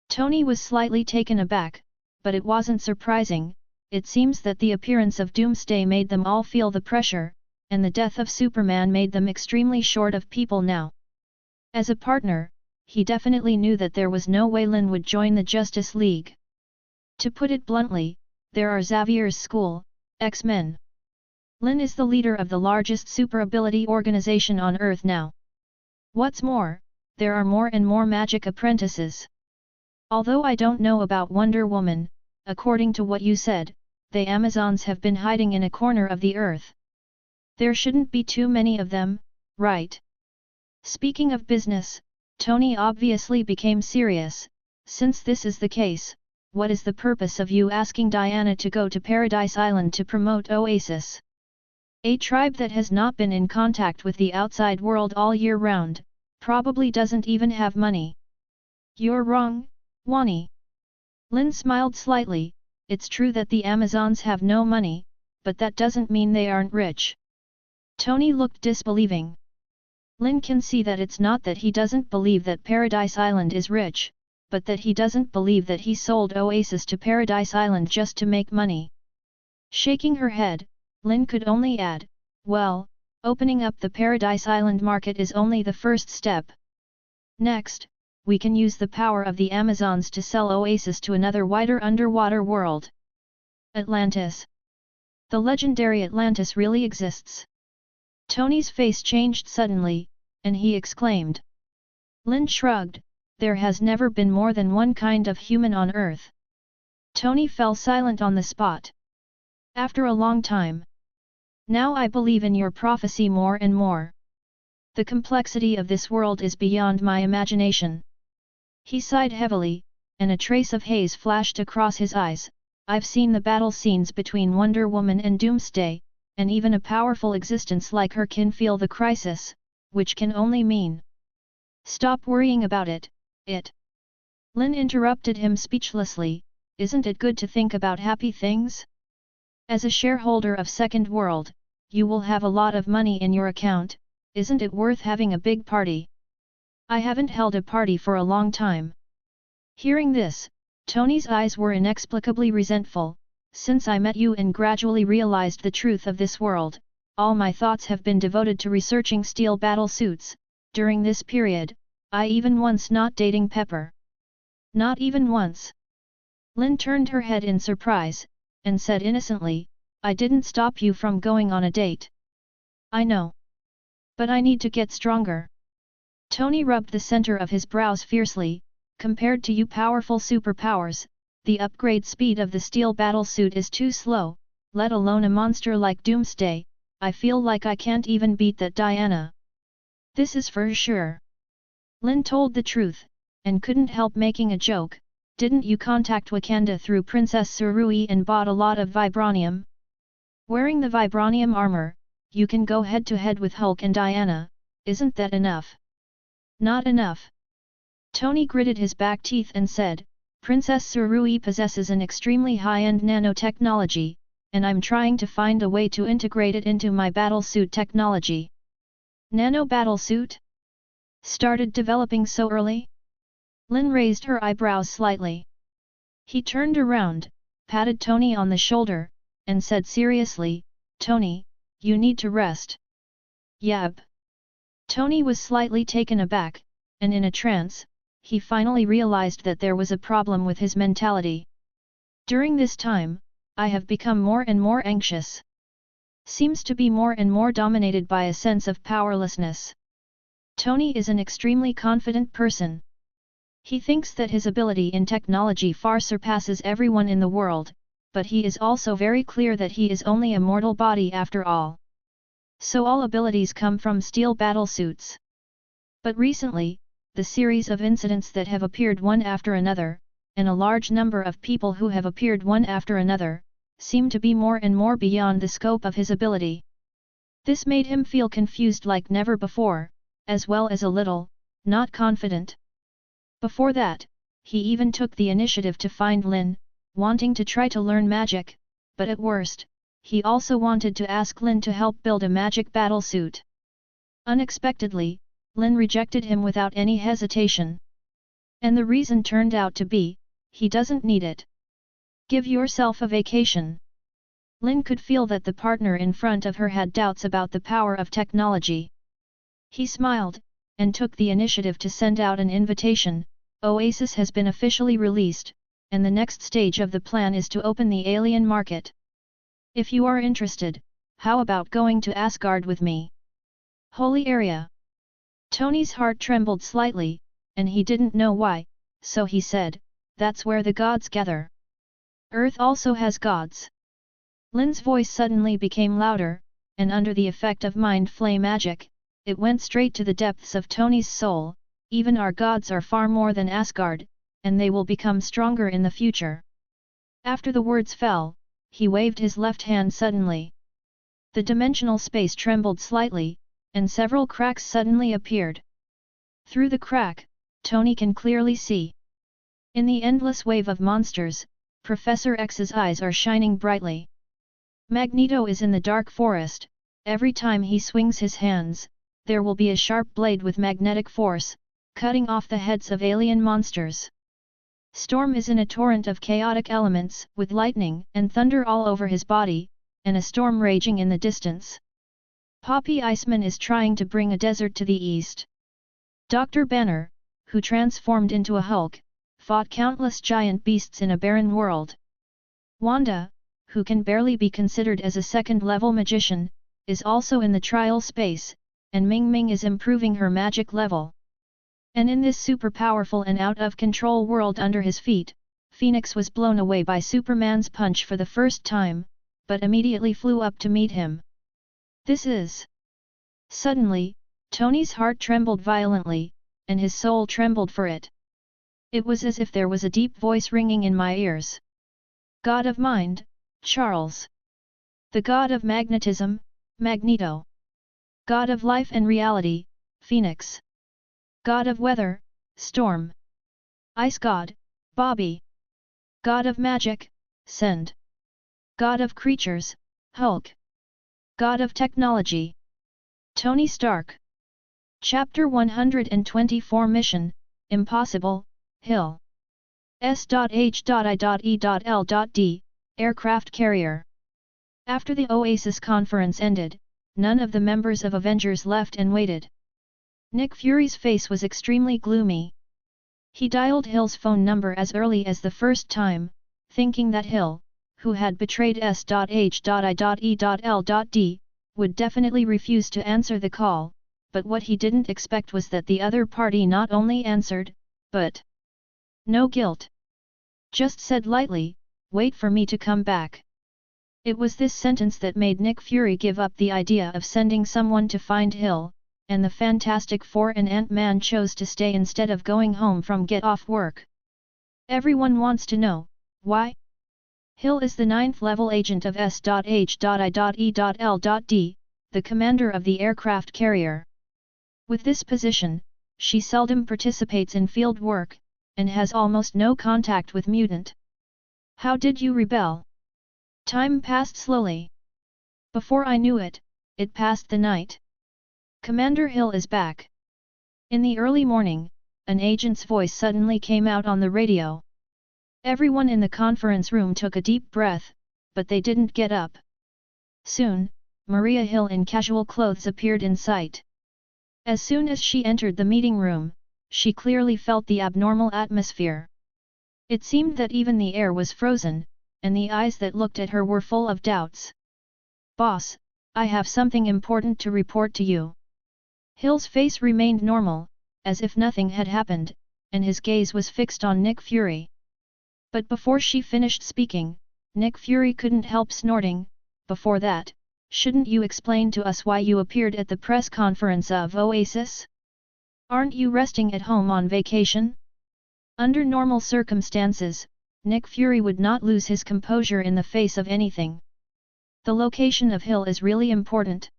Tony was slightly taken aback, but it wasn't surprising. It seems that the appearance of Doomsday made them all feel the pressure, and the death of Superman made them extremely short of people now. As a partner, he definitely knew that there was no way Lin would join the Justice League. To put it bluntly, there are Xavier's school, X-Men. Lin is the leader of the largest super ability organization on Earth now. What's more, there are more and more magic apprentices. Although I don't know about Wonder Woman, according to what you said, the Amazons have been hiding in a corner of the Earth. There shouldn't be too many of them, right? Speaking of business, Tony obviously became serious. Since this is the case, what is the purpose of you asking Diana to go to Paradise Island to promote Oasis? A tribe that has not been in contact with the outside world all year round, probably doesn't even have money. You're wrong, Wani. Lin smiled slightly. It's true that the Amazons have no money, but that doesn't mean they aren't rich. Tony looked disbelieving. Lin can see that it's not that he doesn't believe that Paradise Island is rich, but that he doesn't believe that he sold Oasis to Paradise Island just to make money. Shaking her head, Lin could only add, well, opening up the Paradise Island market is only the first step. Next, we can use the power of the Amazons to sell Oasis to another wider underwater world. Atlantis. The legendary Atlantis really exists. Tony's face changed suddenly, and he exclaimed. Lin shrugged, there has never been more than one kind of human on Earth. Tony fell silent on the spot. After a long time. Now I believe in your prophecy more and more. The complexity of this world is beyond my imagination. He sighed heavily, and a trace of haze flashed across his eyes. I've seen the battle scenes between Wonder Woman and Doomsday, and even a powerful existence like her can feel the crisis, which can only mean. Stop worrying about it, Lin interrupted him speechlessly, isn't it good to think about happy things? As a shareholder of Second World, you will have a lot of money in your account, isn't it worth having a big party? I haven't held a party for a long time. Hearing this, Tony's eyes were inexplicably resentful. Since I met you and gradually realized the truth of this world, all my thoughts have been devoted to researching steel battle suits. During this period, I even once not dating Pepper. Not even once. Lin turned her head in surprise, and said innocently, I didn't stop you from going on a date. I know. But I need to get stronger. Tony rubbed the center of his brows fiercely. Compared to you powerful superpowers, the upgrade speed of the steel battle suit is too slow, let alone a monster like Doomsday. I feel like I can't even beat that Diana. This is for sure. Lin told the truth, and couldn't help making a joke. Didn't you contact Wakanda through Princess Surui and bought a lot of vibranium? Wearing the vibranium armor, you can go head to head with Hulk and Diana, isn't that enough? Not enough. Tony gritted his back teeth and said, Princess Surui possesses an extremely high-end nanotechnology, and I'm trying to find a way to integrate it into my battlesuit technology. Nano battlesuit? Started developing so early? Lin raised her eyebrows slightly. He turned around, patted Tony on the shoulder, and said seriously, Tony, you need to rest. Yab. Tony was slightly taken aback, and in a trance, he finally realized that there was a problem with his mentality. During this time, I have become more and more anxious. Seems to be more and more dominated by a sense of powerlessness. Tony is an extremely confident person. He thinks that his ability in technology far surpasses everyone in the world, but he is also very clear that he is only a mortal body after all. So all abilities come from steel battle suits. But recently, the series of incidents that have appeared one after another, and a large number of people who have appeared one after another, seem to be more and more beyond the scope of his ability. This made him feel confused like never before, as well as a little, not confident. Before that, he even took the initiative to find Lin, wanting to try to learn magic, but at worst, he also wanted to ask Lin to help build a magic battle suit. Unexpectedly, Lin rejected him without any hesitation. And the reason turned out to be, he doesn't need it. Give yourself a vacation. Lin could feel that the partner in front of her had doubts about the power of technology. He smiled, and took the initiative to send out an invitation. Oasis has been officially released, and the next stage of the plan is to open the alien market. If you are interested, how about going to Asgard with me? Holy area. Tony's heart trembled slightly, and he didn't know why, so he said, that's where the gods gather. Earth also has gods. Lin's voice suddenly became louder, and under the effect of mind flame magic, it went straight to the depths of Tony's soul. Even our gods are far more than Asgard, and they will become stronger in the future. After the words fell, he waved his left hand suddenly. The dimensional space trembled slightly, and several cracks suddenly appeared. Through the crack, Tony can clearly see. In the endless wave of monsters, Professor X's eyes are shining brightly. Magneto is in the dark forest. Every time he swings his hands, there will be a sharp blade with magnetic force, cutting off the heads of alien monsters. Storm is in a torrent of chaotic elements, with lightning and thunder all over his body, and a storm raging in the distance. Poppy Iceman is trying to bring a desert to the east. Dr. Banner, who transformed into a Hulk, fought countless giant beasts in a barren world. Wanda, who can barely be considered as a second-level magician, is also in the trial space, and Ming Ming is improving her magic level. And in this super powerful and out-of-control world under his feet, Phoenix was blown away by Superman's punch for the first time, but immediately flew up to meet him. This is... Suddenly, Tony's heart trembled violently, and his soul trembled for it. It was as if there was a deep voice ringing in my ears. God of Mind, Charles. The God of Magnetism, Magneto. God of Life and Reality, Phoenix. God of Weather, Storm. Ice God, Bobby. God of Magic, Send. God of Creatures, Hulk. God of Technology, Tony Stark. Chapter 124 Mission, Impossible, Hill. S.H.I.E.L.D, Aircraft Carrier. After the Oasis conference ended, none of the members of Avengers left and waited. Nick Fury's face was extremely gloomy. He dialed Hill's phone number as early as the first time, thinking that Hill, who had betrayed S.H.I.E.L.D, would definitely refuse to answer the call, but what he didn't expect was that the other party not only answered, but no guilt. Just said lightly, "Wait for me to come back." It was this sentence that made Nick Fury give up the idea of sending someone to find Hill, and the Fantastic Four and Ant-Man chose to stay instead of going home from get off work. Everyone wants to know, why? Hill is the 9th level agent of S.H.I.E.L.D, the commander of the aircraft carrier. With this position, she seldom participates in field work, and has almost no contact with mutant. How did you rebel? Time passed slowly. Before I knew it, it passed the night. Commander Hill is back. In the early morning, an agent's voice suddenly came out on the radio. Everyone in the conference room took a deep breath, but they didn't get up. Soon, Maria Hill in casual clothes appeared in sight. As soon as she entered the meeting room, she clearly felt the abnormal atmosphere. It seemed that even the air was frozen, and the eyes that looked at her were full of doubts. "Boss, I have something important to report to you." Hill's face remained normal, as if nothing had happened, and his gaze was fixed on Nick Fury. But before she finished speaking, Nick Fury couldn't help snorting. "Before that, shouldn't you explain to us why you appeared at the press conference of Oasis? Aren't you resting at home on vacation?" Under normal circumstances, Nick Fury would not lose his composure in the face of anything. The location of Hill is really important.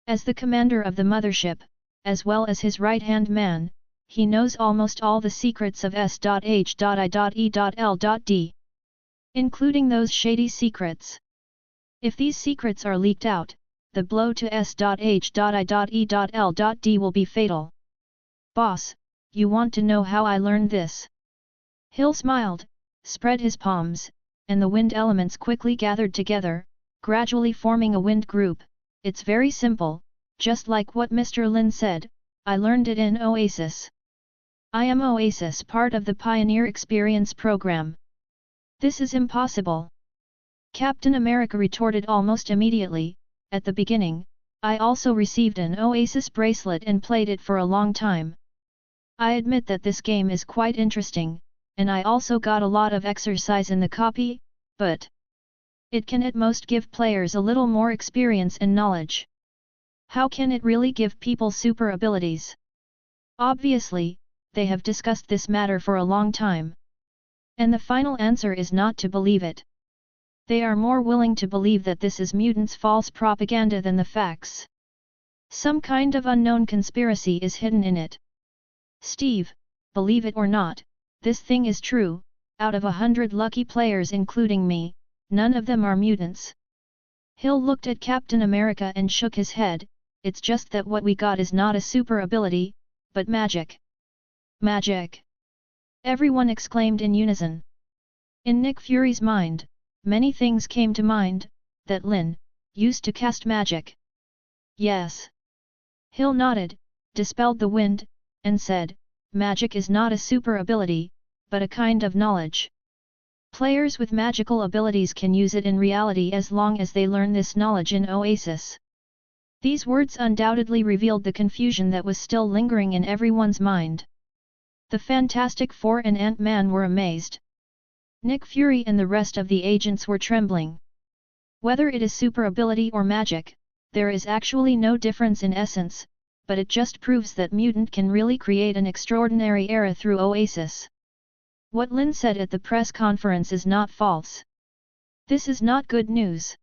As the commander of the mothership, as well as his right-hand man, he knows almost all the secrets of S.H.I.E.L.D, including those shady secrets. If these secrets are leaked out, the blow to S.H.I.E.L.D will be fatal. "Boss, you want to know how I learned this?" Hill smiled, spread his palms, and the wind elements quickly gathered together, gradually forming a wind group. "It's very simple, just like what Mr. Lin said, I learned it in Oasis. I am Oasis, part of the Pioneer Experience program." "This is impossible," Captain America retorted almost immediately. "At the beginning, I also received an Oasis bracelet and played it for a long time. I admit that this game is quite interesting, and I also got a lot of exercise in the copy, but it can at most give players a little more experience and knowledge. How can it really give people super abilities? Obviously, they have discussed this matter for a long time. And the final answer is not to believe it. They are more willing to believe that this is mutants' false propaganda than the facts. Some kind of unknown conspiracy is hidden in it. Steve, believe it or not, this thing is true. Out of 100 lucky players including me, none of them are mutants." Hill looked at Captain America and shook his head. "It's just that what we got is not a super ability, but magic." "Magic?" Everyone exclaimed in unison. In Nick Fury's mind, many things came to mind, that Lin used to cast magic. Yes. Hill nodded, dispelled the wind, and said, magic is not a super ability, but a kind of knowledge. Players with magical abilities can use it in reality as long as they learn this knowledge in Oasis. These words undoubtedly revealed the confusion that was still lingering in everyone's mind. The Fantastic Four and Ant-Man were amazed. Nick Fury and the rest of the agents were trembling. Whether it is super ability or magic, there is actually no difference in essence, but it just proves that mutant can really create an extraordinary era through Oasis. What Lin said at the press conference is not false. This is not good news.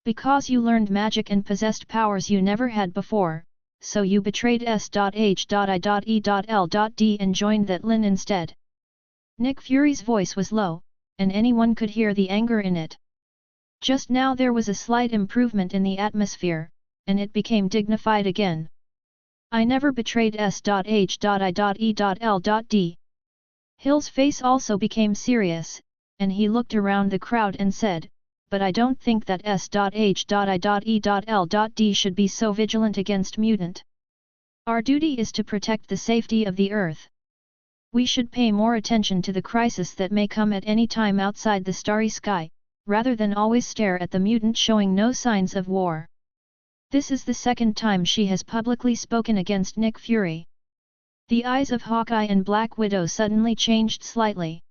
Because you learned magic and possessed powers you never had before, so you betrayed S.H.I.E.L.D. and joined that Lin instead. Nick Fury's voice was low, and anyone could hear the anger in it. Just now there was a slight improvement in the atmosphere, and it became dignified again. I never betrayed S.H.I.E.L.D. Hill's face also became serious, and he looked around the crowd and said, but I don't think that S.H.I.E.L.D. should be so vigilant against mutant. Our duty is to protect the safety of the Earth. We should pay more attention to the crisis that may come at any time outside the starry sky, rather than always stare at the mutant showing no signs of war. This is the second time she has publicly spoken against Nick Fury. The eyes of Hawkeye and Black Widow suddenly changed slightly.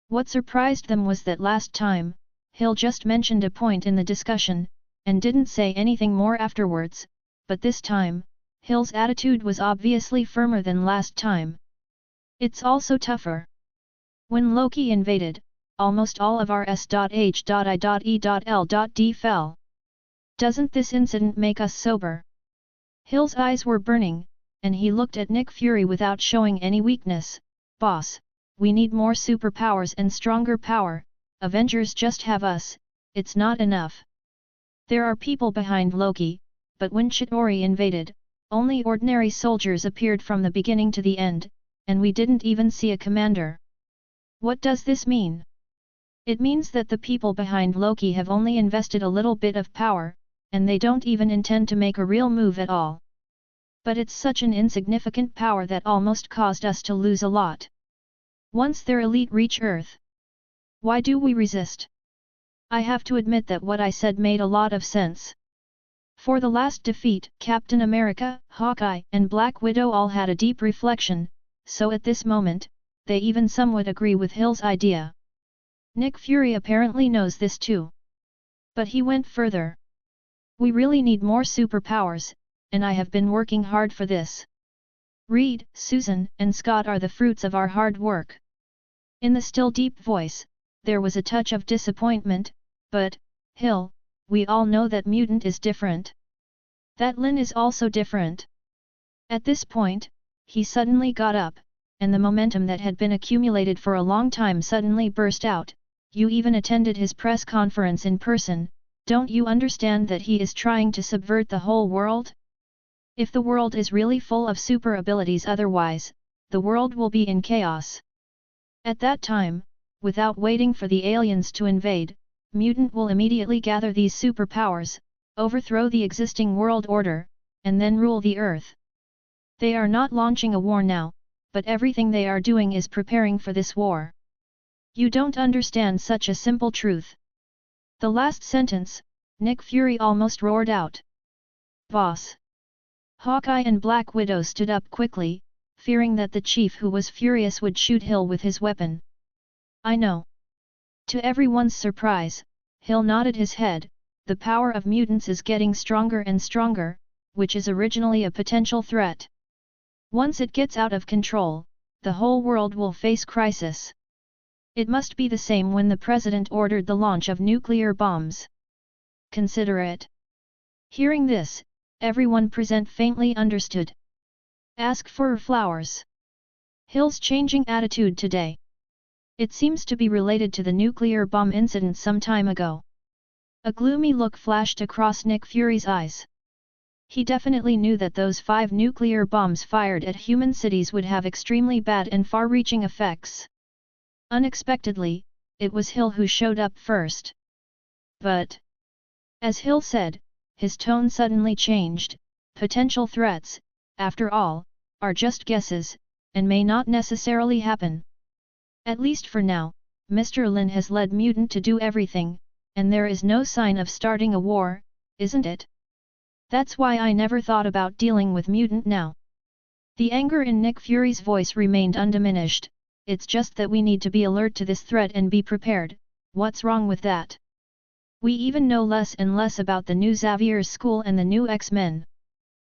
What surprised them was that last time, Hill just mentioned a point in the discussion, and didn't say anything more afterwards, but this time, Hill's attitude was obviously firmer than last time. It's also tougher. When Loki invaded, almost all of our S.H.I.E.L.D. fell. Doesn't this incident make us sober? Hill's eyes were burning, and he looked at Nick Fury without showing any weakness. Boss, we need more superpowers and stronger power. Avengers just have us, it's not enough. There are people behind Loki, but when Chitauri invaded, only ordinary soldiers appeared from the beginning to the end, and we didn't even see a commander. What does this mean? It means that the people behind Loki have only invested a little bit of power, and they don't even intend to make a real move at all. But it's such an insignificant power that almost caused us to lose a lot. Once their elite reach Earth, why do we resist? I have to admit that what I said made a lot of sense. For the last defeat, Captain America, Hawkeye, and Black Widow all had a deep reflection, so at this moment, they even somewhat agree with Hill's idea. Nick Fury apparently knows this too. But he went further. We really need more superpowers, and I have been working hard for this. Reed, Susan, and Scott are the fruits of our hard work. In the still deep voice, there was a touch of disappointment, but, Hill, we all know that mutant is different. That Lin is also different. At this point, he suddenly got up, and the momentum that had been accumulated for a long time suddenly burst out. You even attended his press conference in person, don't you understand that he is trying to subvert the whole world? If the world is really full of super abilities otherwise, the world will be in chaos. At that time, without waiting for the aliens to invade, mutant will immediately gather these superpowers, overthrow the existing world order, and then rule the Earth. They are not launching a war now, but everything they are doing is preparing for this war. You don't understand such a simple truth. The last sentence, Nick Fury almost roared out. Boss! Hawkeye and Black Widow stood up quickly, fearing that the chief who was furious would shoot Hill with his weapon. I know. To everyone's surprise, Hill nodded his head. The power of mutants is getting stronger and stronger, which is originally a potential threat. Once it gets out of control, the whole world will face crisis. It must be the same when the president ordered the launch of nuclear bombs. Consider it. Hearing this, everyone present faintly understood. Ask for flowers. Hill's changing attitude today. It seems to be related to the nuclear bomb incident some time ago. A gloomy look flashed across Nick Fury's eyes. He definitely knew that those 5 nuclear bombs fired at human cities would have extremely bad and far-reaching effects. Unexpectedly, it was Hill who showed up first. But, as Hill said, his tone suddenly changed. Potential threats, after all, are just guesses, and may not necessarily happen. At least for now, Mr. Lin has led Mutant to do everything, and there is no sign of starting a war, isn't it? That's why I never thought about dealing with Mutant now. The anger in Nick Fury's voice remained undiminished. It's just that we need to be alert to this threat and be prepared. What's wrong with that? We even know less and less about the new Xavier's school and the new X-Men.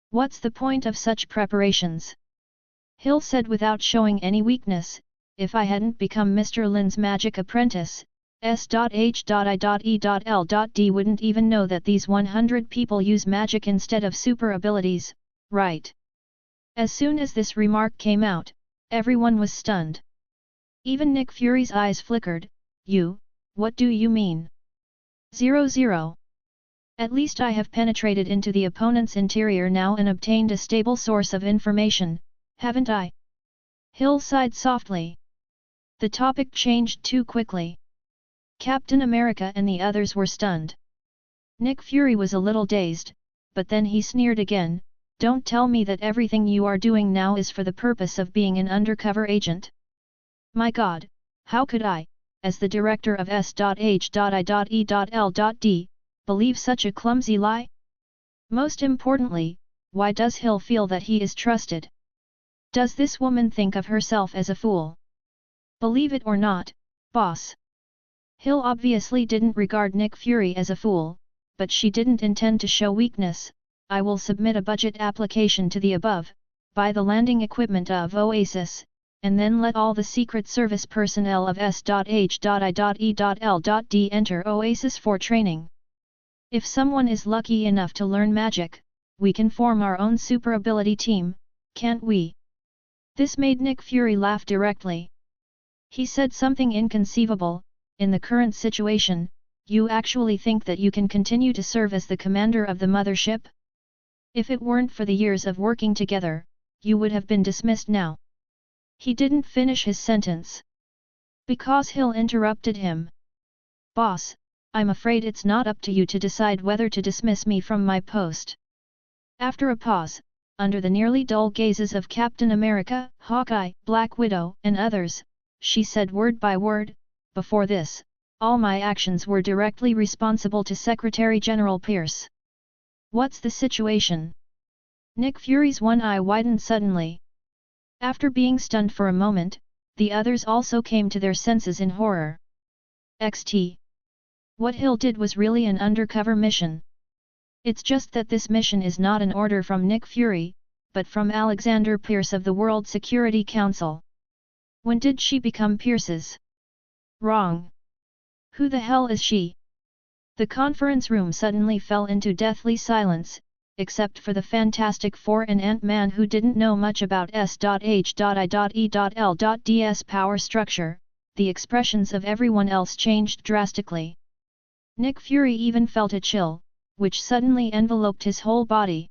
What's the point of such preparations? Hill said without showing any weakness. If I hadn't become Mr. Lin's magic apprentice, S.H.I.E.L.D wouldn't even know that these 100 people use magic instead of super abilities, right? As soon as this remark came out, everyone was stunned. Even Nick Fury's eyes flickered. What do you mean? 00. At least I have penetrated into the opponent's interior now and obtained a stable source of information, haven't I? Hill sighed softly. The topic changed too quickly. Captain America and the others were stunned. Nick Fury was a little dazed, but then he sneered again. Don't tell me that everything you are doing now is for the purpose of being an undercover agent. My God, how could I, as the director of S.H.I.E.L.D, believe such a clumsy lie? Most importantly, why does Hill feel that he is trusted? Does this woman think of herself as a fool? Believe it or not, boss. Hill obviously didn't regard Nick Fury as a fool, but she didn't intend to show weakness. I will submit a budget application to the above, buy the landing equipment of Oasis, and then let all the Secret Service personnel of S.H.I.E.L.D enter Oasis for training. If someone is lucky enough to learn magic, we can form our own super ability team, can't we? This made Nick Fury laugh directly. He said something inconceivable. In the current situation, you actually think that you can continue to serve as the commander of the mothership? If it weren't for the years of working together, you would have been dismissed now. He didn't finish his sentence. Because Hill interrupted him. Boss, I'm afraid it's not up to you to decide whether to dismiss me from my post. After a pause, under the nearly dull gazes of Captain America, Hawkeye, Black Widow, and others, she said word by word, before this, all my actions were directly responsible to Secretary General Pierce. What's the situation? Nick Fury's one eye widened suddenly. After being stunned for a moment, the others also came to their senses in horror. XT. What Hill did was really an undercover mission. It's just that this mission is not an order from Nick Fury, but from Alexander Pierce of the World Security Council. When did she become Pierce's? Wrong. Who the hell is she? The conference room suddenly fell into deathly silence, except for the Fantastic Four and Ant-Man who didn't know much about S.H.I.E.L.D's power structure. The expressions of everyone else changed drastically. Nick Fury even felt a chill, which suddenly enveloped his whole body.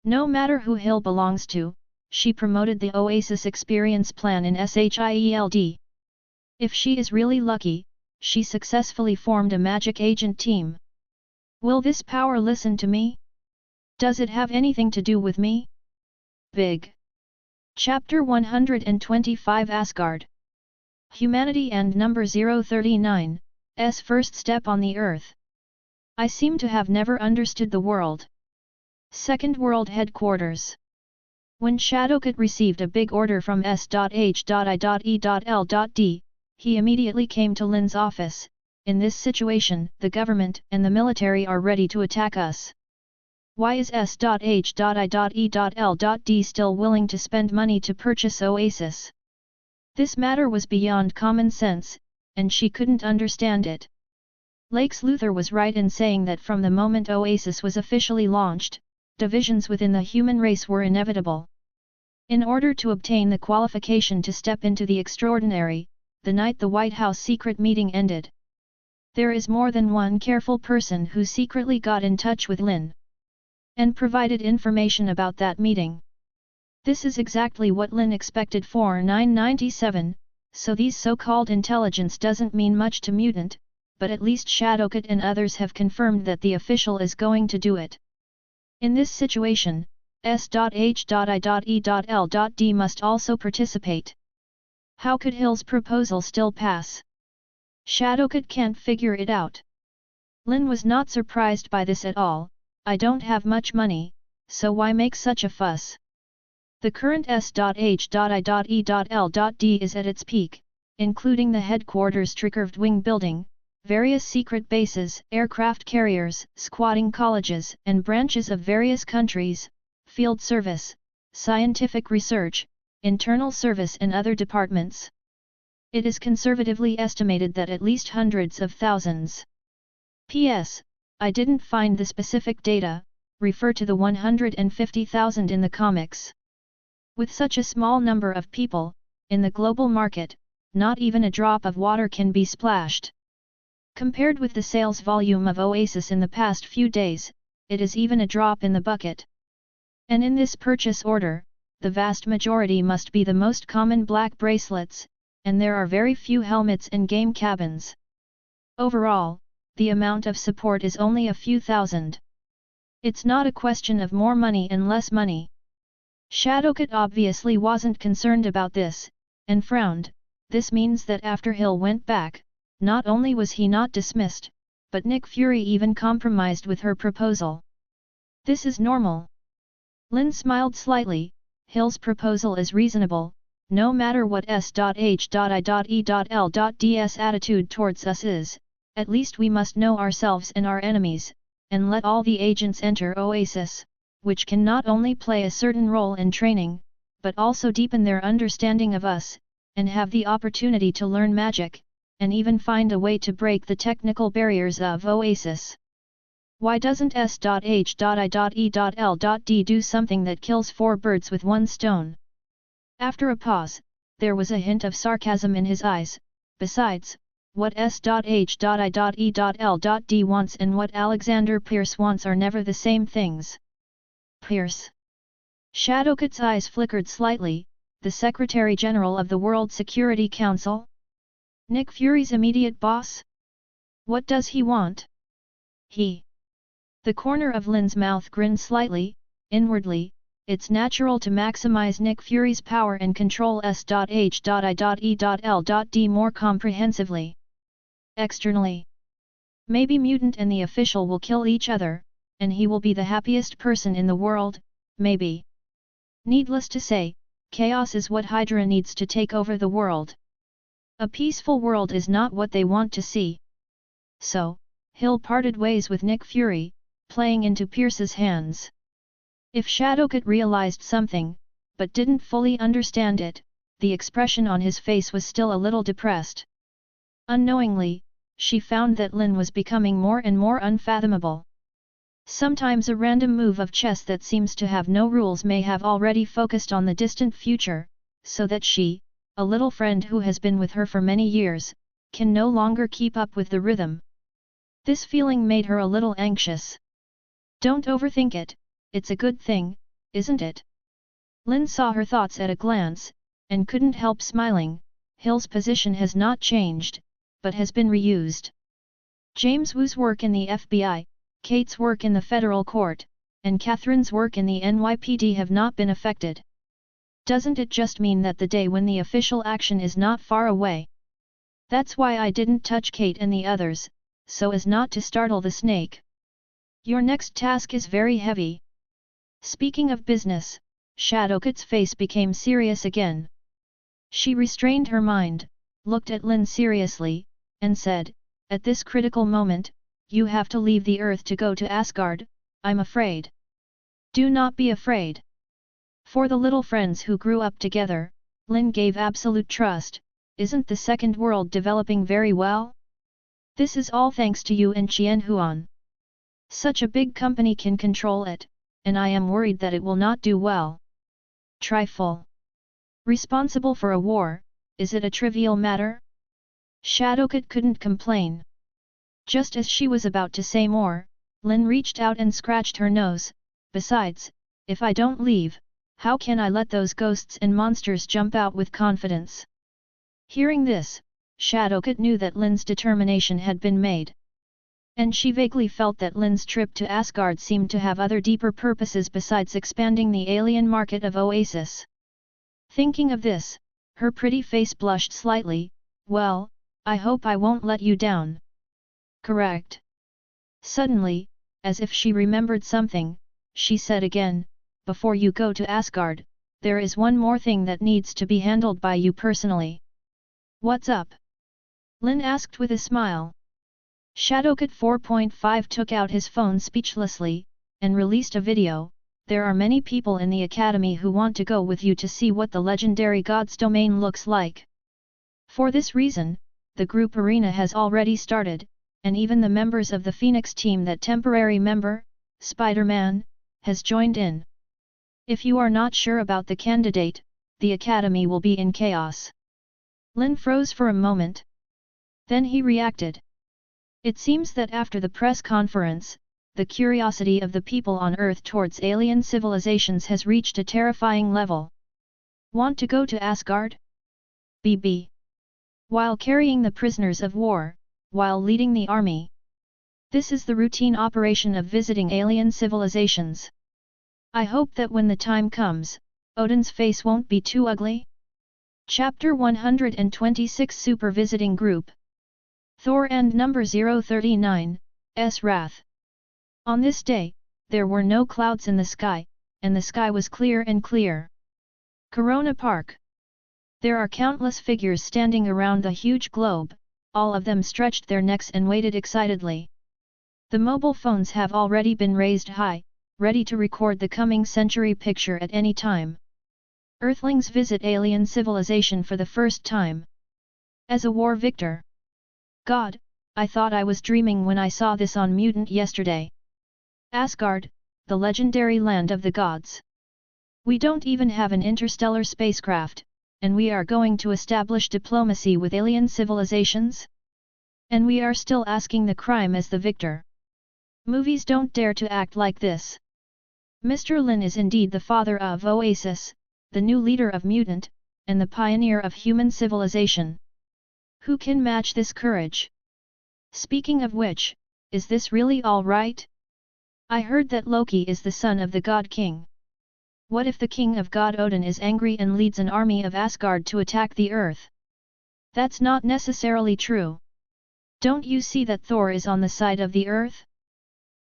No matter who Hill belongs to, she promoted the Oasis experience plan in SHIELD. If she is really lucky, she successfully formed a magic agent team. Will this power listen to me? Does it have anything to do with me? Big. Chapter 125 Asgard. Humanity and number 039, S first step on the Earth. I seem to have never understood the world. Second World Headquarters. When Shadowcat received a big order from S.H.I.E.L.D, he immediately came to Lin's office. In this situation, the government and the military are ready to attack us. Why is S.H.I.E.L.D still willing to spend money to purchase Oasis? This matter was beyond common sense, and she couldn't understand it. Lex Luthor was right in saying that from the moment Oasis was officially launched, divisions within the human race were inevitable. In order to obtain the qualification to step into the extraordinary, the night the White House secret meeting ended. There is more than one careful person who secretly got in touch with Lin. and provided information about that meeting. This is exactly what Lin expected for 997, so these so-called intelligence doesn't mean much to Mutant, but at least Shadowcat and others have confirmed that the official is going to do it. In this situation, S.H.I.E.L.D must also participate. How could Hill's proposal still pass? Shadowcat can't figure it out. Lin was not surprised by this at all. I don't have much money, so why make such a fuss? The current S.H.I.E.L.D is at its peak, including the headquarters Tricurved Wing building, various secret bases, aircraft carriers, squatting colleges and branches of various countries, field service, scientific research, internal service and other departments. It is conservatively estimated that at least hundreds of thousands. P.S. I didn't find the specific data, refer to the 150,000 in the comics. With such a small number of people, in the global market, not even a drop of water can be splashed. Compared with the sales volume of Oasis in the past few days, it is even a drop in the bucket. And in this purchase order, the vast majority must be the most common black bracelets, and there are very few helmets and game cabins. Overall, the amount of support is only a few thousand. It's not a question of more money and less money. Shadowcat obviously wasn't concerned about this, and frowned. This means that after Hill went back, not only was he not dismissed, but Nick Fury even compromised with her proposal. This is normal. Lin smiled slightly. Hill's proposal is reasonable, no matter what S.H.I.E.L.D's attitude towards us is. At least we must know ourselves and our enemies, and let all the agents enter Oasis, which can not only play a certain role in training, but also deepen their understanding of us, and have the opportunity to learn magic, and even find a way to break the technical barriers of Oasis. Why doesn't S.H.I.E.L.D do something that kills 4 birds with 1 stone? After a pause, there was a hint of sarcasm in his eyes. Besides, what S.H.I.E.L.D wants and what Alexander Pierce wants are never the same things. Pierce. Shadowcat's eyes flickered slightly. The Secretary General of the World Security Council? Nick Fury's immediate boss? What does he want? The corner of Lin's mouth grinned slightly. Inwardly, it's natural to maximize Nick Fury's power and control S.H.I.E.L.D more comprehensively. Externally, maybe Mutant and the official will kill each other, and he will be the happiest person in the world, maybe. Needless to say, chaos is what Hydra needs to take over the world. A peaceful world is not what they want to see. So, Hill parted ways with Nick Fury, playing into Pierce's hands. If Shadowcat realized something, but didn't fully understand it, the expression on his face was still a little depressed. Unknowingly, she found that Lin was becoming more and more unfathomable. Sometimes a random move of chess that seems to have no rules may have already focused on the distant future, so that she, a little friend who has been with her for many years, can no longer keep up with the rhythm. This feeling made her a little anxious. Don't overthink it, it's a good thing, isn't it? Lin saw her thoughts at a glance, and couldn't help smiling. Hill's position has not changed, but has been reused. James Wu's work in the FBI, Kate's work in the federal court, and Catherine's work in the NYPD have not been affected. Doesn't it just mean that the day when the official action is not far away? That's why I didn't touch Kate and the others, so as not to startle the snake. Your next task is very heavy. Speaking of business, Shadowcat's face became serious again. She restrained her mind, looked at Lin seriously, and said, "At this critical moment, you have to leave the Earth to go to Asgard, I'm afraid." "Do not be afraid." For the little friends who grew up together, Lin gave absolute trust. Isn't the second world developing very well? This is all thanks to you and Qian Huan. Such a big company can control it, and I am worried that it will not do well. Trifle. Responsible for a war, is it a trivial matter? Shadowcat couldn't complain. Just as she was about to say more, Lin reached out and scratched her nose. Besides, if I don't leave, how can I let those ghosts and monsters jump out with confidence? Hearing this, Shadowcat knew that Lin's determination had been made. And she vaguely felt that Lin's trip to Asgard seemed to have other deeper purposes besides expanding the alien market of Oasis. Thinking of this, her pretty face blushed slightly. Well, I hope I won't let you down. Correct. Suddenly, as if she remembered something, she said again, before you go to Asgard, there is one more thing that needs to be handled by you personally. What's up? Lin asked with a smile. Shadowcat 4.5 took out his phone speechlessly, and released a video. There are many people in the Academy who want to go with you to see what the legendary God's domain looks like. For this reason, the group arena has already started, and even the members of the Phoenix team, that temporary member, Spider-Man, has joined in. If you are not sure about the candidate, the Academy will be in chaos. Lin froze for a moment. Then he reacted. It seems that after the press conference, the curiosity of the people on Earth towards alien civilizations has reached a terrifying level. Want to go to Asgard? BB. While carrying the prisoners of war, while leading the army. This is the routine operation of visiting alien civilizations. I hope that when the time comes, Odin's face won't be too ugly. Chapter 126 Super Visiting Group. Thor and number 039, S. Wrath. On this day, there were no clouds in the sky, and the sky was clear and clear. Corona Park. There are countless figures standing around the huge globe, all of them stretched their necks and waited excitedly. The mobile phones have already been raised high, ready to record the coming century picture at any time. Earthlings visit alien civilization for the first time. As a war victor. God, I thought I was dreaming when I saw this on Mutant yesterday. Asgard, the legendary land of the gods. We don't even have an interstellar spacecraft, and we are going to establish diplomacy with alien civilizations? And we are still asking the crime as the victor. Movies don't dare to act like this. Mr. Lin is indeed the father of Oasis, the new leader of Mutant, and the pioneer of human civilization. Who can match this courage? Speaking of which, is this really all right? I heard that Loki is the son of the God King. What if the king of God Odin is angry and leads an army of Asgard to attack the earth? That's not necessarily true. Don't you see that Thor is on the side of the earth?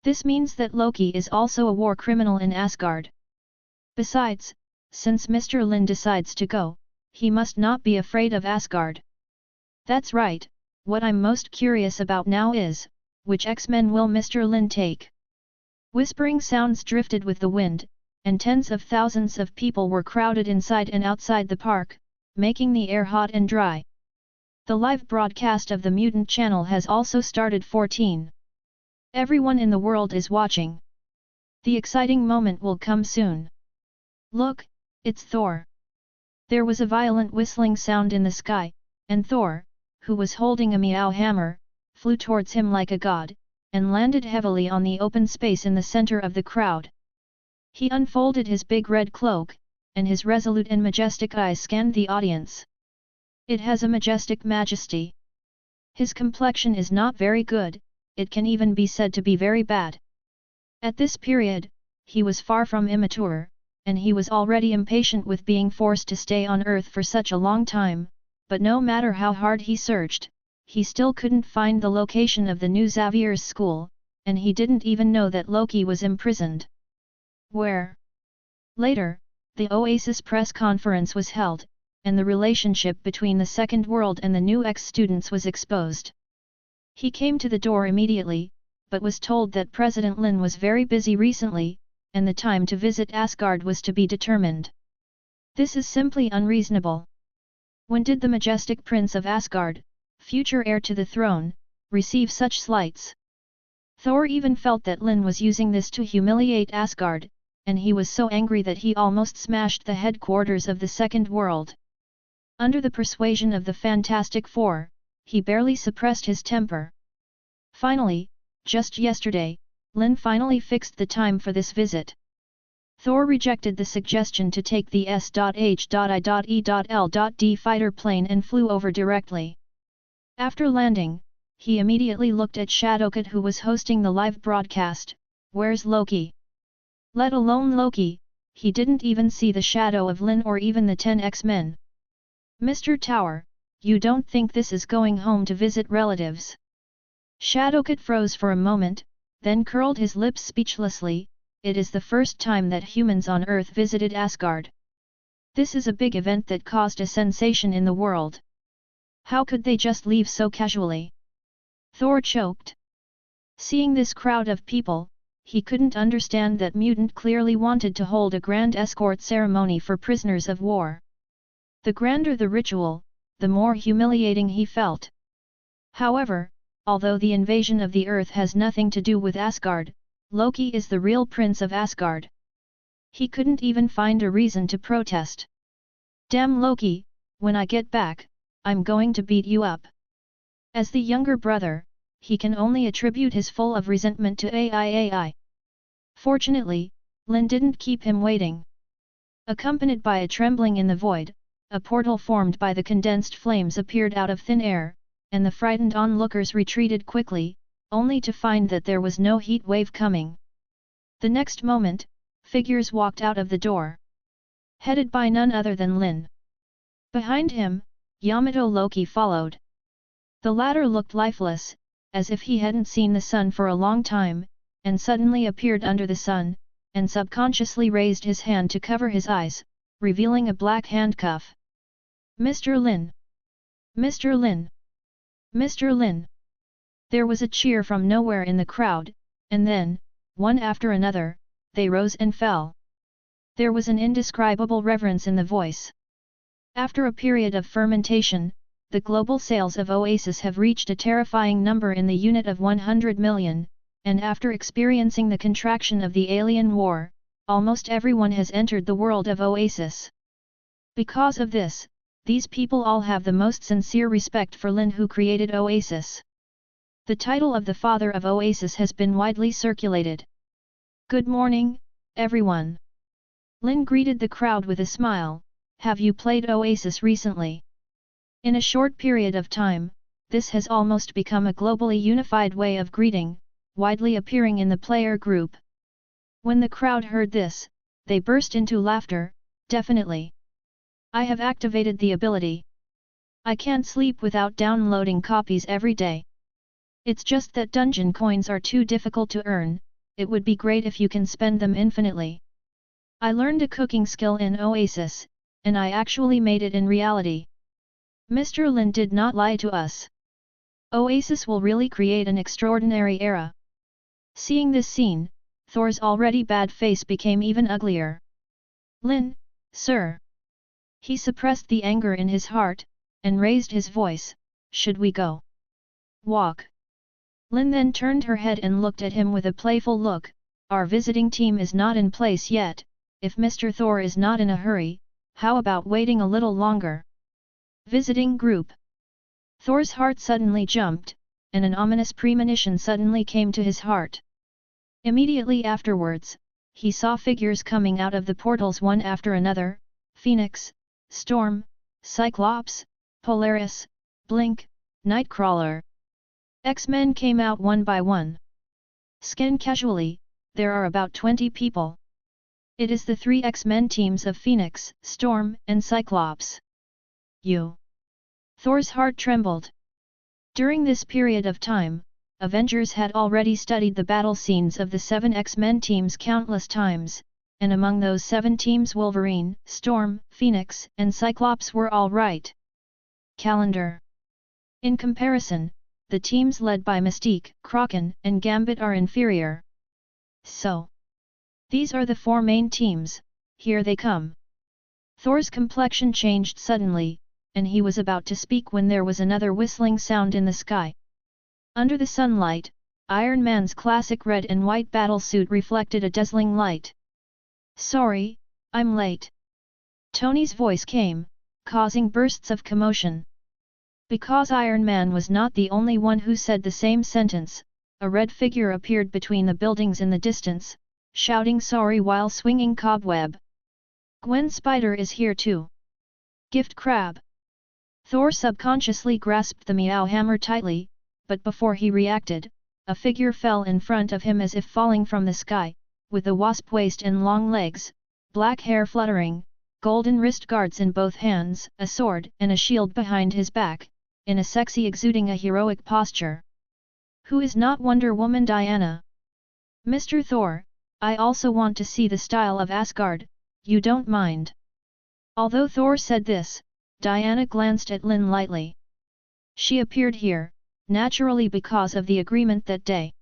This means that Loki is also a war criminal in Asgard. Besides, since Mr. Lin decides to go, he must not be afraid of Asgard. That's right, what I'm most curious about now is, which X-Men will Mr. Lin take? Whispering sounds drifted with the wind, and tens of thousands of people were crowded inside and outside the park, making the air hot and dry. The live broadcast of the Mutant channel has also started. 14. Everyone in the world is watching. The exciting moment will come soon. Look, it's Thor. There was a violent whistling sound in the sky, and Thor, who was holding a meow hammer, flew towards him like a god, and landed heavily on the open space in the center of the crowd. He unfolded his big red cloak, and his resolute and majestic eyes scanned the audience. It has a majestic majesty. His complexion is not very good, it can even be said to be very bad. At this period, he was far from immature, and he was already impatient with being forced to stay on Earth for such a long time, but no matter how hard he searched, he still couldn't find the location of the new Xavier's school, and he didn't even know that Loki was imprisoned. Where? Later, the Oasis press conference was held, and the relationship between the Second World and the new ex-students was exposed. He came to the door immediately, but was told that President Lin was very busy recently, and the time to visit Asgard was to be determined. This is simply unreasonable. When did the majestic Prince of Asgard, future heir to the throne, receive such slights? Thor even felt that Lin was using this to humiliate Asgard, and he was so angry that he almost smashed the headquarters of the Second World. Under the persuasion of the Fantastic Four, he barely suppressed his temper. Finally, just yesterday, Lin finally fixed the time for this visit. Thor rejected the suggestion to take the S.H.I.E.L.D fighter plane and flew over directly. After landing, he immediately looked at Shadowcat, who was hosting the live broadcast. Where's Loki? Let alone Loki, he didn't even see the shadow of Lin or even the 10 X-Men. Mr. Tower, you don't think this is going home to visit relatives? Shadowcat froze for a moment, then curled his lips speechlessly. It is the first time that humans on Earth visited Asgard. This is a big event that caused a sensation in the world. How could they just leave so casually? Thor choked. Seeing this crowd of people, he couldn't understand that Mutant clearly wanted to hold a grand escort ceremony for prisoners of war. The grander the ritual, the more humiliating he felt. However, although the invasion of the Earth has nothing to do with Asgard, Loki is the real prince of Asgard. He couldn't even find a reason to protest. Damn Loki, when I get back, I'm going to beat you up. As the younger brother, he can only attribute his full of resentment to AI. Fortunately, Lin didn't keep him waiting. Accompanied by a trembling in the void, a portal formed by the condensed flames appeared out of thin air, and the frightened onlookers retreated quickly, only to find that there was no heat wave coming. The next moment, figures walked out of the door. Headed by none other than Lin. Behind him, Yamato Loki followed. The latter looked lifeless, as if he hadn't seen the sun for a long time, and suddenly appeared under the sun, and subconsciously raised his hand to cover his eyes, revealing a black handcuff. Mr. Lin! Mr. Lin! Mr. Lin! There was a cheer from nowhere in the crowd, and then, one after another, they rose and fell. There was an indescribable reverence in the voice. After a period of fermentation, the global sales of Oasis have reached a terrifying number in the unit of 100 million, and after experiencing the contraction of the alien war, almost everyone has entered the world of Oasis. Because of this, these people all have the most sincere respect for Lin, who created Oasis. The title of the father of Oasis has been widely circulated. Good morning, everyone. Lin greeted the crowd with a smile. Have you played Oasis recently? In a short period of time, this has almost become a globally unified way of greeting, widely appearing in the player group. When the crowd heard this, they burst into laughter. Definitely. I have activated the ability. I can't sleep without downloading copies every day. It's just that dungeon coins are too difficult to earn. It would be great if you can spend them infinitely. I learned a cooking skill in Oasis, and I actually made it in reality. Mr. Lin did not lie to us. Oasis will really create an extraordinary era. Seeing this scene, Thor's already bad face became even uglier. Lin, sir. He suppressed the anger in his heart, and raised his voice. Should we go? Walk. Lin then turned her head and looked at him with a playful look. Our visiting team is not in place yet. If Mr. Thor is not in a hurry, how about waiting a little longer? Visiting group. Thor's heart suddenly jumped, and an ominous premonition suddenly came to his heart. Immediately afterwards, he saw figures coming out of the portals one after another: Phoenix, Storm, Cyclops, Polaris, Blink, Nightcrawler. X-Men came out one by one. Scan casually, there are about 20 people. It is the 3 X-Men teams of Phoenix, Storm, and Cyclops. You. Thor's heart trembled. During this period of time, Avengers had already studied the battle scenes of the 7 X-Men teams countless times, and among those 7 teams Wolverine, Storm, Phoenix, and Cyclops were all right. Calendar. In comparison, the teams led by Mystique, Kraken, and Gambit are inferior. So, these are the 4 main teams. Here they come. Thor's complexion changed suddenly, and he was about to speak when there was another whistling sound in the sky. Under the sunlight, Iron Man's classic red and white battlesuit reflected a dazzling light. Sorry, I'm late. Tony's voice came, causing bursts of commotion. Because Iron Man was not the only one who said the same sentence, a red figure appeared between the buildings in the distance, shouting sorry while swinging cobweb. Gwen Spider is here too. Gift crab. Thor subconsciously grasped the meow hammer tightly, but before he reacted, a figure fell in front of him as if falling from the sky, with a wasp waist and long legs, black hair fluttering, golden wrist guards in both hands, a sword and a shield behind his back, in a sexy exuding a heroic posture. Who is not Wonder Woman Diana? Mr. Thor, I also want to see the style of Asgard, you don't mind. Although Thor said this, Diana glanced at Lin lightly. She appeared here, naturally because of the agreement that day.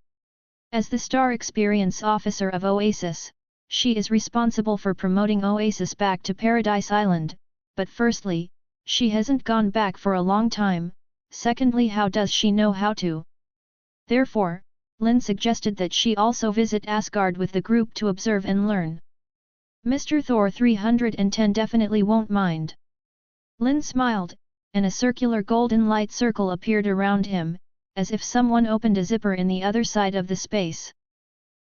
As the Star Experience Officer of Oasis, she is responsible for promoting Oasis back to Paradise Island, but firstly, she hasn't gone back for a long time, secondly how does she know how to? Therefore, Lin suggested that she also visit Asgard with the group to observe and learn. Mr. Thor 310 definitely won't mind. Lin smiled, and a circular golden light circle appeared around him, as if someone opened a zipper in the other side of the space.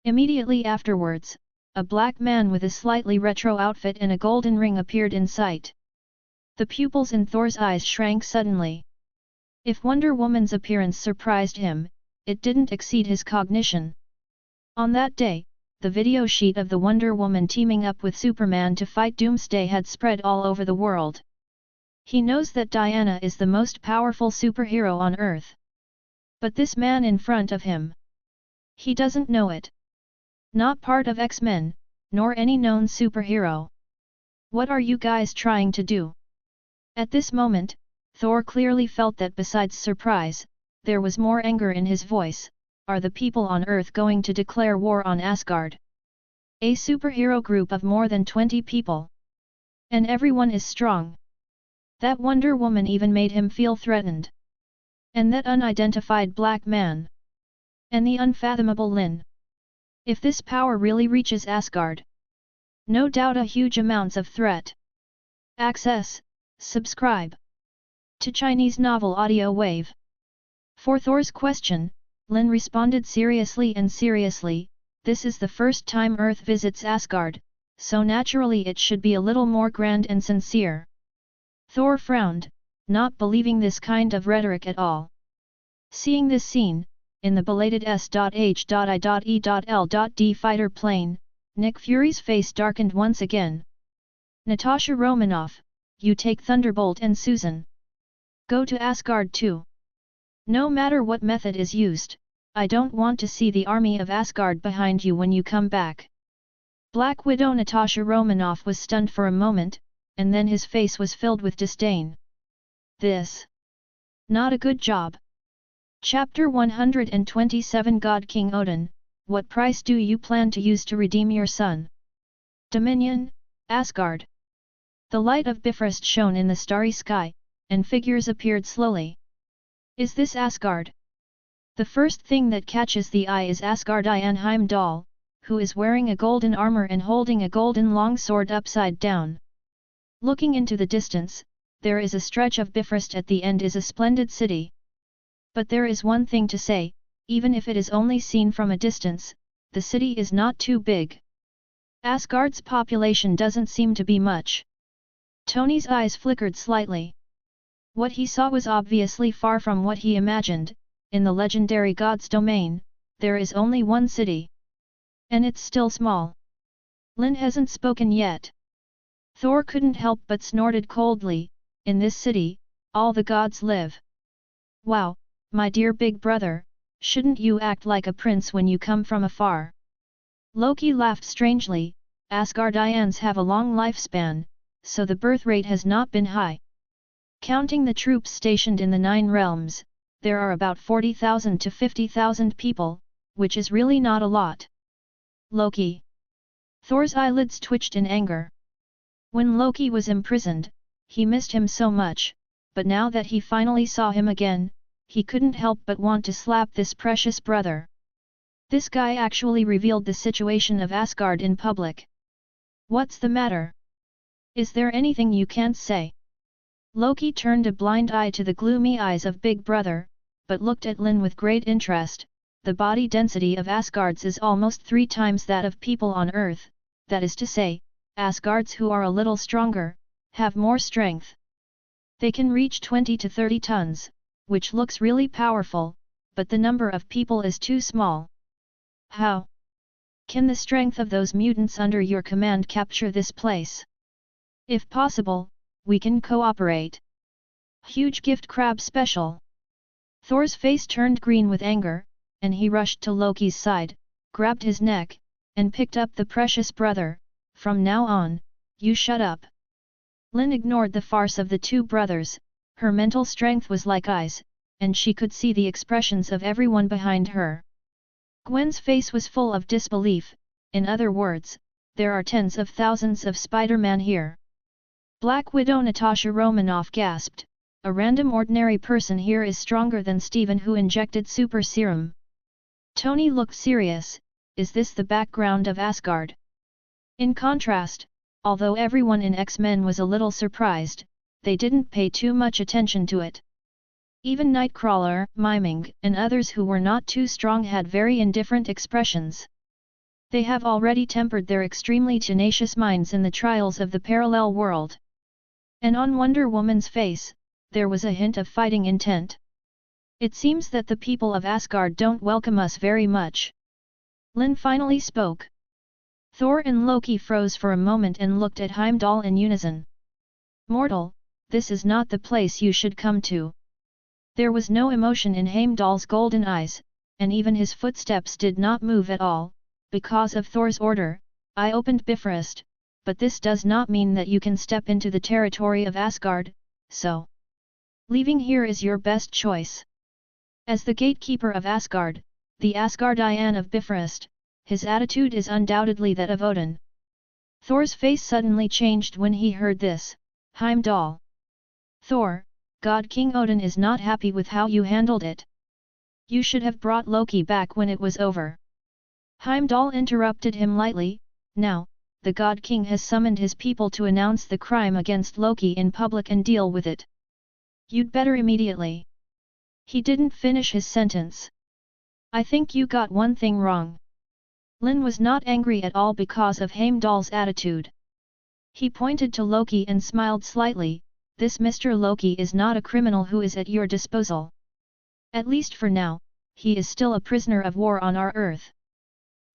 Immediately afterwards, a black man with a slightly retro outfit and a golden ring appeared in sight. The pupils in Thor's eyes shrank suddenly. If Wonder Woman's appearance surprised him, it didn't exceed his cognition. On that day, the video sheet of the Wonder Woman teaming up with Superman to fight Doomsday had spread all over the world. He knows that Diana is the most powerful superhero on Earth. But this man in front of him, he doesn't know it. Not part of X-Men, nor any known superhero. What are you guys trying to do? At this moment, Thor clearly felt that besides surprise, there was more anger in his voice. Are the people on Earth going to declare war on Asgard? A superhero group of more than 20 people. And everyone is strong. That Wonder Woman even made him feel threatened. And that unidentified black man. And the unfathomable Lin. If this power really reaches Asgard, no doubt a huge amounts of threat. Access, subscribe to Chinese Novel Audio Wave. For Thor's question, Lin responded seriously, this is the first time Earth visits Asgard, so naturally it should be a little more grand and sincere. Thor frowned, not believing this kind of rhetoric at all. Seeing this scene, in the belated S.H.I.E.L.D. fighter plane, Nick Fury's face darkened once again. Natasha Romanoff, you take Thunderbolt and Susan. Go to Asgard too. No matter what method is used, I don't want to see the army of Asgard behind you when you come back. Black Widow Natasha Romanoff was stunned for a moment, and then his face was filled with disdain. This. Not a good job. Chapter 127 God King Odin, what price do you plan to use to redeem your son? Dominion, Asgard. The light of Bifrost shone in the starry sky, and figures appeared slowly. Is this Asgard? The first thing that catches the eye is Asgardian Heimdall, who is wearing a golden armor and holding a golden longsword upside down. Looking into the distance, there is a stretch of Bifrost at the end is a splendid city. But there is one thing to say, even if it is only seen from a distance, the city is not too big. Asgard's population doesn't seem to be much. Tony's eyes flickered slightly. What he saw was obviously far from what he imagined. In the legendary god's domain, there is only one city. And it's still small. Lin hasn't spoken yet. Thor couldn't help but snorted coldly, in this city, all the gods live. Wow, my dear big brother, shouldn't you act like a prince when you come from afar? Loki laughed strangely, Asgardians have a long lifespan, so the birth rate has not been high. Counting the troops stationed in the 9 realms, there are about 40,000 to 50,000 people, which is really not a lot. Loki. Thor's eyelids twitched in anger. When Loki was imprisoned, he missed him so much, but now that he finally saw him again, he couldn't help but want to slap this precious brother. This guy actually revealed the situation of Asgard in public. What's the matter? Is there anything you can't say? Loki turned a blind eye to the gloomy eyes of Big Brother, but looked at Lin with great interest. the body density of Asgards is almost 3 times that of people on Earth, that is to say, Asgards who are a little stronger, have more strength. They can reach 20 to 30 tons, which looks really powerful, but the number of people is too small. How can the strength of those mutants under your command capture this place? If possible, we can cooperate. Huge gift crab special. Thor's face turned green with anger, and he rushed to Loki's side, grabbed his neck, and picked up the precious brother. From now on, you shut up. Lin ignored the farce of the two brothers. Her mental strength was like eyes, and she could see the expressions of everyone behind her. Gwen's face was full of disbelief. In other words, there are tens of thousands of Spider-Man here. Black Widow Natasha Romanoff gasped, a random ordinary person here is stronger than Steven who injected super serum. Tony looked serious. Is this the background of Asgard? In contrast, although everyone in X-Men was a little surprised, they didn't pay too much attention to it. Even Nightcrawler, Miming, and others who were not too strong had very indifferent expressions. They have already tempered their extremely tenacious minds in the trials of the parallel world. And on Wonder Woman's face, there was a hint of fighting intent. It seems that the people of Asgard don't welcome us very much. Lin finally spoke. Thor and Loki froze for a moment and looked at Heimdall in unison. Mortal, this is not the place you should come to. There was no emotion in Heimdall's golden eyes, and even his footsteps did not move at all. Because of Thor's order, I opened Bifrost, but this does not mean that you can step into the territory of Asgard, so leaving here is your best choice. As the gatekeeper of Asgard, the Asgardian of Bifrost, his attitude is undoubtedly that of Odin. Thor's face suddenly changed when he heard this. Heimdall. Thor, God King Odin is not happy with how you handled it. You should have brought Loki back when it was over. Heimdall interrupted him lightly. Now, the God King has summoned his people to announce the crime against Loki in public and deal with it. You'd better immediately. He didn't finish his sentence. I think you got one thing wrong. Lin was not angry at all because of Heimdall's attitude. He pointed to Loki and smiled slightly. This Mr. Loki is not a criminal who is at your disposal. At least for now, he is still a prisoner of war on our Earth.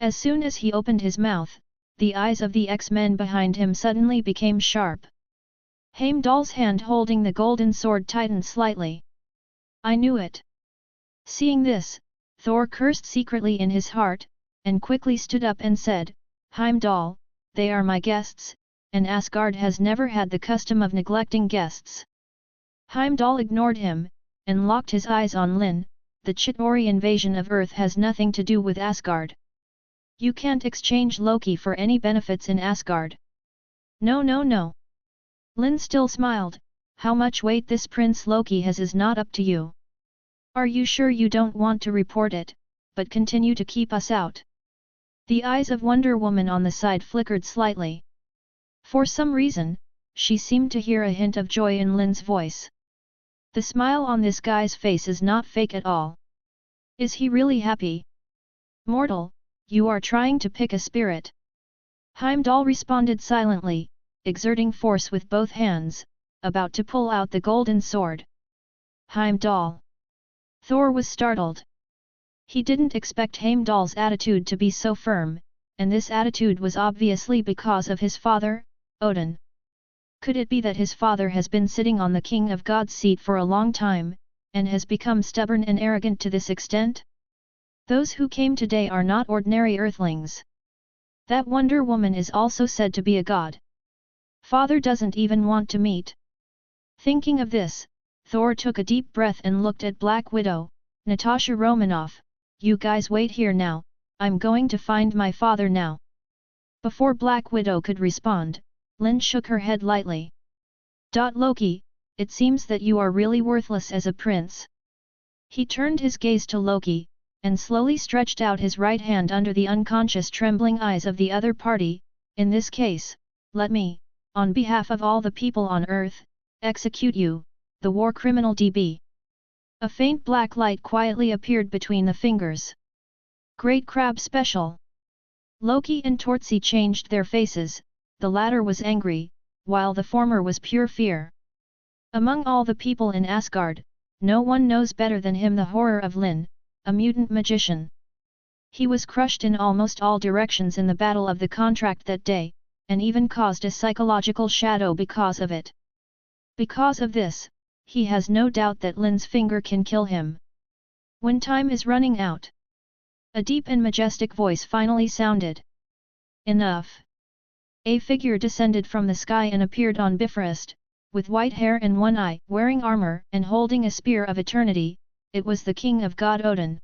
As soon as he opened his mouth, the eyes of the X-Men behind him suddenly became sharp. Heimdall's hand holding the golden sword tightened slightly. I knew it. Seeing this, Thor cursed secretly in his heart, and quickly stood up and said, Heimdall, they are my guests, and Asgard has never had the custom of neglecting guests. Heimdall ignored him, and locked his eyes on Lin. The Chitauri invasion of Earth has nothing to do with Asgard. You can't exchange Loki for any benefits in Asgard. No no no. Lin still smiled. How much weight this Prince Loki has is not up to you. Are you sure you don't want to report it, but continue to keep us out? The eyes of Wonder Woman on the side flickered slightly. For some reason, she seemed to hear a hint of joy in Lin's voice. The smile on this guy's face is not fake at all. Is he really happy? Mortal, you are trying to pick a spirit. Heimdall responded silently, exerting force with both hands, about to pull out the golden sword. Heimdall. Thor was startled. He didn't expect Heimdall's attitude to be so firm, and this attitude was obviously because of his father, Odin. Could it be that his father has been sitting on the King of God's seat for a long time, and has become stubborn and arrogant to this extent? Those who came today are not ordinary earthlings. That Wonder Woman is also said to be a god. Father doesn't even want to meet. Thinking of this, Thor took a deep breath and looked at Black Widow, Natasha Romanoff. You guys wait here now, I'm going to find my father now. Before Black Widow could respond, Lin shook her head lightly. Loki, it seems that you are really worthless as a prince. He turned his gaze to Loki, and slowly stretched out his right hand under the unconscious trembling eyes of the other party. In this case, let me, on behalf of all the people on Earth, execute you, the war criminal DB. A faint black light quietly appeared between the fingers. Great Crab Special. Loki and Tortsi changed their faces, the latter was angry, while the former was pure fear. Among all the people in Asgard, no one knows better than him the horror of Lin, a mutant magician. He was crushed in almost all directions in the Battle of the Contract that day, and even caused a psychological shadow because of it. Because of this, he has no doubt that Lin's finger can kill him. When time is running out. A deep and majestic voice finally sounded. Enough. A figure descended from the sky and appeared on Bifrost, with white hair and one eye, wearing armor and holding a spear of eternity. It was the king of God Odin.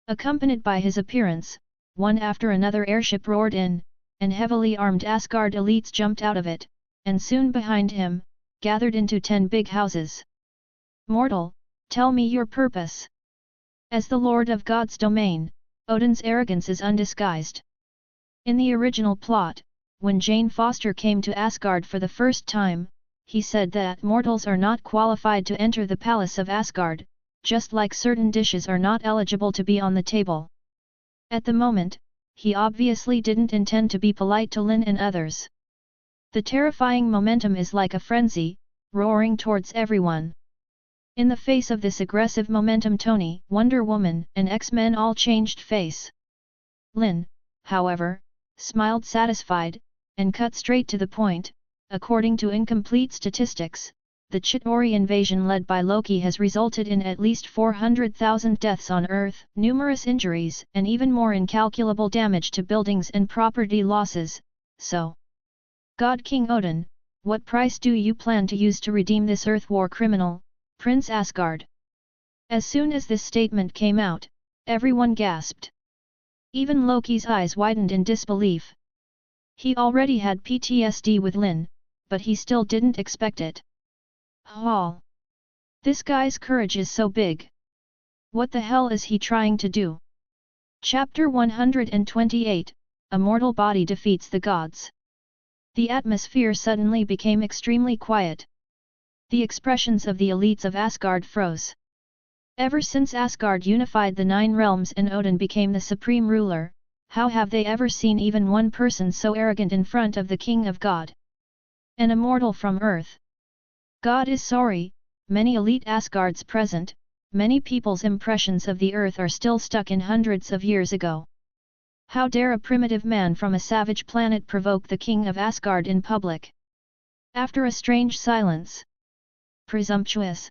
Accompanied by his appearance, one after another airship roared in, and heavily armed Asgard elites jumped out of it, and soon behind him, gathered into 10 big houses. Mortal, tell me your purpose. As the Lord of God's domain, Odin's arrogance is undisguised. In the original plot, when Jane Foster came to Asgard for the first time, he said that mortals are not qualified to enter the palace of Asgard, just like certain dishes are not eligible to be on the table. At the moment, he obviously didn't intend to be polite to Lin and others. The terrifying momentum is like a frenzy, roaring towards everyone. In the face of this aggressive momentum, Tony, Wonder Woman, and X-Men all changed face. Lin, however, smiled satisfied, and cut straight to the point. According to incomplete statistics, the Chitauri invasion led by Loki has resulted in at least 400,000 deaths on Earth, numerous injuries, and even more incalculable damage to buildings and property losses. So, God King Odin, what price do you plan to use to redeem this Earth war criminal, Prince Asgard? As soon as this statement came out, everyone gasped. Even Loki's eyes widened in disbelief. He already had PTSD with Lin, but he still didn't expect it. Hall. This guy's courage is so big. What the hell is he trying to do? Chapter 128, A Mortal Body Defeats the Gods. The atmosphere suddenly became extremely quiet. The expressions of the elites of Asgard froze. Ever since Asgard unified the 9 realms and Odin became the supreme ruler, how have they ever seen even one person so arrogant in front of the King of God? An immortal from Earth. God is sorry, many elite Asgards present, many people's impressions of the Earth are still stuck in hundreds of years ago. How dare a primitive man from a savage planet provoke the King of Asgard in public? After a strange silence. Presumptuous.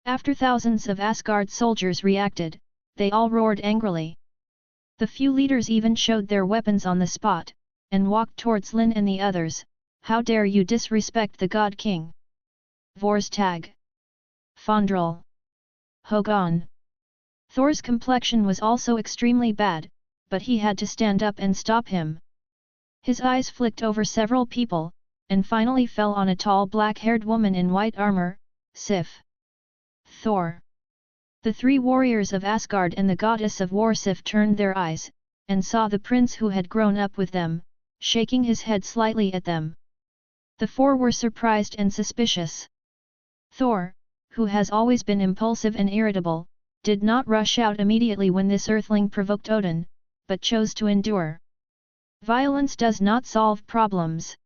After thousands of Asgard soldiers reacted, they all roared angrily. The few leaders even showed their weapons on the spot, and walked towards Lin and the others. How dare you disrespect the God King? Vorstag. Fondrel. Hogan. Thor's complexion was also extremely bad, but he had to stand up and stop him. His eyes flicked over several people, and finally fell on a tall black-haired woman in white armor, Sif. Thor. The 3 warriors of Asgard and the goddess of war Sif turned their eyes, and saw the prince who had grown up with them, shaking his head slightly at them. The 4 were surprised and suspicious. Thor, who has always been impulsive and irritable, did not rush out immediately when this earthling provoked Odin, but chose to endure. Violence does not solve problems.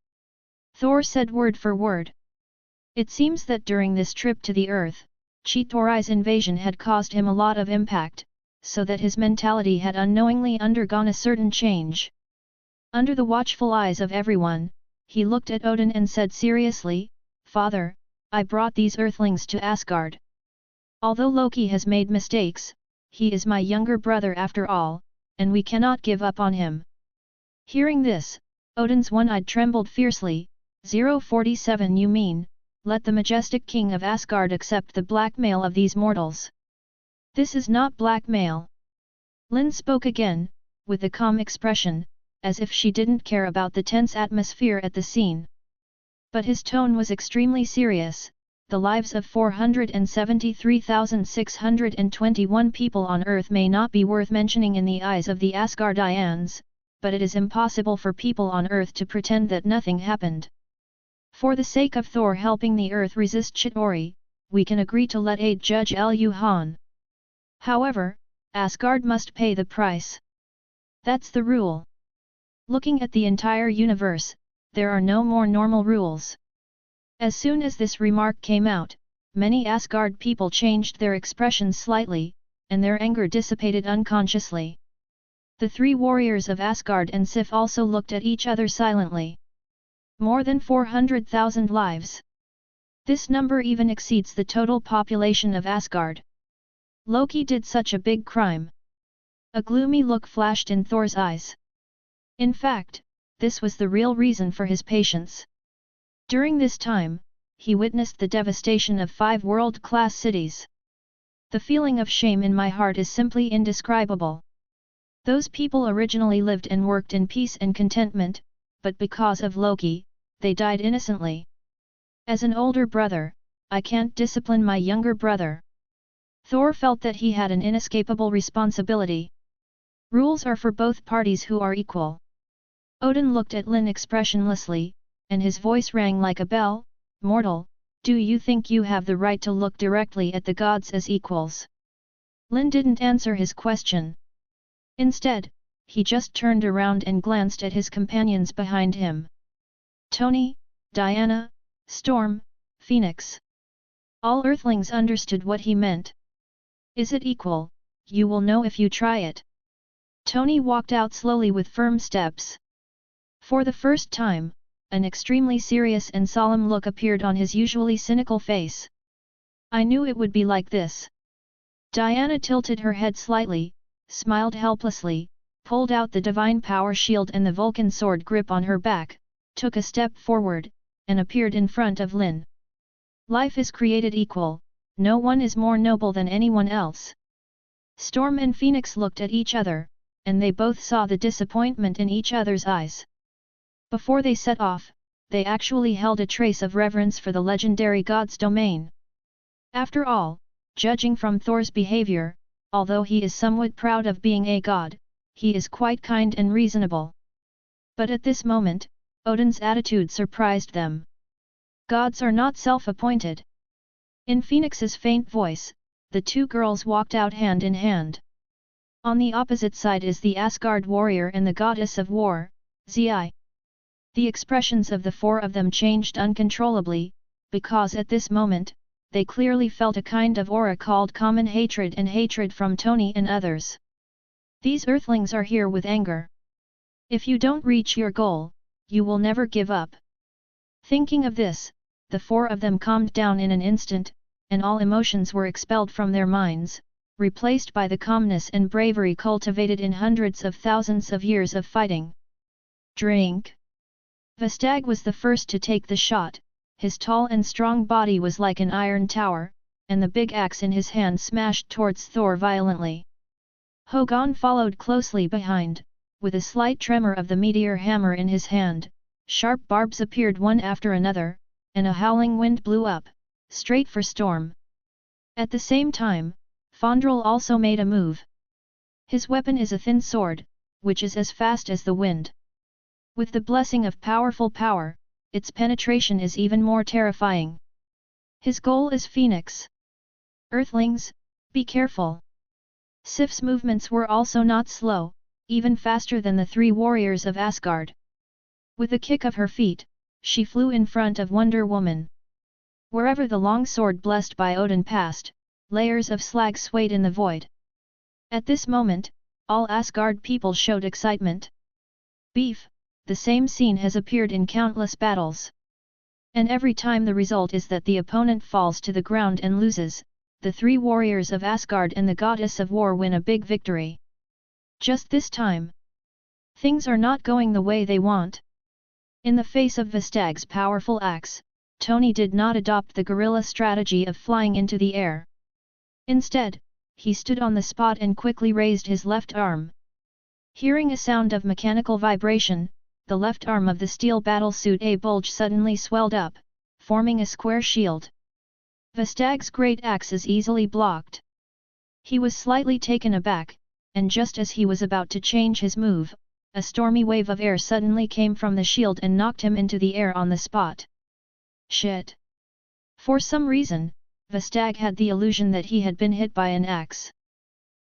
Thor said word for word. It seems that during this trip to the Earth, Chitauri's invasion had caused him a lot of impact, so that his mentality had unknowingly undergone a certain change. Under the watchful eyes of everyone, he looked at Odin and said seriously, "Father, I brought these earthlings to Asgard. Although Loki has made mistakes, he is my younger brother after all, and we cannot give up on him." Hearing this, Odin's one-eye trembled fiercely. 047 You mean, let the majestic king of Asgard accept the blackmail of these mortals? This is not blackmail. Lin spoke again, with a calm expression, as if she didn't care about the tense atmosphere at the scene. But his tone was extremely serious. The lives of 473,621 people on Earth may not be worth mentioning in the eyes of the Asgardians, but it is impossible for people on Earth to pretend that nothing happened. For the sake of Thor helping the Earth resist Chitauri, we can agree to let aid Judge Lu Han. However, Asgard must pay the price. That's the rule. Looking at the entire universe, there are no more normal rules. As soon as this remark came out, many Asgard people changed their expressions slightly, and their anger dissipated unconsciously. The three warriors of Asgard and Sif also looked at each other silently. More than 400,000 lives. This number even exceeds the total population of Asgard. Loki did such a big crime. A gloomy look flashed in Thor's eyes. In fact, this was the real reason for his patience. During this time, he witnessed the devastation of 5 world-class cities. The feeling of shame in my heart is simply indescribable. Those people originally lived and worked in peace and contentment, but because of Loki, they died innocently. As an older brother, I can't discipline my younger brother. Thor felt that he had an inescapable responsibility. Rules are for both parties who are equal. Odin looked at Lin expressionlessly, and his voice rang like a bell. Mortal, do you think you have the right to look directly at the gods as equals? Lin didn't answer his question. Instead, he just turned around and glanced at his companions behind him. Tony, Diana, Storm, Phoenix. All Earthlings understood what he meant. Is it equal? You will know if you try it. Tony walked out slowly with firm steps. For the first time, an extremely serious and solemn look appeared on his usually cynical face. I knew it would be like this. Diana tilted her head slightly, smiled helplessly, pulled out the divine power shield and the Vulcan sword grip on her back, took a step forward, and appeared in front of Lin. Life is created equal, no one is more noble than anyone else. Storm and Phoenix looked at each other, and they both saw the disappointment in each other's eyes. Before they set off, they actually held a trace of reverence for the legendary god's domain. After all, judging from Thor's behavior, although he is somewhat proud of being a god, he is quite kind and reasonable. But at this moment, Odin's attitude surprised them. Gods are not self-appointed. In Phoenix's faint voice, the two girls walked out hand in hand. On the opposite side is the Asgard warrior and the goddess of war, Zi. The expressions of the four of them changed uncontrollably, because at this moment, they clearly felt a kind of aura called common hatred and hatred from Tony and others. These Earthlings are here with anger. If you don't reach your goal, you will never give up. Thinking of this, the four of them calmed down in an instant, and all emotions were expelled from their minds, replaced by the calmness and bravery cultivated in hundreds of thousands of years of fighting. Drink! Vestag was the first to take the shot. His tall and strong body was like an iron tower, and the big axe in his hand smashed towards Thor violently. Hogun followed closely behind, with a slight tremor of the meteor hammer in his hand. Sharp barbs appeared one after another, and a howling wind blew up, straight for Storm. At the same time, Fondrel also made a move. His weapon is a thin sword, which is as fast as the wind. With the blessing of powerful power, its penetration is even more terrifying. His goal is Phoenix. Earthlings, be careful. Sif's movements were also not slow, even faster than the three warriors of Asgard. With a kick of her feet, she flew in front of Wonder Woman. Wherever the long sword blessed by Odin passed, layers of slag swayed in the void. At this moment, all Asgard people showed excitement. Beef! The same scene has appeared in countless battles. And every time the result is that the opponent falls to the ground and loses, the three warriors of Asgard and the goddess of war win a big victory. Just this time, things are not going the way they want. In the face of Vestag's powerful axe, Tony did not adopt the guerrilla strategy of flying into the air. Instead, he stood on the spot and quickly raised his left arm. Hearing a sound of mechanical vibration, the left arm of the steel battlesuit A bulge suddenly swelled up, forming a square shield. Vestag's great axe is easily blocked. He was slightly taken aback, and just as he was about to change his move, a stormy wave of air suddenly came from the shield and knocked him into the air on the spot. Shit! For some reason, Vestag had the illusion that he had been hit by an axe.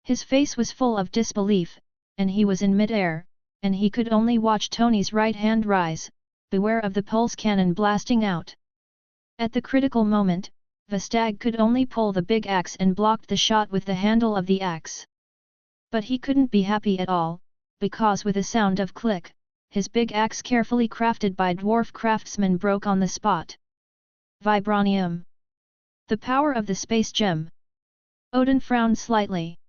His face was full of disbelief, and he was in mid-air, and he could only watch Tony's right hand rise, beware of the pulse cannon blasting out. At the critical moment, Vastag could only pull the big axe and blocked the shot with the handle of the axe. But he couldn't be happy at all, because with a sound of click, his big axe carefully crafted by dwarf craftsmen broke on the spot. Vibranium. The power of the space gem. Odin frowned slightly.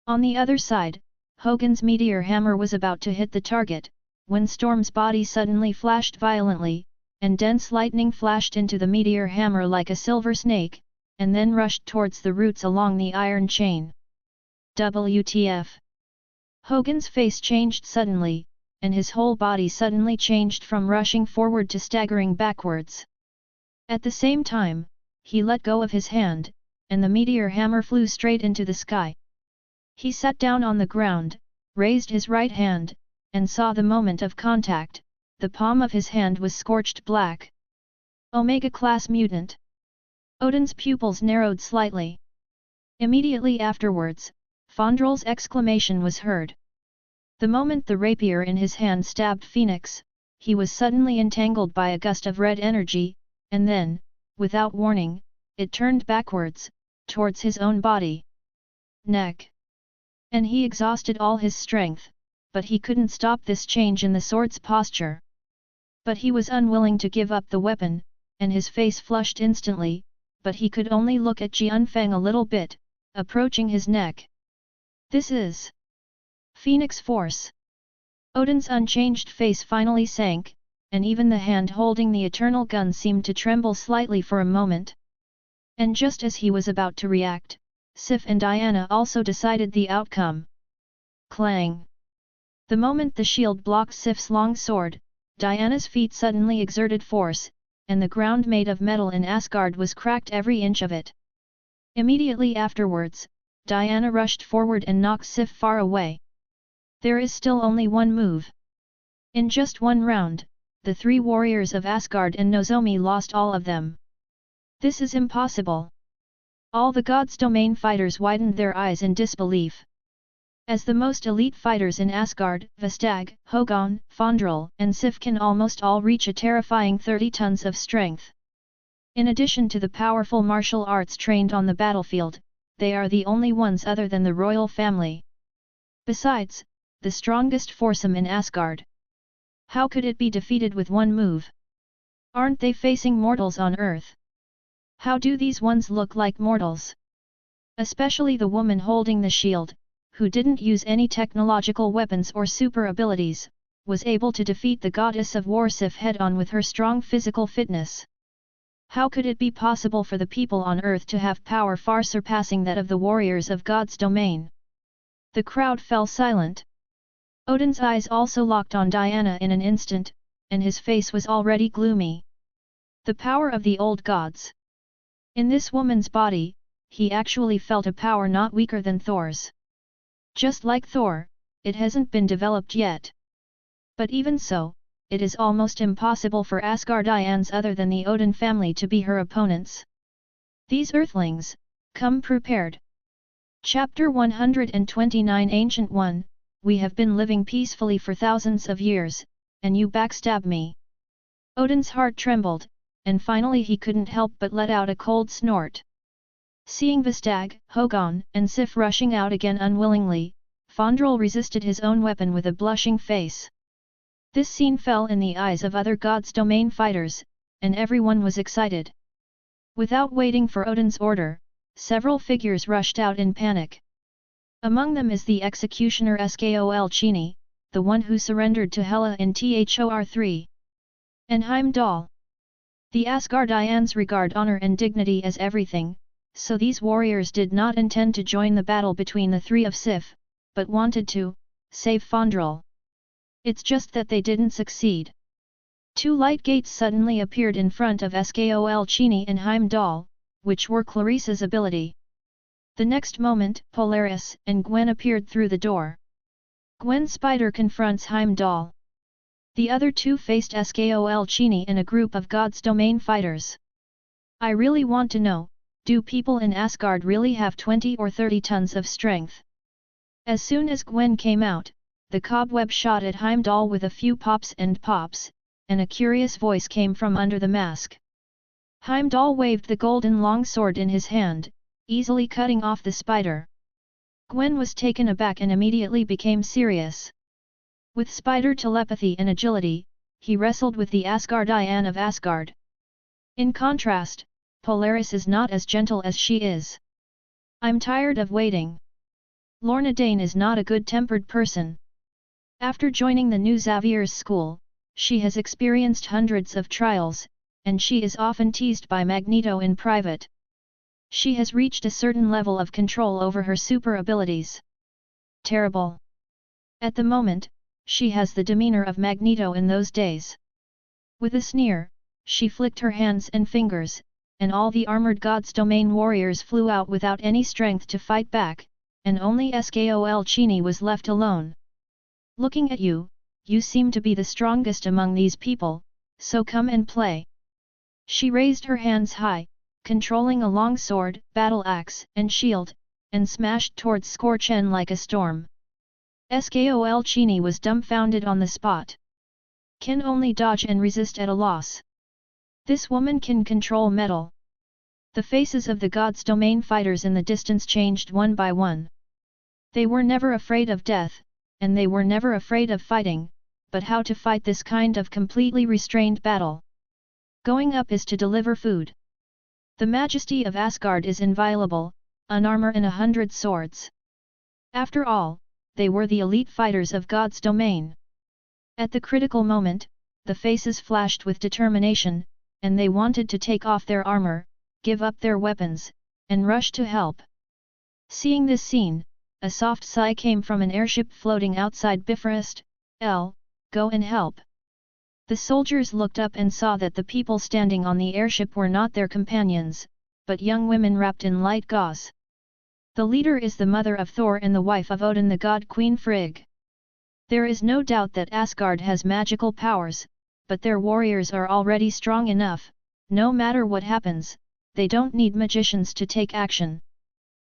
On the other side, Hogun's meteor hammer was about to hit the target, when Storm's body suddenly flashed violently, and dense lightning flashed into the meteor hammer like a silver snake, and then rushed towards the roots along the iron chain. WTF! Hogun's face changed suddenly, and his whole body suddenly changed from rushing forward to staggering backwards. At the same time, he let go of his hand, and the meteor hammer flew straight into the sky. He sat down on the ground, raised his right hand, and saw the moment of contact, the palm of his hand was scorched black. Omega-class mutant. Odin's pupils narrowed slightly. Immediately afterwards, Fondrel's exclamation was heard. The moment the rapier in his hand stabbed Phoenix, he was suddenly entangled by a gust of red energy, and then, without warning, it turned backwards, towards his own body. Neck. And he exhausted all his strength, but he couldn't stop this change in the sword's posture. But he was unwilling to give up the weapon, and his face flushed instantly, but he could only look at Jianfeng a little bit, approaching his neck. This is Phoenix Force. Odin's unchanged face finally sank, and even the hand holding the eternal gun seemed to tremble slightly for a moment. And just as he was about to react, Sif and Diana also decided the outcome. Clang! The moment the shield blocked Sif's long sword, Diana's feet suddenly exerted force, and the ground made of metal in Asgard was cracked every inch of it. Immediately afterwards, Diana rushed forward and knocked Sif far away. There is still only one move. In just one round, the three warriors of Asgard and Nozomi lost all of them. This is impossible. All the gods' domain fighters widened their eyes in disbelief. As the most elite fighters in Asgard, Vastag, Hogun, Fondrel, and Sif can almost all reach a terrifying 30 tons of strength. In addition to the powerful martial arts trained on the battlefield, they are the only ones other than the royal family. Besides, the strongest foursome in Asgard. How could it be defeated with one move? Aren't they facing mortals on Earth? How do these ones look like mortals? Especially the woman holding the shield, who didn't use any technological weapons or super abilities, was able to defeat the goddess of war Sif head-on with her strong physical fitness. How could it be possible for the people on Earth to have power far surpassing that of the warriors of God's domain? The crowd fell silent. Odin's eyes also locked on Diana in an instant, and his face was already gloomy. The power of the old gods. In this woman's body, he actually felt a power not weaker than Thor's. Just like Thor, it hasn't been developed yet. But even so, it is almost impossible for Asgardians other than the Odin family to be her opponents. These Earthlings, come prepared. Chapter 129 Ancient One, we have been living peacefully for thousands of years, and you backstab me. Odin's heart trembled, and finally he couldn't help but let out a cold snort. Seeing Vastag, Hogun, and Sif rushing out again unwillingly, Fondrel resisted his own weapon with a blushing face. This scene fell in the eyes of other gods' domain fighters, and everyone was excited. Without waiting for Odin's order, several figures rushed out in panic. Among them is the executioner Skol Chini, the one who surrendered to Hela in Thor 3. And Heimdall. The Asgardians regard honor and dignity as everything, so these warriors did not intend to join the battle between the three of Sif, but wanted to save Fondrel. It's just that they didn't succeed. Two light gates suddenly appeared in front of Skol Chini and Heimdall, which were Clarissa's ability. The next moment, Polaris and Gwen appeared through the door. Gwen Spider confronts Heimdall. The other two faced Skol Chini and a group of God's domain fighters. I really want to know, do people in Asgard really have 20 or 30 tons of strength? As soon as Gwen came out, the cobweb shot at Heimdall with a few pops, and a curious voice came from under the mask. Heimdall waved the golden longsword in his hand, easily cutting off the spider. Gwen was taken aback and immediately became serious. With spider telepathy and agility, he wrestled with the Asgardian of Asgard. In contrast, Polaris is not as gentle as she is. I'm tired of waiting. Lorna Dane is not a good-tempered person. After joining the new Xavier's school, she has experienced hundreds of trials, and she is often teased by Magneto in private. She has reached a certain level of control over her super abilities. Terrible. At the moment, she has the demeanor of Magneto in those days. With a sneer, she flicked her hands and fingers, and all the armored God's domain warriors flew out without any strength to fight back, and only Skol Chini was left alone. Looking at you, you seem to be the strongest among these people, so come and play. She raised her hands high, controlling a long sword, battle axe, and shield, and smashed towards Scorchen like a storm. Skol Chini was dumbfounded on the spot. Can only dodge and resist at a loss. This woman can control metal. The faces of the God's domain fighters in the distance changed one by one. They were never afraid of death, and they were never afraid of fighting, but how to fight this kind of completely restrained battle? Going up is to deliver food. The majesty of Asgard is inviolable, an armor and 100 swords. After all, they were the elite fighters of God's domain. At the critical moment, the faces flashed with determination, and they wanted to take off their armor, give up their weapons, and rush to help. Seeing this scene, a soft sigh came from an airship floating outside Bifrost. Go and help. The soldiers looked up and saw that the people standing on the airship were not their companions, but young women wrapped in light gauze. The leader is the mother of Thor and the wife of Odin, the god Queen Frigg. There is no doubt that Asgard has magical powers, but their warriors are already strong enough. No matter what happens, they don't need magicians to take action.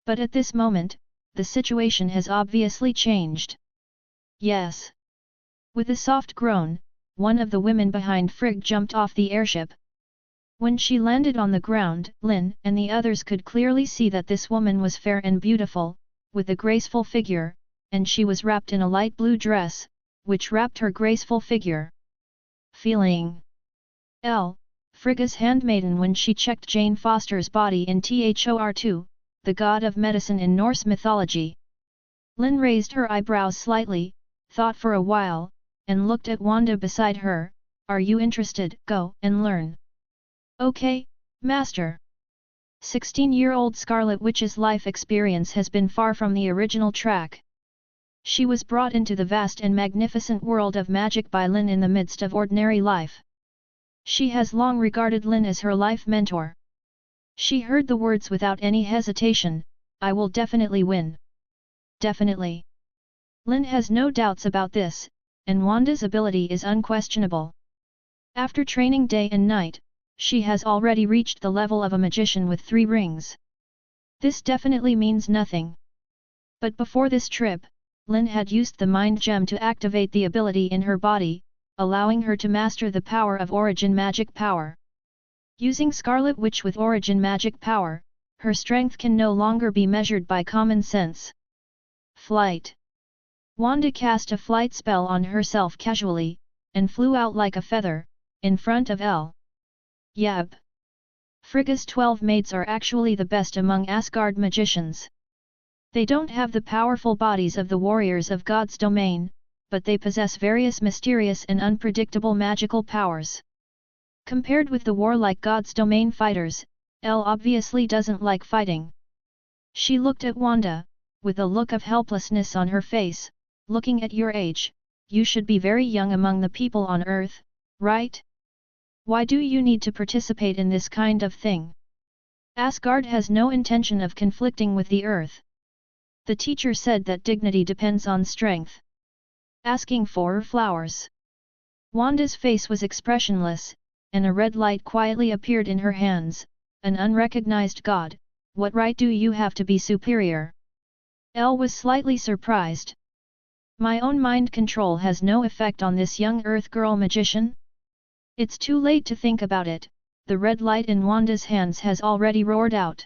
But at this moment, the situation has obviously changed. Yes. With a soft groan, one of the women behind Frigg jumped off the airship. When she landed on the ground, Lin and the others could clearly see that this woman was fair and beautiful, with a graceful figure, and she was wrapped in a light blue dress, which wrapped her graceful figure. Feeling Frigga's handmaiden when she checked Jane Foster's body in Thor2, the god of medicine in Norse mythology. Lin raised her eyebrows slightly, thought for a while, and looked at Wanda beside her. Are you interested? Go and learn. Okay, Master. 16-year-old Scarlet Witch's life experience has been far from the original track. She was brought into the vast and magnificent world of magic by Lin in the midst of ordinary life. She has long regarded Lin as her life mentor. She heard the words without any hesitation, I will definitely win. Definitely. Lin has no doubts about this, and Wanda's ability is unquestionable. After training day and night, she has already reached the level of a magician with 3 rings. This definitely means nothing. But before this trip, Lin had used the mind gem to activate the ability in her body, allowing her to master the power of origin magic power. Using Scarlet Witch with origin magic power, her strength can no longer be measured by common sense. Flight. Wanda cast a flight spell on herself casually, and flew out like a feather, in front of Yab. Frigga's 12 maids are actually the best among Asgard magicians. They don't have the powerful bodies of the warriors of God's domain, but they possess various mysterious and unpredictable magical powers. Compared with the warlike God's domain fighters, Elle obviously doesn't like fighting. She looked at Wanda, with a look of helplessness on her face. Looking at your age, you should be very young among the people on Earth, right? Why do you need to participate in this kind of thing? Asgard has no intention of conflicting with the Earth. The teacher said that dignity depends on strength. Asking for flowers. Wanda's face was expressionless, and a red light quietly appeared in her hands. An unrecognized god, what right do you have to be superior? Elle was slightly surprised. My own mind control has no effect on this young Earth girl magician? It's too late to think about it, the red light in Wanda's hands has already roared out.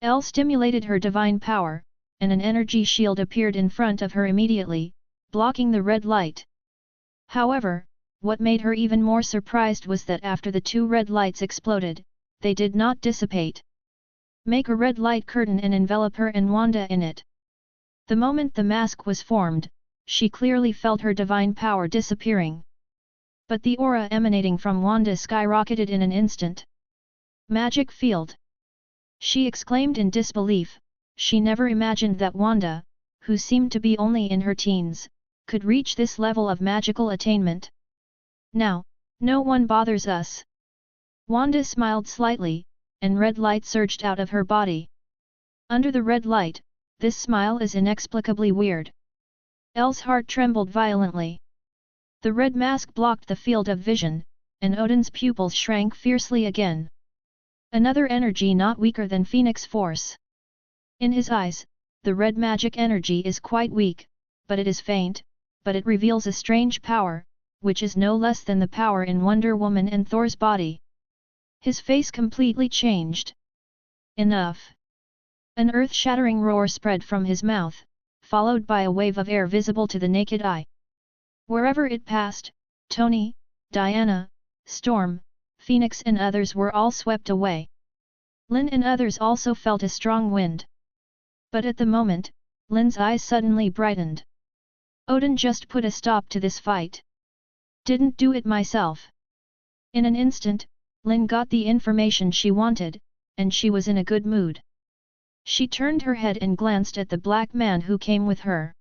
Elle stimulated her divine power, and an energy shield appeared in front of her immediately, blocking the red light. However, what made her even more surprised was that after the two red lights exploded, they did not dissipate. Make a red light curtain and envelop her and Wanda in it. The moment the mask was formed, she clearly felt her divine power disappearing. But the aura emanating from Wanda skyrocketed in an instant. Magic field! She exclaimed in disbelief. She never imagined that Wanda, who seemed to be only in her teens, could reach this level of magical attainment. Now, no one bothers us. Wanda smiled slightly, and red light surged out of her body. Under the red light, this smile is inexplicably weird. Elle's heart trembled violently. The red mask blocked the field of vision, and Odin's pupils shrank fiercely again. Another energy not weaker than Phoenix Force. In his eyes, the red magic energy is quite weak, but it is faint, but it reveals a strange power, which is no less than the power in Wonder Woman and Thor's body. His face completely changed. Enough! An earth-shattering roar spread from his mouth, followed by a wave of air visible to the naked eye. Wherever it passed, Tony, Diana, Storm, Phoenix and others were all swept away. Lin and others also felt a strong wind. But at the moment, Lin's eyes suddenly brightened. Odin just put a stop to this fight. Didn't do it myself. In an instant, Lin got the information she wanted, and she was in a good mood. She turned her head and glanced at the black man who came with her.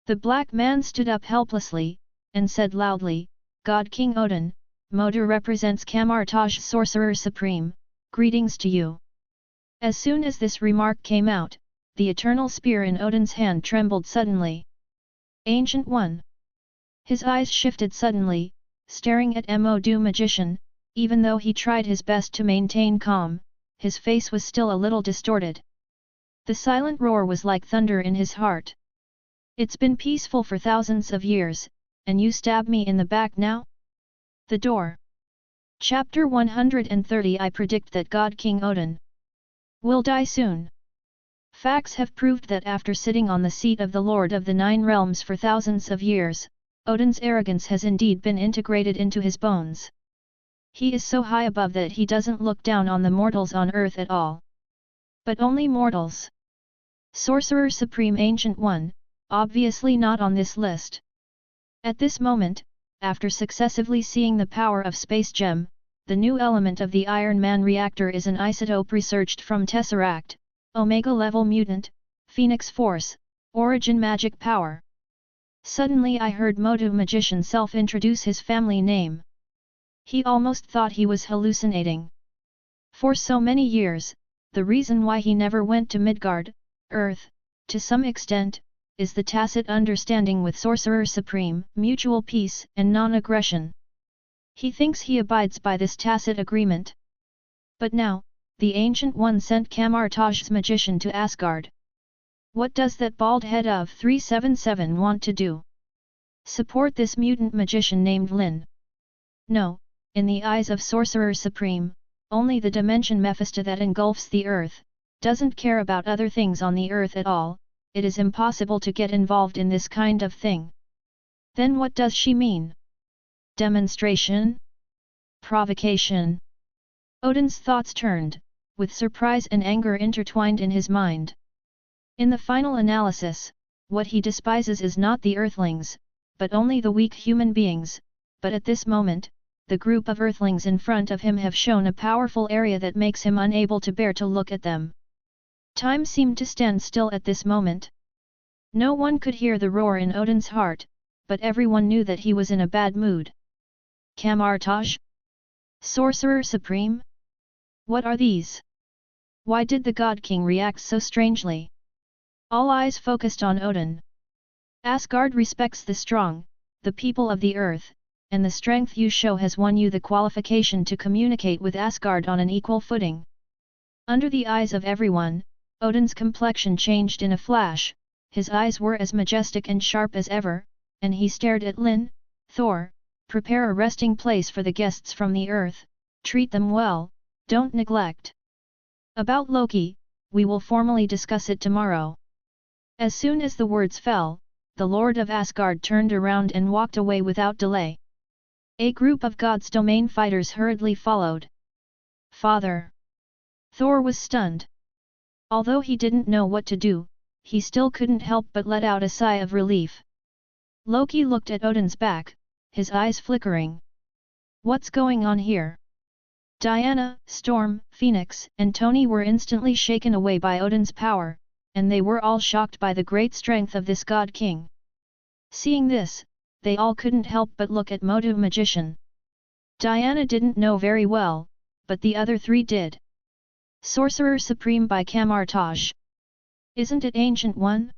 The black man stood up helplessly, and said loudly, God King Odin, Moder represents Kamartaj Sorcerer Supreme, greetings to you. As soon as this remark came out, the eternal spear in Odin's hand trembled suddenly. Ancient One. His eyes shifted suddenly, staring at Modu magician, even though he tried his best to maintain calm, his face was still a little distorted. The silent roar was like thunder in his heart. It's been peaceful for thousands of years, and you stab me in the back now? The door. Chapter 130 I predict that God King Odin will die soon. Facts have proved that after sitting on the seat of the Lord of the Nine Realms for thousands of years, Odin's arrogance has indeed been integrated into his bones. He is so high above that he doesn't look down on the mortals on earth at all. But only mortals. Sorcerer Supreme Ancient One, obviously not on this list. At this moment, after successively seeing the power of Space Gem, the new element of the Iron Man reactor is an isotope researched from Tesseract, Omega-level mutant, Phoenix Force, origin magic power. Suddenly I heard Modu magician self-introduce his family name. He almost thought he was hallucinating. For so many years, the reason why he never went to Midgard, Earth, to some extent, is the tacit understanding with Sorcerer Supreme, mutual peace and non-aggression. He thinks he abides by this tacit agreement. But now, the Ancient One sent Kamartaj's magician to Asgard. What does that bald head of 377 want to do? Support this mutant magician named Lin? No, in the eyes of Sorcerer Supreme, only the dimension Mephisto that engulfs the earth, doesn't care about other things on the earth at all. It is impossible to get involved in this kind of thing. Then what does she mean? Demonstration? Provocation? Odin's thoughts turned, with surprise and anger intertwined in his mind. In the final analysis, what he despises is not the Earthlings, but only the weak human beings, but at this moment, the group of Earthlings in front of him have shown a powerful area that makes him unable to bear to look at them. Time seemed to stand still at this moment. No one could hear the roar in Odin's heart, but everyone knew that he was in a bad mood. Kamartaj? Sorcerer Supreme? What are these? Why did the God King react so strangely? All eyes focused on Odin. Asgard respects the strong, the people of the earth, and the strength you show has won you the qualification to communicate with Asgard on an equal footing. Under the eyes of everyone, Odin's complexion changed in a flash, his eyes were as majestic and sharp as ever, and he stared at Lin. Thor, prepare a resting place for the guests from the earth, treat them well, don't neglect. About Loki, we will formally discuss it tomorrow. As soon as the words fell, the Lord of Asgard turned around and walked away without delay. A group of God's domain fighters hurriedly followed. Father! Thor was stunned. Although he didn't know what to do, he still couldn't help but let out a sigh of relief. Loki looked at Odin's back, his eyes flickering. What's going on here? Diana, Storm, Phoenix, and Tony were instantly shaken away by Odin's power, and they were all shocked by the great strength of this god king. Seeing this, they all couldn't help but look at Motu magician. Diana didn't know very well, but the other three did. Sorcerer Supreme by Camartage. Isn't it Ancient One?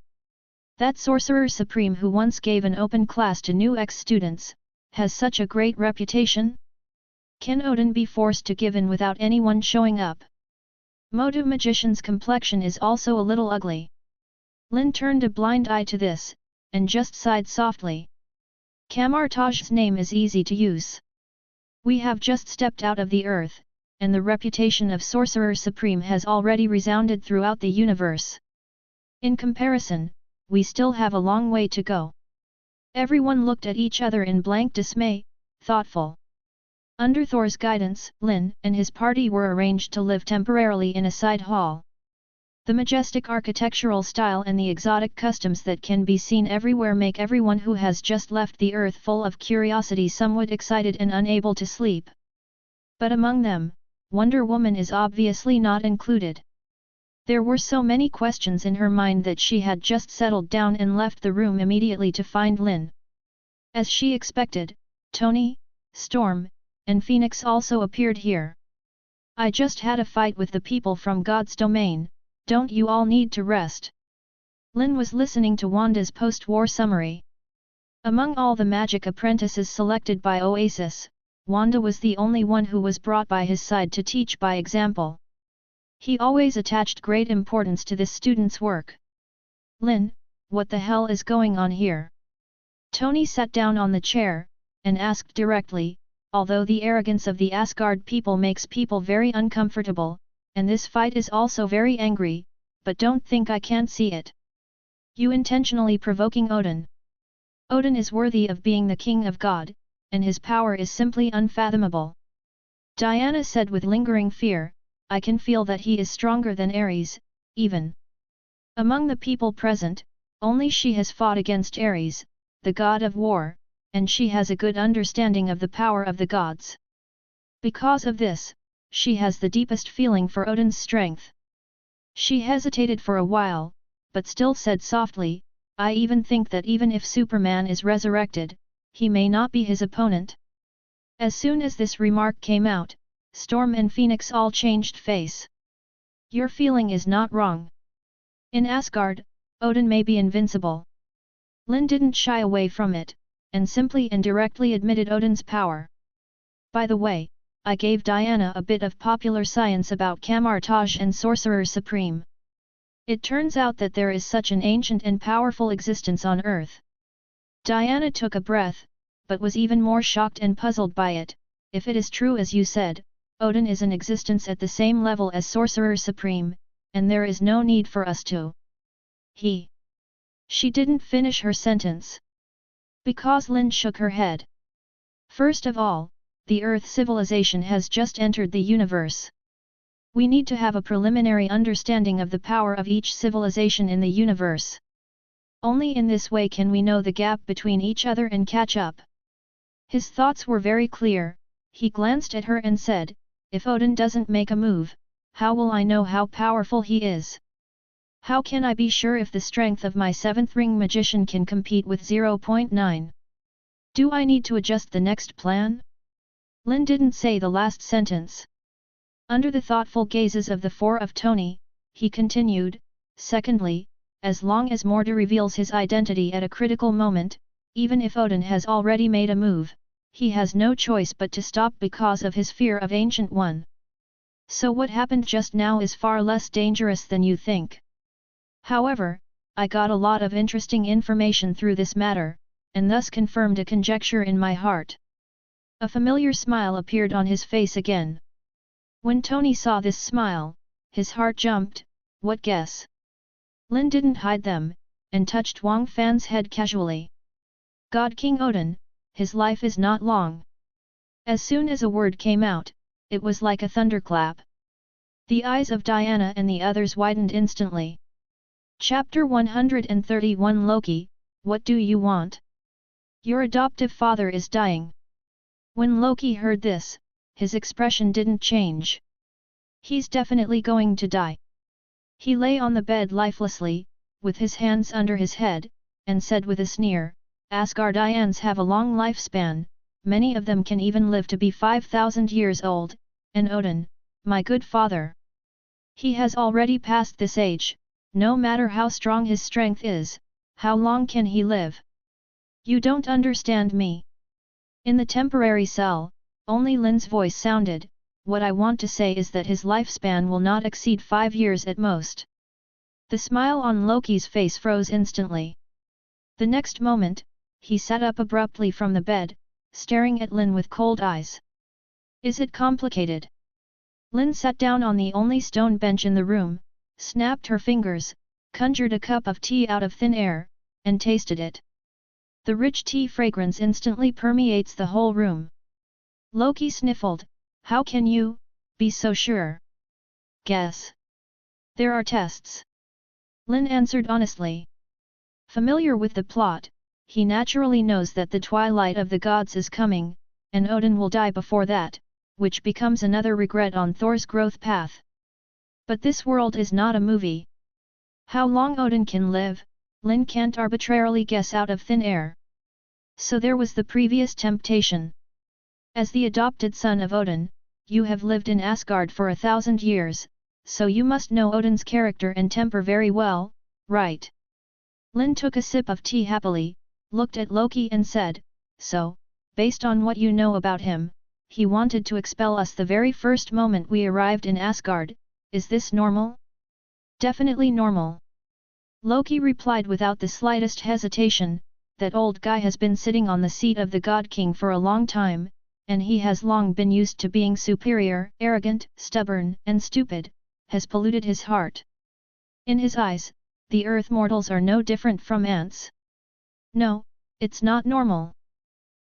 That Sorcerer Supreme who once gave an open class to new ex-students, has such a great reputation? Can Odin be forced to give in without anyone showing up? Motu magician's complexion is also a little ugly. Lin turned a blind eye to this, and just sighed softly. Camartage's name is easy to use. We have just stepped out of the earth, and the reputation of Sorcerer Supreme has already resounded throughout the universe. In comparison, we still have a long way to go. Everyone looked at each other in blank dismay, thoughtful. Under Thor's guidance, Lin and his party were arranged to live temporarily in a side hall. The majestic architectural style and the exotic customs that can be seen everywhere make everyone who has just left the earth full of curiosity, somewhat excited and unable to sleep. But among them, Wonder Woman is obviously not included. There were so many questions in her mind that she had just settled down and left the room immediately to find Lin. As she expected, Tony, Storm, and Phoenix also appeared here. I just had a fight with the people from God's domain, don't you all need to rest? Lin was listening to Wanda's post-war summary. Among all the magic apprentices selected by Oasis, Wanda was the only one who was brought by his side to teach by example. He always attached great importance to this student's work. Lin, what the hell is going on here? Tony sat down on the chair, and asked directly, although the arrogance of the Asgard people makes people very uncomfortable, and this fight is also very angry, but don't think I can't see it. You intentionally provoking Odin. Odin is worthy of being the king of God, and his power is simply unfathomable. Diana said with lingering fear, I can feel that he is stronger than Ares, even. Among the people present, only she has fought against Ares, the god of war, and she has a good understanding of the power of the gods. Because of this, she has the deepest feeling for Odin's strength. She hesitated for a while, but still said softly, I even think that even if Superman is resurrected, he may not be his opponent. As soon as this remark came out, Storm and Phoenix all changed face. Your feeling is not wrong. In Asgard, Odin may be invincible. Lin didn't shy away from it, and simply and directly admitted Odin's power. By the way, I gave Diana a bit of popular science about Camartage and Sorcerer Supreme. It turns out that there is such an ancient and powerful existence on Earth. Diana took a breath, but was even more shocked and puzzled by it. If it is true as you said, Odin is an existence at the same level as Sorcerer Supreme, and there is no need for us to. She didn't finish her sentence. Because Lin shook her head. First of all, the Earth civilization has just entered the universe. We need to have a preliminary understanding of the power of each civilization in the universe. Only in this way can we know the gap between each other and catch up. His thoughts were very clear. He glanced at her and said, if Odin doesn't make a move, how will I know how powerful he is? How can I be sure if the strength of my seventh ring magician can compete with 0.9? Do I need to adjust the next plan? Lin didn't say the last sentence. Under the thoughtful gazes of the four of Tony, he continued, secondly, as long as Morda reveals his identity at a critical moment, even if Odin has already made a move, he has no choice but to stop because of his fear of Ancient One. So what happened just now is far less dangerous than you think. However, I got a lot of interesting information through this matter, and thus confirmed a conjecture in my heart. A familiar smile appeared on his face again. When Tony saw this smile, his heart jumped. What guess? Lin didn't hide them, and touched Wang Fan's head casually. God King Odin, his life is not long. As soon as a word came out, it was like a thunderclap. The eyes of Diana and the others widened instantly. Chapter 131 Loki, what do you want? Your adoptive father is dying. When Loki heard this, his expression didn't change. He's definitely going to die. He lay on the bed lifelessly, with his hands under his head, and said with a sneer, Asgardians have a long lifespan, many of them can even live to be 5,000 years old, and Odin, my good father. He has already passed this age, no matter how strong his strength is, how long can he live? You don't understand me. In the temporary cell, only Lin's voice sounded, what I want to say is that his lifespan will not exceed 5 years at most. The smile on Loki's face froze instantly. The next moment, he sat up abruptly from the bed, staring at Lin with cold eyes. Is it complicated? Lin sat down on the only stone bench in the room, snapped her fingers, conjured a cup of tea out of thin air, and tasted it. The rich tea fragrance instantly permeates the whole room. Loki sniffled, how can you be so sure? Guess. There are tests. Lin answered honestly. Familiar with the plot, he naturally knows that the twilight of the gods is coming, and Odin will die before that, which becomes another regret on Thor's growth path. But this world is not a movie. How long Odin can live, Lin can't arbitrarily guess out of thin air. So there was the previous temptation. As the adopted son of Odin, you have lived in Asgard for 1,000 years, so you must know Odin's character and temper very well, right? Lin took a sip of tea happily, looked at Loki and said, so, based on what you know about him, he wanted to expel us the very first moment we arrived in Asgard, is this normal? Definitely normal. Loki replied without the slightest hesitation, that old guy has been sitting on the seat of the God King for a long time, and he has long been used to being superior, arrogant, stubborn, and stupid, has polluted his heart. In his eyes, the earth mortals are no different from ants. No, it's not normal.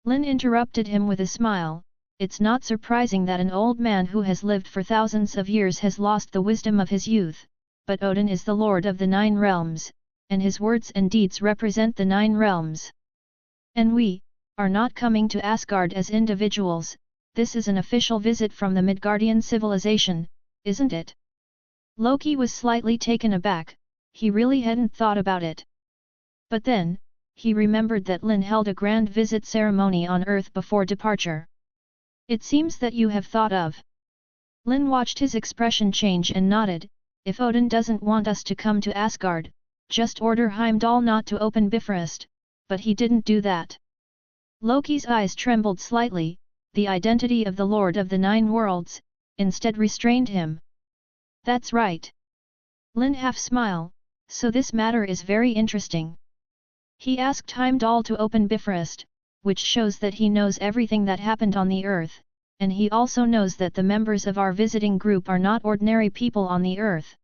Lin interrupted him with a smile, it's not surprising that an old man who has lived for thousands of years has lost the wisdom of his youth, but Odin is the lord of the 9 realms, and his words and deeds represent the 9 realms. And we are not coming to Asgard as individuals, this is an official visit from the Midgardian civilization, isn't it? Loki was slightly taken aback, he really hadn't thought about it. But then, he remembered that Lin held a grand visit ceremony on Earth before departure. It seems that you have thought of. Lin watched his expression change and nodded, if Odin doesn't want us to come to Asgard, just order Heimdall not to open Bifrost, but he didn't do that. Loki's eyes trembled slightly, the identity of the Lord of the 9 Worlds, instead restrained him. That's right. Lin half smiled, so this matter is very interesting. He asked Heimdall to open Bifrost, which shows that he knows everything that happened on the earth, and he also knows that the members of our visiting group are not ordinary people on the earth.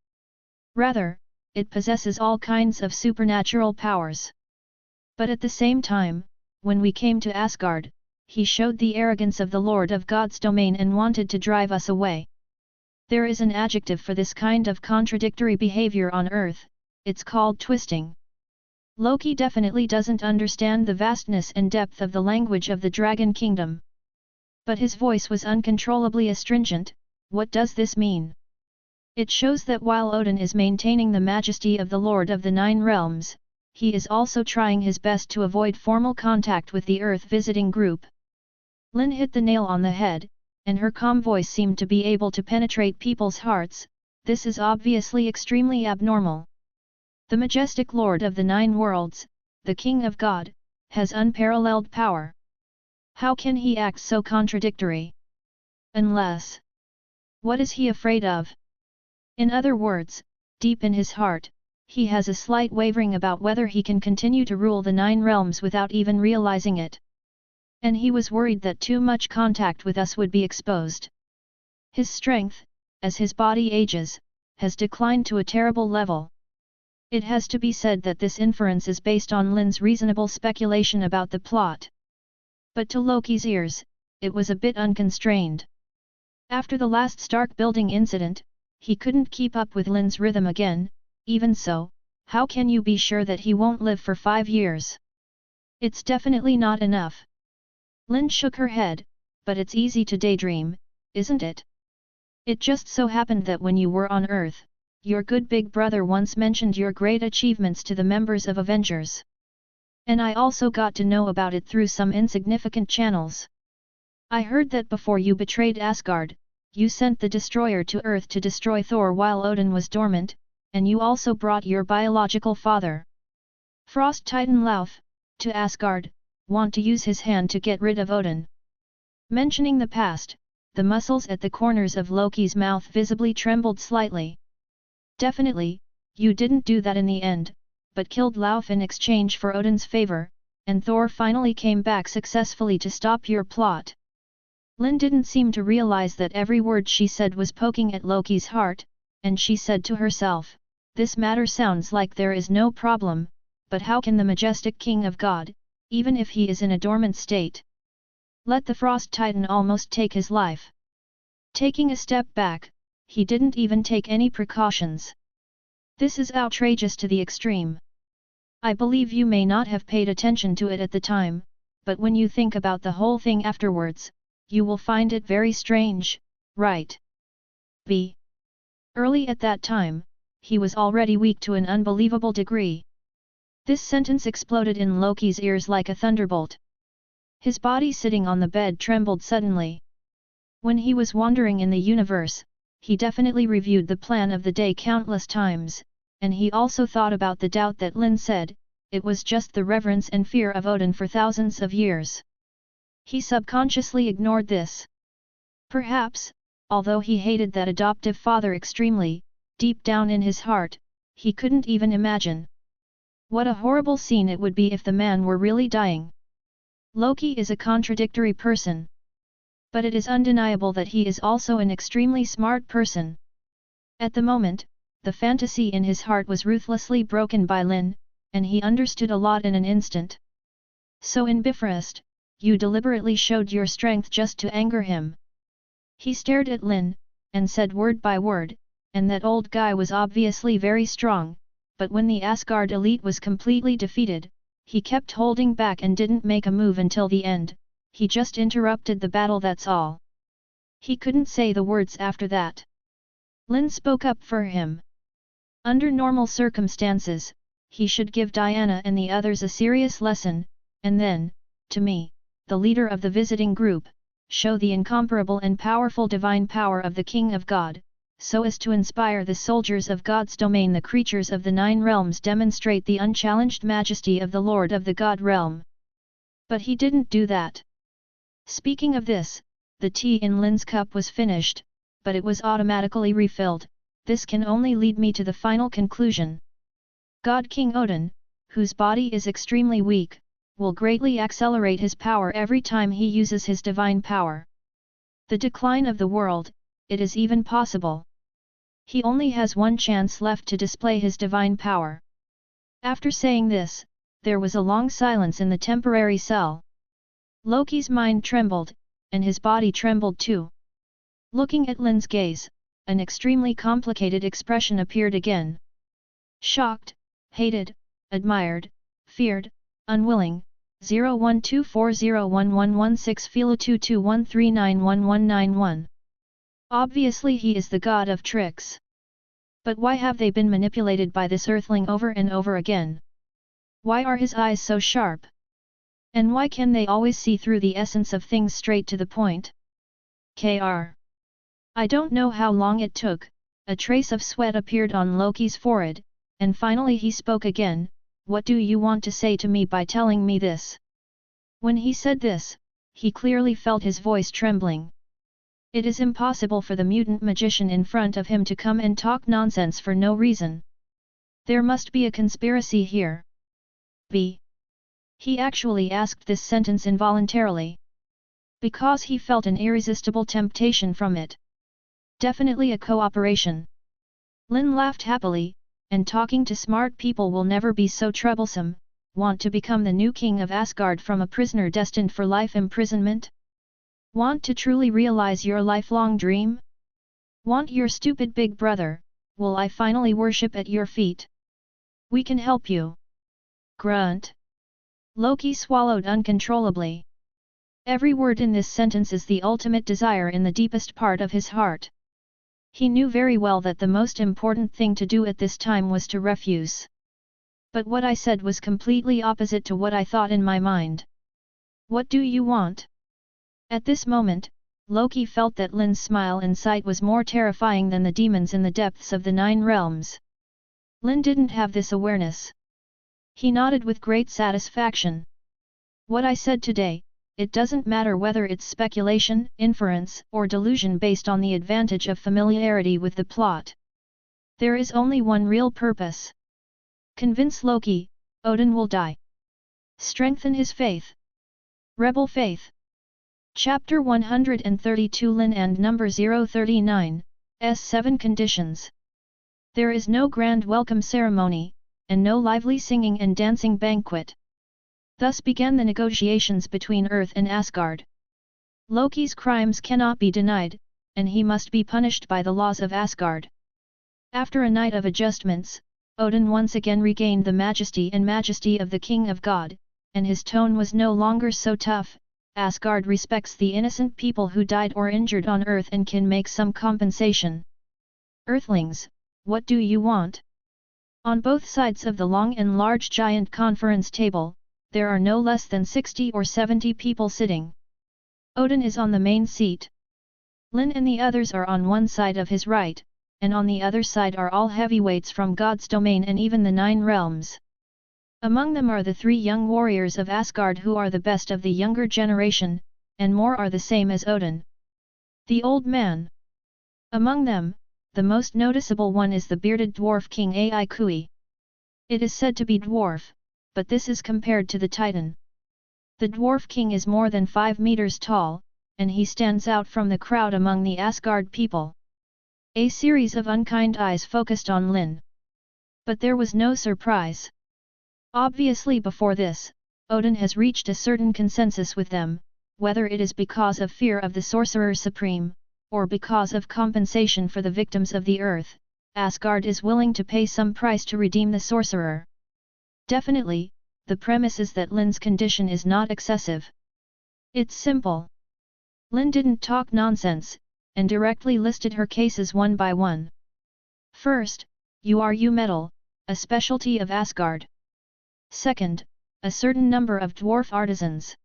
Rather, it possesses all kinds of supernatural powers. But at the same time, when we came to Asgard, he showed the arrogance of the Lord of God's domain and wanted to drive us away. There is an adjective for this kind of contradictory behavior on Earth, it's called twisting. Loki definitely doesn't understand the vastness and depth of the language of the Dragon Kingdom. But his voice was uncontrollably astringent, what does this mean? It shows that while Odin is maintaining the majesty of the Lord of the 9 Realms, he is also trying his best to avoid formal contact with the Earth visiting group. Lin hit the nail on the head, and her calm voice seemed to be able to penetrate people's hearts, this is obviously extremely abnormal. The majestic Lord of the 9 Worlds, the King of God, has unparalleled power. How can he act so contradictory? Unless... What is he afraid of? In other words, deep in his heart, he has a slight wavering about whether he can continue to rule the 9 realms without even realizing it. And he was worried that too much contact with us would be exposed. His strength, as his body ages, has declined to a terrible level. It has to be said that this inference is based on Lin's reasonable speculation about the plot. But to Loki's ears, it was a bit unconstrained. After the last Stark building incident, he couldn't keep up with Lin's rhythm again. Even so, how can you be sure that he won't live for 5 years? It's definitely not enough. Lin shook her head, but it's easy to daydream, isn't it? It just so happened that when you were on Earth, your good big brother once mentioned your great achievements to the members of Avengers. And I also got to know about it through some insignificant channels. I heard that before you betrayed Asgard, you sent the destroyer to Earth to destroy Thor while Odin was dormant, and you also brought your biological father, Frost Titan Lauf, to Asgard, want to use his hand to get rid of Odin. Mentioning the past, the muscles at the corners of Loki's mouth visibly trembled slightly. Definitely, you didn't do that in the end, but killed Lauf in exchange for Odin's favor, and Thor finally came back successfully to stop your plot. Lin didn't seem to realize that every word she said was poking at Loki's heart, and she said to herself, this matter sounds like there is no problem, but how can the majestic king of God, even if he is in a dormant state, let the Frost Titan almost take his life? Taking a step back, he didn't even take any precautions. This is outrageous to the extreme. I believe you may not have paid attention to it at the time, but when you think about the whole thing afterwards, you will find it very strange, right? B. Early at that time, he was already weak to an unbelievable degree. This sentence exploded in Loki's ears like a thunderbolt. His body sitting on the bed trembled suddenly. When he was wandering in the universe, he definitely reviewed the plan of the day countless times, and he also thought about the doubt that Lin said, it was just the reverence and fear of Odin for thousands of years. He subconsciously ignored this. Perhaps, although he hated that adoptive father extremely, deep down in his heart, he couldn't even imagine. What a horrible scene it would be if the man were really dying. Loki is a contradictory person. But it is undeniable that he is also an extremely smart person. At the moment, the fantasy in his heart was ruthlessly broken by Lin, and he understood a lot in an instant. So in Bifrost, you deliberately showed your strength just to anger him. He stared at Lin, and said word by word, and that old guy was obviously very strong, but when the Asgard elite was completely defeated, he kept holding back and didn't make a move until the end. He just interrupted the battle, that's all. He couldn't say the words after that. Lin spoke up for him. Under normal circumstances, he should give Diana and the others a serious lesson, and then, to me, the leader of the visiting group, show the incomparable and powerful divine power of the King of God, so as to inspire the soldiers of God's domain. The creatures of the 9 realms demonstrate the unchallenged majesty of the Lord of the God realm. But he didn't do that. Speaking of this, the tea in Lin's cup was finished, but it was automatically refilled. This can only lead me to the final conclusion. God King Odin, whose body is extremely weak, will greatly accelerate his power every time he uses his divine power. The decline of the world, it is even possible. He only has one chance left to display his divine power. After saying this, there was a long silence in the temporary cell. Loki's mind trembled, and his body trembled too. Looking at Lin's gaze, an extremely complicated expression appeared again. Shocked, hated, admired, feared, unwilling. 0124011116 Philo 2213911191. Obviously he is the god of tricks. But why have they been manipulated by this earthling over and over again? Why are his eyes so sharp? And why can they always see through the essence of things straight to the point? Kr. I don't know how long it took, a trace of sweat appeared on Loki's forehead, and finally he spoke again. What do you want to say to me by telling me this? When he said this, he clearly felt his voice trembling. It is impossible for the mutant magician in front of him to come and talk nonsense for no reason. There must be a conspiracy here. B. He actually asked this sentence involuntarily, because he felt an irresistible temptation from it. Definitely a cooperation. Lin laughed happily, and talking to smart people will never be so troublesome. Want to become the new king of Asgard from a prisoner destined for life imprisonment? Want to truly realize your lifelong dream? Want your stupid big brother, will I finally worship at your feet? We can help you. Grunt. Loki swallowed uncontrollably. Every word in this sentence is the ultimate desire in the deepest part of his heart. He knew very well that the most important thing to do at this time was to refuse. But what I said was completely opposite to what I thought in my mind. What do you want? At this moment, Loki felt that Lin's smile and sight was more terrifying than the demons in the depths of the 9 realms. Lin didn't have this awareness. He nodded with great satisfaction. What I said today, it doesn't matter whether it's speculation, inference, or delusion based on the advantage of familiarity with the plot. There is only one real purpose. Convince Loki, Odin will die. Strengthen his faith. Rebel faith. Chapter 132 Lin and number 039, S7 Conditions. There is no grand welcome ceremony, and no lively singing and dancing banquet. Thus began the negotiations between Earth and Asgard. Loki's crimes cannot be denied, and he must be punished by the laws of Asgard. After a night of adjustments, Odin once again regained the majesty of the King of God, and his tone was no longer so tough. Asgard respects the innocent people who died or injured on Earth and can make some compensation. Earthlings, what do you want? On both sides of the long and large giant conference table, there are no less than 60 or 70 people sitting. Odin is on the main seat. Lin and the others are on one side of his right, and on the other side are all heavyweights from God's domain and even the 9 realms. Among them are the 3 young warriors of Asgard who are the best of the younger generation, and more are the same as Odin. The old man. Among them, the most noticeable one is the bearded dwarf king Ai Kui. It is said to be dwarf, but this is compared to the Titan. The dwarf king is more than 5 meters tall, and he stands out from the crowd among the Asgard people. A series of unkind eyes focused on Lin. But there was no surprise. Obviously before this, Odin has reached a certain consensus with them, whether it is because of fear of the Sorcerer Supreme, or because of compensation for the victims of the earth, Asgard is willing to pay some price to redeem the sorcerer. Definitely, the premise is that Lin's condition is not excessive. It's simple. Lin didn't talk nonsense, and directly listed her cases one by one. First, you metal, a specialty of Asgard. Second, a certain number of dwarf artisans.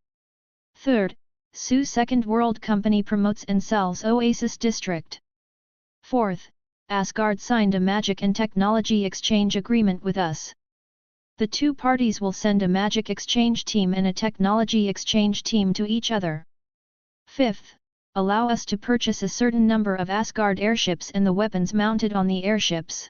Third, Sue's Second World Company promotes and sells Oasis District. Fourth, Asgard signed a magic and technology exchange agreement with us. The 2 parties will send a magic exchange team and a technology exchange team to each other. Fifth, allow us to purchase a certain number of Asgard airships and the weapons mounted on the airships.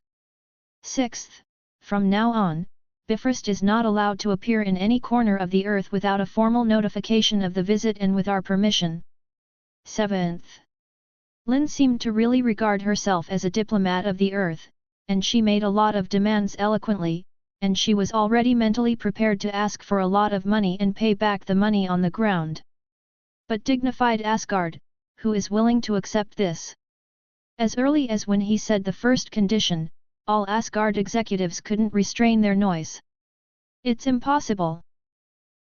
Sixth, from now on, Bifrost is not allowed to appear in any corner of the earth without a formal notification of the visit and with our permission. 7th. Lin seemed to really regard herself as a diplomat of the earth, and she made a lot of demands eloquently, and she was already mentally prepared to ask for a lot of money and pay back the money on the ground. But dignified Asgard, who is willing to accept this? As early as when he said the first condition, all Asgard executives couldn't restrain their noise. It's impossible.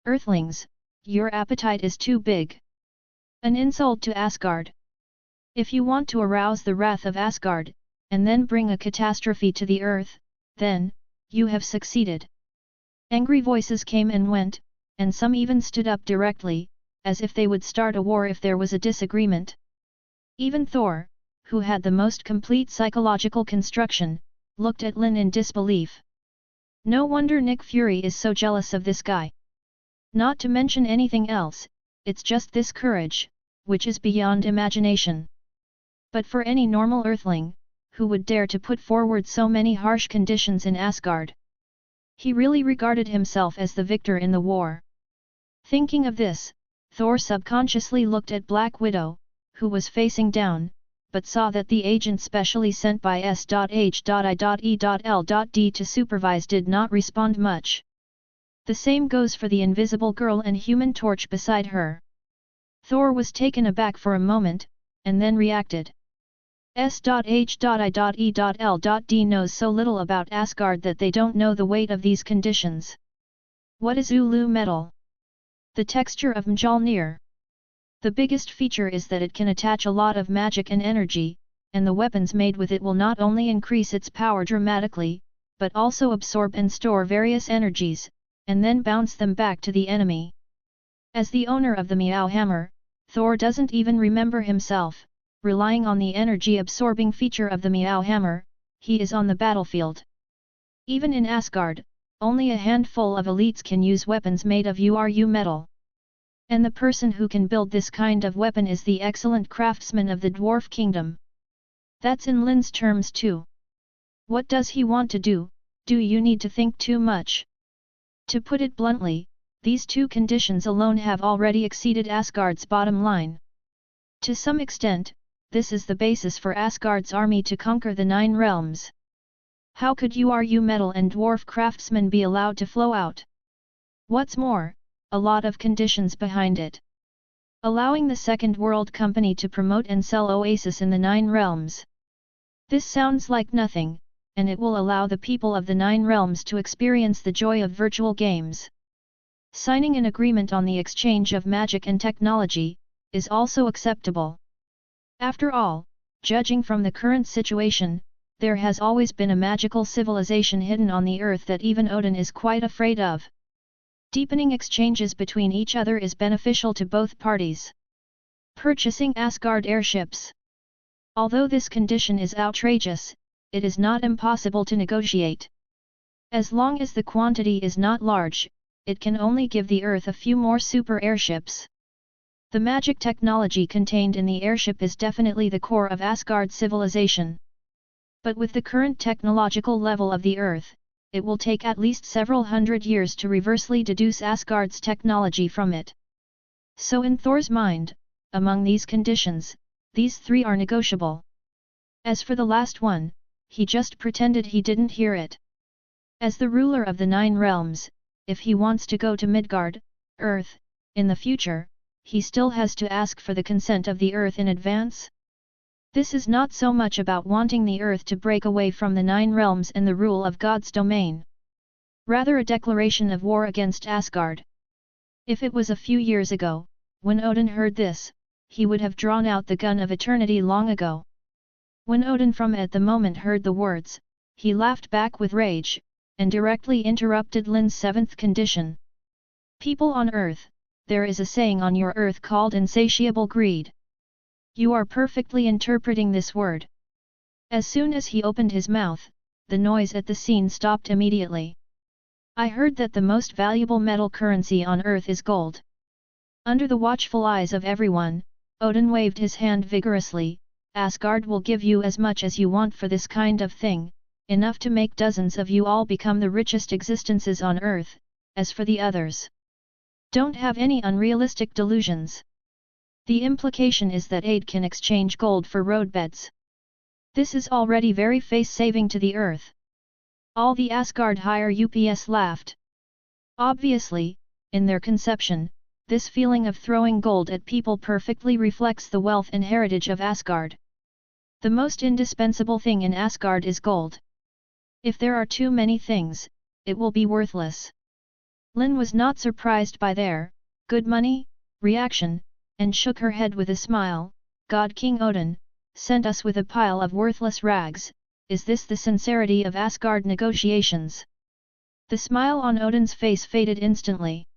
Earthlings, your appetite is too big. An insult to Asgard. If you want to arouse the wrath of Asgard, and then bring a catastrophe to the earth, then, you have succeeded. Angry voices came and went, and some even stood up directly, as if they would start a war if there was a disagreement. Even Thor, who had the most complete psychological construction, looked at Lin in disbelief. No wonder Nick Fury is so jealous of this guy. Not to mention anything else, it's just this courage, which is beyond imagination. But for any normal earthling, who would dare to put forward so many harsh conditions in Asgard? He really regarded himself as the victor in the war. Thinking of this, Thor subconsciously looked at Black Widow, who was facing down, but saw that the agent specially sent by S.H.I.E.L.D to supervise did not respond much. The same goes for the invisible girl and Human Torch beside her. Thor was taken aback for a moment, and then reacted. S.H.I.E.L.D knows so little about Asgard that they don't know the weight of these conditions. What is Ulu metal? The texture of Mjolnir. The biggest feature is that it can attach a lot of magic and energy, and the weapons made with it will not only increase its power dramatically, but also absorb and store various energies, and then bounce them back to the enemy. As the owner of the Meow Hammer, Thor doesn't even remember himself. Relying on the energy-absorbing feature of the Meow Hammer, he is on the battlefield. Even in Asgard, only a handful of elites can use weapons made of Uru metal. And the person who can build this kind of weapon is the excellent craftsman of the Dwarf Kingdom. That's in Lin's terms too. What does he want to do? Do you need to think too much? To put it bluntly, these two conditions alone have already exceeded Asgard's bottom line. To some extent, this is the basis for Asgard's army to conquer the 9 realms. How could Uru metal and dwarf craftsmen be allowed to flow out? What's more, a lot of conditions behind it. Allowing the Second World Company to promote and sell Oasis in the 9 realms. This sounds like nothing, and it will allow the people of the 9 realms to experience the joy of virtual games. Signing an agreement on the exchange of magic and technology is also acceptable. After all, judging from the current situation, there has always been a magical civilization hidden on the earth that even Odin is quite afraid of. Deepening exchanges between each other is beneficial to both parties. Purchasing Asgard airships. Although this condition is outrageous, it is not impossible to negotiate. As long as the quantity is not large, it can only give the Earth a few more super airships. The magic technology contained in the airship is definitely the core of Asgard civilization. But with the current technological level of the Earth, it will take at least several hundred years to reversely deduce Asgard's technology from it. So in Thor's mind, among these conditions, these 3 are negotiable. As for the last one, he just pretended he didn't hear it. As the ruler of the 9 realms, if he wants to go to Midgard, Earth, in the future, he still has to ask for the consent of the Earth in advance. This is not so much about wanting the Earth to break away from the 9 realms and the rule of God's domain. Rather a declaration of war against Asgard. If it was a few years ago, when Odin heard this, he would have drawn out the gun of eternity long ago. When Odin from at the moment heard the words, he laughed back with rage, and directly interrupted Lin's 7th condition. People on Earth, there is a saying on your Earth called insatiable greed. You are perfectly interpreting this word. As soon as he opened his mouth, the noise at the scene stopped immediately. I heard that the most valuable metal currency on Earth is gold. Under the watchful eyes of everyone, Odin waved his hand vigorously. Asgard will give you as much as you want for this kind of thing, enough to make dozens of you all become the richest existences on Earth. As for the others, don't have any unrealistic delusions. The implication is that aid can exchange gold for roadbeds. This is already very face-saving to the Earth. All the Asgard higher UPS laughed. Obviously, in their conception, this feeling of throwing gold at people perfectly reflects the wealth and heritage of Asgard. The most indispensable thing in Asgard is gold. If there are too many things, it will be worthless. Lin was not surprised by their good money reaction, and shook her head with a smile. God King Odin, sent us with a pile of worthless rags. Is this the sincerity of Asgard negotiations? The smile on Odin's face faded instantly.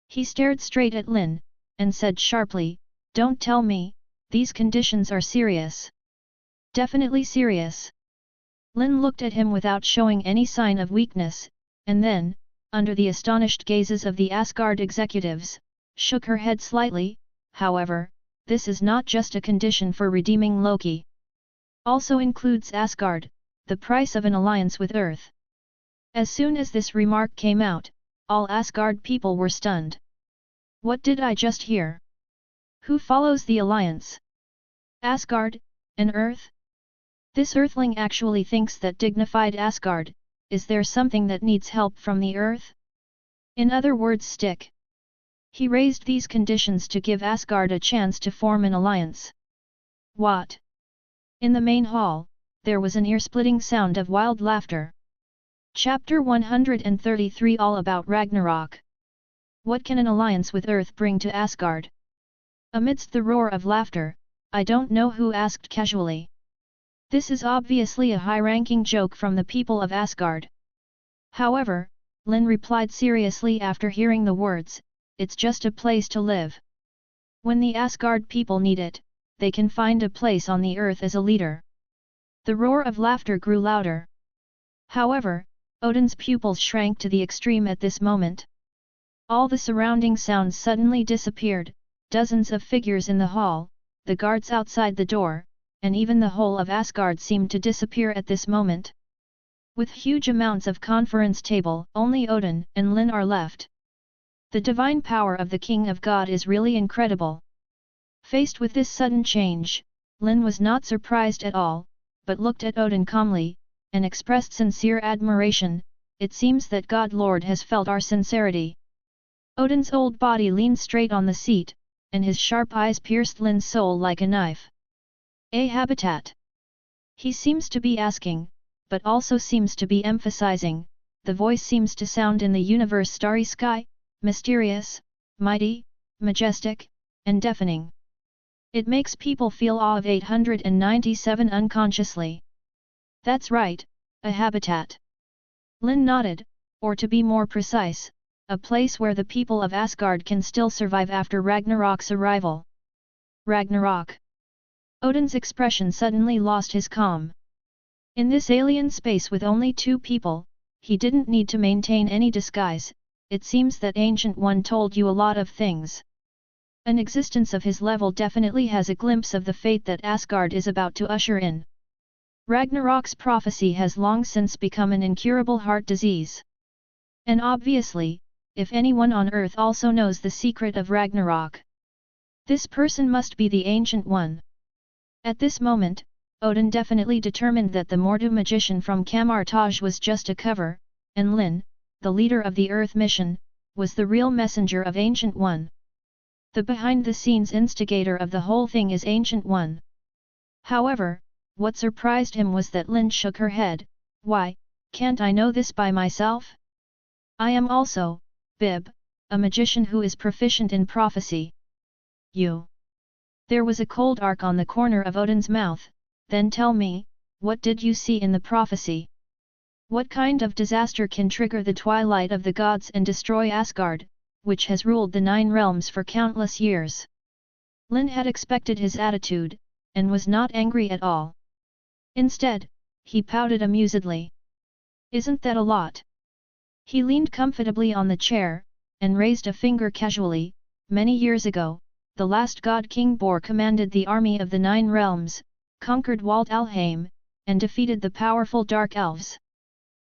He stared straight at Lin, and said sharply, "Don't tell me, these conditions are serious." "Definitely serious." Lin looked at him without showing any sign of weakness, and then, under the astonished gazes of the Asgard executives, shook her head slightly. "However, this is not just a condition for redeeming Loki. Also includes Asgard, the price of an alliance with Earth. As soon as this remark came out, all Asgard people were stunned. What did I just hear? Who follows the alliance? Asgard, and Earth? This Earthling actually thinks that dignified Asgard, is there something that needs help from the Earth? In other words, stick. He raised these conditions to give Asgard a chance to form an alliance. What? In the main hall, there was an ear-splitting sound of wild laughter. Chapter 133 All about Ragnarok. What can an alliance with Earth bring to Asgard? Amidst the roar of laughter, I don't know who asked casually. This is obviously a high-ranking joke from the people of Asgard. However, Lin replied seriously after hearing the words, it's just a place to live. When the Asgard people need it, they can find a place on the earth as a leader. The roar of laughter grew louder. However, Odin's pupils shrank to the extreme at this moment. All the surrounding sounds suddenly disappeared, dozens of figures in the hall, the guards outside the door, and even the whole of Asgard seemed to disappear at this moment. With huge amounts of conference table, only Odin and Lin are left. The divine power of the King of God is really incredible. Faced with this sudden change, Lin was not surprised at all, but looked at Odin calmly, and expressed sincere admiration. It seems that God Lord has felt our sincerity. Odin's old body leaned straight on the seat, and his sharp eyes pierced Lin's soul like a knife. A habitat? He seems to be asking, but also seems to be emphasizing. The voice seems to sound in the universe starry sky, mysterious, mighty, majestic, and deafening. It makes people feel awe of 897 unconsciously. That's right, a habitat. Lin nodded, or to be more precise, a place where the people of Asgard can still survive after Ragnarok's arrival. Ragnarok. Odin's expression suddenly lost his calm. In this alien space with only two people, he didn't need to maintain any disguise. It seems that Ancient One told you a lot of things. An existence of his level definitely has a glimpse of the fate that Asgard is about to usher in. Ragnarok's prophecy has long since become an incurable heart disease. And obviously, if anyone on Earth also knows the secret of Ragnarok, this person must be the Ancient One. At this moment, Odin definitely determined that the Mordu magician from Kamartaj was just a cover, and Lin, the leader of the Earth mission, was the real messenger of Ancient One. The behind-the-scenes instigator of the whole thing is Ancient One. However, what surprised him was that Lin shook her head. Why, can't I know this by myself? I am also, Bib, a magician who is proficient in prophecy. You. There was a cold arc on the corner of Odin's mouth. Then tell me, what did you see in the prophecy? What kind of disaster can trigger the twilight of the gods and destroy Asgard, which has ruled the 9 realms for countless years? Lin had expected his attitude, and was not angry at all. Instead, he pouted amusedly. Isn't that a lot? He leaned comfortably on the chair, and raised a finger casually. Many years ago, the last god King Bor commanded the army of the 9 realms, conquered Wald Alheim, and defeated the powerful Dark Elves.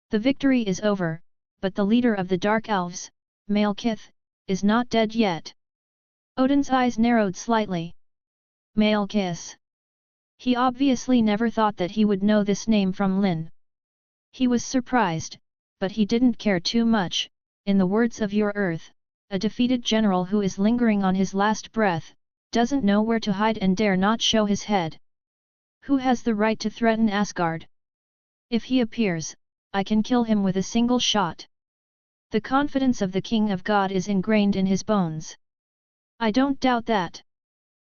The victory is over, but the leader of the Dark Elves, Malekith, is not dead yet. Odin's eyes narrowed slightly. Malekith. He obviously never thought that he would know this name from Lin. He was surprised, but he didn't care too much. In the words of your Earth, a defeated general who is lingering on his last breath, doesn't know where to hide and dare not show his head. Who has the right to threaten Asgard? If he appears, I can kill him with a single shot. The confidence of the King of God is ingrained in his bones. I don't doubt that.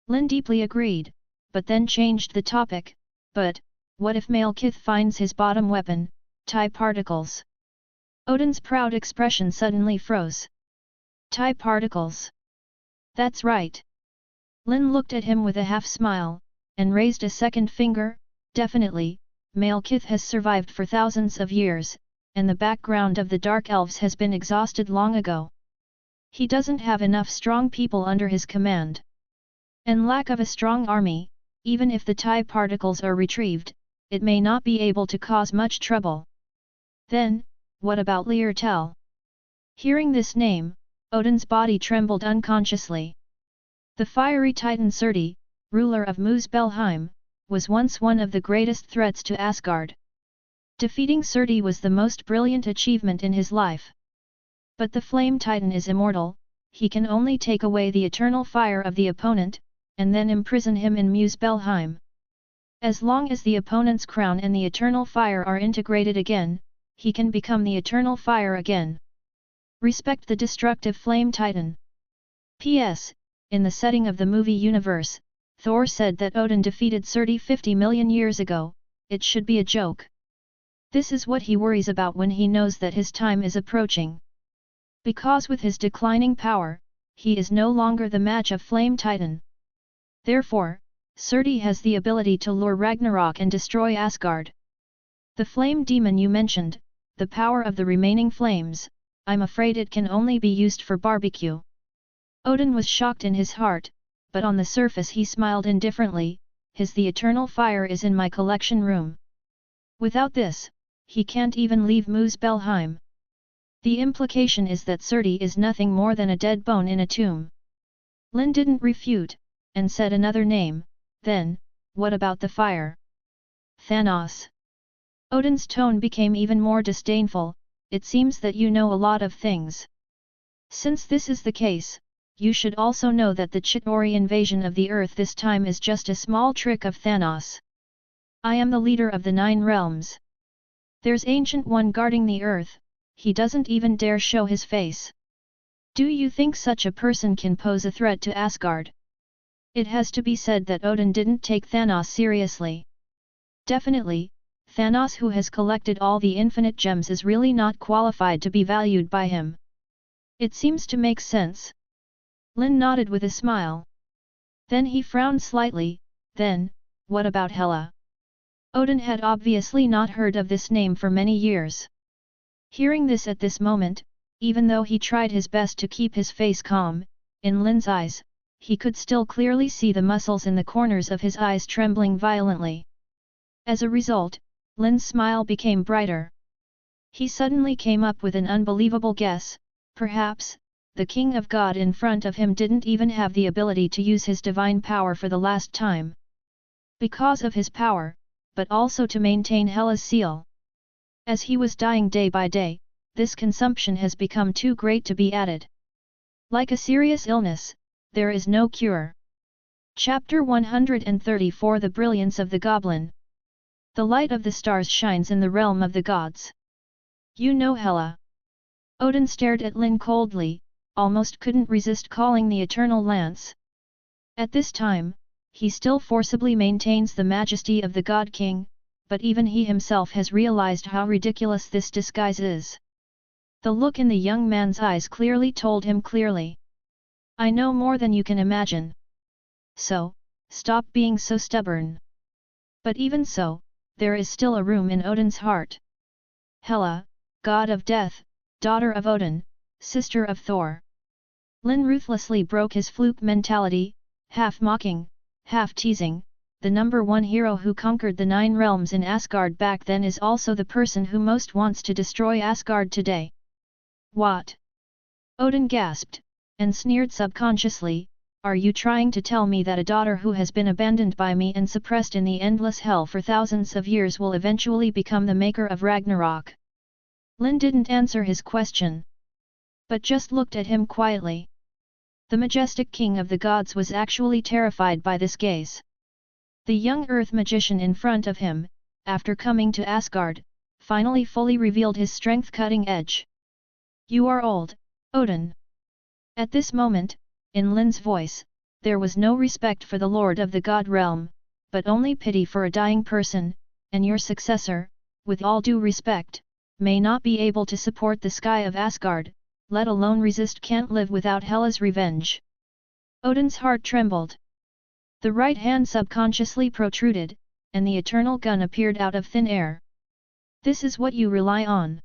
Lin deeply agreed, but then changed the topic. But, what if Malekith finds his bottom weapon, TIE particles? Odin's proud expression suddenly froze. TIE particles. That's right. Lin looked at him with a half-smile, and raised a second finger. Definitely, Malekith has survived for thousands of years, and the background of the Dark Elves has been exhausted long ago. He doesn't have enough strong people under his command. and lack of a strong army, even if the TIE particles are retrieved, it may not be able to cause much trouble. Then, what about Leertel? Hearing this name, Odin's body trembled unconsciously. The fiery titan Surti, ruler of Muspelheim, was once one of the greatest threats to Asgard. Defeating Surti was the most brilliant achievement in his life. But the Flame Titan is immortal, he can only take away the eternal fire of the opponent, and then imprison him in Muspelheim. As long as the opponent's crown and the eternal fire are integrated again, he can become the eternal fire again. Respect the destructive Flame Titan. P.S. In the setting of the movie universe, Thor said that Odin defeated Surti 50 million years ago, it should be a joke. This is what he worries about when he knows that his time is approaching. Because with his declining power, he is no longer the match of Flame Titan. Therefore, Surti has the ability to lure Ragnarok and destroy Asgard. The flame demon you mentioned, the power of the remaining flames, I'm afraid it can only be used for barbecue. Odin was shocked in his heart, but on the surface he smiled indifferently, the eternal fire is in my collection room. Without this, he can't even leave Muspelheim. The implication is that Surti is nothing more than a dead bone in a tomb. Lin didn't refute, and said another name, then, what about the fire? Thanos. Odin's tone became even more disdainful, it seems that you know a lot of things. Since this is the case, you should also know that the Chitauri invasion of the Earth this time is just a small trick of Thanos. I am the leader of the 9 realms. There's Ancient One guarding the Earth, he doesn't even dare show his face. Do you think such a person can pose a threat to Asgard? It has to be said that Odin didn't take Thanos seriously. Definitely, Thanos who has collected all the infinite gems is really not qualified to be valued by him. It seems to make sense. Lin nodded with a smile. Then he frowned slightly, then, what about Hela? Odin had obviously not heard of this name for many years. Hearing this at this moment, even though he tried his best to keep his face calm, in Lin's eyes, he could still clearly see the muscles in the corners of his eyes trembling violently. As a result, Lin's smile became brighter. He suddenly came up with an unbelievable guess, perhaps, the King of God in front of him didn't even have the ability to use his divine power for the last time. Because of his power, but also to maintain Hela's seal. As he was dying day by day, this consumption has become too great to be added. Like a serious illness, there is no cure. Chapter 134 The Brilliance of the Goblin. The light of the stars shines in the realm of the gods. You know Hela. Odin stared at Lin coldly, almost couldn't resist calling the Eternal Lance. At this time, he still forcibly maintains the majesty of the God King, but even he himself has realized how ridiculous this disguise is. The look in the young man's eyes clearly told him clearly. I know more than you can imagine. So, stop being so stubborn. But even so, there is still a room in Odin's heart. Hela, god of death, daughter of Odin, sister of Thor. Lin ruthlessly broke his fluke mentality, half mocking, half teasing. The number 1 hero who conquered the 9 realms in Asgard back then is also the person who most wants to destroy Asgard today. What? Odin gasped, and sneered subconsciously, are you trying to tell me that a daughter who has been abandoned by me and suppressed in the endless hell for thousands of years will eventually become the maker of Ragnarok? Lin didn't answer his question, but just looked at him quietly. The majestic king of the gods was actually terrified by this gaze. The young earth magician in front of him, after coming to Asgard, finally fully revealed his strength-cutting edge. You are old, Odin. At this moment, in Lin's voice, there was no respect for the lord of the god realm, but only pity for a dying person, and your successor, with all due respect, may not be able to support the sky of Asgard, let alone resist can't live without Hela's revenge. Odin's heart trembled. The right hand subconsciously protruded, and the eternal gun appeared out of thin air. This is what you rely on.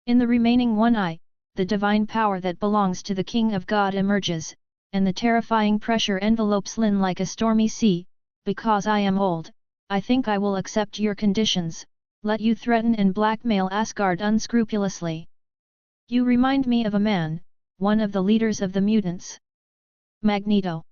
In the remaining one eye, the divine power that belongs to the King of God emerges, and the terrifying pressure envelopes Lin like a stormy sea. Because I am old, I think I will accept your conditions, let you threaten and blackmail Asgard unscrupulously. You remind me of a man, one of the leaders of the mutants. Magneto.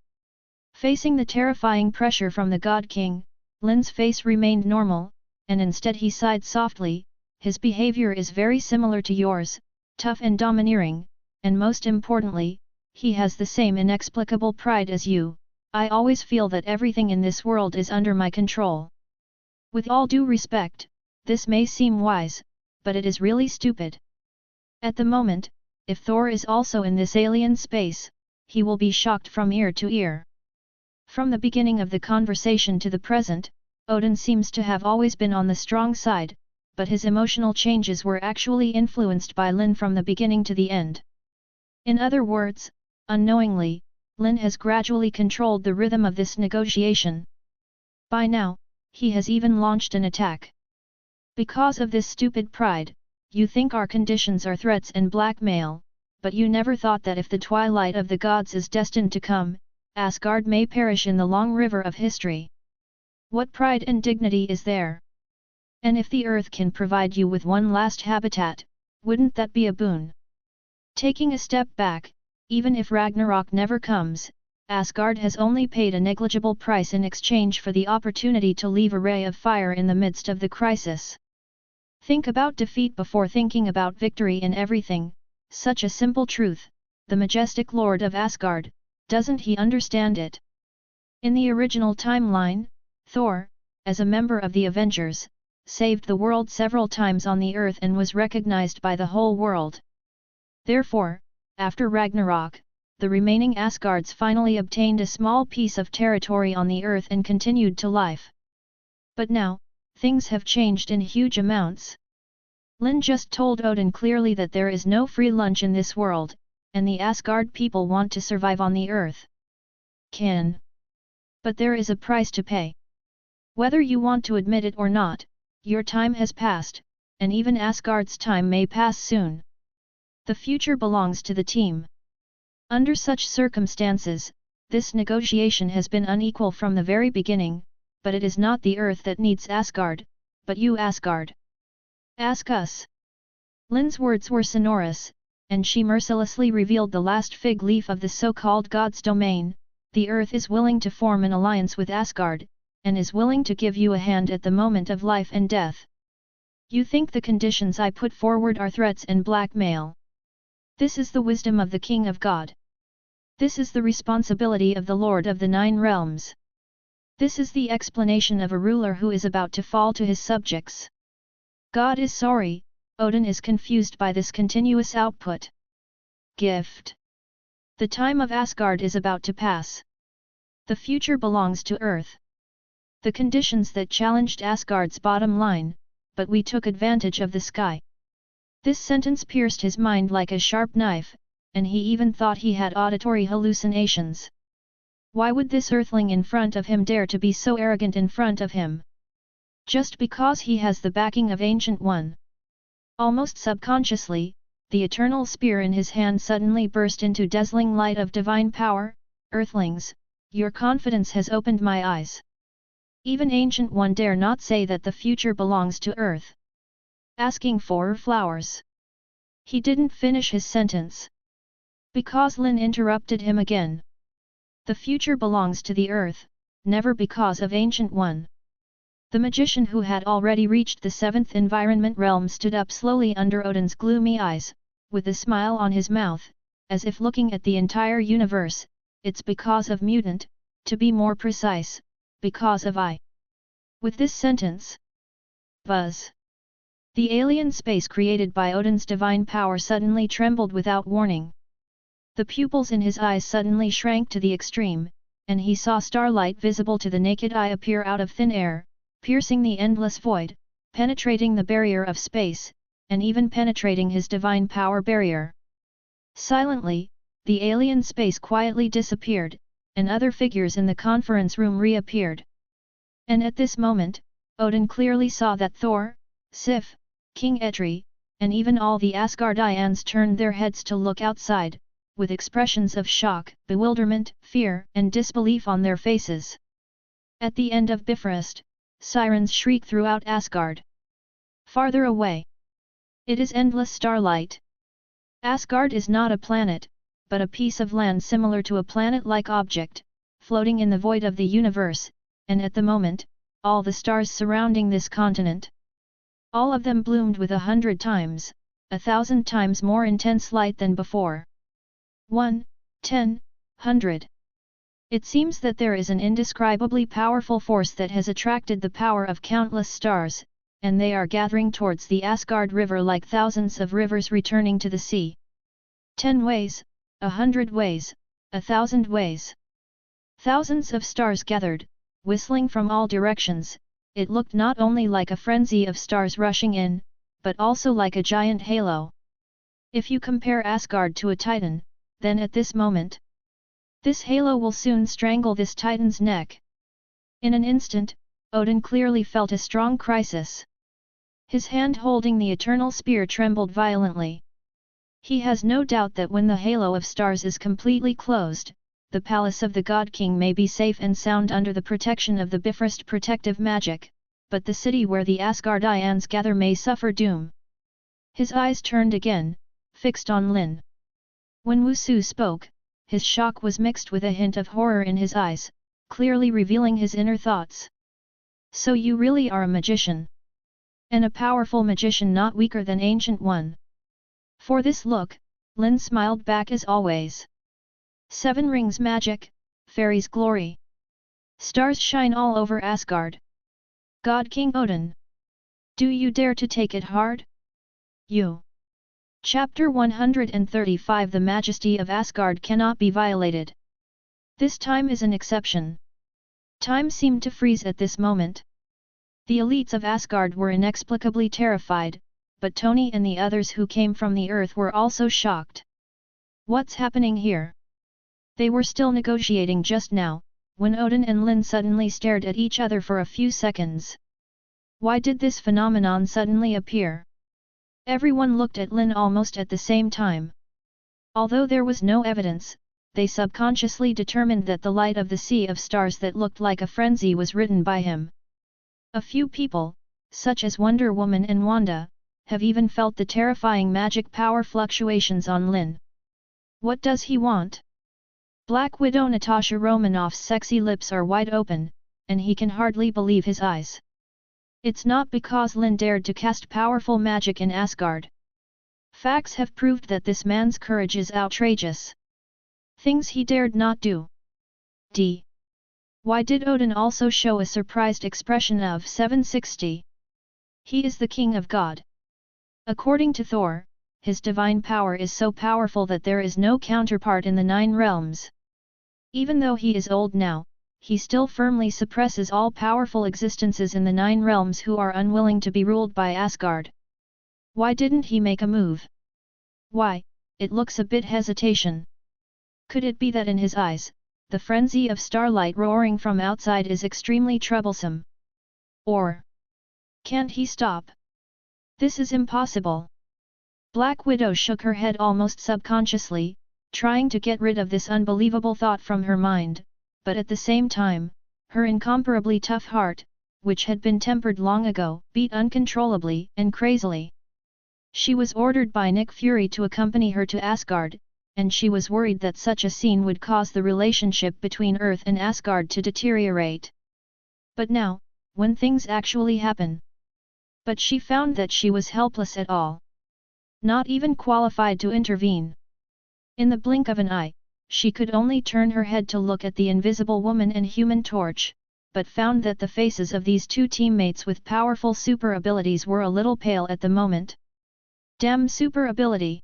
Facing the terrifying pressure from the God King, Lin's face remained normal, and instead he sighed softly. His behavior is very similar to yours, tough and domineering, and most importantly, he has the same inexplicable pride as you. I always feel that everything in this world is under my control. With all due respect, this may seem wise, but it is really stupid. At the moment, if Thor is also in this alien space, he will be shocked from ear to ear. From the beginning of the conversation to the present, Odin seems to have always been on the strong side, but his emotional changes were actually influenced by Lin from the beginning to the end. In other words, unknowingly, Lin has gradually controlled the rhythm of this negotiation. By now, he has even launched an attack. Because of this stupid pride, you think our conditions are threats and blackmail, but you never thought that if the twilight of the gods is destined to come, Asgard may perish in the long river of history. What pride and dignity is there? And if the earth can provide you with one last habitat, wouldn't that be a boon? Taking a step back, even if Ragnarok never comes, Asgard has only paid a negligible price in exchange for the opportunity to leave a ray of fire in the midst of the crisis. Think about defeat before thinking about victory in everything, such a simple truth. The majestic Lord of Asgard, doesn't he understand it? In the original timeline, Thor, as a member of the Avengers, saved the world several times on the earth and was recognized by the whole world. Therefore, after Ragnarok, the remaining Asgards finally obtained a small piece of territory on the earth and continued to life. But now, things have changed in huge amounts. Lin just told Odin clearly that there is no free lunch in this world, and the Asgard people want to survive on the earth. But there is a price to pay. Whether you want to admit it or not, your time has passed, and even Asgard's time may pass soon. The future belongs to the team. Under such circumstances, this negotiation has been unequal from the very beginning, but it is not the earth that needs Asgard, but you Asgard. Ask us. Lin's words were sonorous, and she mercilessly revealed the last fig leaf of the so-called God's domain. The earth is willing to form an alliance with Asgard, and is willing to give you a hand at the moment of life and death. You think the conditions I put forward are threats and blackmail? This is the wisdom of the King of God. This is the responsibility of the Lord of the Nine Realms. This is the explanation of a ruler who is about to fall to his subjects. God is sorry, Odin is confused by this continuous output. Gift. The time of Asgard is about to pass. The future belongs to Earth. The conditions that challenged Asgard's bottom line, but we took advantage of the sky. This sentence pierced his mind like a sharp knife, and he even thought he had auditory hallucinations. Why would this earthling in front of him dare to be so arrogant in front of him? Just because he has the backing of Ancient One. Almost subconsciously, the eternal spear in his hand suddenly burst into dazzling light of divine power. Earthlings, your confidence has opened my eyes. Even Ancient One dare not say that the future belongs to Earth. Asking for flowers. He didn't finish his sentence. Because Lin interrupted him again. The future belongs to the Earth, never because of Ancient One. The magician who had already reached the seventh environment realm stood up slowly under Odin's gloomy eyes, with a smile on his mouth, as if looking at the entire universe. It's because of mutant, to be more precise, because of I. With this sentence, buzz. The alien space created by Odin's divine power suddenly trembled without warning. The pupils in his eyes suddenly shrank to the extreme, and he saw starlight visible to the naked eye appear out of thin air, piercing the endless void, penetrating the barrier of space, and even penetrating his divine power barrier. Silently, the alien space quietly disappeared, and other figures in the conference room reappeared. And at this moment, Odin clearly saw that Thor, Sif, King Etri, and even all the Asgardians turned their heads to look outside, with expressions of shock, bewilderment, fear, and disbelief on their faces. At the end of Bifrost, sirens shriek throughout Asgard. Farther away, it is endless starlight. Asgard is not a planet, but a piece of land similar to a planet-like object, floating in the void of the universe, and at the moment, all the stars surrounding this continent. All of them bloomed with 100 times, 1,000 times more intense light than before. 1, 10, 100. It seems that there is an indescribably powerful force that has attracted the power of countless stars, and they are gathering towards the Asgard River like thousands of rivers returning to the sea. 10 ways, 100 ways, 1,000 ways. Thousands of stars gathered, whistling from all directions. It looked not only like a frenzy of stars rushing in, but also like a giant halo. If you compare Asgard to a titan, then at this moment, this halo will soon strangle this titan's neck. In an instant, Odin clearly felt a strong crisis. His hand holding the eternal spear trembled violently. He has no doubt that when the halo of stars is completely closed, the palace of the God King may be safe and sound under the protection of the Bifrost protective magic, but the city where the Asgardians gather may suffer doom. His eyes turned again, fixed on Lin. When Wusu spoke, his shock was mixed with a hint of horror in his eyes, clearly revealing his inner thoughts. So you really are a magician. And a powerful magician, not weaker than Ancient One. For this look, Lin smiled back as always. 7 rings magic, fairies glory. Stars shine all over Asgard. God King Odin. Do you dare to take it hard? You. Chapter 135. The majesty of Asgard cannot be violated. This time is an exception. Time seemed to freeze at this moment. The elites of Asgard were inexplicably terrified, but Tony and the others who came from the earth were also shocked. What's happening here? They were still negotiating just now, when Odin and Lin suddenly stared at each other for a few seconds. Why did this phenomenon suddenly appear? Everyone looked at Lin almost at the same time. Although there was no evidence, they subconsciously determined that the light of the sea of stars that looked like a frenzy was written by him. A few people, such as Wonder Woman and Wanda, have even felt the terrifying magic power fluctuations on Lin. What does he want? Black Widow Natasha Romanoff's sexy lips are wide open, and he can hardly believe his eyes. It's not because Lin dared to cast powerful magic in Asgard. Facts have proved that this man's courage is outrageous. Things he dared not do. Why did Odin also show a surprised expression of 760? He is the king of God. According to Thor, his divine power is so powerful that there is no counterpart in the 9 realms. Even though he is old now, he still firmly suppresses all powerful existences in the 9 realms who are unwilling to be ruled by Asgard. Why didn't he make a move? Why, it looks a bit hesitation. Could it be that in his eyes, the frenzy of starlight roaring from outside is extremely troublesome? Or can't he stop? This is impossible. Black Widow shook her head almost subconsciously, trying to get rid of this unbelievable thought from her mind, but at the same time, her incomparably tough heart, which had been tempered long ago, beat uncontrollably and crazily. She was ordered by Nick Fury to accompany her to Asgard, and she was worried that such a scene would cause the relationship between Earth and Asgard to deteriorate. But now, when things actually happen. But she found that she was helpless at all. Not even qualified to intervene. In the blink of an eye, she could only turn her head to look at the Invisible Woman and Human Torch, but found that the faces of these 2 teammates with powerful super abilities were a little pale at the moment. Damn super ability!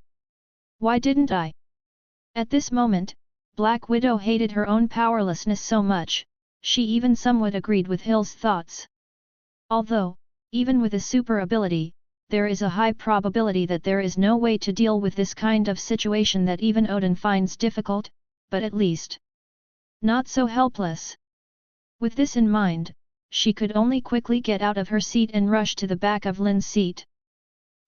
Why didn't I? At this moment, Black Widow hated her own powerlessness so much, she even somewhat agreed with Hill's thoughts. Although, even with a super ability, there is a high probability that there is no way to deal with this kind of situation that even Odin finds difficult, but at least not so helpless. With this in mind, she could only quickly get out of her seat and rush to the back of Lin's seat.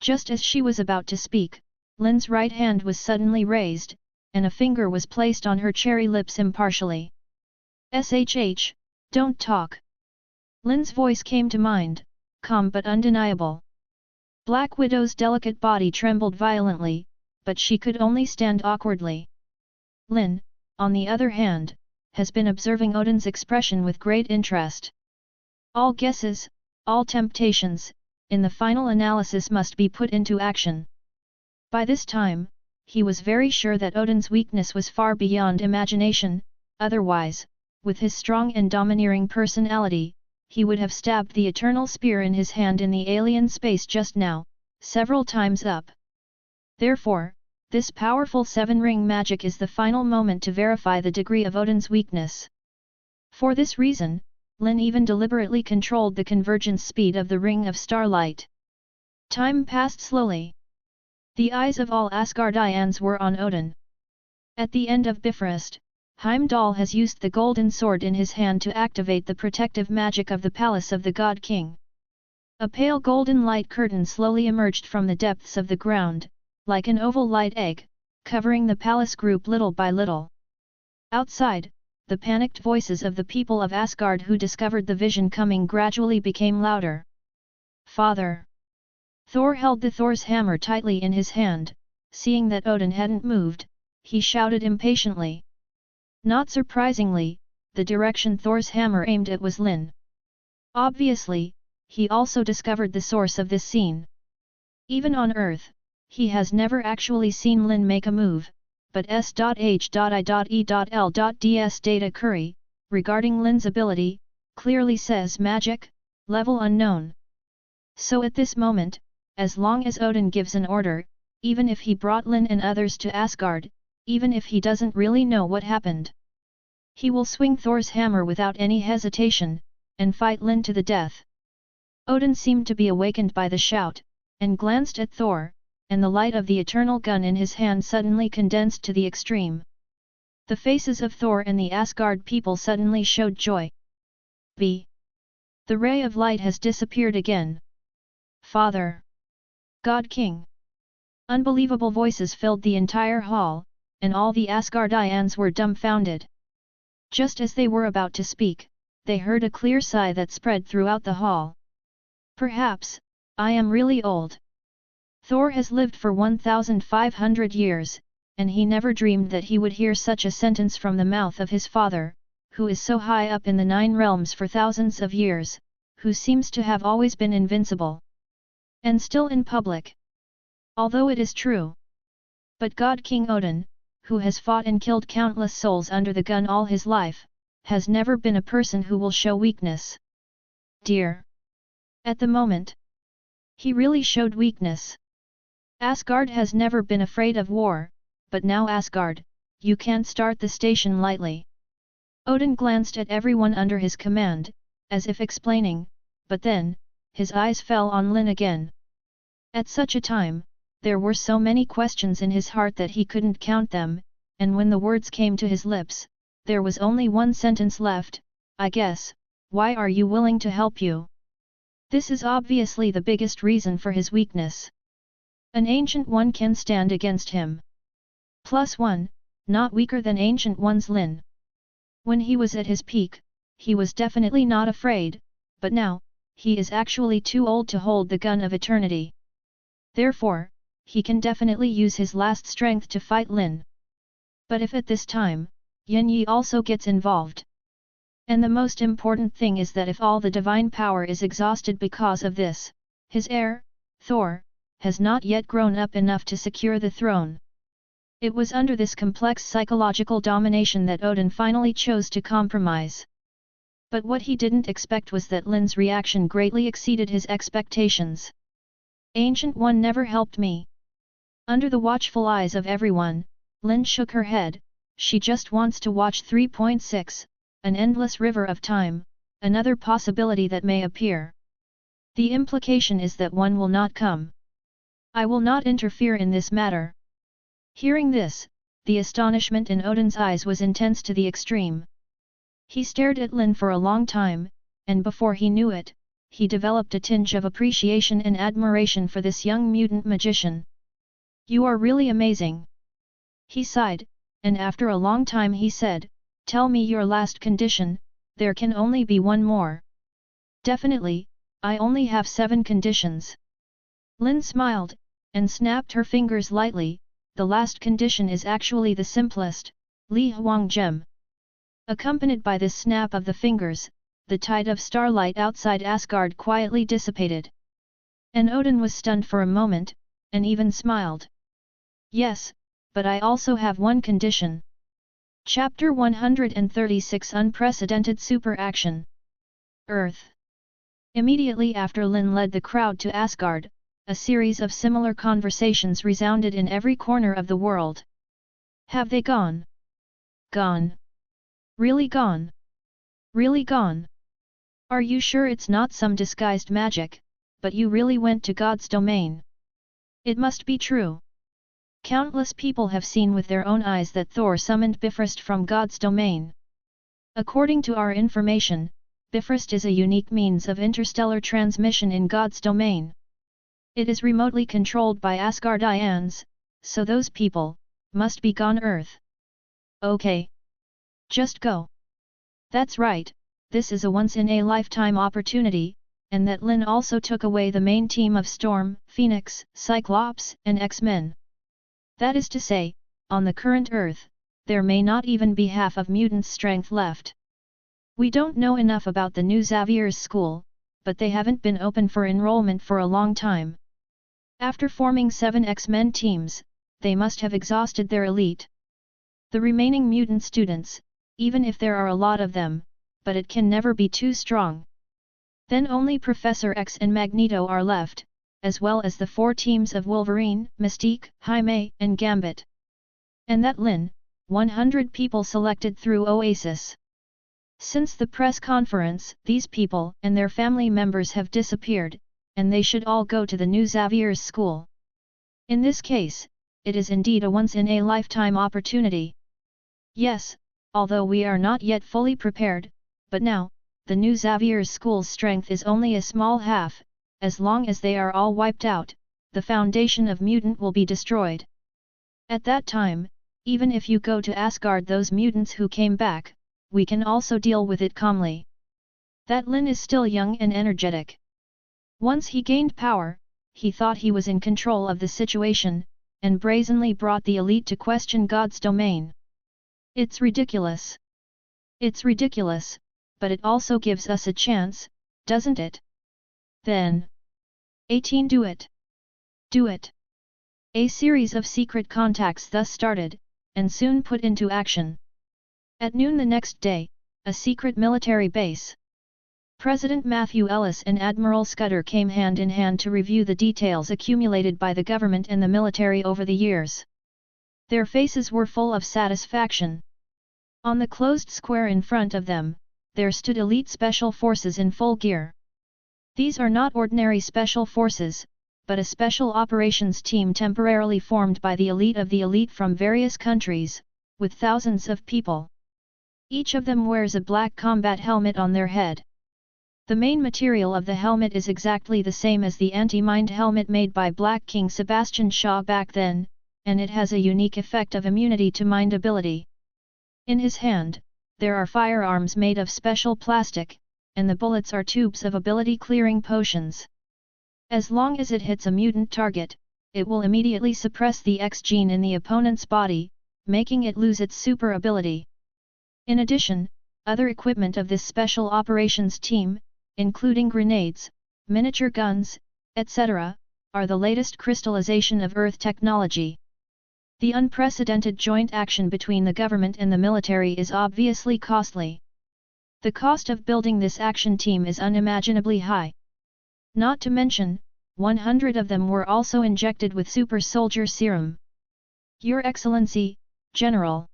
Just as she was about to speak, Lin's right hand was suddenly raised, and a finger was placed on her cherry lips impartially. "Shh, don't talk." Lin's voice came to mind, calm but undeniable. Black Widow's delicate body trembled violently, but she could only stand awkwardly. Lin, on the other hand, has been observing Odin's expression with great interest. All guesses, all temptations, in the final analysis must be put into action. By this time, he was very sure that Odin's weakness was far beyond imagination, otherwise, with his strong and domineering personality, he would have stabbed the eternal spear in his hand in the alien space just now, several times up. Therefore, this powerful seven-ring magic is the final moment to verify the degree of Odin's weakness. For this reason, Lin even deliberately controlled the convergence speed of the ring of starlight. Time passed slowly. The eyes of all Asgardians were on Odin. At the end of Bifrost, Heimdall has used the golden sword in his hand to activate the protective magic of the palace of the God King. A pale golden light curtain slowly emerged from the depths of the ground, like an oval light egg, covering the palace group little by little. Outside, the panicked voices of the people of Asgard who discovered the vision coming gradually became louder. "Father!" Thor held the Thor's hammer tightly in his hand. Seeing that Odin hadn't moved, he shouted impatiently. Not surprisingly, the direction Thor's hammer aimed at was Lin. Obviously, he also discovered the source of this scene. Even on Earth, he has never actually seen Lin make a move, but S.H.I.E.L.Ds data query, regarding Lin's ability, clearly says magic, level unknown. So at this moment, as long as Odin gives an order, even if he brought Lin and others to Asgard, even if he doesn't really know what happened, he will swing Thor's hammer without any hesitation, and fight Lin to the death. Odin seemed to be awakened by the shout, and glanced at Thor, and the light of the eternal gun in his hand suddenly condensed to the extreme. The faces of Thor and the Asgard people suddenly showed joy. The ray of light has disappeared again. "Father! God King!" Unbelievable voices filled the entire hall, and all the Asgardians were dumbfounded. Just as they were about to speak, they heard a clear sigh that spread throughout the hall. "Perhaps, I am really old. Thor has lived for 1,500 years, and he never dreamed that he would hear such a sentence from the mouth of his father, who is so high up in the 9 realms for thousands of years, who seems to have always been invincible. And still in public. Although it is true. But God King Odin, who has fought and killed countless souls under the gun all his life, has never been a person who will show weakness. Dear. At the moment, he really showed weakness. Asgard has never been afraid of war, but now Asgard, you can't start the station lightly." Odin glanced at everyone under his command, as if explaining, but then, his eyes fell on Lin again. At such a time, there were so many questions in his heart that he couldn't count them, and when the words came to his lips, there was only one sentence left, "I guess, why are you willing to help you?" This is obviously the biggest reason for his weakness. An Ancient One can stand against him. +1, not weaker than Ancient One's Lin. When he was at his peak, he was definitely not afraid, but now, he is actually too old to hold the gun of eternity. Therefore, he can definitely use his last strength to fight Lin. But if at this time, Yin Yi also gets involved. And the most important thing is that if all the divine power is exhausted because of this, his heir, Thor, has not yet grown up enough to secure the throne. It was under this complex psychological domination that Odin finally chose to compromise. But what he didn't expect was that Lin's reaction greatly exceeded his expectations. "Ancient One never helped me." Under the watchful eyes of everyone, Lin shook her head. She just wants to watch 3.6, an endless river of time, another possibility that may appear. The implication is that one will not come. "I will not interfere in this matter." Hearing this, the astonishment in Odin's eyes was intense to the extreme. He stared at Lin for a long time, and before he knew it, he developed a tinge of appreciation and admiration for this young mutant magician. "You are really amazing." He sighed, and after a long time he said, "Tell me your last condition, there can only be one more." "Definitely, I only have 7 conditions." Lin smiled, and snapped her fingers lightly. "The last condition is actually the simplest, Li Huang Gem." Accompanied by this snap of the fingers, the tide of starlight outside Asgard quietly dissipated. And Odin was stunned for a moment, and even smiled. "Yes, but I also have one condition." Chapter 136 Unprecedented Super Action. Earth. Immediately after Lin led the crowd to Asgard, a series of similar conversations resounded in every corner of the world. "Have they gone? Gone? Really gone? Really gone? Are you sure it's not some disguised magic, but you really went to God's domain? It must be true. Countless people have seen with their own eyes that Thor summoned Bifrost from God's domain. According to our information, Bifrost is a unique means of interstellar transmission in God's domain. It is remotely controlled by Asgardians, so those people must be gone Earth." "Okay. Just go." "That's right, this is a once-in-a-lifetime opportunity, and that Lin also took away the main team of Storm, Phoenix, Cyclops, and X-Men. That is to say, on the current Earth, there may not even be half of mutants' strength left. We don't know enough about the new Xavier's school, but they haven't been open for enrollment for a long time. After forming 7 X-Men teams, they must have exhausted their elite. The remaining mutant students, even if there are a lot of them, but it can never be too strong. Then only Professor X and Magneto are left, as well as the 4 teams of Wolverine, Mystique, Jaime, and Gambit. And that Lin, 100 people selected through Oasis. Since the press conference, these people and their family members have disappeared, and they should all go to the new Xavier's school. In this case, it is indeed a once-in-a-lifetime opportunity. Yes, although we are not yet fully prepared, but now, the new Xavier's school's strength is only a small half. As long as they are all wiped out, the foundation of mutant will be destroyed. At that time, even if you go to Asgard, those mutants who came back, we can also deal with it calmly." That Lin is still young and energetic. Once he gained power, he thought he was in control of the situation, and brazenly brought the elite to question God's domain. It's ridiculous. It's ridiculous, but it also gives us a chance, doesn't it? Then. 18 Do it! Do it! A series of secret contacts thus started, and soon put into action. At noon the next day, a secret military base. President Matthew Ellis and Admiral Scudder came hand in hand to review the details accumulated by the government and the military over the years. Their faces were full of satisfaction. On the closed square in front of them, there stood elite special forces in full gear. These are not ordinary special forces, but a special operations team temporarily formed by the elite from various countries, with thousands of people. Each of them wears a black combat helmet on their head. The main material of the helmet is exactly the same as the anti-mind helmet made by Black King Sebastian Shaw back then, and it has a unique effect of immunity to mind ability. In his hand, there are firearms made of special plastic, and the bullets are tubes of ability-clearing potions. As long as it hits a mutant target, it will immediately suppress the X gene in the opponent's body, making it lose its super ability. In addition, other equipment of this special operations team, including grenades, miniature guns, etc., are the latest crystallization of Earth technology. The unprecedented joint action between the government and the military is obviously costly. The cost of building this action team is unimaginably high. Not to mention, 100 of them were also injected with super soldier serum. Your Excellency, General.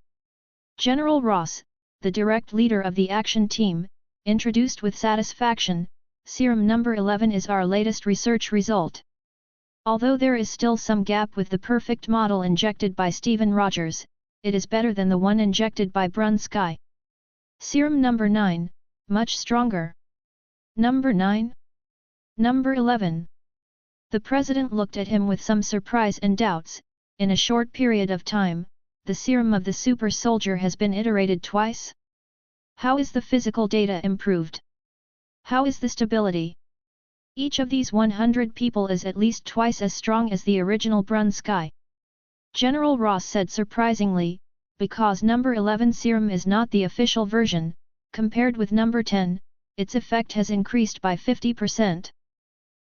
General Ross, the direct leader of the action team, introduced with satisfaction, serum number 11 is our latest research result. Although there is still some gap with the perfect model injected by Stephen Rogers, it is better than the one injected by Brun Sky. Serum number 9, much stronger. Number 9? Number 11. The president looked at him with some surprise and doubts. In a short period of time, the serum of the super soldier has been iterated twice? How is the physical data improved? How is the stability? Each of these 100 people is at least twice as strong as the original Brun Sky. General Ross said surprisingly, because number 11 serum is not the official version, compared with number 10, its effect has increased by 50%.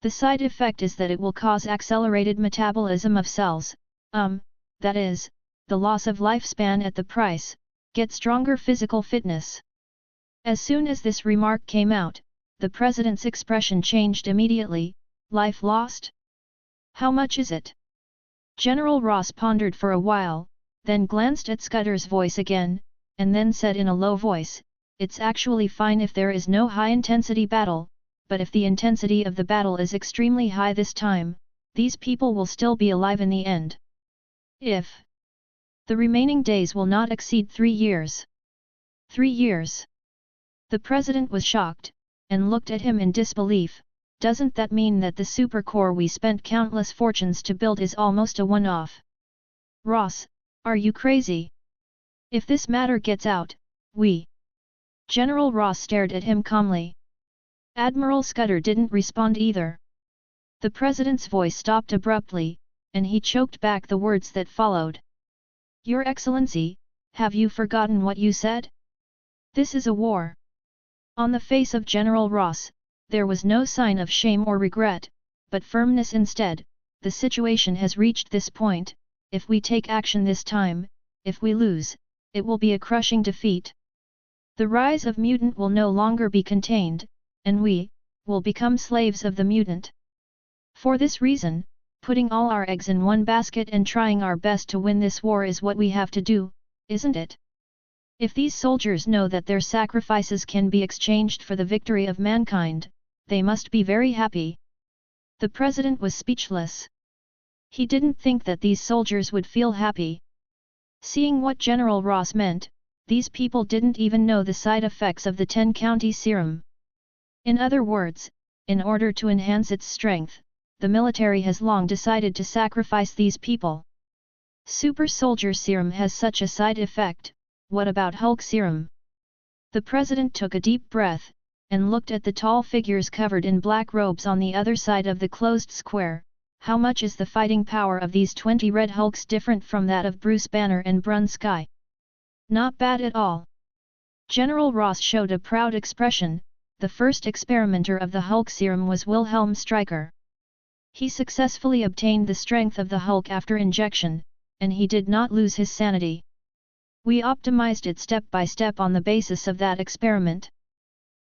The side effect is that it will cause accelerated metabolism of cells, that is, the loss of lifespan at the price, get stronger physical fitness. As soon as this remark came out, the president's expression changed immediately. Life lost? How much is it? General Ross pondered for a while, then glanced at Scudder's voice again, and then said in a low voice, "It's actually fine if there is no high-intensity battle, but if the intensity of the battle is extremely high this time, these people will still be alive in the end. If the remaining days will not exceed 3 years. 3 years?" The president was shocked, and looked at him in disbelief. "Doesn't that mean that the supercore we spent countless fortunes to build is almost a one-off? Ross, are you crazy? If this matter gets out, we..." General Ross stared at him calmly. Admiral Scudder didn't respond either. The president's voice stopped abruptly, and he choked back the words that followed. "Your Excellency, have you forgotten what you said? This is a war." On the face of General Ross, there was no sign of shame or regret, but firmness instead. "The situation has reached this point. If we take action this time, if we lose, it will be a crushing defeat. The rise of mutant will no longer be contained, and we will become slaves of the mutant. For this reason, putting all our eggs in one basket and trying our best to win this war is what we have to do, isn't it? If these soldiers know that their sacrifices can be exchanged for the victory of mankind, they must be very happy." The president was speechless. He didn't think that these soldiers would feel happy. Seeing what General Ross meant, these people didn't even know the side effects of the 10-county serum. In other words, in order to enhance its strength, the military has long decided to sacrifice these people. Super soldier serum has such a side effect. What about Hulk serum? The president took a deep breath, and looked at the tall figures covered in black robes on the other side of the closed square. "How much is the fighting power of these 20 Red Hulks different from that of Bruce Banner and Brun Sky?" "Not bad at all." General Ross showed a proud expression. The first experimenter of the Hulk serum was Wilhelm Stryker. He successfully obtained the strength of the Hulk after injection, and he did not lose his sanity. We optimized it step by step on the basis of that experiment.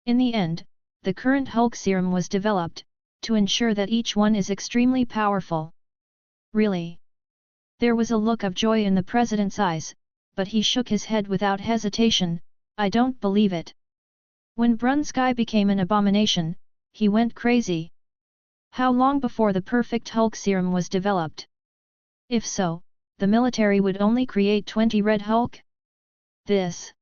In the end, the current Hulk serum was developed, to ensure that each one is extremely powerful. Really? There was a look of joy in the president's eyes, but he shook his head without hesitation. "I don't believe it. When Brun Sky became an abomination, he went crazy. How long before the perfect Hulk serum was developed? If so, the military would only create 20 Red Hulk? This..."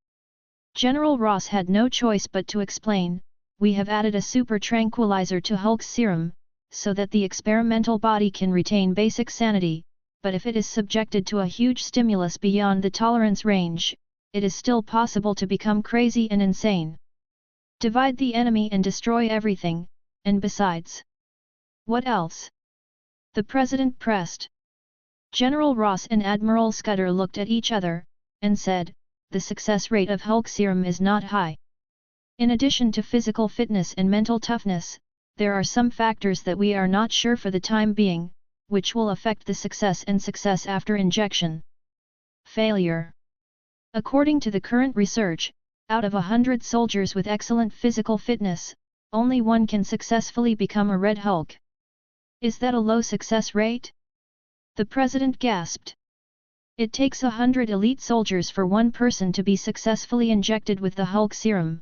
General Ross had no choice but to explain. "We have added a super tranquilizer to Hulk's serum, so that the experimental body can retain basic sanity, but if it is subjected to a huge stimulus beyond the tolerance range, it is still possible to become crazy and insane. Divide the enemy and destroy everything, and besides..." "What else?" the president pressed. General Ross and Admiral Scudder looked at each other, and said, "The success rate of Hulk serum is not high. In addition to physical fitness and mental toughness, there are some factors that we are not sure for the time being, which will affect the success and success after injection. Failure. According to the current research, out of 100 soldiers with excellent physical fitness, only one can successfully become a Red Hulk. Is that a low success rate?" the president gasped. "It takes 100 elite soldiers for one person to be successfully injected with the Hulk serum.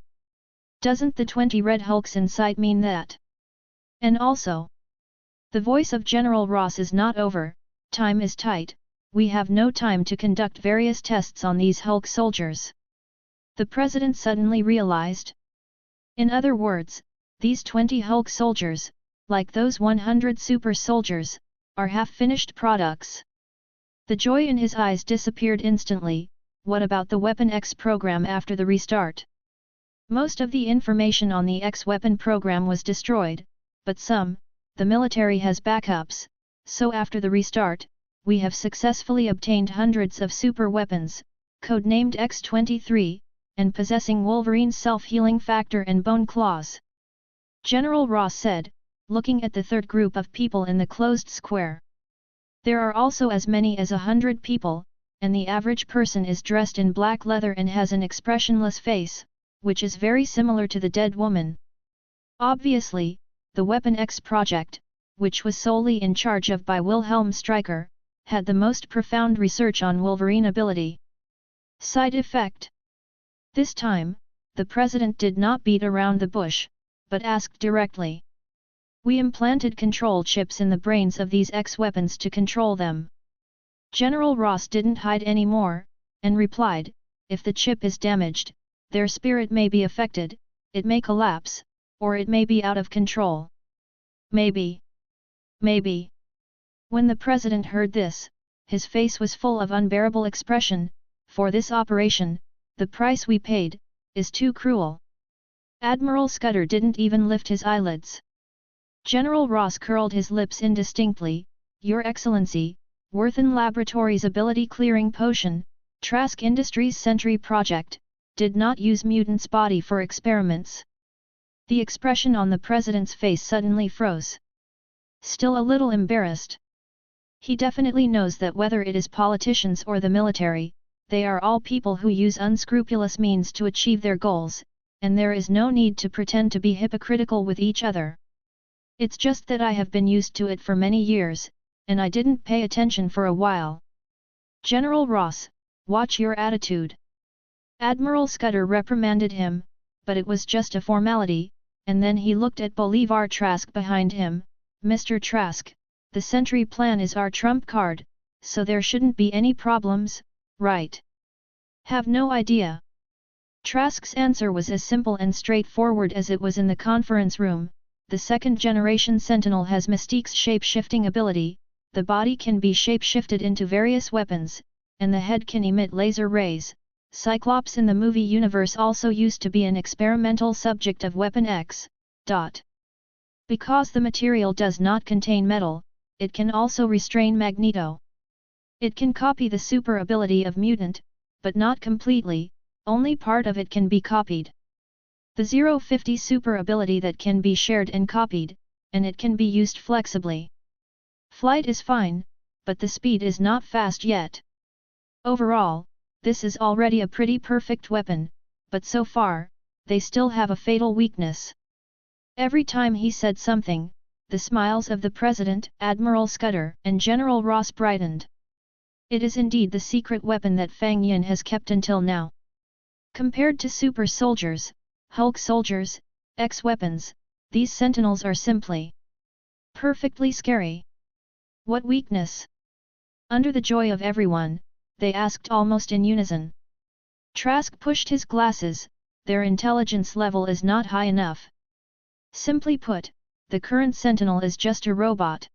Doesn't the 20 Red Hulks in sight mean that? And also..." The voice of General Ross is not over. "Time is tight, we have no time to conduct various tests on these Hulk soldiers." The president suddenly realized. In other words, these 20 Hulk soldiers, like those 100 super soldiers, are half-finished products. The joy in his eyes disappeared instantly. What about the Weapon X program after the restart? Most of the information on the X-weapon program was destroyed, but the military has backups, so after the restart, we have successfully obtained hundreds of super weapons, codenamed X-23, and possessing Wolverine's self-healing factor and bone claws. General Ross said, looking at the third group of people in the closed square. There are also as many as 100 people, and the average person is dressed in black leather and has an expressionless face, which is very similar to the dead woman. Obviously, the Weapon X project, which was solely in charge of by Wilhelm Stryker, had the most profound research on Wolverine ability. Side effect. This time, the president did not beat around the bush, but asked directly. We implanted control chips in the brains of these X-weapons to control them. General Ross didn't hide any more, and replied, if the chip is damaged, their spirit may be affected, it may collapse, or it may be out of control. Maybe. When the president heard this, his face was full of unbearable expression. For this operation, the price we paid, is too cruel. Admiral Scudder didn't even lift his eyelids. General Ross curled his lips indistinctly. Your Excellency, Worthen Laboratories' ability-clearing potion, Trask Industries' Sentry project, did not use mutants' body for experiments. The expression on the president's face suddenly froze. Still a little embarrassed. He definitely knows that whether it is politicians or the military, they are all people who use unscrupulous means to achieve their goals, and there is no need to pretend to be hypocritical with each other. It's just that I have been used to it for many years, and I didn't pay attention for a while. General Ross, watch your attitude. Admiral Scudder reprimanded him, but it was just a formality, and then he looked at Bolivar Trask behind him. Mr. Trask, the Sentry plan is our trump card, so there shouldn't be any problems, right? Have no idea. Trask's answer was as simple and straightforward as it was in the conference room. The second-generation Sentinel has Mystique's shape-shifting ability, the body can be shape-shifted into various weapons, and the head can emit laser rays. Cyclops in the movie universe also used to be an experimental subject of Weapon X. Because the material does not contain metal, it can also restrain Magneto. It can copy the super ability of Mutant, but not completely, only part of it can be copied. The 050 super ability that can be shared and copied, and it can be used flexibly. Flight is fine, but the speed is not fast yet. Overall, this is already a pretty perfect weapon, but so far, they still have a fatal weakness. Every time he said something, the smiles of the President, Admiral Scudder, and General Ross brightened. It is indeed the secret weapon that Fang Yin has kept until now. Compared to super soldiers, Hulk soldiers, X-weapons, these Sentinels are simply perfectly scary. What weakness? Under the joy of everyone, they asked almost in unison. Trask pushed his glasses. Their intelligence level is not high enough. Simply put, the current Sentinel is just a robot.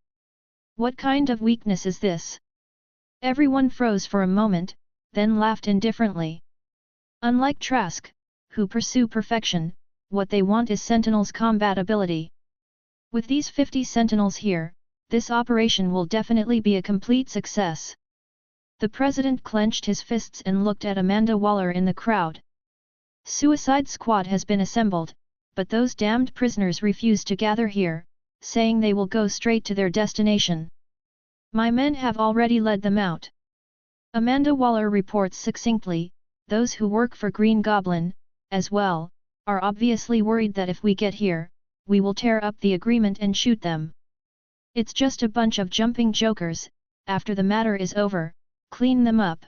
What kind of weakness is this? Everyone froze for a moment, then laughed indifferently. Unlike Trask, who pursue perfection, what they want is Sentinel's combat ability. With these 50 Sentinels here, this operation will definitely be a complete success. The President clenched his fists and looked at Amanda Waller in the crowd. Suicide Squad has been assembled, but those damned prisoners refuse to gather here, saying they will go straight to their destination. My men have already led them out. Amanda Waller reports succinctly. Those who work for Green Goblin, as well, are obviously worried that if we get here, we will tear up the agreement and shoot them. It's just a bunch of jumping jokers. After the matter is over, clean them up.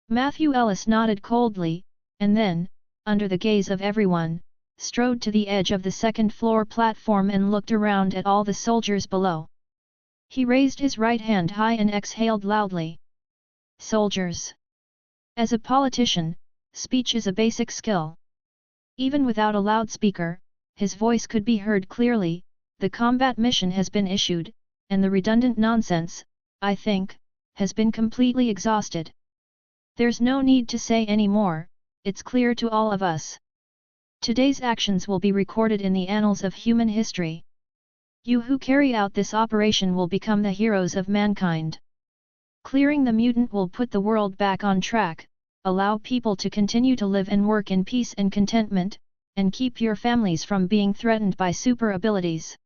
Matthew Ellis nodded coldly, and then, under the gaze of everyone, strode to the edge of the second-floor platform and looked around at all the soldiers below. He raised his right hand high and exhaled loudly. Soldiers. As a politician, speech is a basic skill. Even without a loudspeaker, his voice could be heard clearly. The combat mission has been issued, and the redundant nonsense, I think, has been completely exhausted. There's no need to say any more, it's clear to all of us. Today's actions will be recorded in the annals of human history. You who carry out this operation will become the heroes of mankind. Clearing the mutant will put the world back on track, allow people to continue to live and work in peace and contentment, and keep your families from being threatened by super abilities.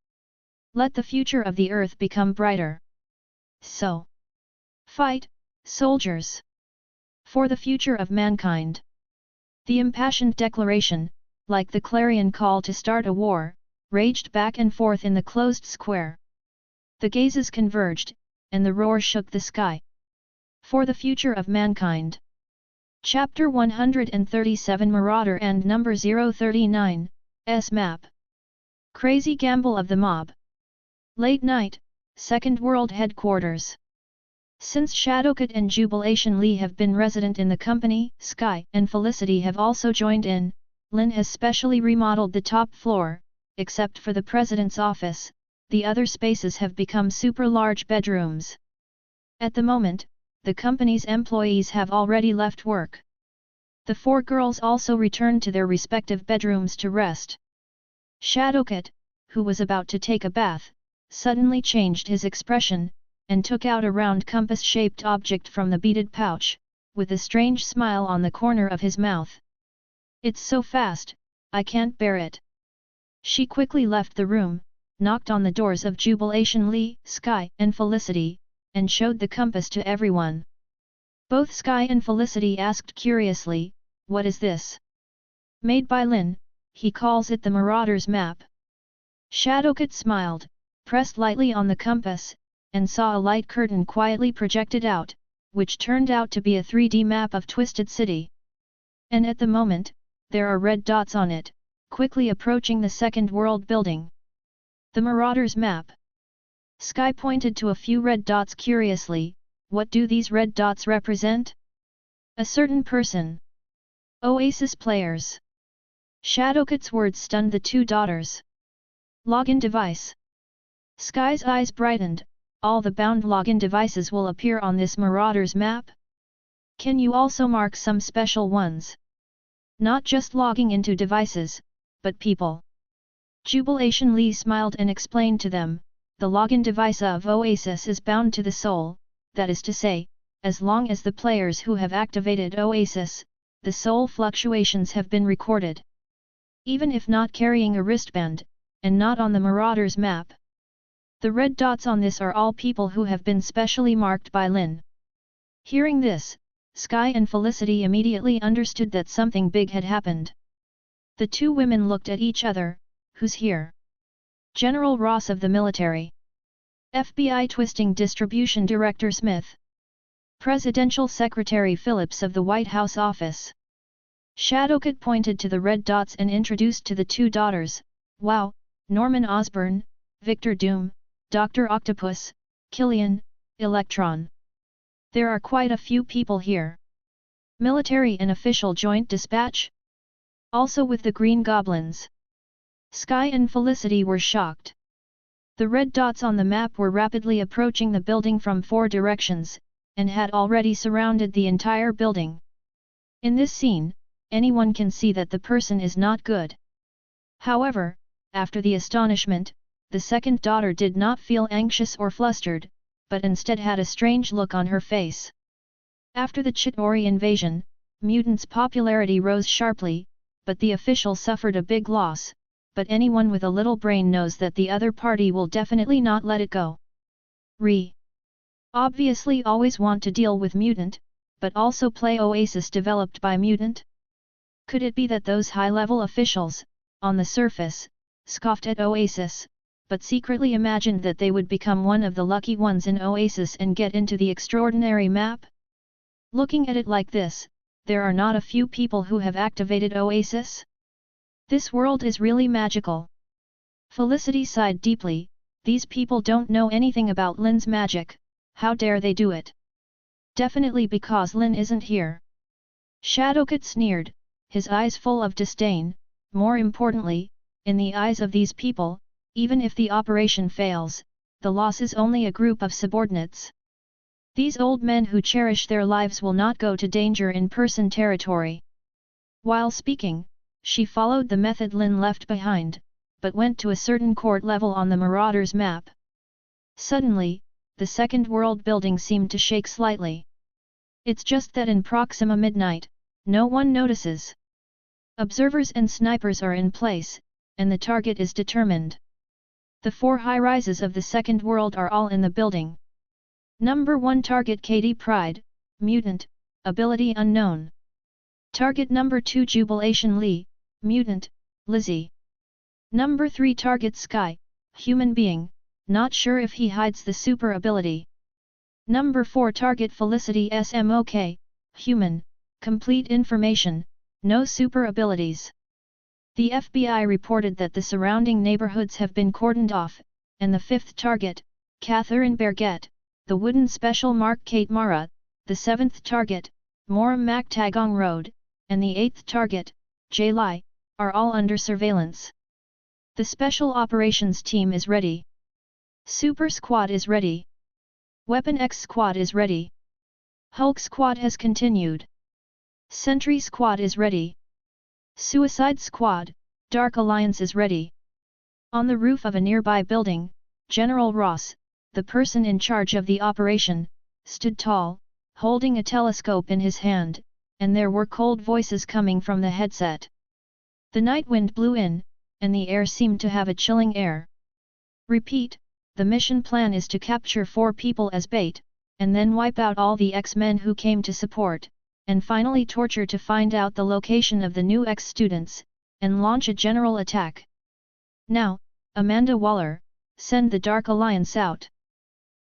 Let the future of the earth become brighter. So, fight, soldiers! For the future of mankind. The impassioned declaration, like the clarion call to start a war, raged back and forth in the closed square. The gazes converged, and the roar shook the sky. For the future of mankind. Chapter 137 Marauder and Number 039, S Map. Crazy Gamble of the Mob. Late night, Second World Headquarters. Since Shadowcut and Jubilation Lee have been resident in the company, Sky and Felicity have also joined in. Lin has specially remodeled the top floor. Except for the president's office, the other spaces have become super large bedrooms. At the moment, the company's employees have already left work. The four girls also returned to their respective bedrooms to rest. Shadowcut, who was about to take a bath, suddenly changed his expression, and took out a round compass-shaped object from the beaded pouch, with a strange smile on the corner of his mouth. "It's so fast, I can't bear it." She quickly left the room, knocked on the doors of Jubilation Lee, Sky and Felicity, and showed the compass to everyone. Both Sky and Felicity asked curiously, "What is this?" "Made by Lin, he calls it the Marauder's Map." Shadowcut smiled, pressed lightly on the compass, and saw a light curtain quietly projected out, which turned out to be a 3D map of Twisted City. And at the moment, there are red dots on it, quickly approaching the Second World building. The Marauder's Map. Sky pointed to a few red dots curiously. What do these red dots represent? A certain person. Oasis players. Shadowcut's words stunned the two daughters. Login device. Sky's eyes brightened. All the bound login devices will appear on this Marauder's Map? Can you also mark some special ones? Not just logging into devices, but people. Jubilation Lee smiled and explained to them, the login device of Oasis is bound to the soul, that is to say, as long as the players who have activated Oasis, the soul fluctuations have been recorded. Even if not carrying a wristband, and not on the Marauder's Map. The red dots on this are all people who have been specially marked by Lin. Hearing this, Sky and Felicity immediately understood that something big had happened. The two women looked at each other. Who's here? General Ross of the military. FBI Twisting Distribution Director Smith. Presidential Secretary Phillips of the White House office. Shadowcut pointed to the red dots and introduced to the two daughters, "Wow, Norman Osborn, Victor Doom, Dr. Octopus, Killian, Electron. There are quite a few people here. Military and official joint dispatch? Also with the Green Goblins." Sky and Felicity were shocked. The red dots on the map were rapidly approaching the building from four directions, and had already surrounded the entire building. In this scene, anyone can see that the person is not good. However, after the astonishment, the second daughter did not feel anxious or flustered, but instead had a strange look on her face. After the Chitauri invasion, mutants' popularity rose sharply, but the official suffered a big loss. But anyone with a little brain knows that the other party will definitely not let it go. Obviously always want to deal with mutant, but also play Oasis developed by mutant? Could it be that those high-level officials, on the surface, scoffed at Oasis, but secretly imagined that they would become one of the lucky ones in Oasis and get into the extraordinary map? Looking at it like this, there are not a few people who have activated Oasis? This world is really magical. Felicity sighed deeply. These people don't know anything about Lin's magic, how dare they do it? Definitely because Lin isn't here. Shadowcut sneered, his eyes full of disdain. More importantly, in the eyes of these people, even if the operation fails, the loss is only a group of subordinates. These old men who cherish their lives will not go to danger in person territory. While speaking, she followed the method Lin left behind, but went to a certain court level on the Marauder's map. Suddenly, the second world building seemed to shake slightly. It's just that in Proxima midnight, no one notices. Observers and snipers are in place, and the target is determined. The 4 high-rises of the second world are all in the building. Number 1 target KD Pride, Mutant, ability unknown. Target number 2 Jubilation Lee, Mutant, Lizzie. Number 3 target Sky, human being, not sure if he hides the super ability. Number 4 target Felicity SMOK, human, complete information, no super abilities. The FBI reported that the surrounding neighborhoods have been cordoned off, and the 5th target, Catherine Berget, the wooden special mark Kate Mara, the 7th target, Moram Mak Tagong Road, and the 8th target, Jay Lai, are all under surveillance. The Special Operations Team is ready. Super Squad is ready. Weapon X Squad is ready. Hulk Squad has continued. Sentry Squad is ready. Suicide Squad, Dark Alliance is ready. On the roof of a nearby building, General Ross, the person in charge of the operation, stood tall, holding a telescope in his hand, and there were cold voices coming from the headset. The night wind blew in, and the air seemed to have a chilling air. Repeat, the mission plan is to capture 4 people as bait, and then wipe out all the X-Men who came to support, and finally torture to find out the location of the new X-students, and launch a general attack. Now, Amanda Waller, send the Dark Alliance out.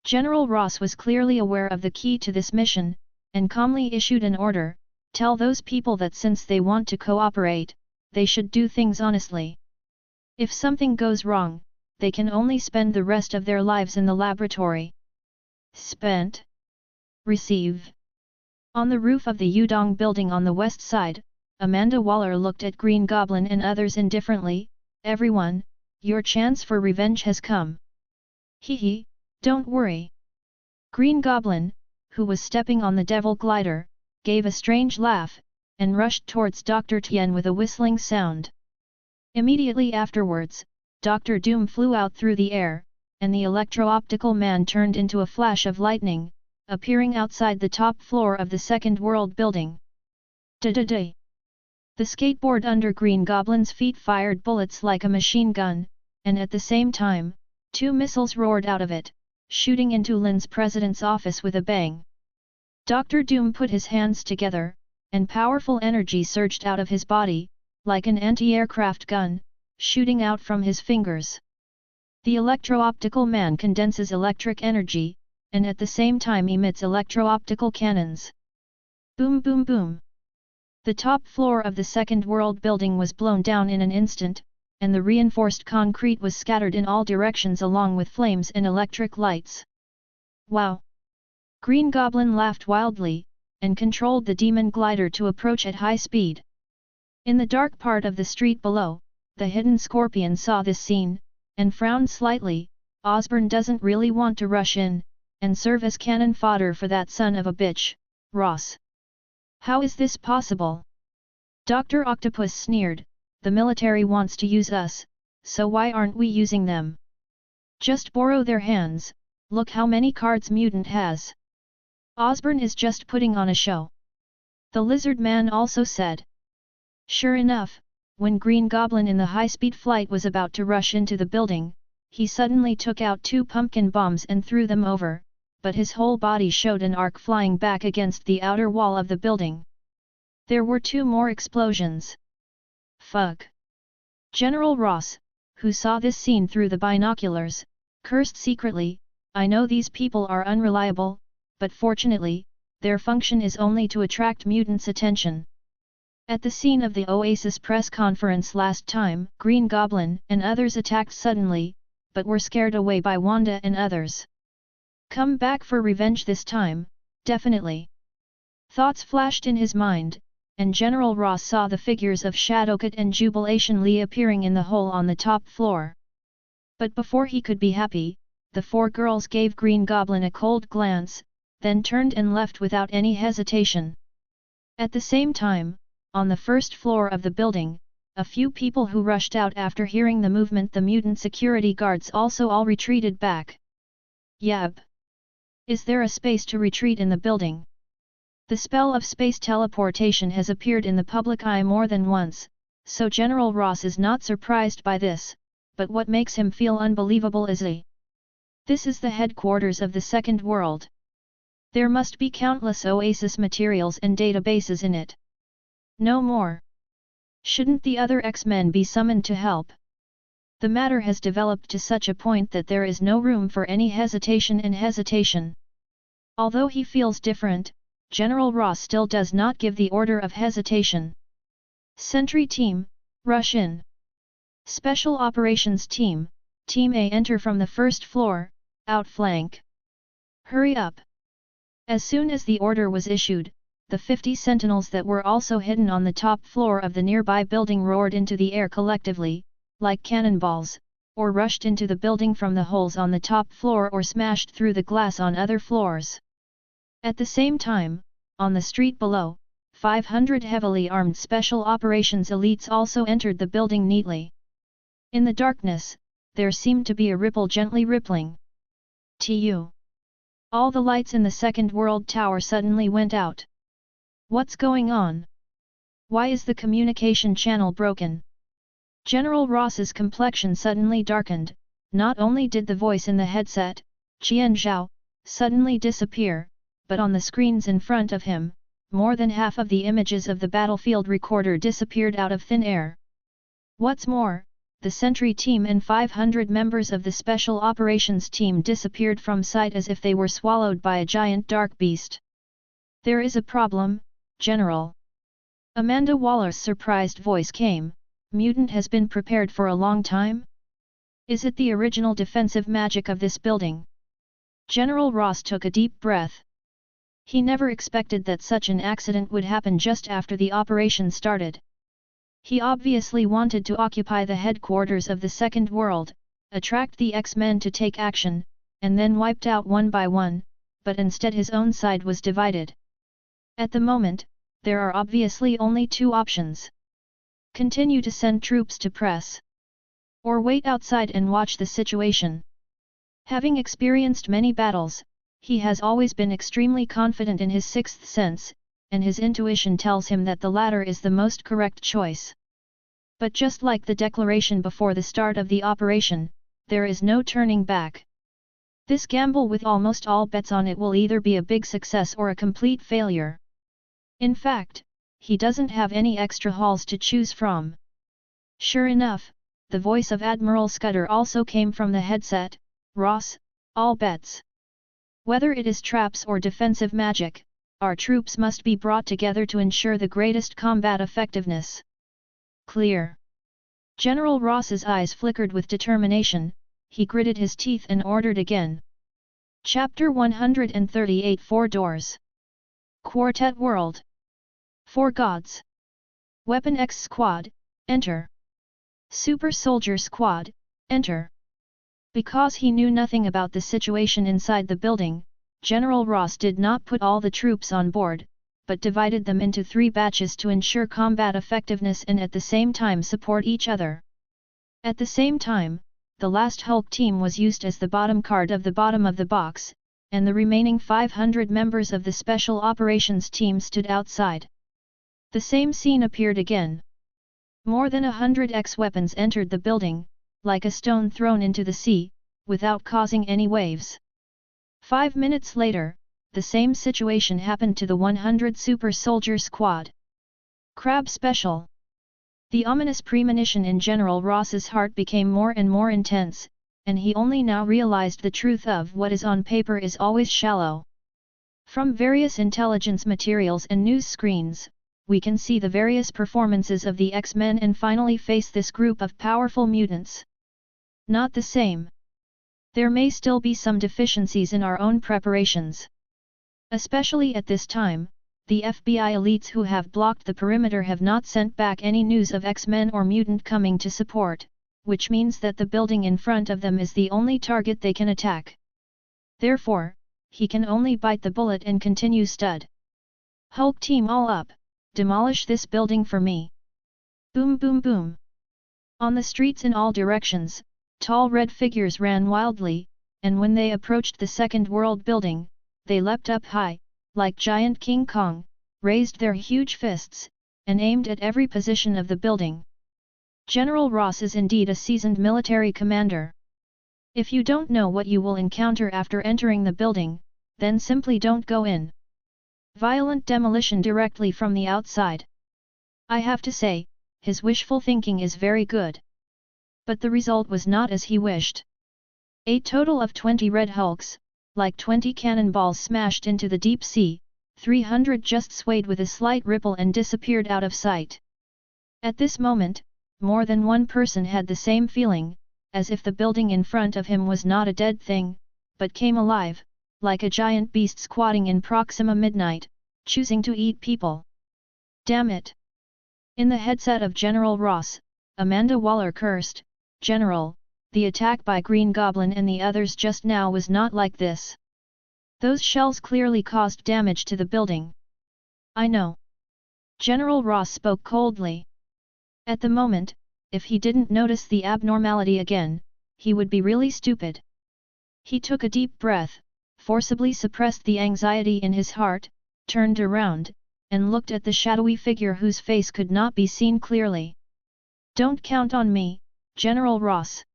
General Ross was clearly aware of the key to this mission, and calmly issued an order, tell those people that since they want to cooperate, they should do things honestly. If something goes wrong, they can only spend the rest of their lives in the laboratory. Spent. Receive. On the roof of the Yudong building on the west side, Amanda Waller looked at Green Goblin and others indifferently. Everyone, your chance for revenge has come. Hee hee, don't worry. Green Goblin, who was stepping on the Devil Glider, gave a strange laugh, and rushed towards Dr. Tien with a whistling sound. Immediately afterwards, Dr. Doom flew out through the air, and the electro-optical man turned into a flash of lightning, appearing outside the top floor of the second world building. Da-da-da! The skateboard under Green Goblin's feet fired bullets like a machine gun, and at the same time, 2 missiles roared out of it, shooting into Lin's president's office with a bang. Dr. Doom put his hands together, and powerful energy surged out of his body, like an anti-aircraft gun, shooting out from his fingers. The electro-optical man condenses electric energy, and at the same time emits electro-optical cannons. Boom boom boom! The top floor of the second world building was blown down in an instant, and the reinforced concrete was scattered in all directions along with flames and electric lights. Wow! Green Goblin laughed wildly, and controlled the demon glider to approach at high speed. In the dark part of the street below, the hidden scorpion saw this scene, and frowned slightly. Osborn doesn't really want to rush in, and serve as cannon fodder for that son of a bitch, Ross. How is this possible? Dr. Octopus sneered, the military wants to use us, so why aren't we using them? Just borrow their hands, look how many cards Mutant has. Osborn is just putting on a show. The lizard man also said. Sure enough, when Green Goblin in the high-speed flight was about to rush into the building, he suddenly took out 2 pumpkin bombs and threw them over, but his whole body showed an arc flying back against the outer wall of the building. There were 2 more explosions. Fuck! General Ross, who saw this scene through the binoculars, cursed secretly, I know these people are unreliable, but fortunately, their function is only to attract mutants' attention. At the scene of the Oasis press conference last time, Green Goblin and others attacked suddenly, but were scared away by Wanda and others. Come back for revenge this time, definitely. Thoughts flashed in his mind, and General Ross saw the figures of Shadowcat and Jubilation Lee appearing in the hole on the top floor. But before he could be happy, the 4 girls gave Green Goblin a cold glance, then turned and left without any hesitation. At the same time, on the first floor of the building, a few people who rushed out after hearing the movement, the mutant security guards also all retreated back. Yab! Is there a space to retreat in the building? The spell of space teleportation has appeared in the public eye more than once, so General Ross is not surprised by this, but what makes him feel unbelievable is this is the headquarters of the Second World. There must be countless Oasis materials and databases in it. No more. Shouldn't the other X-Men be summoned to help? The matter has developed to such a point that there is no room for any hesitation. Although he feels different, General Ross still does not give the order of hesitation. Sentry Team, rush in. Special Operations Team, Team A enter from the first floor, outflank. Hurry up. As soon as the order was issued, the 50 sentinels that were also hidden on the top floor of the nearby building roared into the air collectively, like cannonballs, or rushed into the building from the holes on the top floor or smashed through the glass on other floors. At the same time, on the street below, 500 heavily armed special operations elites also entered the building neatly. In the darkness, there seemed to be a ripple gently rippling. All the lights in the Second World Tower suddenly went out. What's going on? Why is the communication channel broken? General Ross's complexion suddenly darkened. Not only did the voice in the headset, Qian Zhao, suddenly disappear, but on the screens in front of him, more than half of the images of the battlefield recorder disappeared out of thin air. What's more, the Sentry Team and 500 members of the Special Operations Team disappeared from sight as if they were swallowed by a giant dark beast. There is a problem, General. Amanda Waller's surprised voice came. Mutant has been prepared for a long time? Is it the original defensive magic of this building? General Ross took a deep breath. He never expected that such an accident would happen just after the operation started. He obviously wanted to occupy the headquarters of the Second World, attract the X-Men to take action, and then wiped out one by one, but instead his own side was divided. At the moment, there are obviously only two options. Continue to send troops to press. Or wait outside and watch the situation. Having experienced many battles, he has always been extremely confident in his sixth sense, and his intuition tells him that the latter is the most correct choice. But just like the declaration before the start of the operation, there is no turning back. This gamble with almost all bets on it will either be a big success or a complete failure. In fact, he doesn't have any extra halls to choose from. Sure enough, the voice of Admiral Scudder also came from the headset. Ross, all bets. Whether it is traps or defensive magic, our troops must be brought together to ensure the greatest combat effectiveness. Clear. General Ross's eyes flickered with determination. He gritted his teeth and ordered again. Chapter 138 Four Doors. Quartet World. Four Gods. Weapon X Squad, enter. Super Soldier Squad, enter. Because he knew nothing about the situation inside the building, General Ross did not put all the troops on board, but divided them into 3 batches to ensure combat effectiveness and at the same time support each other. At the same time, the last Hulk team was used as the bottom card of the bottom of the box, and the remaining 500 members of the Special Operations team stood outside. The same scene appeared again. More than 100 X-weapons entered the building, like a stone thrown into the sea, without causing any waves. 5 minutes later, the same situation happened to the 100 Super Soldier Squad. Crab Special. The ominous premonition in General Ross's heart became more and more intense, and he only now realized the truth of what is on paper is always shallow. From various intelligence materials and news screens, we can see the various performances of the X-Men and finally face this group of powerful mutants. Not the same. There may still be some deficiencies in our own preparations. Especially at this time, the FBI elites who have blocked the perimeter have not sent back any news of X-Men or mutant coming to support, which means that the building in front of them is the only target they can attack. Therefore, he can only bite the bullet and continue stud. Hulk team all up, demolish this building for me. Boom boom boom. On the streets in all directions, tall red figures ran wildly, and when they approached the second world building, they leapt up high, like giant King Kong, raised their huge fists, and aimed at every position of the building. General Ross is indeed a seasoned military commander. If you don't know what you will encounter after entering the building, then simply don't go in. Violent demolition directly from the outside. I have to say, his wishful thinking is very good. But the result was not as he wished. A total of 20 red hulks, like 20 cannonballs smashed into the deep sea, 300 just swayed with a slight ripple and disappeared out of sight. At this moment, more than one person had the same feeling, as if the building in front of him was not a dead thing, but came alive, like a giant beast squatting in Proxima Midnight, choosing to eat people. Damn it! In the headset of General Ross, Amanda Waller cursed, "General, the attack by Green Goblin and the others just now was not like this. Those shells clearly caused damage to the building." "I know." General Ross spoke coldly. At the moment, if he didn't notice the abnormality again, he would be really stupid. He took a deep breath, forcibly suppressed the anxiety in his heart, turned around, and looked at the shadowy figure whose face could not be seen clearly. "Don't count on me, General Ross."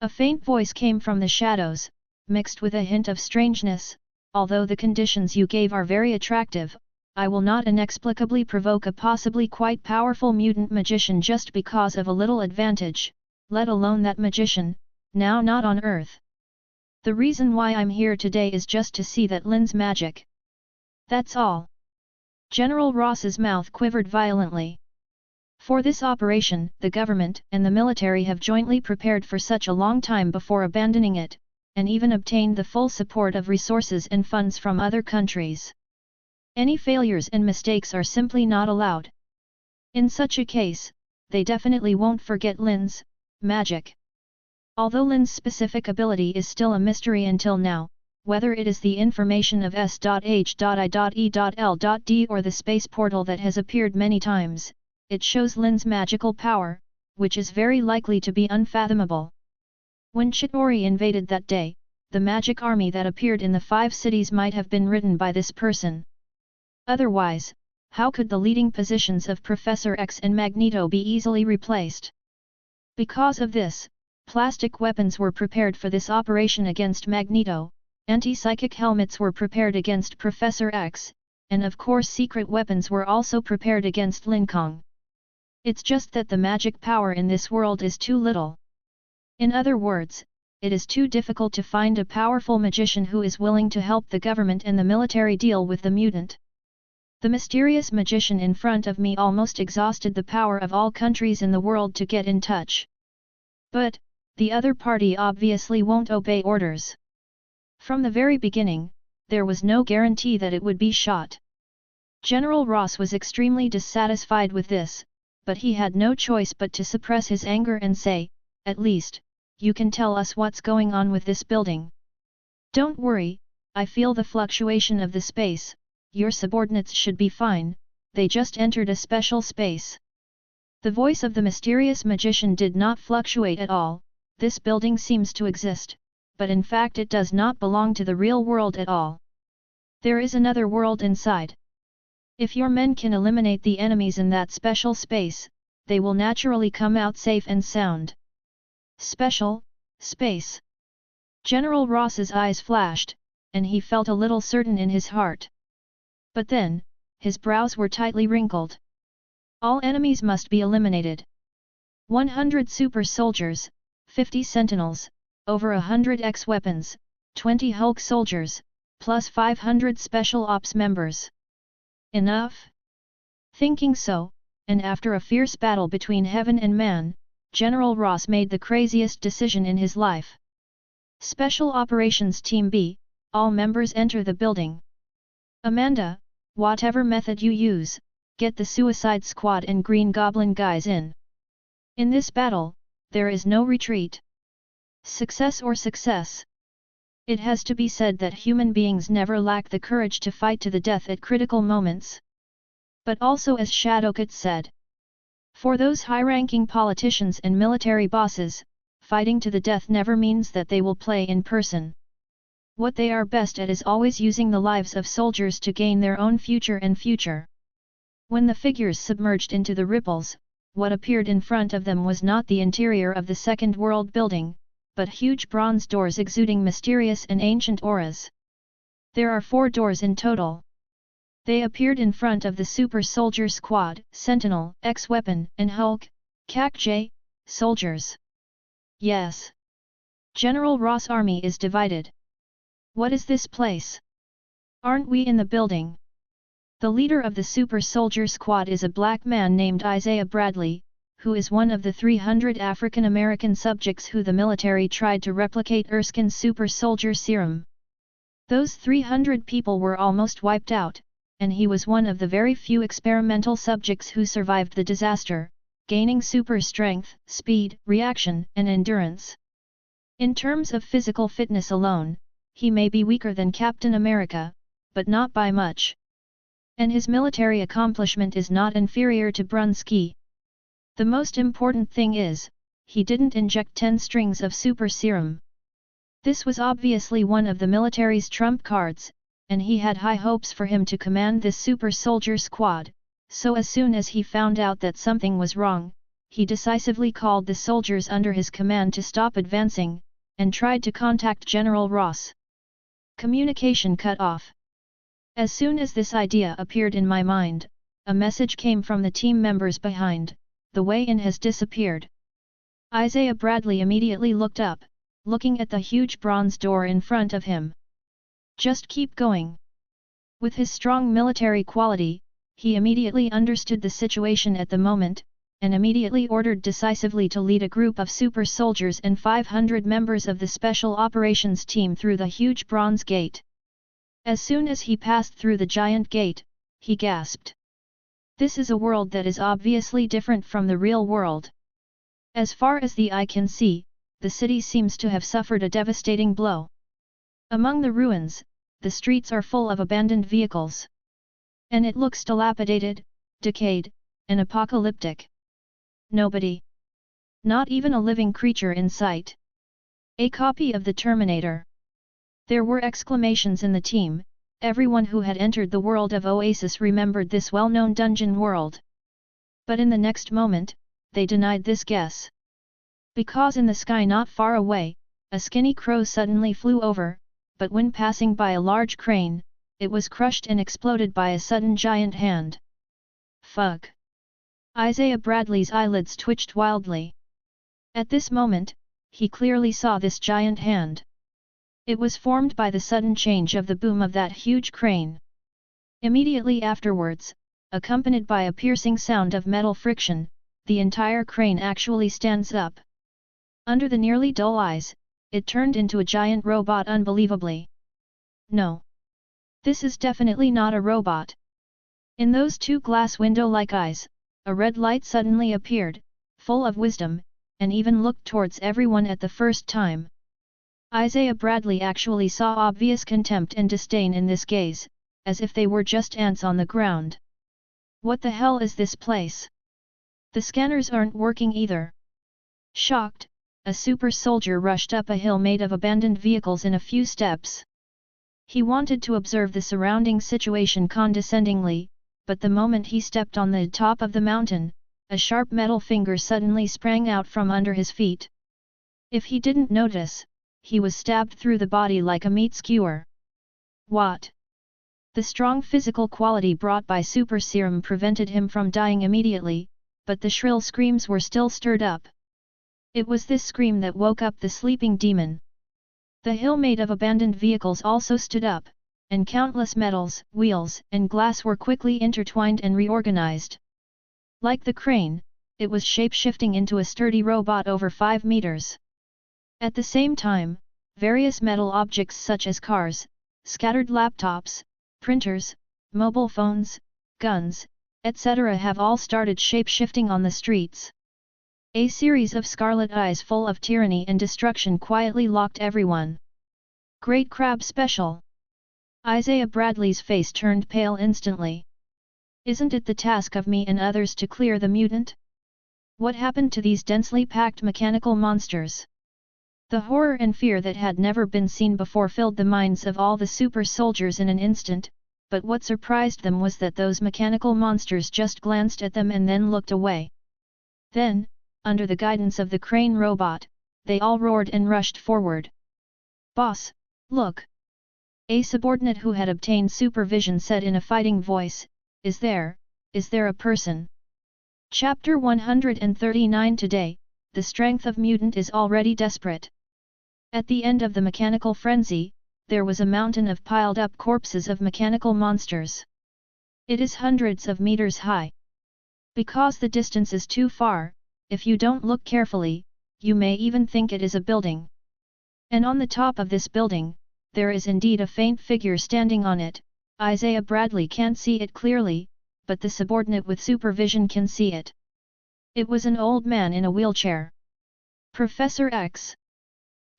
A faint voice came from the shadows, mixed with a hint of strangeness. "Although the conditions you gave are very attractive, I will not inexplicably provoke a possibly quite powerful mutant magician just because of a little advantage, let alone that magician, now not on Earth. The reason why I'm here today is just to see that Lin's magic. That's all." General Ross's mouth quivered violently. For this operation, the government and the military have jointly prepared for such a long time before abandoning it, and even obtained the full support of resources and funds from other countries. Any failures and mistakes are simply not allowed. In such a case, they definitely won't forget Lin's magic. Although Lin's specific ability is still a mystery until now, whether it is the information of S.H.I.E.L.D or the space portal that has appeared many times, it shows Lin's magical power, which is very likely to be unfathomable. When Chitauri invaded that day, the magic army that appeared in the 5 cities might have been ridden by this person. Otherwise, how could the leading positions of Professor X and Magneto be easily replaced? Because of this, plastic weapons were prepared for this operation against Magneto, anti-psychic helmets were prepared against Professor X, and of course secret weapons were also prepared against Lin En. It's just that the magic power in this world is too little. In other words, it is too difficult to find a powerful magician who is willing to help the government and the military deal with the mutant. The mysterious magician in front of me almost exhausted the power of all countries in the world to get in touch. But, the other party obviously won't obey orders. From the very beginning, there was no guarantee that it would be shot. General Ross was extremely dissatisfied with this, but he had no choice but to suppress his anger and say, "At least, you can tell us what's going on with this building." "Don't worry, I feel the fluctuation of the space. Your subordinates should be fine, they just entered a special space." The voice of the mysterious magician did not fluctuate at all. "This building seems to exist, but in fact it does not belong to the real world at all. There is another world inside. If your men can eliminate the enemies in that special space, they will naturally come out safe and sound." Special space. General Ross's eyes flashed, and he felt a little certain in his heart. But then, his brows were tightly wrinkled. All enemies must be eliminated. 100 super soldiers, 50 sentinels, over 100 X-weapons, 20 Hulk soldiers, plus 500 special ops members. Enough? Thinking so, and after a fierce battle between heaven and man, General Ross made the craziest decision in his life. Special Operations Team B, all members enter the building. Amanda, whatever method you use, get the Suicide Squad and Green Goblin guys in. In this battle, there is no retreat. Success or success. It has to be said that human beings never lack the courage to fight to the death at critical moments. But also, as Shadowcat said, for those high-ranking politicians and military bosses, fighting to the death never means that they will play in person. What they are best at is always using the lives of soldiers to gain their own future and future. When the figures submerged into the ripples, what appeared in front of them was not the interior of the Second World building, but huge bronze doors exuding mysterious and ancient auras. There are 4 doors in total. They appeared in front of the Super Soldier Squad, Sentinel, X-Weapon, and Hulk, CAC-J, soldiers. Yes. General Ross' army is divided. What is this place? Aren't we in the building? The leader of the Super Soldier Squad is a black man named Isaiah Bradley, who is one of the 300 African American subjects who the military tried to replicate Erskine's super soldier serum. Those 300 people were almost wiped out, and he was one of the very few experimental subjects who survived the disaster, gaining super strength, speed, reaction, and endurance. In terms of physical fitness alone, he may be weaker than Captain America, but not by much. And his military accomplishment is not inferior to Brunsky. The most important thing is, he didn't inject 10 strings of super serum. This was obviously one of the military's trump cards, and he had high hopes for him to command this super soldier squad, so as soon as he found out that something was wrong, he decisively called the soldiers under his command to stop advancing, and tried to contact General Ross. Communication cut off. As soon as this idea appeared in my mind, a message came from the team members behind, the way in has disappeared. Isaiah Bradley immediately looked up, looking at the huge bronze door in front of him. Just keep going. With his strong military quality, he immediately understood the situation at the moment, and immediately ordered decisively to lead a group of super soldiers and 500 members of the Special Operations Team through the huge bronze gate. As soon as he passed through the giant gate, he gasped. This is a world that is obviously different from the real world. As far as the eye can see, the city seems to have suffered a devastating blow. Among the ruins, the streets are full of abandoned vehicles. And it looks dilapidated, decayed, and apocalyptic. Nobody. Not even a living creature in sight. A copy of the Terminator. There were exclamations in the team. Everyone who had entered the world of Oasis remembered this well-known dungeon world. But in the next moment, they denied this guess. Because in the sky not far away, a skinny crow suddenly flew over, but when passing by a large crane, it was crushed and exploded by a sudden giant hand. Fuck! Isaiah Bradley's eyelids twitched wildly. At this moment, he clearly saw this giant hand. It was formed by the sudden change of the boom of that huge crane. Immediately afterwards, accompanied by a piercing sound of metal friction, the entire crane actually stands up. Under the nearly dull eyes, it turned into a giant robot unbelievably. No. This is definitely not a robot. In those 2 glass window-like eyes, a red light suddenly appeared, full of wisdom, and even looked towards everyone at the first time. Isaiah Bradley actually saw obvious contempt and disdain in this gaze, as if they were just ants on the ground. What the hell is this place? The scanners aren't working either. Shocked, a super soldier rushed up a hill made of abandoned vehicles in a few steps. He wanted to observe the surrounding situation condescendingly, but the moment he stepped on the top of the mountain, a sharp metal finger suddenly sprang out from under his feet. If he didn't notice, he was stabbed through the body like a meat skewer. What? The strong physical quality brought by super serum prevented him from dying immediately, but the shrill screams were still stirred up. It was this scream that woke up the sleeping demon. The hill made of abandoned vehicles also stood up, and countless metals, wheels, and glass were quickly intertwined and reorganized. Like the crane, it was shape-shifting into a sturdy robot over 5 meters. At the same time, various metal objects such as cars, scattered laptops, printers, mobile phones, guns, etc. have all started shape-shifting on the streets. A series of scarlet eyes full of tyranny and destruction quietly locked everyone. Great Crab Special. Isaiah Bradley's face turned pale instantly. Isn't it the task of me and others to clear the mutant? What happened to these densely packed mechanical monsters? The horror and fear that had never been seen before filled the minds of all the super soldiers in an instant, but what surprised them was that those mechanical monsters just glanced at them and then looked away. Then, under the guidance of the crane robot, they all roared and rushed forward. "Boss, look!" A subordinate who had obtained supervision said in a fighting voice, is there a person?" Chapter 139 Today, the strength of mutant is already desperate. At the end of the mechanical frenzy, there was a mountain of piled-up corpses of mechanical monsters. It is hundreds of meters high. Because the distance is too far, if you don't look carefully, you may even think it is a building. And on the top of this building, there is indeed a faint figure standing on it. Isaiah Bradley can't see it clearly, but the subordinate with supervision can see it. It was an old man in a wheelchair. Professor X.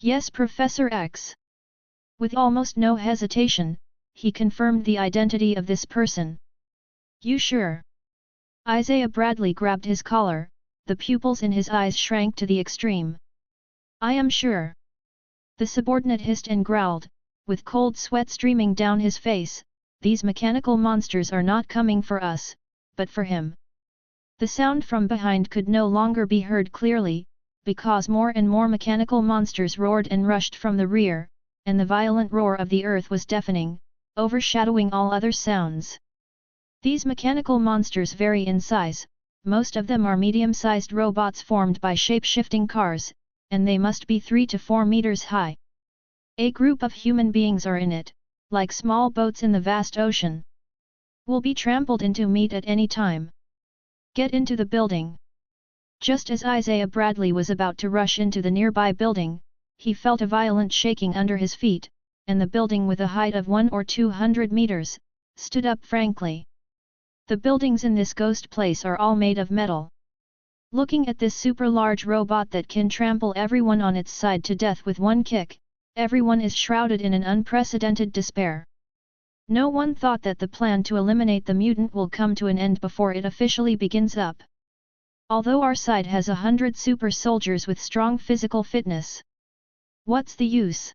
Yes, Professor X. With almost no hesitation, he confirmed the identity of this person. You sure? Isaiah Bradley grabbed his collar, the pupils in his eyes shrank to the extreme. I am sure. The subordinate hissed and growled, with cold sweat streaming down his face, these mechanical monsters are not coming for us, but for him. The sound from behind could no longer be heard clearly, because more and more mechanical monsters roared and rushed from the rear, and the violent roar of the earth was deafening, overshadowing all other sounds. These mechanical monsters vary in size, most of them are medium-sized robots formed by shape-shifting cars, and they must be 3 to 4 meters high. A group of human beings are in it, like small boats in the vast ocean. Will be trampled into meat at any time. Get into the building. Just as Isaiah Bradley was about to rush into the nearby building, he felt a violent shaking under his feet, and the building with a height of 100 or 200 meters, stood up frankly. The buildings in this ghost place are all made of metal. Looking at this super large robot that can trample everyone on its side to death with one kick, everyone is shrouded in an unprecedented despair. No one thought that the plan to eliminate the mutant will come to an end before it officially begins up. Although our side has 100 super soldiers with strong physical fitness. What's the use?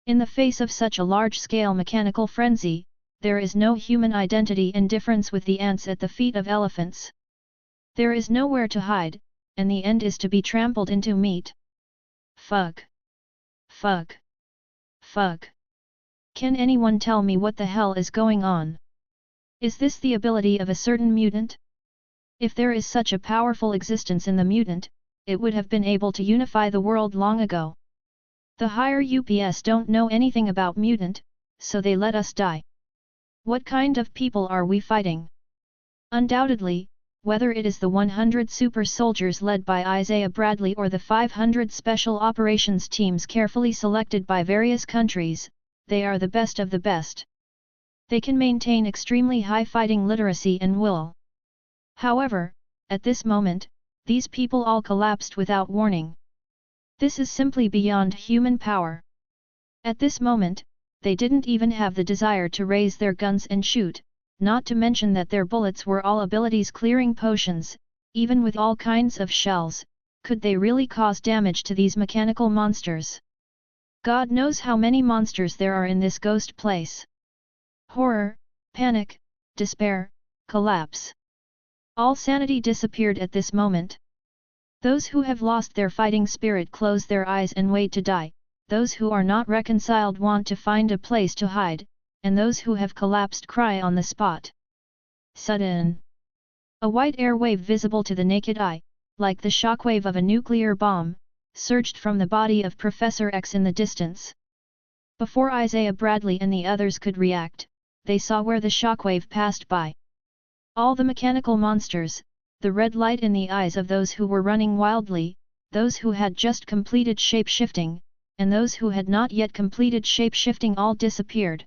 In the face of such a large-scale mechanical frenzy, there is no human identity and difference with the ants at the feet of elephants. There is nowhere to hide, and the end is to be trampled into meat. Fuck. Fuck. Fuck. Can anyone tell me what the hell is going on? Is this the ability of a certain mutant? If there is such a powerful existence in the mutant, it would have been able to unify the world long ago. The higher UPS don't know anything about mutant, so they let us die. What kind of people are we fighting? Undoubtedly, whether it is the 100 super soldiers led by Isaiah Bradley or the 500 special operations teams carefully selected by various countries, they are the best of the best. They can maintain extremely high fighting literacy and will. However, at this moment, these people all collapsed without warning. This is simply beyond human power. At this moment, they didn't even have the desire to raise their guns and shoot, not to mention that their bullets were all abilities clearing potions. Even with all kinds of shells, could they really cause damage to these mechanical monsters? God knows how many monsters there are in this ghost place. Horror, panic, despair, collapse. All sanity disappeared at this moment. Those who have lost their fighting spirit close their eyes and wait to die, those who are not reconciled want to find a place to hide, and those who have collapsed cry on the spot. Sudden. A white airwave visible to the naked eye, like the shockwave of a nuclear bomb, surged from the body of Professor X in the distance. Before Isaiah Bradley and the others could react, they saw where the shockwave passed by. All the mechanical monsters, the red light in the eyes of those who were running wildly, those who had just completed shape-shifting, and those who had not yet completed shape-shifting all disappeared.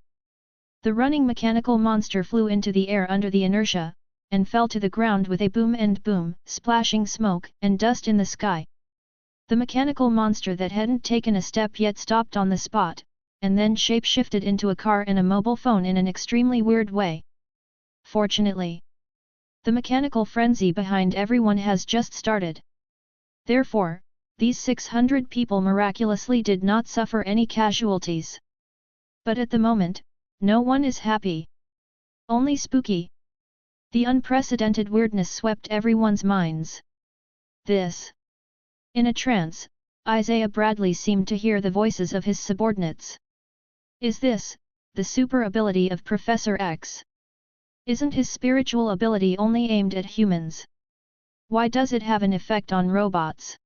The running mechanical monster flew into the air under the inertia, and fell to the ground with a boom and boom, splashing smoke and dust in the sky. The mechanical monster that hadn't taken a step yet stopped on the spot, and then shape-shifted into a car and a mobile phone in an extremely weird way. Fortunately, the mechanical frenzy behind everyone has just started. Therefore, these 600 people miraculously did not suffer any casualties. But at the moment, no one is happy. Only spooky. The unprecedented weirdness swept everyone's minds. This. In a trance, Isaiah Bradley seemed to hear the voices of his subordinates. Is this the super ability of Professor X? Isn't his spiritual ability only aimed at humans? Why does it have an effect on robots?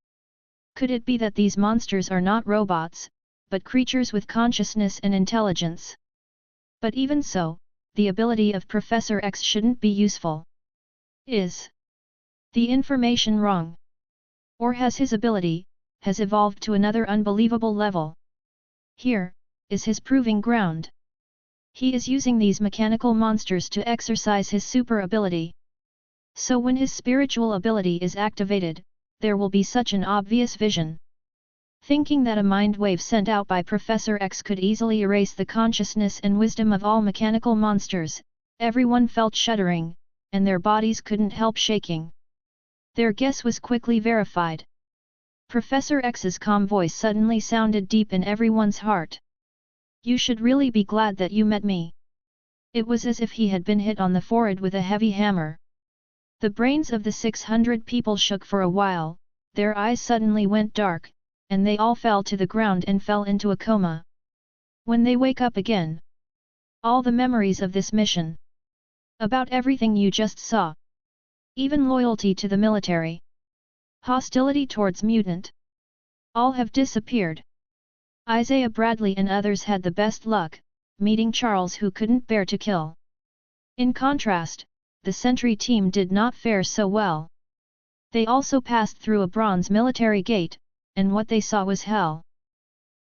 Could it be that these monsters are not robots, but creatures with consciousness and intelligence? But even so, the ability of Professor X shouldn't be useful. Is the information wrong? Or has his ability evolved to another unbelievable level? Here is his proving ground. He is using these mechanical monsters to exercise his super ability. So when his spiritual ability is activated, there will be such an obvious vision. Thinking that a mind wave sent out by Professor X could easily erase the consciousness and wisdom of all mechanical monsters, everyone felt shuddering, and their bodies couldn't help shaking. Their guess was quickly verified. Professor X's calm voice suddenly sounded deep in everyone's heart. You should really be glad that you met me. It was as if he had been hit on the forehead with a heavy hammer. The brains of the 600 people shook for a while, their eyes suddenly went dark, and they all fell to the ground and fell into a coma. When they wake up again, all the memories of this mission, about everything you just saw, even loyalty to the military, hostility towards mutant, all have disappeared. Isaiah Bradley and others had the best luck, meeting Charles, who couldn't bear to kill. In contrast, the Sentry team did not fare so well. They also passed through a bronze military gate, and what they saw was hell.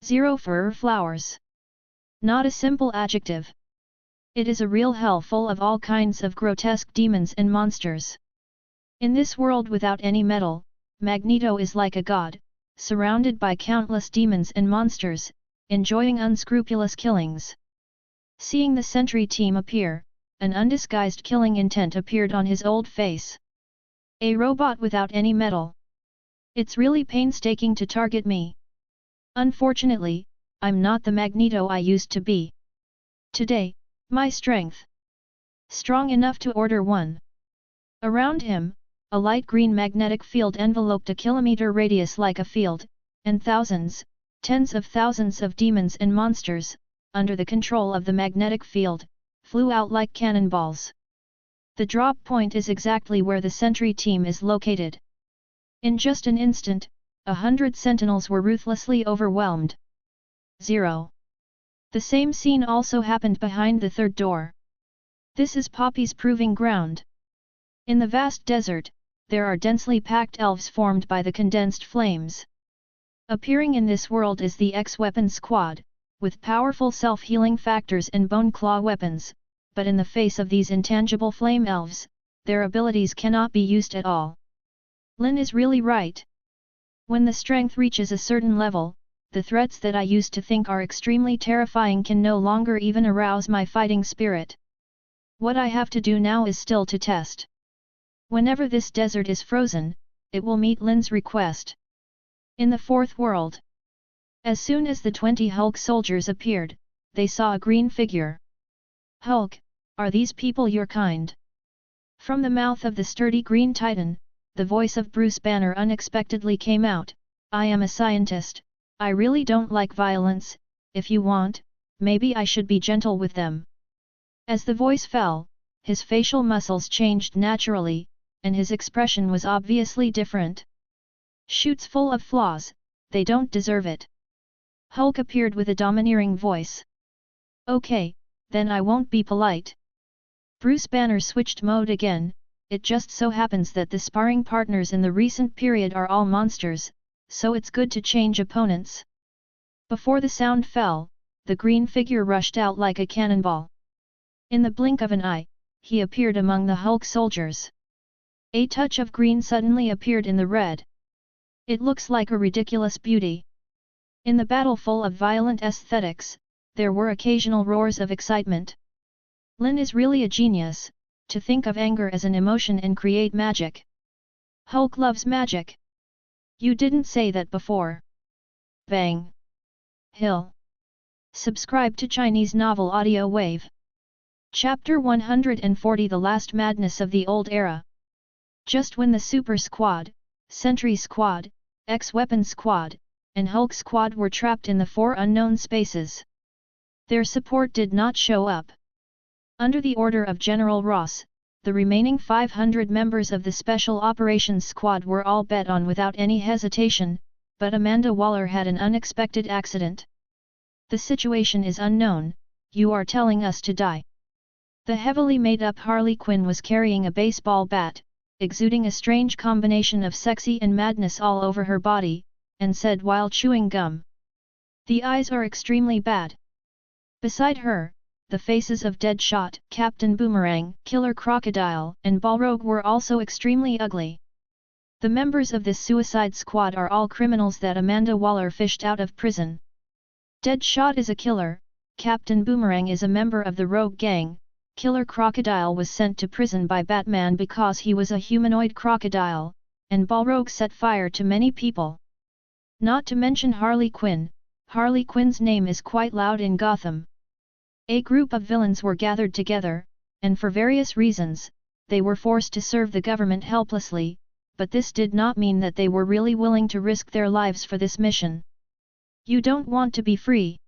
Zero fur flowers. Not a simple adjective. It is a real hell full of all kinds of grotesque demons and monsters. In this world without any metal, Magneto is like a god, surrounded by countless demons and monsters, enjoying unscrupulous killings. Seeing the Sentry team appear, an undisguised killing intent appeared on his old face. A robot without any metal. It's really painstaking to target me. Unfortunately, I'm not the Magneto I used to be. Today, my strength strong enough to order one. Around him, a light green magnetic field enveloped a kilometer radius like a field, and thousands, tens of thousands of demons and monsters, under the control of the magnetic field, flew out like cannonballs. The drop point is exactly where the Sentry team is located. In just an instant, 100 sentinels were ruthlessly overwhelmed. 0. The same scene also happened behind the third door. This is Poppy's proving ground. In the vast desert, there are densely packed elves formed by the condensed flames. Appearing in this world is the X-Weapon Squad, with powerful self-healing factors and bone claw weapons, but in the face of these intangible flame elves, their abilities cannot be used at all. Lin is really right. When the strength reaches a certain level, the threats that I used to think are extremely terrifying can no longer even arouse my fighting spirit. What I have to do now is still to test. Whenever this desert is frozen, it will meet Lin's request. In the fourth world, as soon as the 20 Hulk soldiers appeared, they saw a green figure. Hulk, are these people your kind? From the mouth of the sturdy green titan, the voice of Bruce Banner unexpectedly came out. I am a scientist, I really don't like violence, if you want, maybe I should be gentle with them. As the voice fell, his facial muscles changed naturally, and his expression was obviously different. Shoots full of flaws, they don't deserve it. Hulk appeared with a domineering voice. Okay, then I won't be polite. Bruce Banner switched mode again. It just so happens that the sparring partners in the recent period are all monsters, so it's good to change opponents. Before the sound fell, the green figure rushed out like a cannonball. In the blink of an eye, he appeared among the Hulk soldiers. A touch of green suddenly appeared in the red. It looks like a ridiculous beauty. In the battle full of violent aesthetics, there were occasional roars of excitement. Lin is really a genius, to think of anger as an emotion and create magic. Hulk loves magic. You didn't say that before. Bang. Hill. Subscribe to Chinese Novel Audio Wave. Chapter 140 The Last Madness of the Old Era. Just when the Super Squad, Sentry Squad, X-Weapon Squad, and Hulk Squad were trapped in the 4 unknown spaces, their support did not show up. Under the order of General Ross, the remaining 500 members of the Special Operations Squad were all bet on without any hesitation, but Amanda Waller had an unexpected accident. The situation is unknown, you are telling us to die. The heavily made-up Harley Quinn was carrying a baseball bat, exuding a strange combination of sexy and madness all over her body, and said while chewing gum. The eyes are extremely bad. Beside her, the faces of Deadshot, Captain Boomerang, Killer Crocodile, and Balrog were also extremely ugly. The members of this Suicide Squad are all criminals that Amanda Waller fished out of prison. Deadshot is a killer, Captain Boomerang is a member of the Rogue Gang, Killer Crocodile was sent to prison by Batman because he was a humanoid crocodile, and Balrog set fire to many people. Not to mention Harley Quinn. Harley Quinn's name is quite loud in Gotham. A group of villains were gathered together, and for various reasons, they were forced to serve the government helplessly, but this did not mean that they were really willing to risk their lives for this mission. You don't want to be free.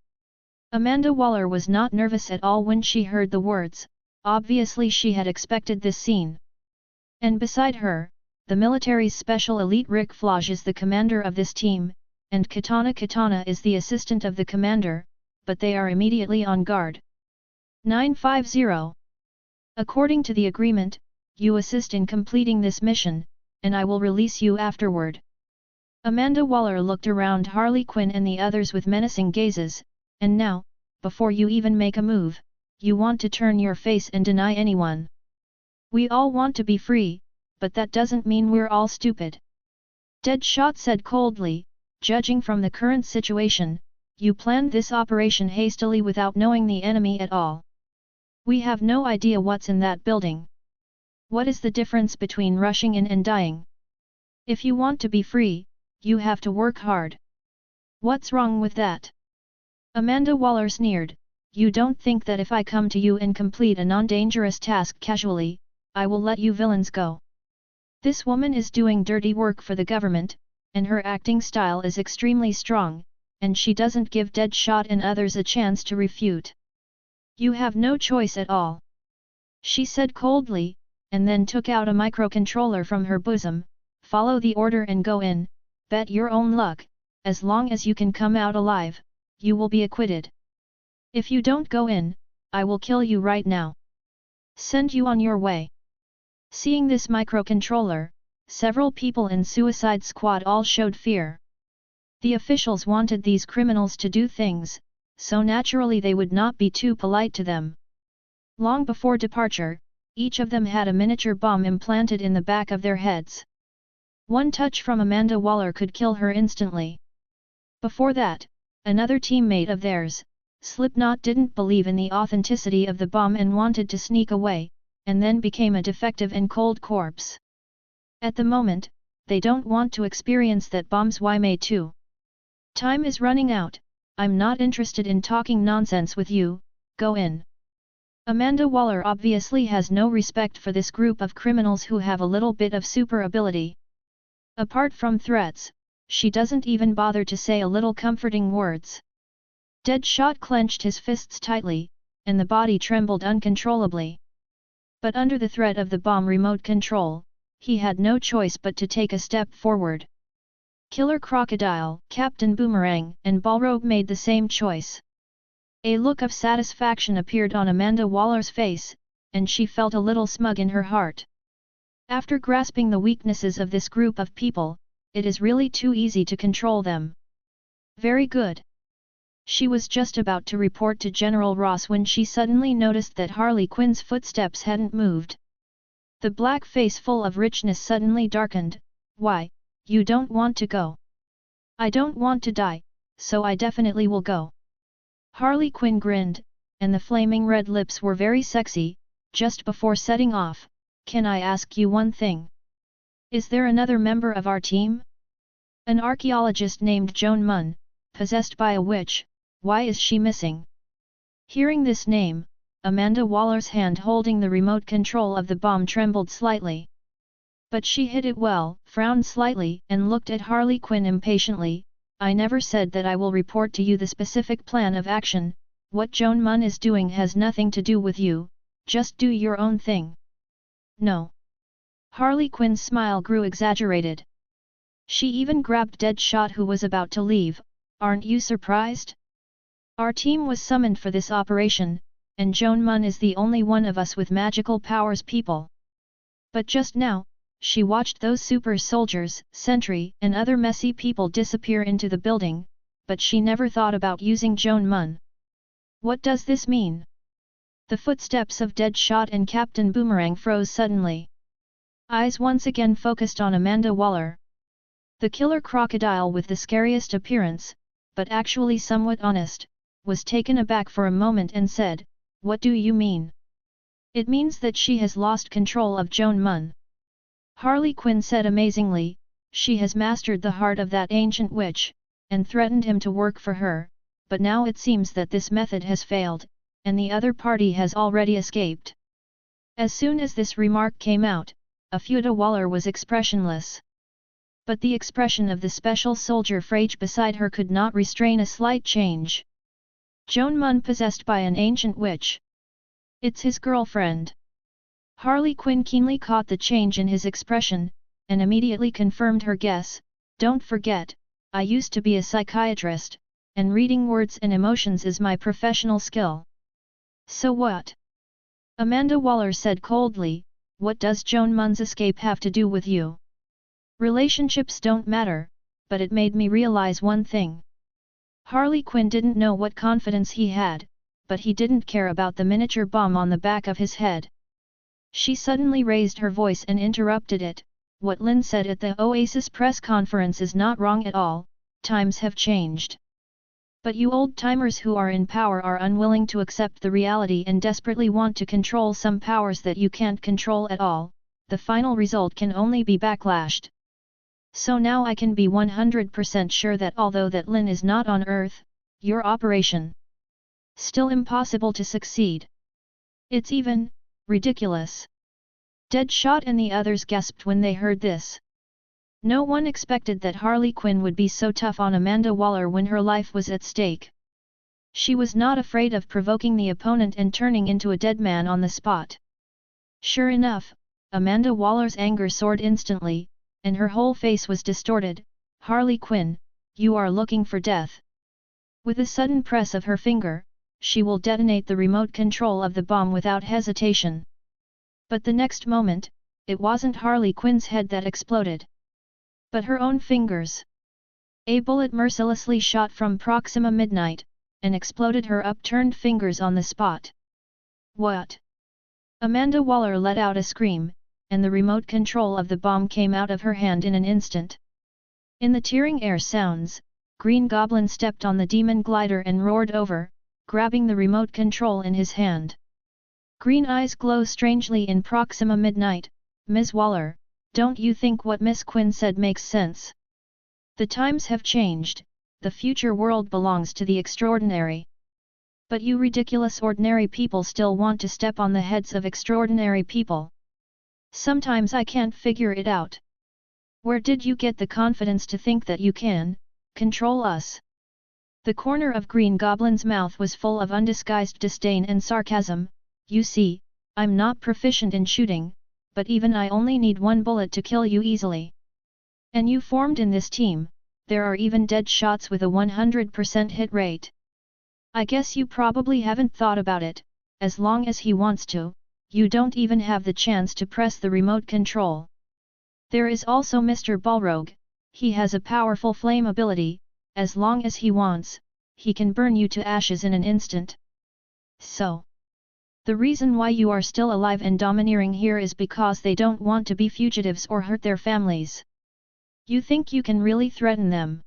Amanda Waller was not nervous at all when she heard the words, obviously she had expected this scene. And beside her, the military's special elite Rick Flage is the commander of this team, and Katana is the assistant of the commander, but they are immediately on guard. 950. According to the agreement, you assist in completing this mission, and I will release you afterward. Amanda Waller looked around Harley Quinn and the others with menacing gazes, and now, before you even make a move, you want to turn your face and deny anyone. We all want to be free, but that doesn't mean we're all stupid. Deadshot said coldly, judging from the current situation, you planned this operation hastily without knowing the enemy at all. We have no idea what's in that building. What is the difference between rushing in and dying? If you want to be free, you have to work hard. What's wrong with that? Amanda Waller sneered, you don't think that if I come to you and complete a non-dangerous task casually, I will let you villains go. This woman is doing dirty work for the government, and her acting style is extremely strong, and she doesn't give Deadshot and others a chance to refute. You have no choice at all. She said coldly, and then took out a microcontroller from her bosom, follow the order and go in, bet your own luck, as long as you can come out alive, you will be acquitted. If you don't go in, I will kill you right now. Send you on your way. Seeing this microcontroller, several people in Suicide Squad all showed fear. The officials wanted these criminals to do things, so naturally they would not be too polite to them. Long before departure, each of them had a miniature bomb implanted in the back of their heads. One touch from Amanda Waller could kill her instantly. Before that, another teammate of theirs, Slipknot, didn't believe in the authenticity of the bomb and wanted to sneak away, and then became a defective and cold corpse. At the moment, they don't want to experience that bomb's may too. Time is running out, I'm not interested in talking nonsense with you, go in. Amanda Waller obviously has no respect for this group of criminals who have a little bit of super ability. Apart from threats, she doesn't even bother to say a little comforting words. Deadshot clenched his fists tightly, and the body trembled uncontrollably. But under the threat of the bomb remote control, he had no choice but to take a step forward. Killer Crocodile, Captain Boomerang, and Balrog made the same choice. A look of satisfaction appeared on Amanda Waller's face, and she felt a little smug in her heart. After grasping the weaknesses of this group of people, it is really too easy to control them. Very good. She was just about to report to General Ross when she suddenly noticed that Harley Quinn's footsteps hadn't moved. The black face full of richness suddenly darkened. Why, you don't want to go? I don't want to die, so I definitely will go. Harley Quinn grinned, and the flaming red lips were very sexy. Just before setting off, can I ask you one thing? Is there another member of our team? An archaeologist named Joan Mun, possessed by a witch, why is she missing? Hearing this name, Amanda Waller's hand holding the remote control of the bomb trembled slightly. But she hid it well, frowned slightly and looked at Harley Quinn impatiently. I never said that I will report to you the specific plan of action. What Joan Mun is doing has nothing to do with you, just do your own thing. No. Harley Quinn's smile grew exaggerated. She even grabbed Deadshot who was about to leave. Aren't you surprised? Our team was summoned for this operation, and Joan Mun is the only one of us with magical powers people. But just now, she watched those super soldiers, sentry and other messy people disappear into the building, but she never thought about using Joan Mun. What does this mean? The footsteps of Deadshot and Captain Boomerang froze suddenly. Eyes once again focused on Amanda Waller. The killer crocodile with the scariest appearance, but actually somewhat honest, was taken aback for a moment and said, "What do you mean?" "It means that she has lost control of Joan Mun." Harley Quinn said amazingly, "She has mastered the heart of that ancient witch, and threatened him to work for her, but now it seems that this method has failed, and the other party has already escaped." As soon as this remark came out, Avada Waller was expressionless. But the expression of the special soldier Frage beside her could not restrain a slight change. Joan Mun possessed by an ancient witch. It's his girlfriend. Harley Quinn keenly caught the change in his expression, and immediately confirmed her guess. "Don't forget, I used to be a psychiatrist, and reading words and emotions is my professional skill." "So what?" Amanda Waller said coldly, "What does Joan Mun's escape have to do with you? Relationships don't matter, but it made me realize one thing." Harley Quinn didn't know what confidence he had, but he didn't care about the miniature bomb on the back of his head. She suddenly raised her voice and interrupted it. "What Lin said at the Oasis press conference is not wrong at all, times have changed. But you old-timers who are in power are unwilling to accept the reality and desperately want to control some powers that you can't control at all. The final result can only be backlashed. So now I can be 100% sure that although that Lin is not on Earth, your operation still impossible to succeed. It's even ridiculous." Deadshot and the others gasped when they heard this. No one expected that Harley Quinn would be so tough on Amanda Waller when her life was at stake. She was not afraid of provoking the opponent and turning into a dead man on the spot. Sure enough, Amanda Waller's anger soared instantly, and her whole face was distorted. "Harley Quinn, you are looking for death." With a sudden press of her finger, she will detonate the remote control of the bomb without hesitation. But the next moment, it wasn't Harley Quinn's head that exploded, but her own fingers. A bullet mercilessly shot from Proxima Midnight, and exploded her upturned fingers on the spot. "What?" Amanda Waller let out a scream, and the remote control of the bomb came out of her hand in an instant. In the tearing air sounds, Green Goblin stepped on the demon glider and roared over, grabbing the remote control in his hand. Green eyes glow strangely in Proxima Midnight. "Ms. Waller, don't you think what Miss Quinn said makes sense? The times have changed, the future world belongs to the extraordinary. But you ridiculous ordinary people still want to step on the heads of extraordinary people. Sometimes I can't figure it out. Where did you get the confidence to think that you can control us?" The corner of Green Goblin's mouth was full of undisguised disdain and sarcasm. "You see, I'm not proficient in shooting, but even I only need one bullet to kill you easily. And you formed in this team, there are even dead shots with a 100% hit rate. I guess you probably haven't thought about it. As long as he wants to, you don't even have the chance to press the remote control. There is also Mr. Balrog, he has a powerful flame ability. As long as he wants, he can burn you to ashes in an instant. So, the reason why you are still alive and domineering here is because they don't want to be fugitives or hurt their families. You think you can really threaten them?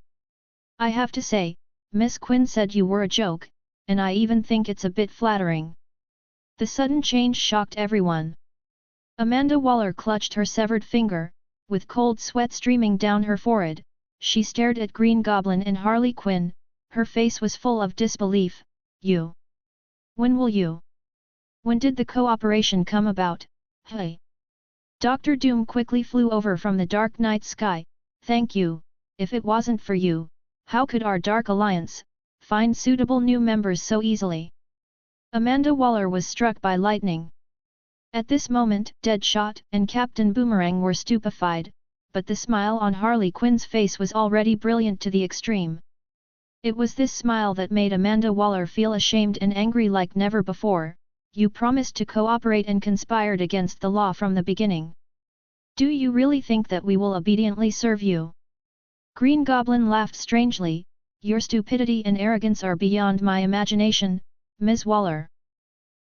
I have to say, Miss Quinn said you were a joke, and I even think it's a bit flattering." The sudden change shocked everyone. Amanda Waller clutched her severed finger, with cold sweat streaming down her forehead. She stared at Green Goblin and Harley Quinn, her face was full of disbelief. "You? When will you? When did the cooperation come about, hey?" Dr. Doom quickly flew over from the dark night sky. "Thank you, if it wasn't for you, how could our Dark Alliance find suitable new members so easily?" Amanda Waller was struck by lightning. At this moment, Deadshot and Captain Boomerang were stupefied, but the smile on Harley Quinn's face was already brilliant to the extreme. It was this smile that made Amanda Waller feel ashamed and angry like never before. "You promised to cooperate and conspired against the law from the beginning. Do you really think that we will obediently serve you?" Green Goblin laughed strangely. "Your stupidity and arrogance are beyond my imagination, Ms. Waller.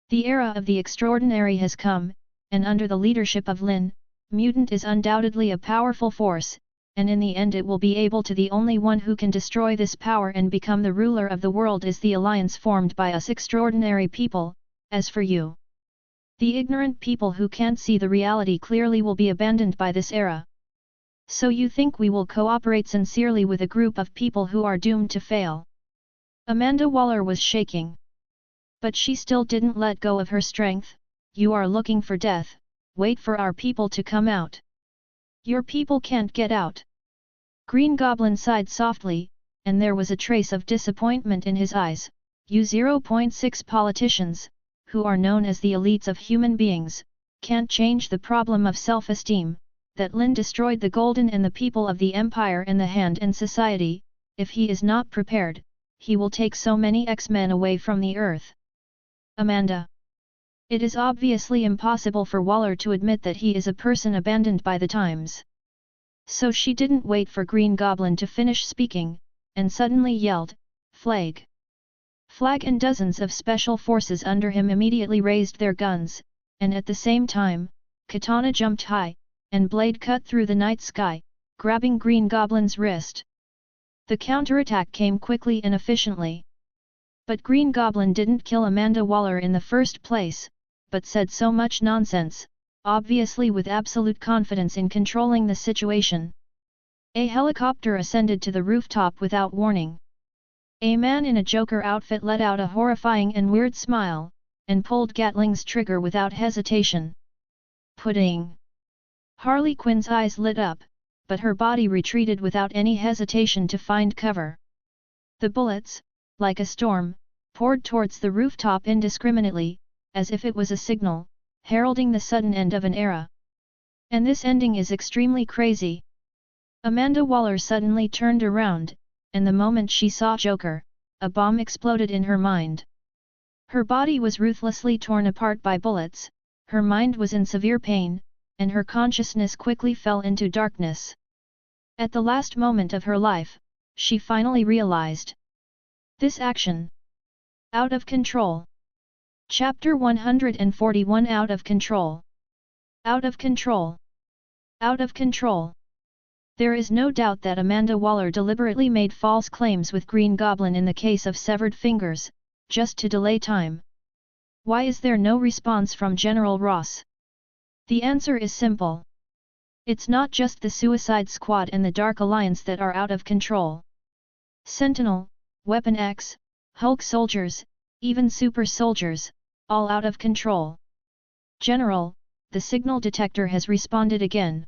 The era of the extraordinary has come, and under the leadership of Lin, Mutant is undoubtedly a powerful force, and in the end it will be able to. The only one who can destroy this power and become the ruler of the world is the alliance formed by us extraordinary people. As for you, the ignorant people who can't see the reality clearly will be abandoned by this era. So you think we will cooperate sincerely with a group of people who are doomed to fail?" Amanda Waller was shaking. But she still didn't let go of her strength. "You are looking for death, wait for our people to come out. Your people can't get out." Green Goblin sighed softly, and there was a trace of disappointment in his eyes. "You 0.6 politicians, who are known as the elites of human beings, can't change the problem of self-esteem, that Lin destroyed the Golden and the people of the Empire and the Hand and Society. If he is not prepared, he will take so many X-Men away from the Earth." Amanda. It is obviously impossible for Waller to admit that he is a person abandoned by the times. So she didn't wait for Green Goblin to finish speaking, and suddenly yelled, "Flag! Flag!" and dozens of special forces under him immediately raised their guns, and at the same time, Katana jumped high, and blade cut through the night sky, grabbing Green Goblin's wrist. The counterattack came quickly and efficiently. But Green Goblin didn't kill Amanda Waller in the first place, but said so much nonsense, obviously with absolute confidence in controlling the situation. A helicopter ascended to the rooftop without warning. A man in a Joker outfit let out a horrifying and weird smile, and pulled Gatling's trigger without hesitation. "Pudding!" Harley Quinn's eyes lit up, but her body retreated without any hesitation to find cover. The bullets, like a storm, poured towards the rooftop indiscriminately, as if it was a signal, heralding the sudden end of an era. And this ending is extremely crazy. Amanda Waller suddenly turned around, and the moment she saw Joker, a bomb exploded in her mind. Her body was ruthlessly torn apart by bullets, her mind was in severe pain, and her consciousness quickly fell into darkness. At the last moment of her life, she finally realized. This action. Out of control. Chapter 141 Out of Control. Out of control. Out of control. There is no doubt that Amanda Waller deliberately made false claims with Green Goblin in the case of severed fingers, just to delay time. Why is there no response from General Ross? The answer is simple. It's not just the Suicide Squad and the Dark Alliance that are out of control. Sentinel, Weapon X, Hulk soldiers, even super soldiers, all out of control. "General, the signal detector has responded again."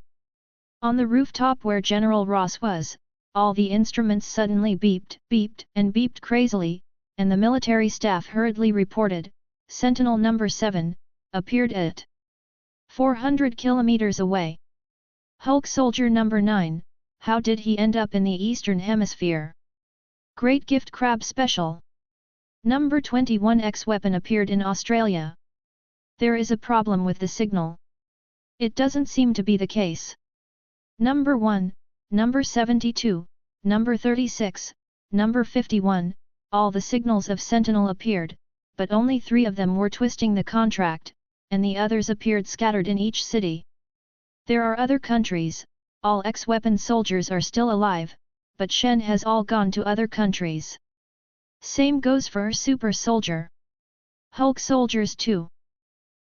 On the rooftop where General Ross was, all the instruments suddenly beeped, beeped and beeped crazily, and the military staff hurriedly reported, "Sentinel number 7, appeared at 400 kilometers away. Hulk soldier number 9, how did he end up in the Eastern Hemisphere? Great gift crab special. Number 21 X-weapon appeared in Australia. There is a problem with the signal. It doesn't seem to be the case. Number 1, number 72, number 36, number 51, all the signals of Sentinel appeared, but only 3 of them were twisting the contract, and the others appeared scattered in each city. There are other countries, all X-weapon soldiers are still alive, but Shen has all gone to other countries. Same goes for Super Soldier. Hulk soldiers too.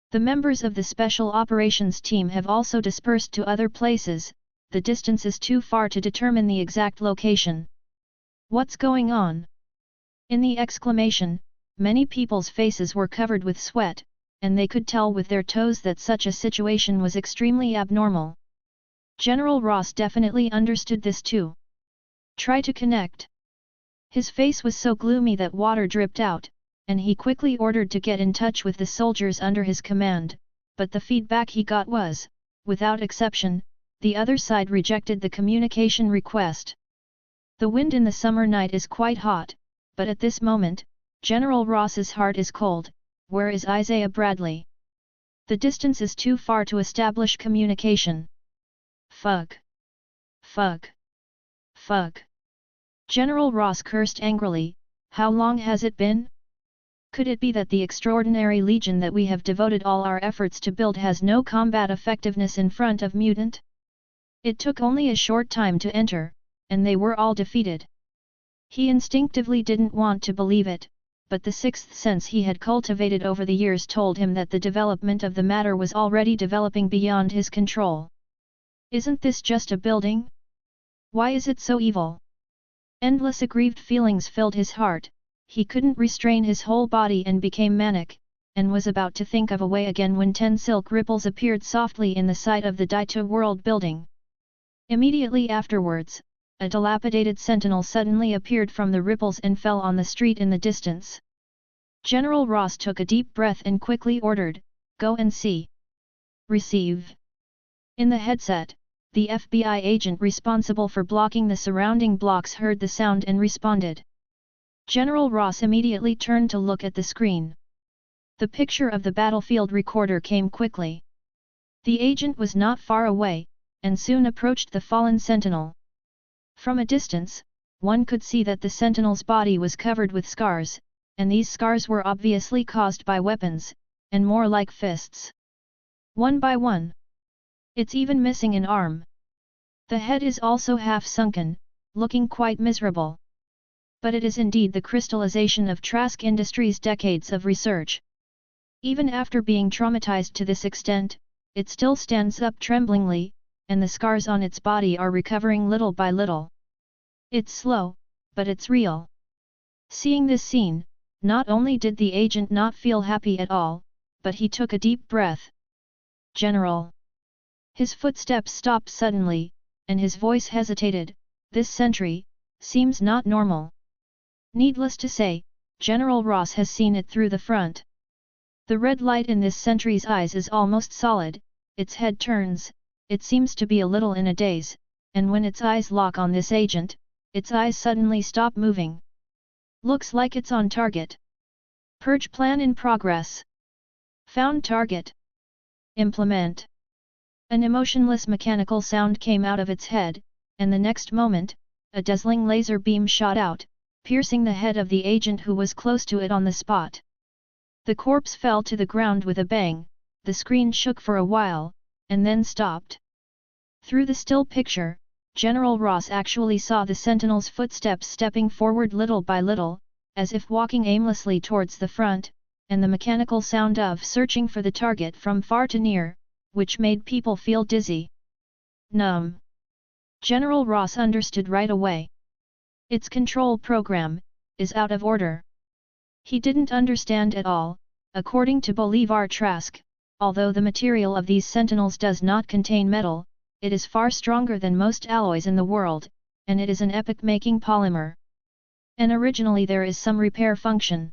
The members of the Special Operations team have also dispersed to other places, the distance is too far to determine the exact location. What's going on? In the exclamation, many people's faces were covered with sweat, and they could tell with their toes that such a situation was extremely abnormal. General Ross definitely understood this too. Try to connect. His face was so gloomy that water dripped out, and he quickly ordered to get in touch with the soldiers under his command, but the feedback he got was, without exception, the other side rejected the communication request. The wind in the summer night is quite hot, but at this moment, General Ross's heart is cold. Where is Isaiah Bradley? The distance is too far to establish communication. Fuck. Fuck. Fuck. General Ross cursed angrily. How long has it been? Could it be that the extraordinary legion that we have devoted all our efforts to build has no combat effectiveness in front of mutant? It took only a short time to enter, and they were all defeated. He instinctively didn't want to believe it, but the sixth sense he had cultivated over the years told him that the development of the matter was already developing beyond his control. Isn't this just a building? Why is it so evil? Endless aggrieved feelings filled his heart. He couldn't restrain his whole body and became manic, and was about to think of a way again when 10 silk ripples appeared softly in the sight of the Daita World building. Immediately afterwards, a dilapidated sentinel suddenly appeared from the ripples and fell on the street in the distance. General Ross took a deep breath and quickly ordered, "Go and see." Receive. In the headset, the FBI agent responsible for blocking the surrounding blocks heard the sound and responded. General Ross immediately turned to look at the screen. The picture of the battlefield recorder came quickly. The agent was not far away, and soon approached the fallen sentinel. From a distance, one could see that the sentinel's body was covered with scars, and these scars were obviously caused by weapons, and more like fists. One by one. It's even missing an arm. The head is also half sunken, looking quite miserable. But it is indeed the crystallization of Trask Industries' decades of research. Even after being traumatized to this extent, it still stands up tremblingly, and the scars on its body are recovering little by little. It's slow, but it's real. Seeing this scene, not only did the agent not feel happy at all, but he took a deep breath. "General." His footsteps stopped suddenly, and his voice hesitated. "This sentry seems not normal." Needless to say, General Ross has seen it through the front. The red light in this sentry's eyes is almost solid, its head turns, it seems to be a little in a daze, and when its eyes lock on this agent, its eyes suddenly stop moving. Looks like it's on target. Purge plan in progress. Found target. Implement. An emotionless mechanical sound came out of its head, and the next moment, a dazzling laser beam shot out, piercing the head of the agent who was close to it on the spot. The corpse fell to the ground with a bang, the screen shook for a while, and then stopped. Through the still picture, General Ross actually saw the sentinel's footsteps stepping forward little by little, as if walking aimlessly towards the front, and the mechanical sound of searching for the target from far to near, which made people feel dizzy. Numb. General Ross understood right away. Its control program is out of order. He didn't understand at all. According to Bolivar Trask, although the material of these sentinels does not contain metal, it is far stronger than most alloys in the world, and it is an epoch-making polymer. And originally there is some repair function.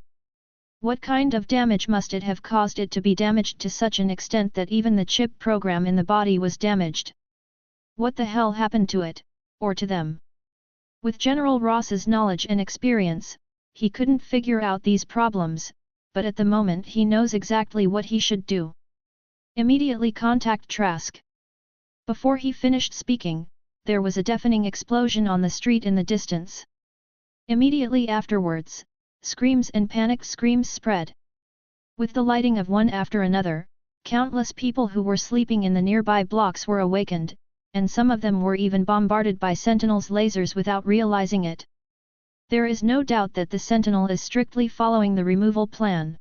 What kind of damage must it have caused it to be damaged to such an extent that even the chip program in the body was damaged? What the hell happened to it, or to them? With General Ross's knowledge and experience, he couldn't figure out these problems, but at the moment he knows exactly what he should do. Immediately contact Trask. Before he finished speaking, there was a deafening explosion on the street in the distance. Immediately afterwards, screams and panicked screams spread. With the lighting of one after another, countless people who were sleeping in the nearby blocks were awakened, and some of them were even bombarded by Sentinel's lasers without realizing it. There is no doubt that the Sentinel is strictly following the removal plan.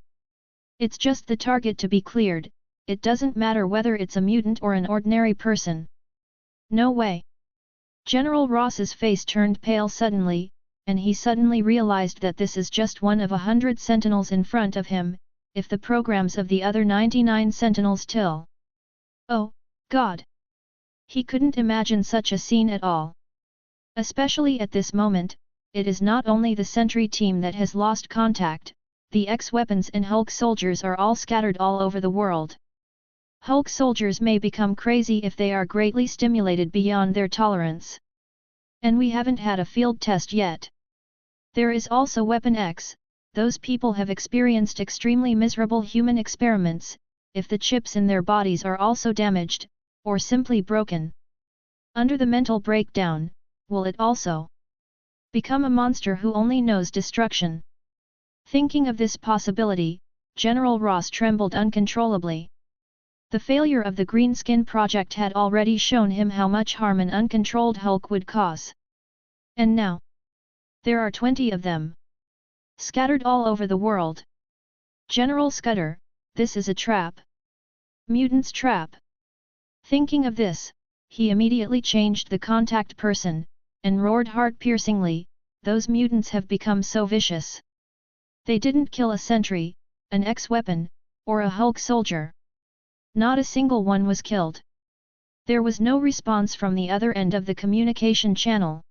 It's just the target to be cleared, it doesn't matter whether it's a mutant or an ordinary person. No way. General Ross's face turned pale suddenly, and he suddenly realized that this is just one of 100 sentinels in front of him, if the programs of the other 99 sentinels till. Oh, God! He couldn't imagine such a scene at all. Especially at this moment, it is not only the sentry team that has lost contact, the X-weapons and Hulk soldiers are all scattered all over the world. Hulk soldiers may become crazy if they are greatly stimulated beyond their tolerance. And we haven't had a field test yet. There is also Weapon X, those people have experienced extremely miserable human experiments, if the chips in their bodies are also damaged, or simply broken. Under the mental breakdown, will it also become a monster who only knows destruction? Thinking of this possibility, General Ross trembled uncontrollably. The failure of the Greenskin project had already shown him how much harm an uncontrolled Hulk would cause. And now, there are 20 of them, scattered all over the world. General Scudder, this is a trap. Mutants' trap. Thinking of this, he immediately changed the contact person, and roared heart-piercingly, those mutants have become so vicious. They didn't kill a sentry, an X-weapon, or a Hulk soldier. Not a single one was killed. There was no response from the other end of the communication channel.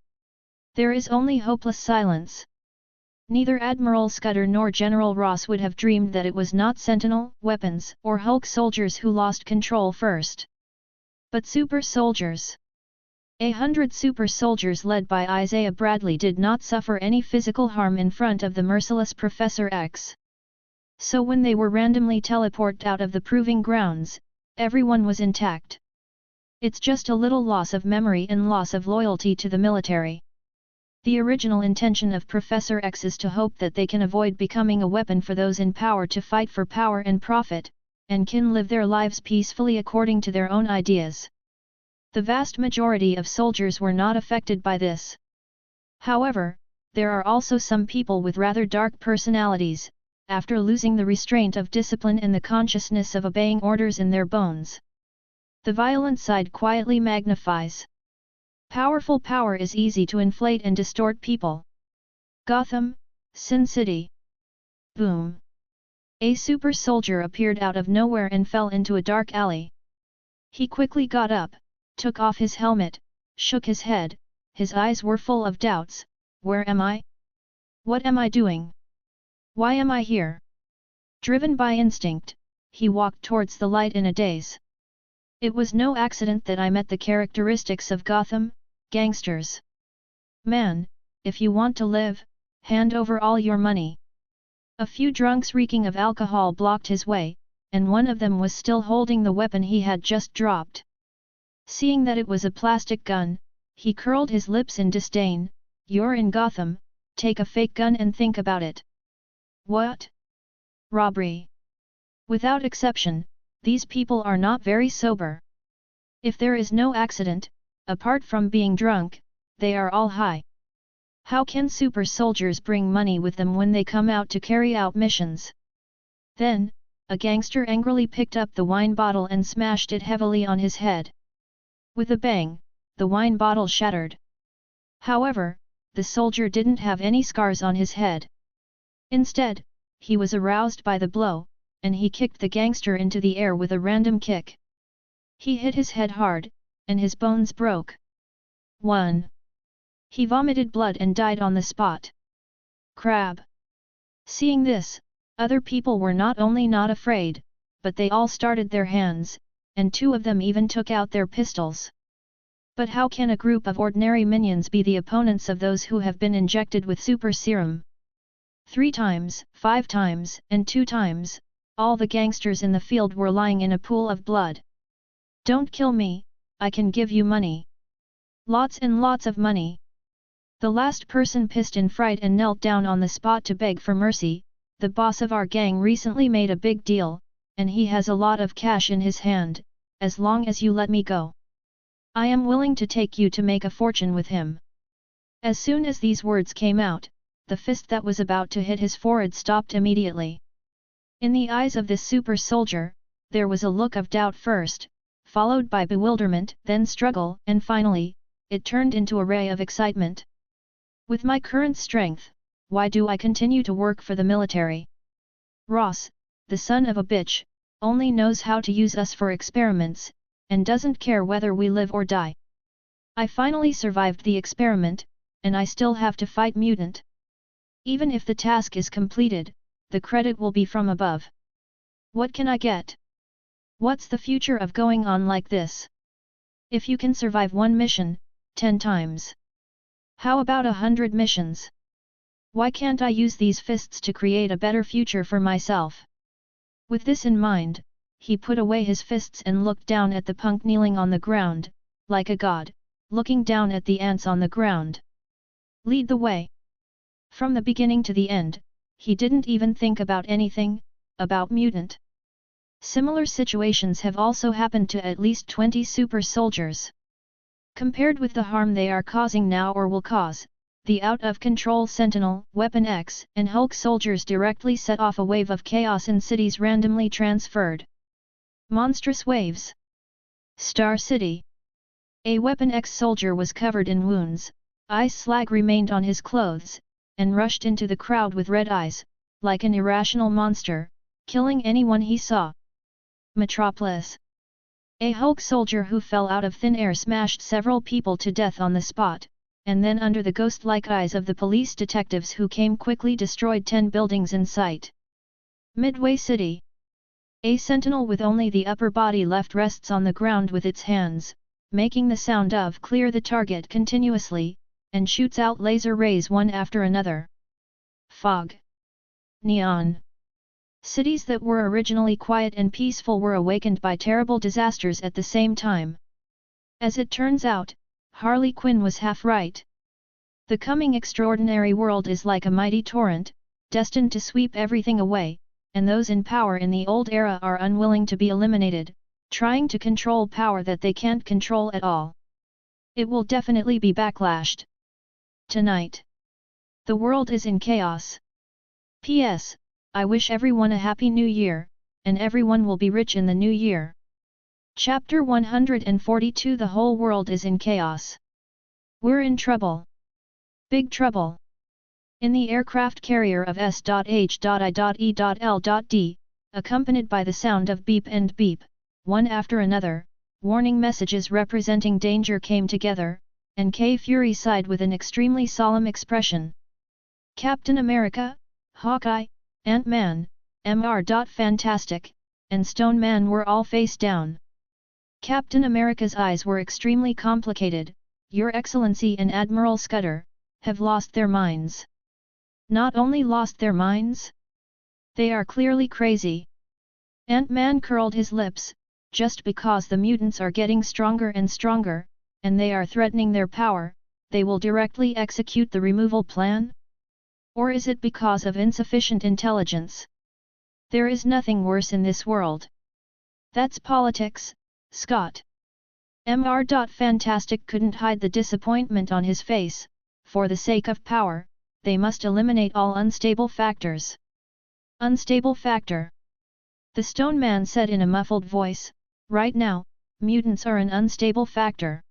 There is only hopeless silence. Neither Admiral Scudder nor General Ross would have dreamed that it was not Sentinel, weapons, or Hulk soldiers who lost control first. But super soldiers. 100 super soldiers led by Isaiah Bradley did not suffer any physical harm in front of the merciless Professor X. So when they were randomly teleported out of the proving grounds, everyone was intact. It's just a little loss of memory and loss of loyalty to the military. The original intention of Professor X is to hope that they can avoid becoming a weapon for those in power to fight for power and profit, and can live their lives peacefully according to their own ideas. The vast majority of soldiers were not affected by this. However, there are also some people with rather dark personalities, after losing the restraint of discipline and the consciousness of obeying orders in their bones. The violent side quietly magnifies. Powerful power is easy to inflate and distort people. Gotham, Sin City. Boom. A super soldier appeared out of nowhere and fell into a dark alley. He quickly got up, took off his helmet, shook his head, his eyes were full of doubts. Where am I? What am I doing? Why am I here? Driven by instinct, he walked towards the light in a daze. It was no accident that I met the characteristics of Gotham, gangsters. Man, if you want to live, hand over all your money. A few drunks reeking of alcohol blocked his way, and one of them was still holding the weapon he had just dropped. Seeing that it was a plastic gun, he curled his lips in disdain. You're in Gotham, take a fake gun and think about it. What? Robbery. Without exception, these people are not very sober. If there is no accident, apart from being drunk, they are all high. How can super soldiers bring money with them when they come out to carry out missions? Then, a gangster angrily picked up the wine bottle and smashed it heavily on his head. With a bang, the wine bottle shattered. However, the soldier didn't have any scars on his head. Instead, he was aroused by the blow, and he kicked the gangster into the air with a random kick. He hit his head hard, and his bones broke. 1. He vomited blood and died on the spot. Crab. Seeing this, other people were not only not afraid, but they all started their hands, and 2 of them even took out their pistols. But how can a group of ordinary minions be the opponents of those who have been injected with super serum? 3 times, 5 times, and 2 times, all the gangsters in the field were lying in a pool of blood. Don't kill me, I can give you money. Lots and lots of money. The last person pissed in fright and knelt down on the spot to beg for mercy. The boss of our gang recently made a big deal, and he has a lot of cash in his hand. As long as you let me go, I am willing to take you to make a fortune with him. As soon as these words came out, the fist that was about to hit his forehead stopped immediately. In the eyes of this super soldier, there was a look of doubt first, followed by bewilderment, then struggle, and finally, it turned into a ray of excitement. With my current strength, why do I continue to work for the military? Ross, the son of a bitch, only knows how to use us for experiments, and doesn't care whether we live or die. I finally survived the experiment, and I still have to fight mutant. Even if the task is completed, the credit will be from above. What can I get? What's the future of going on like this? If you can survive one mission, 10 times. How about 100 missions? Why can't I use these fists to create a better future for myself? With this in mind, he put away his fists and looked down at the punk kneeling on the ground, like a god, looking down at the ants on the ground. Lead the way. From the beginning to the end, he didn't even think about anything, about mutant. Similar situations have also happened to at least 20 super soldiers. Compared with the harm they are causing now or will cause, the out-of-control Sentinel, Weapon X, and Hulk soldiers directly set off a wave of chaos in cities randomly transferred. Monstrous waves. Star City. A Weapon X soldier was covered in wounds, ice slag remained on his clothes, and rushed into the crowd with red eyes, like an irrational monster, killing anyone he saw. Metropolis. A Hulk soldier who fell out of thin air smashed several people to death on the spot, and then under the ghost-like eyes of the police detectives who came quickly destroyed 10 buildings in sight. Midway City. A sentinel with only the upper body left rests on the ground with its hands, making the sound of clear the target continuously, and shoots out laser rays one after another. Fog. Neon. Cities that were originally quiet and peaceful were awakened by terrible disasters at the same time. As it turns out, Harley Quinn was half right. The coming extraordinary world is like a mighty torrent, destined to sweep everything away, and those in power in the old era are unwilling to be eliminated, trying to control power that they can't control at all. It will definitely be backlashed. Tonight. The world is in chaos. P.S. I wish everyone a happy new year, and everyone will be rich in the new year. Chapter 142 The whole world is in chaos. We're in trouble. Big trouble. In the aircraft carrier of S.H.I.E.L.D., accompanied by the sound of beep and beep, one after another, warning messages representing danger came together, and K. Fury sighed with an extremely solemn expression. Captain America, Hawkeye, Ant-Man, Mr. Fantastic, and Stone Man were all face down. Captain America's eyes were extremely complicated. Your Excellency and Admiral Scudder have lost their minds. Not only lost their minds? They are clearly crazy. Ant-Man curled his lips, just because the mutants are getting stronger and stronger, and they are threatening their power, they will directly execute the removal plan? Or is it because of insufficient intelligence? There is nothing worse in this world. That's politics, Scott. Mr. Fantastic couldn't hide the disappointment on his face. For the sake of power, they must eliminate all unstable factors. Unstable factor. The Stone Man said in a muffled voice, right now, mutants are an unstable factor.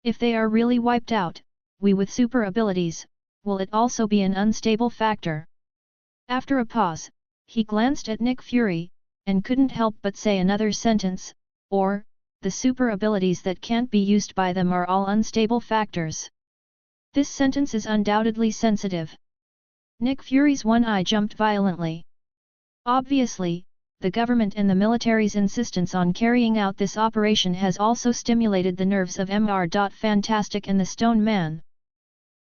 If they are really wiped out, we with super abilities, will it also be an unstable factor? After a pause, he glanced at Nick Fury, and couldn't help but say another sentence, or, the super abilities that can't be used by them are all unstable factors. This sentence is undoubtedly sensitive. Nick Fury's one eye jumped violently. Obviously, the government and the military's insistence on carrying out this operation has also stimulated the nerves of Mr. Fantastic and the Stone Man.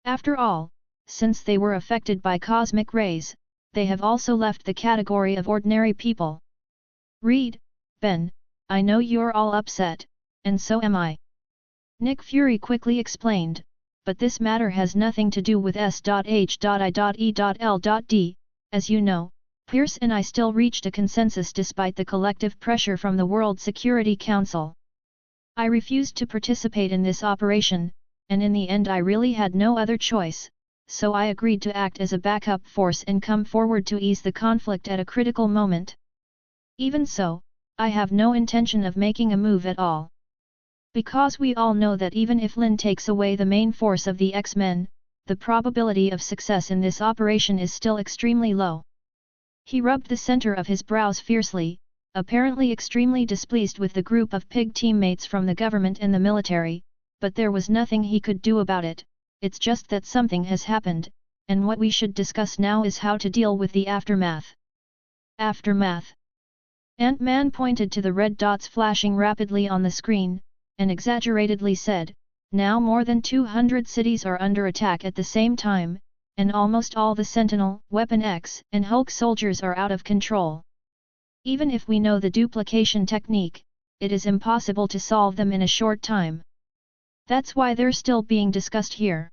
After all, since they were affected by cosmic rays, they have also left the category of ordinary people. Reed, Ben, I know you're all upset, and so am I. Nick Fury quickly explained, but this matter has nothing to do with S.H.I.E.L.D. As you know, Pierce and I still reached a consensus despite the collective pressure from the World Security Council. I refused to participate in this operation, and in the end I really had no other choice, so I agreed to act as a backup force and come forward to ease the conflict at a critical moment. Even so, I have no intention of making a move at all. Because we all know that even if Lin takes away the main force of the X-Men, the probability of success in this operation is still extremely low. He rubbed the center of his brows fiercely, apparently extremely displeased with the group of pig teammates from the government and the military, but there was nothing he could do about it. It's just that something has happened, and what we should discuss now is how to deal with the aftermath. Aftermath. Ant-Man pointed to the red dots flashing rapidly on the screen, and exaggeratedly said, now more than 200 cities are under attack at the same time, and almost all the Sentinel, Weapon X, and Hulk soldiers are out of control. Even if we know the duplication technique, it is impossible to solve them in a short time. That's why they're still being discussed here.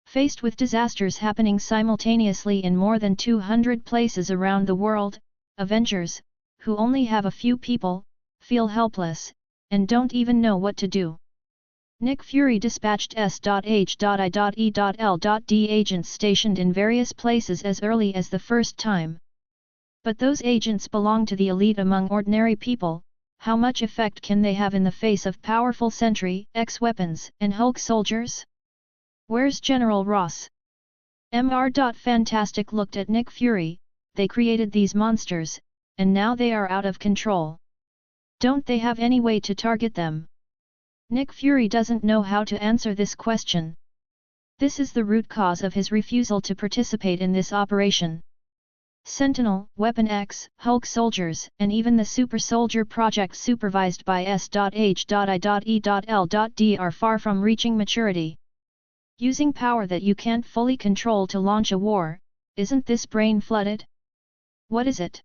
Faced with disasters happening simultaneously in more than 200 places around the world, Avengers, who only have a few people, feel helpless, and don't even know what to do. Nick Fury dispatched S.H.I.E.L.D. agents stationed in various places as early as the first time. But those agents belong to the elite among ordinary people. How much effect can they have in the face of powerful Sentry, X weapons, and Hulk soldiers? Where's General Ross? Mr. Fantastic looked at Nick Fury. They created these monsters, and now they are out of control. Don't they have any way to target them? Nick Fury doesn't know how to answer this question. This is the root cause of his refusal to participate in this operation. Sentinel, Weapon X, Hulk soldiers, and even the Super Soldier Project supervised by S.H.I.E.L.D. are far from reaching maturity. Using power that you can't fully control to launch a war, isn't this brain flooded? What is it?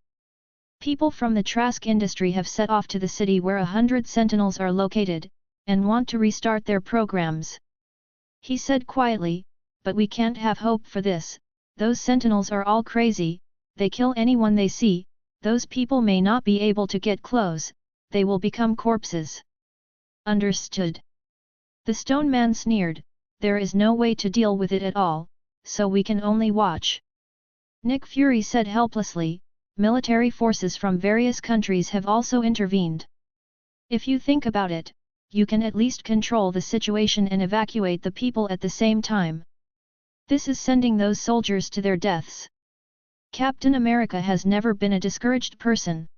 People from the Trask industry have set off to the city where 100 Sentinels are located, and want to restart their programs. He said quietly, but we can't have hope for this. Those Sentinels are all crazy. They kill anyone they see. Those people may not be able to get close, they will become corpses. Understood. The Stone Man sneered, there is no way to deal with it at all, so we can only watch. Nick Fury said helplessly, military forces from various countries have also intervened. If you think about it, you can at least control the situation and evacuate the people at the same time. This is sending those soldiers to their deaths. Captain America has never been a discouraged person.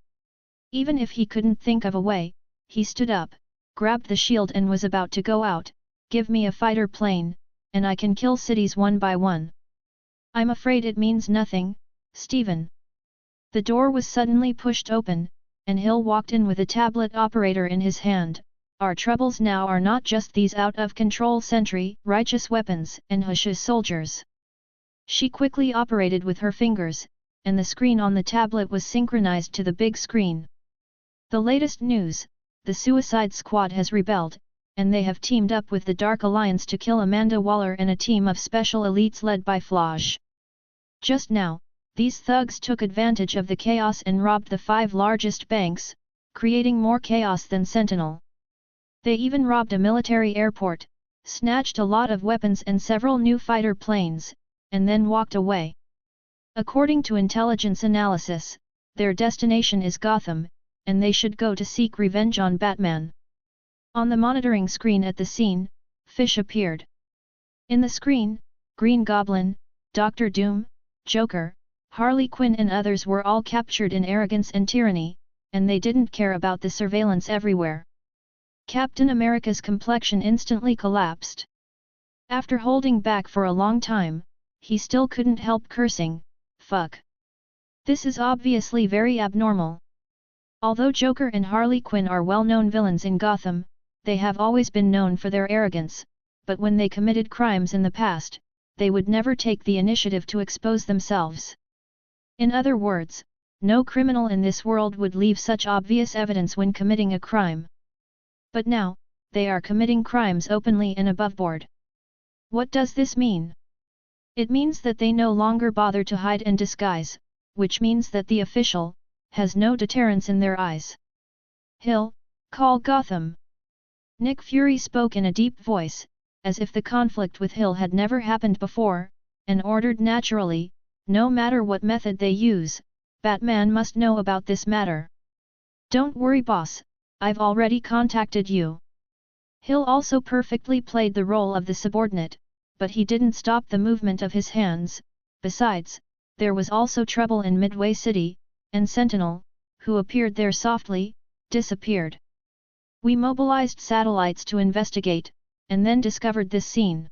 Even if he couldn't think of a way, he stood up, grabbed the shield and was about to go out. Give me a fighter plane, and I can kill cities one by one. I'm afraid it means nothing, Stephen. The door was suddenly pushed open, and Hill walked in with a tablet operator in his hand. Our troubles now are not just these out-of-control Sentry, righteous weapons, and Hush's soldiers. She quickly operated with her fingers, and the screen on the tablet was synchronized to the big screen. The latest news, the Suicide Squad has rebelled, and they have teamed up with the Dark Alliance to kill Amanda Waller and a team of special elites led by Flash. Just now, these thugs took advantage of the chaos and robbed the 5 largest banks, creating more chaos than Sentinel. They even robbed a military airport, snatched a lot of weapons and several new fighter planes, and then walked away. According to intelligence analysis, their destination is Gotham, and they should go to seek revenge on Batman. On the monitoring screen at the scene, Fish appeared. In the screen, Green Goblin, Dr. Doom, Joker, Harley Quinn and others were all captured in arrogance and tyranny, and they didn't care about the surveillance everywhere. Captain America's complexion instantly collapsed. After holding back for a long time, he still couldn't help cursing, fuck. This is obviously very abnormal. Although Joker and Harley Quinn are well-known villains in Gotham, they have always been known for their arrogance, but when they committed crimes in the past, they would never take the initiative to expose themselves. In other words, no criminal in this world would leave such obvious evidence when committing a crime. But now, they are committing crimes openly and aboveboard. What does this mean? It means that they no longer bother to hide and disguise, which means that the official has no deterrence in their eyes. Hill, call Gotham. Nick Fury spoke in a deep voice, as if the conflict with Hill had never happened before. and ordered naturally, no matter what method they use, Batman must know about this matter. Don't worry boss, I've already contacted you. Hill also perfectly played the role of the subordinate, but he didn't stop the movement of his hands. Besides, there was also trouble in Midway City, and Sentinel, who appeared there softly, disappeared. We mobilized satellites to investigate, and then discovered this scene.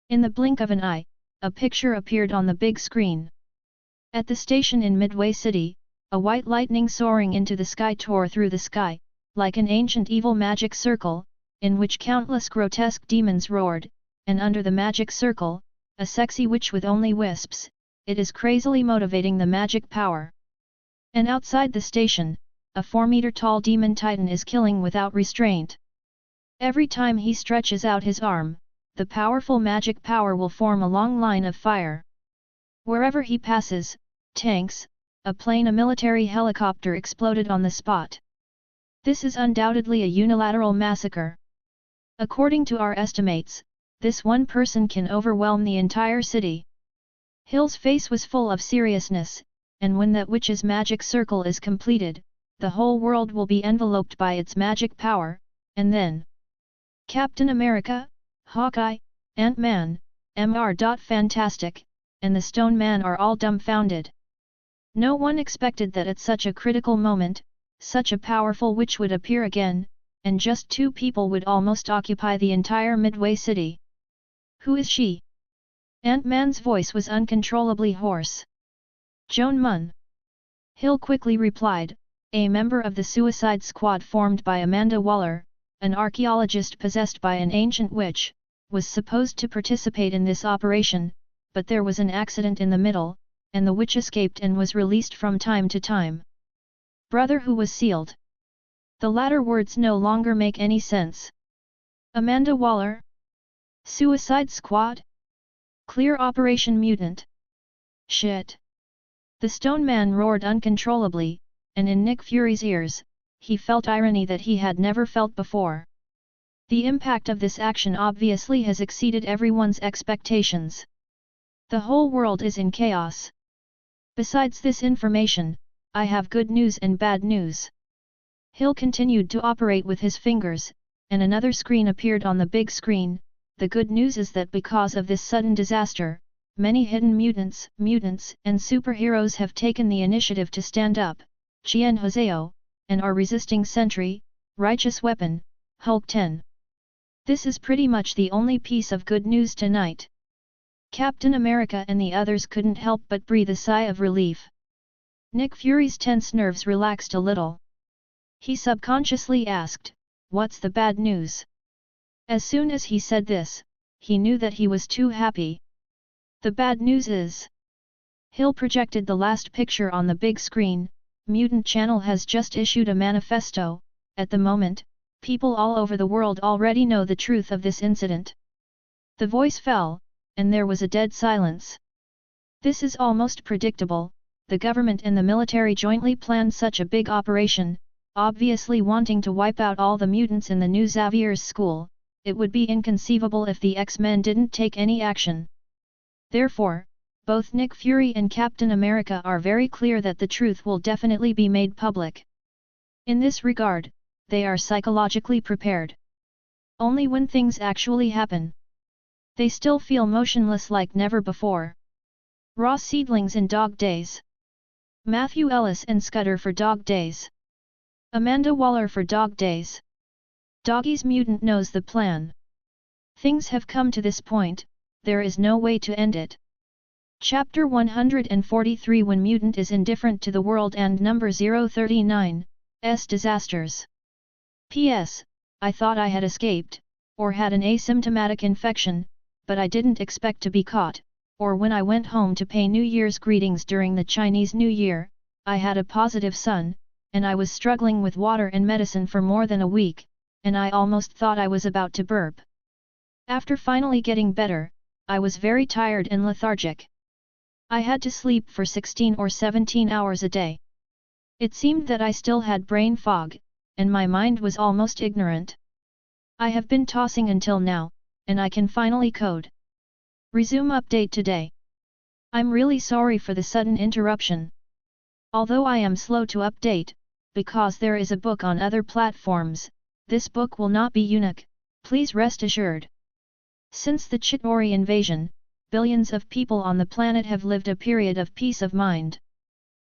In the blink of an eye, a picture appeared on the big screen. At the station in Midway City, a white lightning soaring into the sky tore through the sky, like an ancient evil magic circle, in which countless grotesque demons roared, and under the magic circle, a sexy witch with only wisps. It is crazily motivating the magic power. And outside the station, a 4-meter-tall demon titan is killing without restraint. Every time he stretches out his arm, the powerful magic power will form a long line of fire. Wherever he passes, tanks, a plane, a military helicopter exploded on the spot. This is undoubtedly a unilateral massacre. According to our estimates, this one person can overwhelm the entire city. Hill's face was full of seriousness, and when that witch's magic circle is completed, the whole world will be enveloped by its magic power, and then Captain America, Hawkeye, Ant-Man, Mr. Fantastic, and the Stone Man are all dumbfounded. No one expected that at such a critical moment, such a powerful witch would appear again, and just 2 people would almost occupy the entire Midway City. Who is she? Ant-Man's voice was uncontrollably hoarse. Joan Munn. Hill quickly replied, a member of the suicide squad formed by Amanda Waller, an archaeologist possessed by an ancient witch, was supposed to participate in this operation, but there was an accident in the middle, and the witch escaped and was released from time to time. Brother who was sealed. The latter words no longer make any sense. Amanda Waller? Suicide Squad? Clear Operation Mutant. Shit. The Stone Man roared uncontrollably, and in Nick Fury's ears, he felt irony that he had never felt before. The impact of this action obviously has exceeded everyone's expectations. The whole world is in chaos. Besides this information, I have good news and bad news. Hill continued to operate with his fingers, and another screen appeared on the big screen. The good news is that because of this sudden disaster, many hidden mutants, and superheroes have taken the initiative to stand up, Chien Hoseo, and are resisting Sentry, Righteous Weapon, Hulk 10. This is pretty much the only piece of good news tonight. Captain America and the others couldn't help but breathe a sigh of relief. Nick Fury's tense nerves relaxed a little. He subconsciously asked, "What's the bad news?" As soon as he said this, he knew that he was too happy. The bad news is... Hill projected the last picture on the big screen. Mutant Channel has just issued a manifesto. At the moment, people all over the world already know the truth of this incident. The voice fell, and there was a dead silence. This is almost predictable. The government and the military jointly planned such a big operation, obviously wanting to wipe out all the mutants in the new Xavier's school. It would be inconceivable if the X-Men didn't take any action. Therefore, both Nick Fury and Captain America are very clear that the truth will definitely be made public. In this regard, they are psychologically prepared. Only when things actually happen, they still feel motionless like never before. Raw seedlings in Dog Days. Matthew Ellis and Scudder for Dog Days. Amanda Waller for Dog Days. Doggy's mutant knows the plan. Things have come to this point, there is no way to end it. Chapter 143 When Mutant is indifferent to the world and number 039, S disasters. P.S. I thought I had escaped, or had an asymptomatic infection, but I didn't expect to be caught, or when I went home to pay New Year's greetings during the Chinese New Year, I had a positive son, and I was struggling with water and medicine for more than a week, and I almost thought I was about to burp. After finally getting better, I was very tired and lethargic. I had to sleep for 16 or 17 hours a day. It seemed that I still had brain fog, and my mind was almost ignorant. I have been tossing until now, and I can finally code. Resume update today. I'm really sorry for the sudden interruption. Although I am slow to update, because there is a book on other platforms, this book will not be unique, please rest assured. Since the Chitauri invasion, billions of people on the planet have lived a period of peace of mind.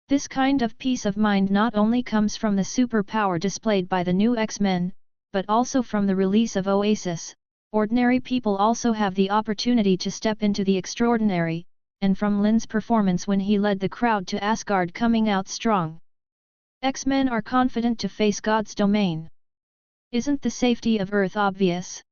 This kind of peace of mind not only comes from the superpower displayed by the new X-Men, but also from the release of Oasis. Ordinary people also have the opportunity to step into the extraordinary, and from Lin's performance when he led the crowd to Asgard coming out strong. X-Men are confident to face God's domain. Isn't the safety of Earth obvious?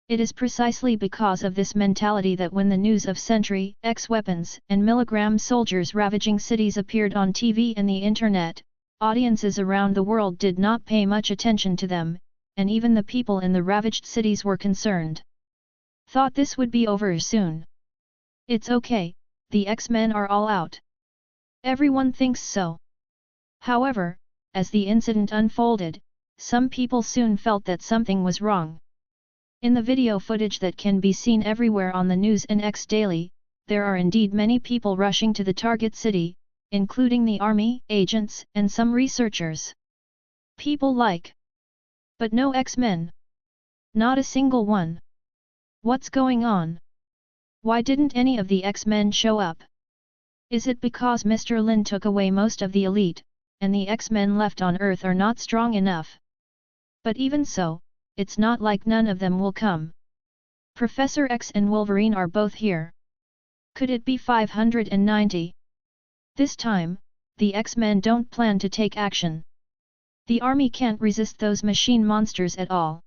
It is precisely because of this mentality that when the news of Sentry, X weapons, and milligram soldiers ravaging cities appeared on TV and the internet, audiences around the world did not pay much attention to them, and even the people in the ravaged cities were concerned. Thought this would be over soon. It's okay, the X-Men are all out. Everyone thinks so. However, as the incident unfolded, some people soon felt that something was wrong. In the video footage that can be seen everywhere on the news and X daily, there are indeed many people rushing to the target city, including the army, agents, and some researchers. People like. But no X-Men. Not a single one. What's going on? Why didn't any of the X-Men show up? Is it because Mr. Lin took away most of the elite, and the X-Men left on Earth are not strong enough? But even so, it's not like none of them will come. Professor X and Wolverine are both here. Could it be 590? This time, the X-Men don't plan to take action. The army can't resist those machine monsters at all.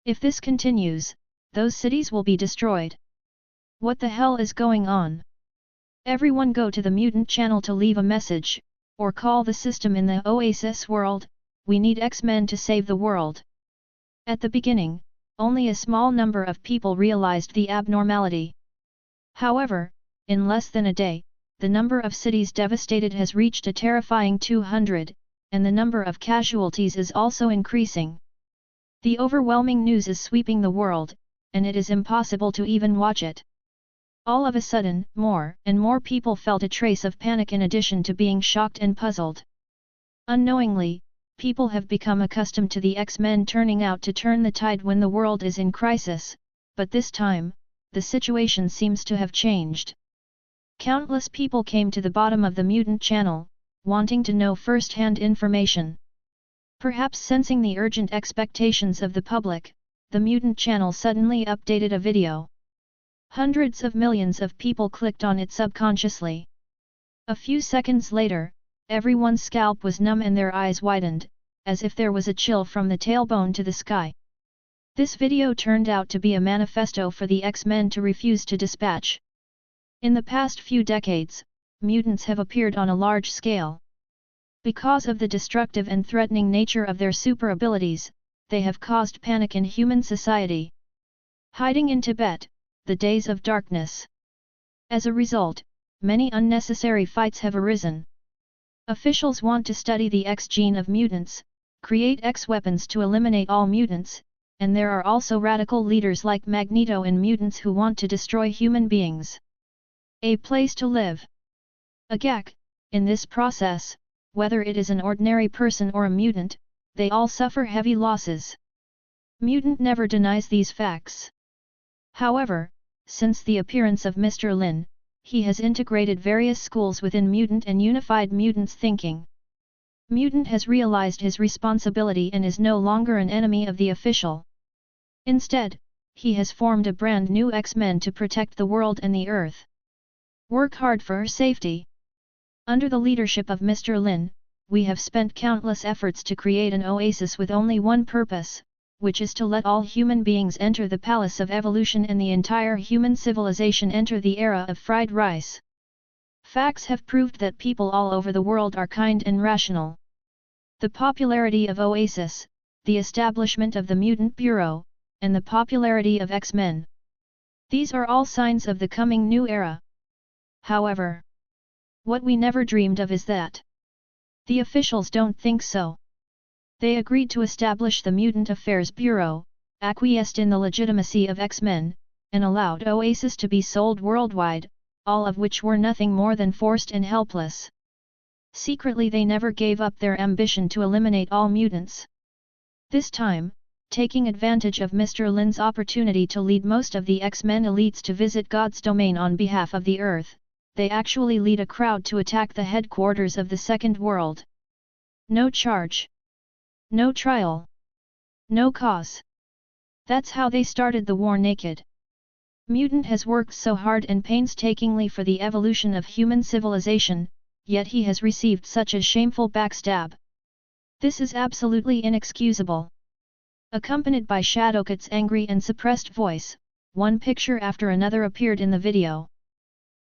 If this continues, those cities will be destroyed. What the hell is going on? Everyone go to the Mutant channel to leave a message, or call the system in the Oasis world. We need X-Men to save the world. At the beginning, only a small number of people realized the abnormality. However, in less than a day, the number of cities devastated has reached a terrifying 200, and the number of casualties is also increasing. The overwhelming news is sweeping the world, and it is impossible to even watch it. All of a sudden, more and more people felt a trace of panic in addition to being shocked and puzzled. Unknowingly, people have become accustomed to the X-Men turning out to turn the tide when the world is in crisis, but this time, the situation seems to have changed. Countless people came to the bottom of the Mutant channel, wanting to know first-hand information. Perhaps sensing the urgent expectations of the public, the Mutant channel suddenly updated a video. Hundreds of millions of people clicked on it subconsciously. A few seconds later, everyone's scalp was numb and their eyes widened, as if there was a chill from the tailbone to the sky. This video turned out to be a manifesto for the X-Men to refuse to dispatch. In the past few decades, mutants have appeared on a large scale. Because of the destructive and threatening nature of their super abilities, they have caused panic in human society. Hiding in Tibet, the days of darkness. As a result, many unnecessary fights have arisen. Officials want to study the X gene of mutants, create X weapons to eliminate all mutants, and there are also radical leaders like Magneto and mutants who want to destroy human beings. A place to live. Agak, in this process, whether it is an ordinary person or a mutant, they all suffer heavy losses. Mutant never denies these facts. However, since the appearance of Mr. Lin, he has integrated various schools within Mutant and unified mutants' thinking. Mutant has realized his responsibility and is no longer an enemy of the official. Instead, he has formed a brand new X-Men to protect the world and the Earth. Work hard for safety. Under the leadership of Mr. Lin, we have spent countless efforts to create an oasis with only one purpose, which is to let all human beings enter the palace of evolution and the entire human civilization enter the era of fried rice. Facts have proved that people all over the world are kind and rational. The popularity of Oasis, the establishment of the Mutant Bureau, and the popularity of X-Men. These are all signs of the coming new era. However, what we never dreamed of is that the officials don't think so. They agreed to establish the Mutant Affairs Bureau, acquiesced in the legitimacy of X-Men, and allowed Oasis to be sold worldwide, all of which were nothing more than forced and helpless. Secretly they never gave up their ambition to eliminate all mutants. This time, taking advantage of Mr. Lin's opportunity to lead most of the X-Men elites to visit God's domain on behalf of the Earth, they actually lead a crowd to attack the headquarters of the Second World. No charge. No trial. No cause. That's how they started the war naked. Mutant has worked so hard and painstakingly for the evolution of human civilization, yet he has received such a shameful backstab. This is absolutely inexcusable. Accompanied by Shadowcat's angry and suppressed voice, one picture after another appeared in the video.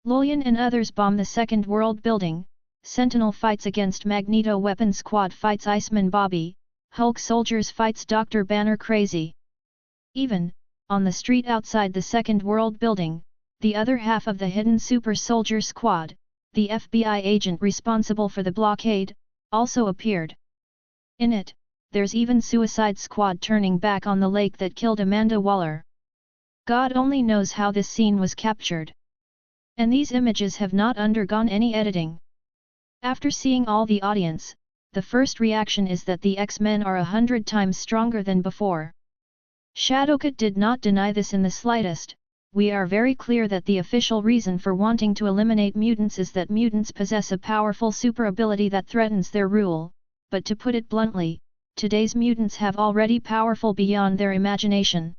Lin En and others bomb the Second World building, Sentinel fights against Magneto, Weapon Squad fights Iceman Bobby, Hulk soldiers fights Dr. Banner Crazy. Even, on the street outside the Second World building, the other half of the hidden Super Soldier Squad, the FBI agent responsible for the blockade, also appeared. In it, there's even Suicide Squad turning back on the lake that killed Amanda Waller. God only knows how this scene was captured. And these images have not undergone any editing. After seeing all the audience, the first reaction is that the X-Men are 100 times stronger than before. Shadowcat did not deny this in the slightest. We are very clear that the official reason for wanting to eliminate mutants is that mutants possess a powerful super ability that threatens their rule, but to put it bluntly, today's mutants have already powerful beyond their imagination.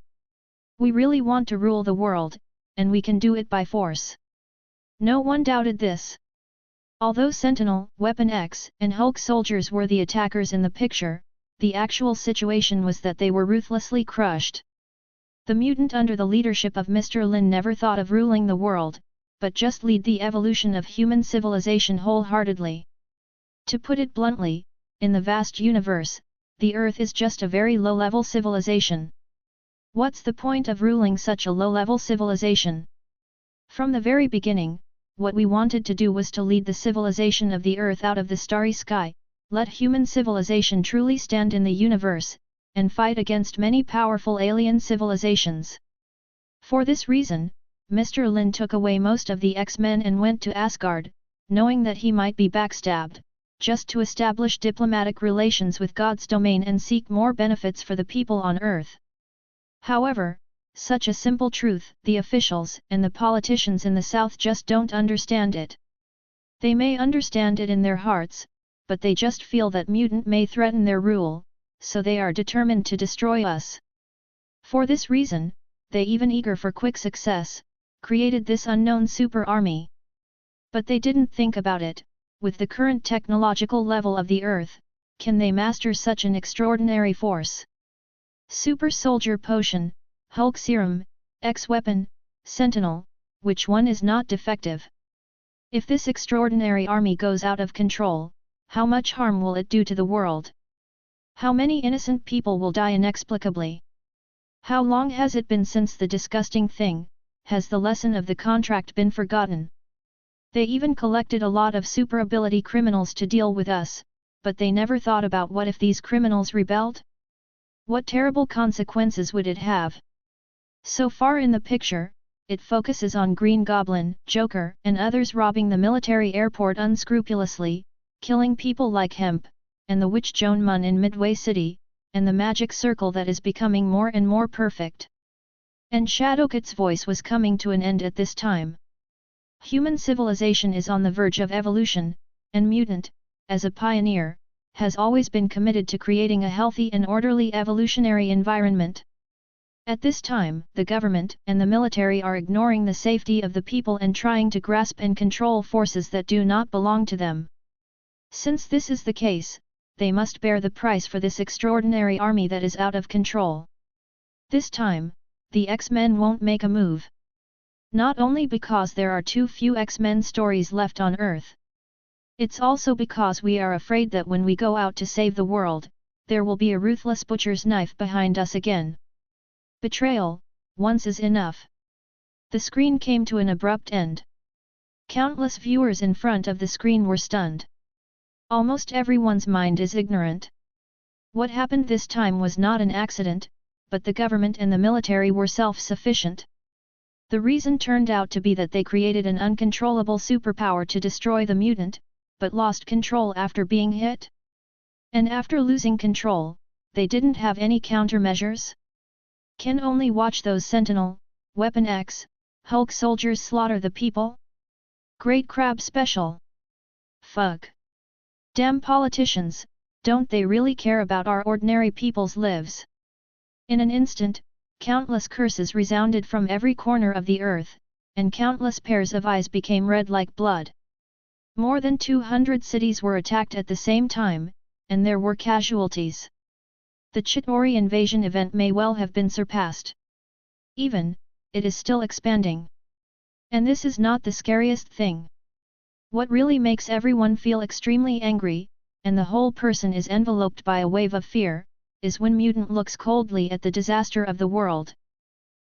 We really want to rule the world, and we can do it by force. No one doubted this. Although Sentinel, Weapon X, and Hulk soldiers were the attackers in the picture, the actual situation was that they were ruthlessly crushed. The mutant under the leadership of Mr. Lin never thought of ruling the world, but just lead the evolution of human civilization wholeheartedly. To put it bluntly, in the vast universe, the Earth is just a very low-level civilization. What's the point of ruling such a low-level civilization? From the very beginning, what we wanted to do was to lead the civilization of the Earth out of the starry sky, let human civilization truly stand in the universe, and fight against many powerful alien civilizations. For this reason, Mr. Lin took away most of the X-Men and went to Asgard, knowing that he might be backstabbed, just to establish diplomatic relations with God's domain and seek more benefits for the people on Earth. However, such a simple truth, the officials and the politicians in the South just don't understand it. They may understand it in their hearts, but they just feel that mutant may threaten their rule, so they are determined to destroy us. For this reason, they even eager for quick success, created this unknown super army. But they didn't think about it, with the current technological level of the Earth, can they master such an extraordinary force? Super Soldier Potion, Hulk Serum, X-Weapon, Sentinel, which one is not defective? If this extraordinary army goes out of control, how much harm will it do to the world? How many innocent people will die inexplicably? How long has it been since the disgusting thing? Has the lesson of the contract been forgotten? They even collected a lot of super ability criminals to deal with us, but they never thought about what if these criminals rebelled? What terrible consequences would it have? So far in the picture, it focuses on Green Goblin, Joker, and others robbing the military airport unscrupulously, killing people like Hemp, and the witch Joan Mun in Midway City, and the magic circle that is becoming more and more perfect. And Shadowcat's voice was coming to an end at this time. Human civilization is on the verge of evolution, and Mutant, as a pioneer, has always been committed to creating a healthy and orderly evolutionary environment. At this time, the government and the military are ignoring the safety of the people and trying to grasp and control forces that do not belong to them. Since this is the case, they must bear the price for this extraordinary army that is out of control. This time, the X-Men won't make a move. Not only because there are too few X-Men stories left on Earth. It's also because we are afraid that when we go out to save the world, there will be a ruthless butcher's knife behind us again. Betrayal, once is enough. The screen came to an abrupt end. Countless viewers in front of the screen were stunned. Almost everyone's mind is ignorant. What happened this time was not an accident, but the government and the military were self-sufficient. The reason turned out to be that they created an uncontrollable superpower to destroy the mutant, but lost control after being hit. And after losing control, they didn't have any countermeasures? Can only watch those Sentinel, Weapon X, Hulk soldiers slaughter the people? Great Crab Special. Fuck. Damn politicians, don't they really care about our ordinary people's lives? In an instant, countless curses resounded from every corner of the earth, and countless pairs of eyes became red like blood. More than 200 cities were attacked at the same time, and there were casualties. The Chitauri invasion event may well have been surpassed. Even, it is still expanding. And this is not the scariest thing. What really makes everyone feel extremely angry, and the whole person is enveloped by a wave of fear, is when Mutant looks coldly at the disaster of the world.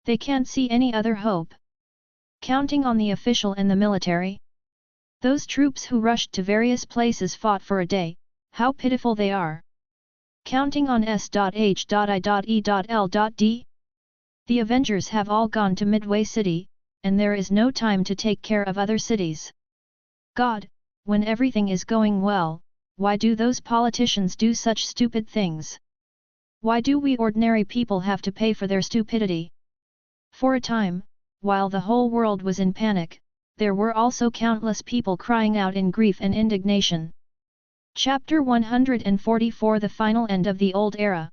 They can't see any other hope. Counting on the official and the military? Those troops who rushed to various places fought for a day, how pitiful they are. Counting on S.H.I.E.L.D? The Avengers have all gone to Midway City, and there is no time to take care of other cities. God, when everything is going well, why do those politicians do such stupid things? Why do we ordinary people have to pay for their stupidity? For a time, while the whole world was in panic, there were also countless people crying out in grief and indignation. Chapter 144 The Final End of the Old Era.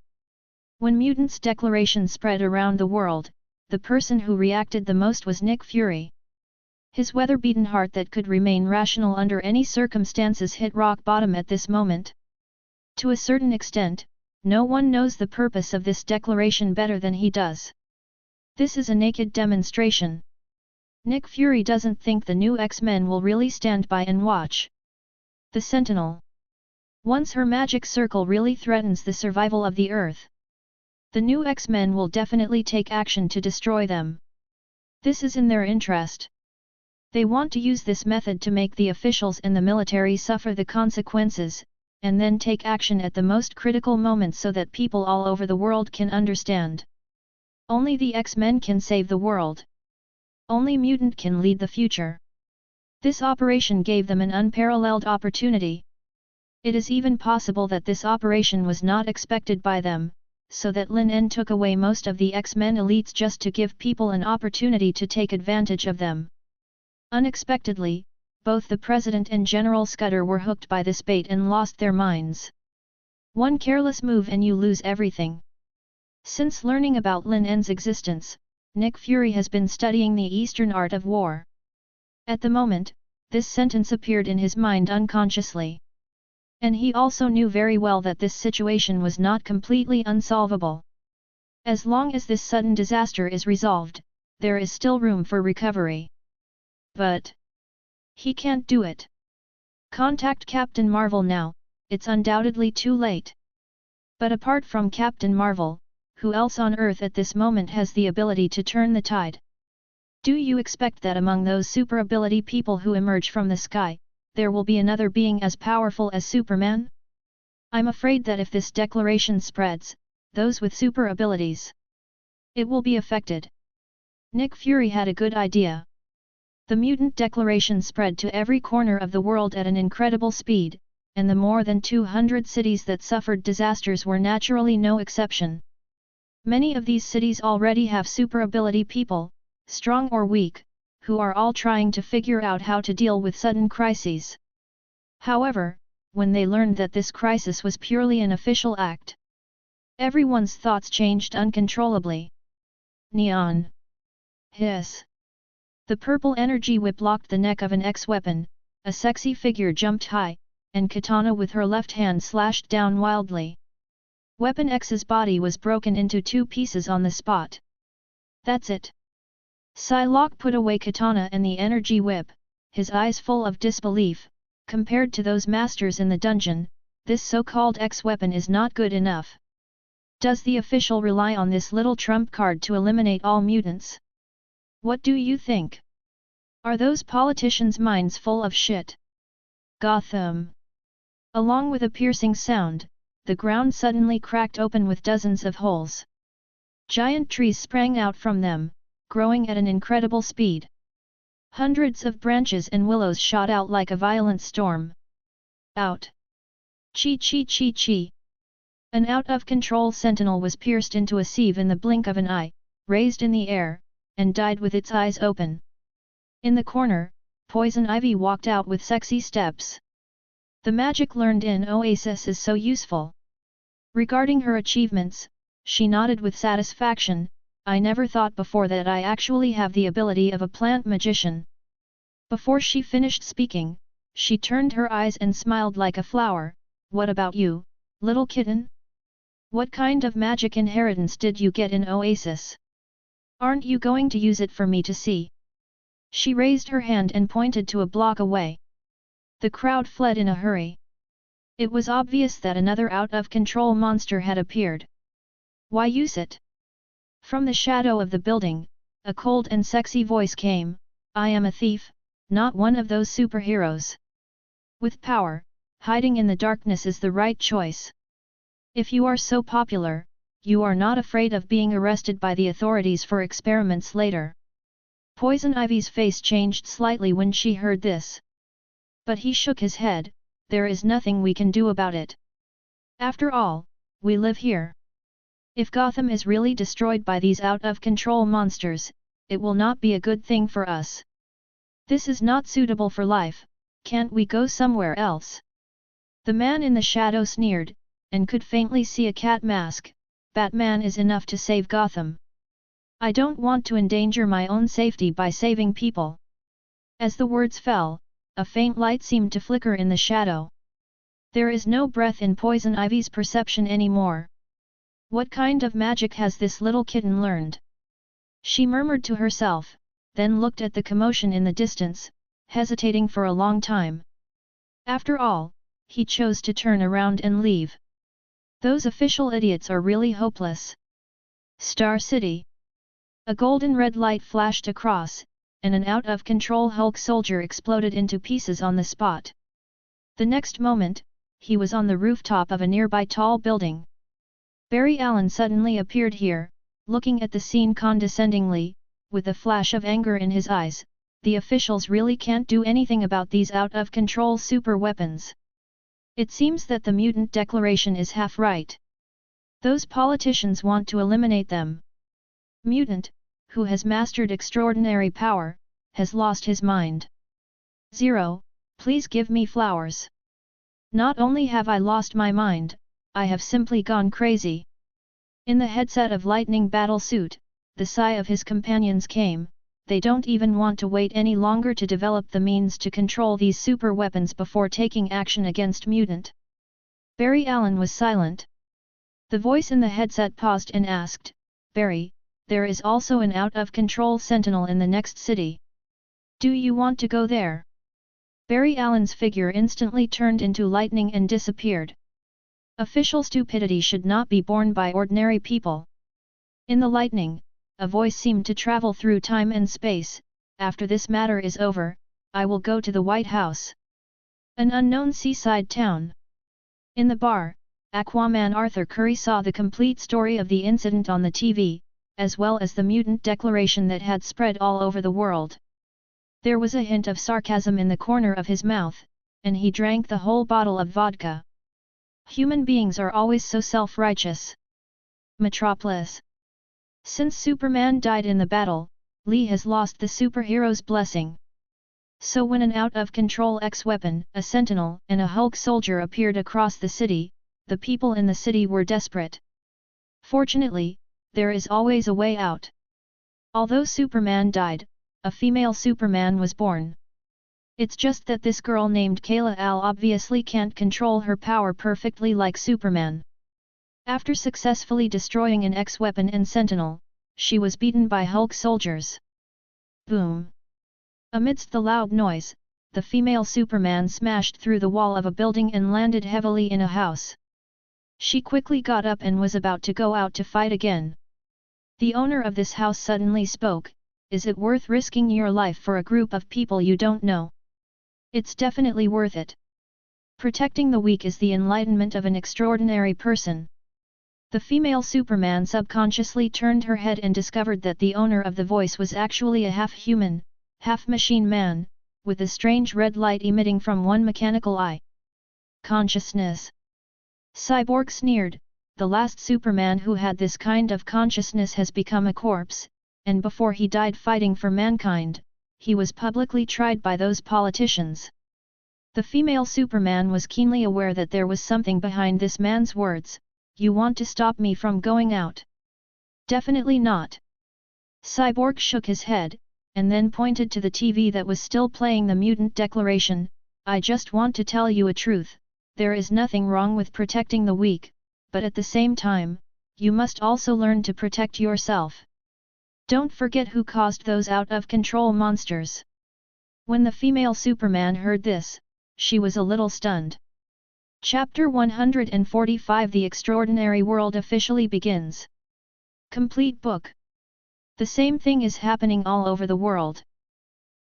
When Mutants' declaration spread around the world, the person who reacted the most was Nick Fury. His weather-beaten heart that could remain rational under any circumstances hit rock bottom at this moment. To a certain extent, no one knows the purpose of this declaration better than he does. This is a naked demonstration. Nick Fury doesn't think the new X-Men will really stand by and watch. The Sentinel. Once her magic circle really threatens the survival of the Earth, the new X-Men will definitely take action to destroy them. This is in their interest. They want to use this method to make the officials and the military suffer the consequences, and then take action at the most critical moments so that people all over the world can understand. Only the X-Men can save the world. Only Mutant can lead the future. This operation gave them an unparalleled opportunity. It is even possible that this operation was not expected by them, so that Lin En took away most of the X-Men elites just to give people an opportunity to take advantage of them. Unexpectedly, both the President and General Scudder were hooked by this bait and lost their minds. One careless move and you lose everything. Since learning about Lin En's existence, Nick Fury has been studying the Eastern art of war. At the moment, this sentence appeared in his mind unconsciously. And he also knew very well that this situation was not completely unsolvable. As long as this sudden disaster is resolved, there is still room for recovery. But he can't do it. Contact Captain Marvel now, it's undoubtedly too late. But apart from Captain Marvel, who else on Earth at this moment has the ability to turn the tide? Do you expect that among those super ability people who emerge from the sky, there will be another being as powerful as Superman? I'm afraid that if this declaration spreads, those with super abilities, it will be affected. Nick Fury had a good idea. The mutant declaration spread to every corner of the world at an incredible speed, and the more than 200 cities that suffered disasters were naturally no exception. Many of these cities already have super ability people, strong or weak, who are all trying to figure out how to deal with sudden crises. However, when they learned that this crisis was purely an official act, everyone's thoughts changed uncontrollably. Neon. Hiss. The purple energy whip locked the neck of an X-weapon, a sexy figure jumped high, and Katana with her left hand slashed down wildly. Weapon X's body was broken into 2 pieces on the spot. That's it. Psylocke put away Katana and the energy whip, his eyes full of disbelief. Compared to those masters in the dungeon, this so-called X-weapon is not good enough. Does the official rely on this little trump card to eliminate all mutants? What do you think? Are those politicians' minds full of shit? Gotham. Along with a piercing sound, the ground suddenly cracked open with dozens of holes. Giant trees sprang out from them, growing at an incredible speed. Hundreds of branches and willows shot out like a violent storm. Out! Chi chi chi chi! An out-of-control sentinel was pierced into a sieve in the blink of an eye, raised in the air, and died with its eyes open. In the corner, Poison Ivy walked out with sexy steps. The magic learned in Oasis is so useful. Regarding her achievements, she nodded with satisfaction. I never thought before that I actually have the ability of a plant magician. Before she finished speaking, she turned her eyes and smiled like a flower. What about you, little kitten? What kind of magic inheritance did you get in Oasis? Aren't you going to use it for me to see? She raised her hand and pointed to a block away. The crowd fled in a hurry. It was obvious that another out-of-control monster had appeared. Why use it? From the shadow of the building, a cold and sexy voice came, I am a thief, not one of those superheroes. With power, hiding in the darkness is the right choice. If you are so popular, you are not afraid of being arrested by the authorities for experiments later. Poison Ivy's face changed slightly when she heard this. But he shook his head, there is nothing we can do about it. After all, we live here. If Gotham is really destroyed by these out-of-control monsters, it will not be a good thing for us. This is not suitable for life, can't we go somewhere else? The man in the shadow sneered, and could faintly see a cat mask. Batman is enough to save Gotham. I don't want to endanger my own safety by saving people. As the words fell, a faint light seemed to flicker in the shadow. There is no breath in Poison Ivy's perception anymore. What kind of magic has this little kitten learned? She murmured to herself, then looked at the commotion in the distance, hesitating for a long time. After all, he chose to turn around and leave. Those official idiots are really hopeless. Star City. A golden red light flashed across, and an out-of-control Hulk soldier exploded into pieces on the spot. The next moment, he was on the rooftop of a nearby tall building. Barry Allen suddenly appeared here, looking at the scene condescendingly, with a flash of anger in his eyes. The officials really can't do anything about these out-of-control super weapons. It seems that the Mutant Declaration is half right. Those politicians want to eliminate them. Mutant, who has mastered extraordinary power, has lost his mind. Zero, please give me flowers. Not only have I lost my mind, I have simply gone crazy. In the headset of Lightning Battlesuit, the sigh of his companions came. They don't even want to wait any longer to develop the means to control these super weapons before taking action against Mutant. Barry Allen was silent. The voice in the headset paused and asked, Barry, there is also an out-of-control sentinel in the next city. Do you want to go there? Barry Allen's figure instantly turned into lightning and disappeared. Official stupidity should not be borne by ordinary people. In the lightning, a voice seemed to travel through time and space. After this matter is over, I will go to the White House. An unknown seaside town. In the bar, Aquaman Arthur Curry saw the complete story of the incident on the TV, as well as the Mutant Declaration that had spread all over the world. There was a hint of sarcasm in the corner of his mouth, and he drank the whole bottle of vodka. Human beings are always so self-righteous. Metropolis. Since Superman died in the battle, Lee has lost the superhero's blessing. So when an out-of-control X-weapon, a sentinel, and a Hulk soldier appeared across the city, the people in the city were desperate. Fortunately, there is always a way out. Although Superman died, a female Superman was born. It's just that this girl named Kayla Al obviously can't control her power perfectly like Superman. After successfully destroying an X-weapon and sentinel, she was beaten by Hulk soldiers. Boom! Amidst the loud noise, the female Superman smashed through the wall of a building and landed heavily in a house. She quickly got up and was about to go out to fight again. The owner of this house suddenly spoke, "Is it worth risking your life for a group of people you don't know? It's definitely worth it. Protecting the weak is the enlightenment of an extraordinary person." The female Superman subconsciously turned her head and discovered that the owner of the voice was actually a half-human, half-machine man, with a strange red light emitting from one mechanical eye. Consciousness. Cyborg sneered, the last Superman who had this kind of consciousness has become a corpse, and before he died fighting for mankind, he was publicly tried by those politicians. The female Superman was keenly aware that there was something behind this man's words. You want to stop me from going out? Definitely not. Cyborg shook his head, and then pointed to the TV that was still playing the Mutant Declaration. I just want to tell you a truth, there is nothing wrong with protecting the weak, but at the same time, you must also learn to protect yourself. Don't forget who caused those out-of-control monsters. When the female Superman heard this, she was a little stunned. Chapter 145 The Extraordinary World officially begins. Complete book. The same thing is happening all over the world.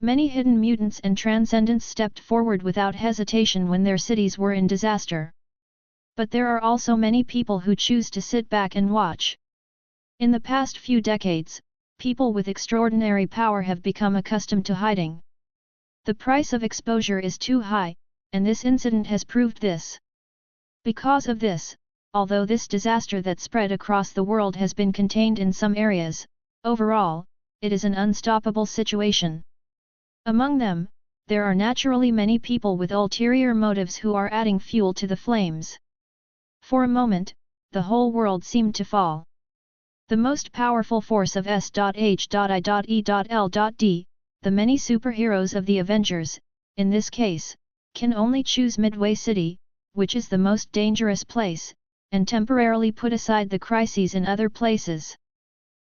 Many hidden mutants and transcendents stepped forward without hesitation when their cities were in disaster. But there are also many people who choose to sit back and watch. In the past few decades, people with extraordinary power have become accustomed to hiding. The price of exposure is too high, and this incident has proved this. Because of this, although this disaster that spread across the world has been contained in some areas, overall, it is an unstoppable situation. Among them, there are naturally many people with ulterior motives who are adding fuel to the flames. For a moment, the whole world seemed to fall. The most powerful force of S.H.I.E.L.D, the many superheroes of the Avengers, in this case, can only choose Midway City, which is the most dangerous place, and temporarily put aside the crises in other places.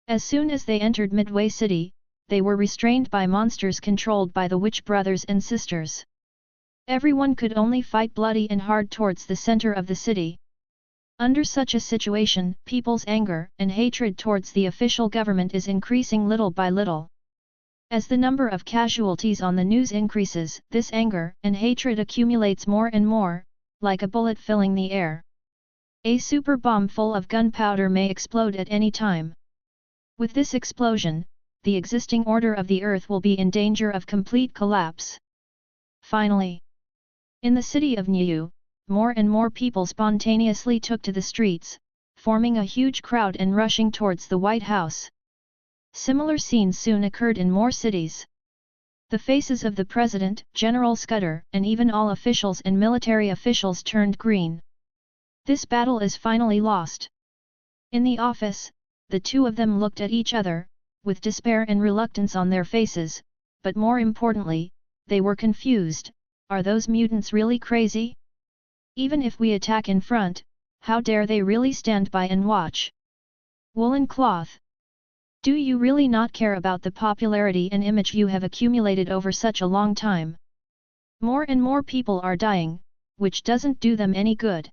As soon as they entered Midway City, they were restrained by monsters controlled by the Witch Brothers and Sisters. Everyone could only fight bloody and hard towards the center of the city. Under such a situation, people's anger and hatred towards the official government is increasing little by little. As the number of casualties on the news increases, this anger and hatred accumulates more and more, like a bullet filling the air. A super bomb full of gunpowder may explode at any time. With this explosion, the existing order of the earth will be in danger of complete collapse. Finally, in the city of Niu, more and more people spontaneously took to the streets, forming a huge crowd and rushing towards the White House. Similar scenes soon occurred in more cities. The faces of the President, General Scudder, and even all officials and military officials turned green. This battle is finally lost. In the office, the two of them looked at each other, with despair and reluctance on their faces, but more importantly, they were confused. Are those mutants really crazy? Even if we attack in front, how dare they really stand by and watch? Woolen cloth. Do you really not care about the popularity and image you have accumulated over such a long time? More and more people are dying, which doesn't do them any good.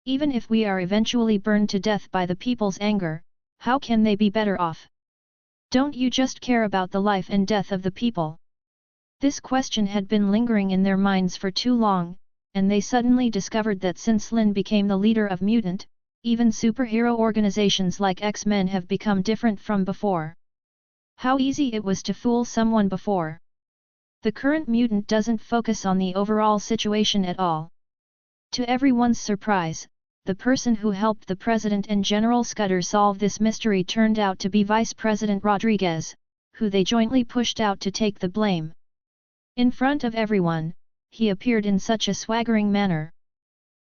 Even if we are eventually burned to death by the people's anger, how can they be better off? Don't you just care about the life and death of the people? This question had been lingering in their minds for too long, and they suddenly discovered that since Lin became the leader of Mutant, even superhero organizations like X-Men have become different from before. How easy it was to fool someone before. The current Mutant doesn't focus on the overall situation at all. To everyone's surprise, the person who helped the President and General Scudder solve this mystery turned out to be Vice President Rodriguez, who they jointly pushed out to take the blame. In front of everyone, he appeared in such a swaggering manner.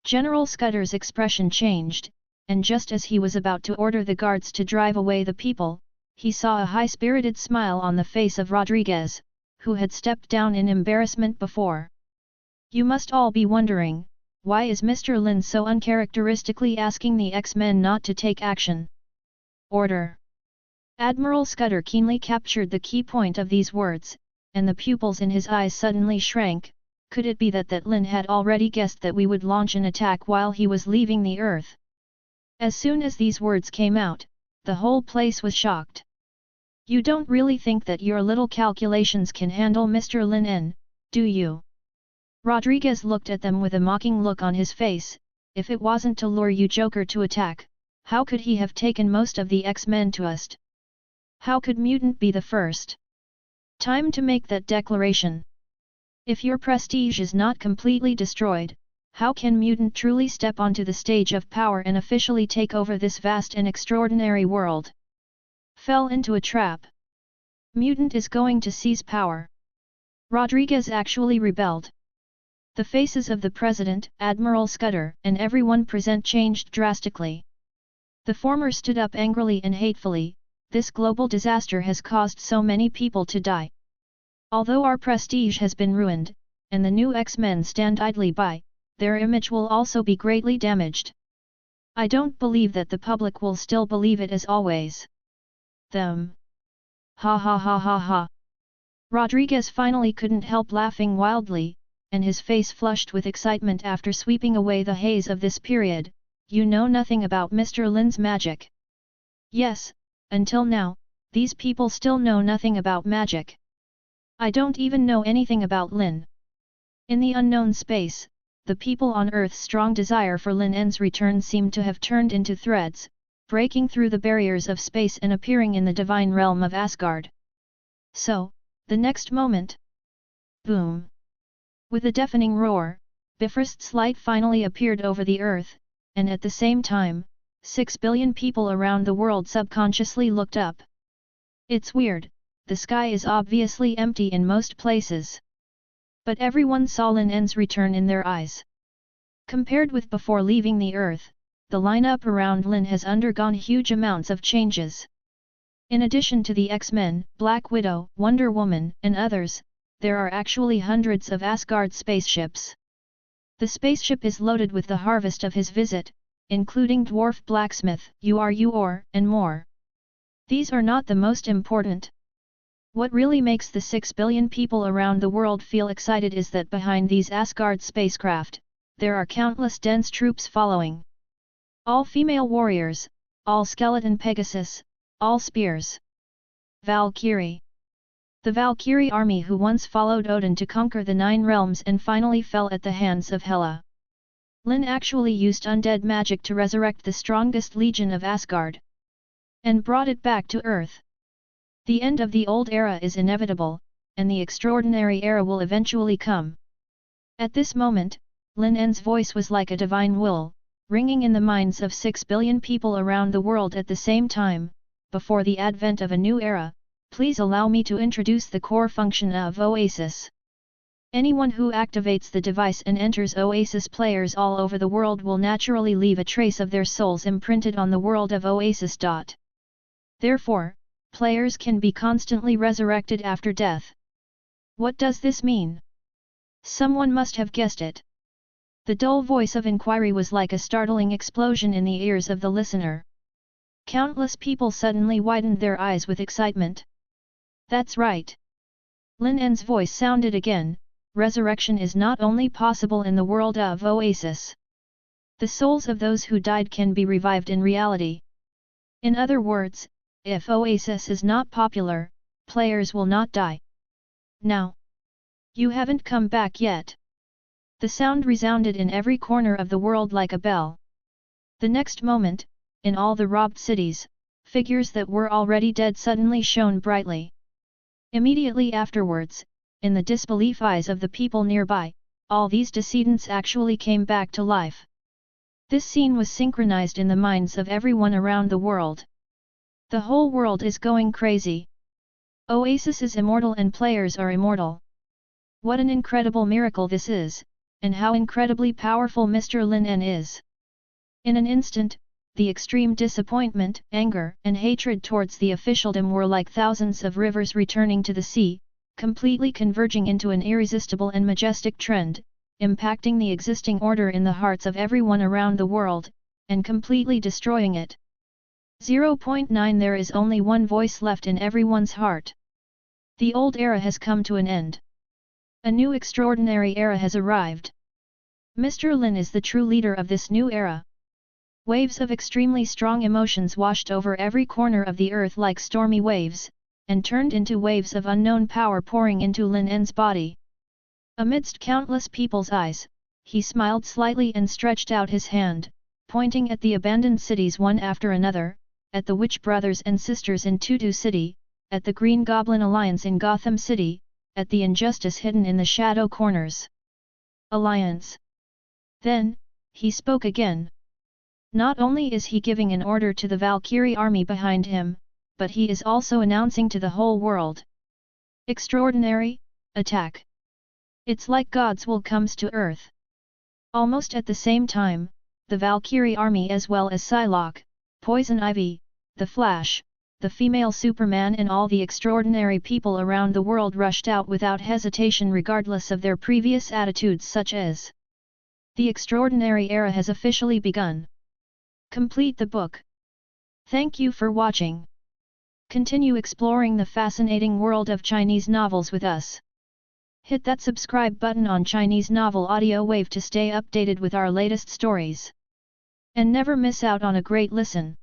General Scudder's expression changed, and just as he was about to order the guards to drive away the people, he saw a high-spirited smile on the face of Rodriguez, who had stepped down in embarrassment before. You must all be wondering, why is Mr. Lin so uncharacteristically asking the X-Men not to take action? Order. Admiral Scudder keenly captured the key point of these words, and the pupils in his eyes suddenly shrank. Could it be that Lin had already guessed that we would launch an attack while he was leaving the Earth? As soon as these words came out, the whole place was shocked. You don't really think that your little calculations can handle Mr. Lin En, do you? Rodriguez looked at them with a mocking look on his face. If it wasn't to lure you Joker to attack, How could he have taken most of the X-Men to us? How could mutant be the first? Time to make that declaration. If your prestige is not completely destroyed, how can mutant truly step onto the stage of power and officially take over this vast and extraordinary world? Fell into a trap. Mutant is going to seize power. Rodriguez actually rebelled. The faces of the President, Admiral Scudder, and everyone present changed drastically. The former stood up angrily and hatefully. This global disaster has caused so many people to die. Although our prestige has been ruined, and the new X-Men stand idly by, their image will also be greatly damaged. I don't believe that the public will still believe it as always. Them. Ha ha ha ha ha. Rodriguez finally couldn't help laughing wildly, and his face flushed with excitement after sweeping away the haze of this period. You know nothing about Mr. Lin's magic. Yes, until now, these people still know nothing about magic. I don't even know anything about Lin. In the unknown space, the people on Earth's strong desire for Lin En's return seemed to have turned into threads, breaking through the barriers of space and appearing in the divine realm of Asgard. So, the next moment... boom! With a deafening roar, Bifrost's light finally appeared over the Earth, and at the same time, 6 billion people around the world subconsciously looked up. It's weird, the sky is obviously empty in most places. But everyone saw Lin En's return in their eyes. Compared with before leaving the Earth, the lineup around Lin has undergone huge amounts of changes. In addition to the X-Men, Black Widow, Wonder Woman, and others, there are actually hundreds of Asgard spaceships. The spaceship is loaded with the harvest of his visit, including Dwarf Blacksmith, Ur, and more. These are not the most important. What really makes the 6 billion people around the world feel excited is that behind these Asgard spacecraft, there are countless dense troops following. All female warriors, all skeleton Pegasus, all spears. Valkyrie. The Valkyrie army who once followed Odin to conquer the 9 realms and finally fell at the hands of Hela. Lin actually used undead magic to resurrect the strongest legion of Asgard. And brought it back to Earth. The end of the old era is inevitable, and the extraordinary era will eventually come. At this moment, Lin En's voice was like a divine will, ringing in the minds of 6 billion people around the world at the same time. Before the advent of a new era, please allow me to introduce the core function of Oasis. Anyone who activates the device and enters Oasis, players all over the world will naturally leave a trace of their souls imprinted on the world of Oasis. Therefore, players can be constantly resurrected after death. What does this mean? Someone must have guessed it. The dull voice of inquiry was like a startling explosion in the ears of the listener. Countless people suddenly widened their eyes with excitement. That's right. Lin En's voice sounded again. Resurrection is not only possible in the world of Oasis. The souls of those who died can be revived in reality. In other words, if Oasis is not popular, players will not die. Now, you haven't come back yet. The sound resounded in every corner of the world like a bell. The next moment, in all the robbed cities, figures that were already dead suddenly shone brightly. Immediately afterwards, in the disbelief eyes of the people nearby, all these decedents actually came back to life. This scene was synchronized in the minds of everyone around the world. The whole world is going crazy. Oasis is immortal and players are immortal. What an incredible miracle this is, and how incredibly powerful Mr. Lin En is. In an instant, the extreme disappointment, anger, and hatred towards the officialdom were like thousands of rivers returning to the sea, completely converging into an irresistible and majestic trend, impacting the existing order in the hearts of everyone around the world, and completely destroying it. 0.9 There is only one voice left in everyone's heart. The old era has come to an end. A new extraordinary era has arrived. Mr. Lin is the true leader of this new era. Waves of extremely strong emotions washed over every corner of the earth like stormy waves, and turned into waves of unknown power pouring into Lin En's body. Amidst countless people's eyes, he smiled slightly and stretched out his hand, pointing at the abandoned cities one after another, at the Witch Brothers and Sisters in Tutu City, at the Green Goblin Alliance in Gotham City, at the injustice hidden in the shadow corners. Alliance. Then, he spoke again. Not only is he giving an order to the Valkyrie army behind him, but he is also announcing to the whole world. Extraordinary, attack. It's like God's will comes to earth. Almost at the same time, the Valkyrie army as well as Psylocke, Poison Ivy, the Flash, the female Superman and all the extraordinary people around the world rushed out without hesitation regardless of their previous attitudes such as the extraordinary era has officially begun. Complete the book. Thank you for watching. Continue exploring the fascinating world of Chinese novels with us. Hit that subscribe button on Chinese Novel Audio Wave to stay updated with our latest stories. And never miss out on a great listen.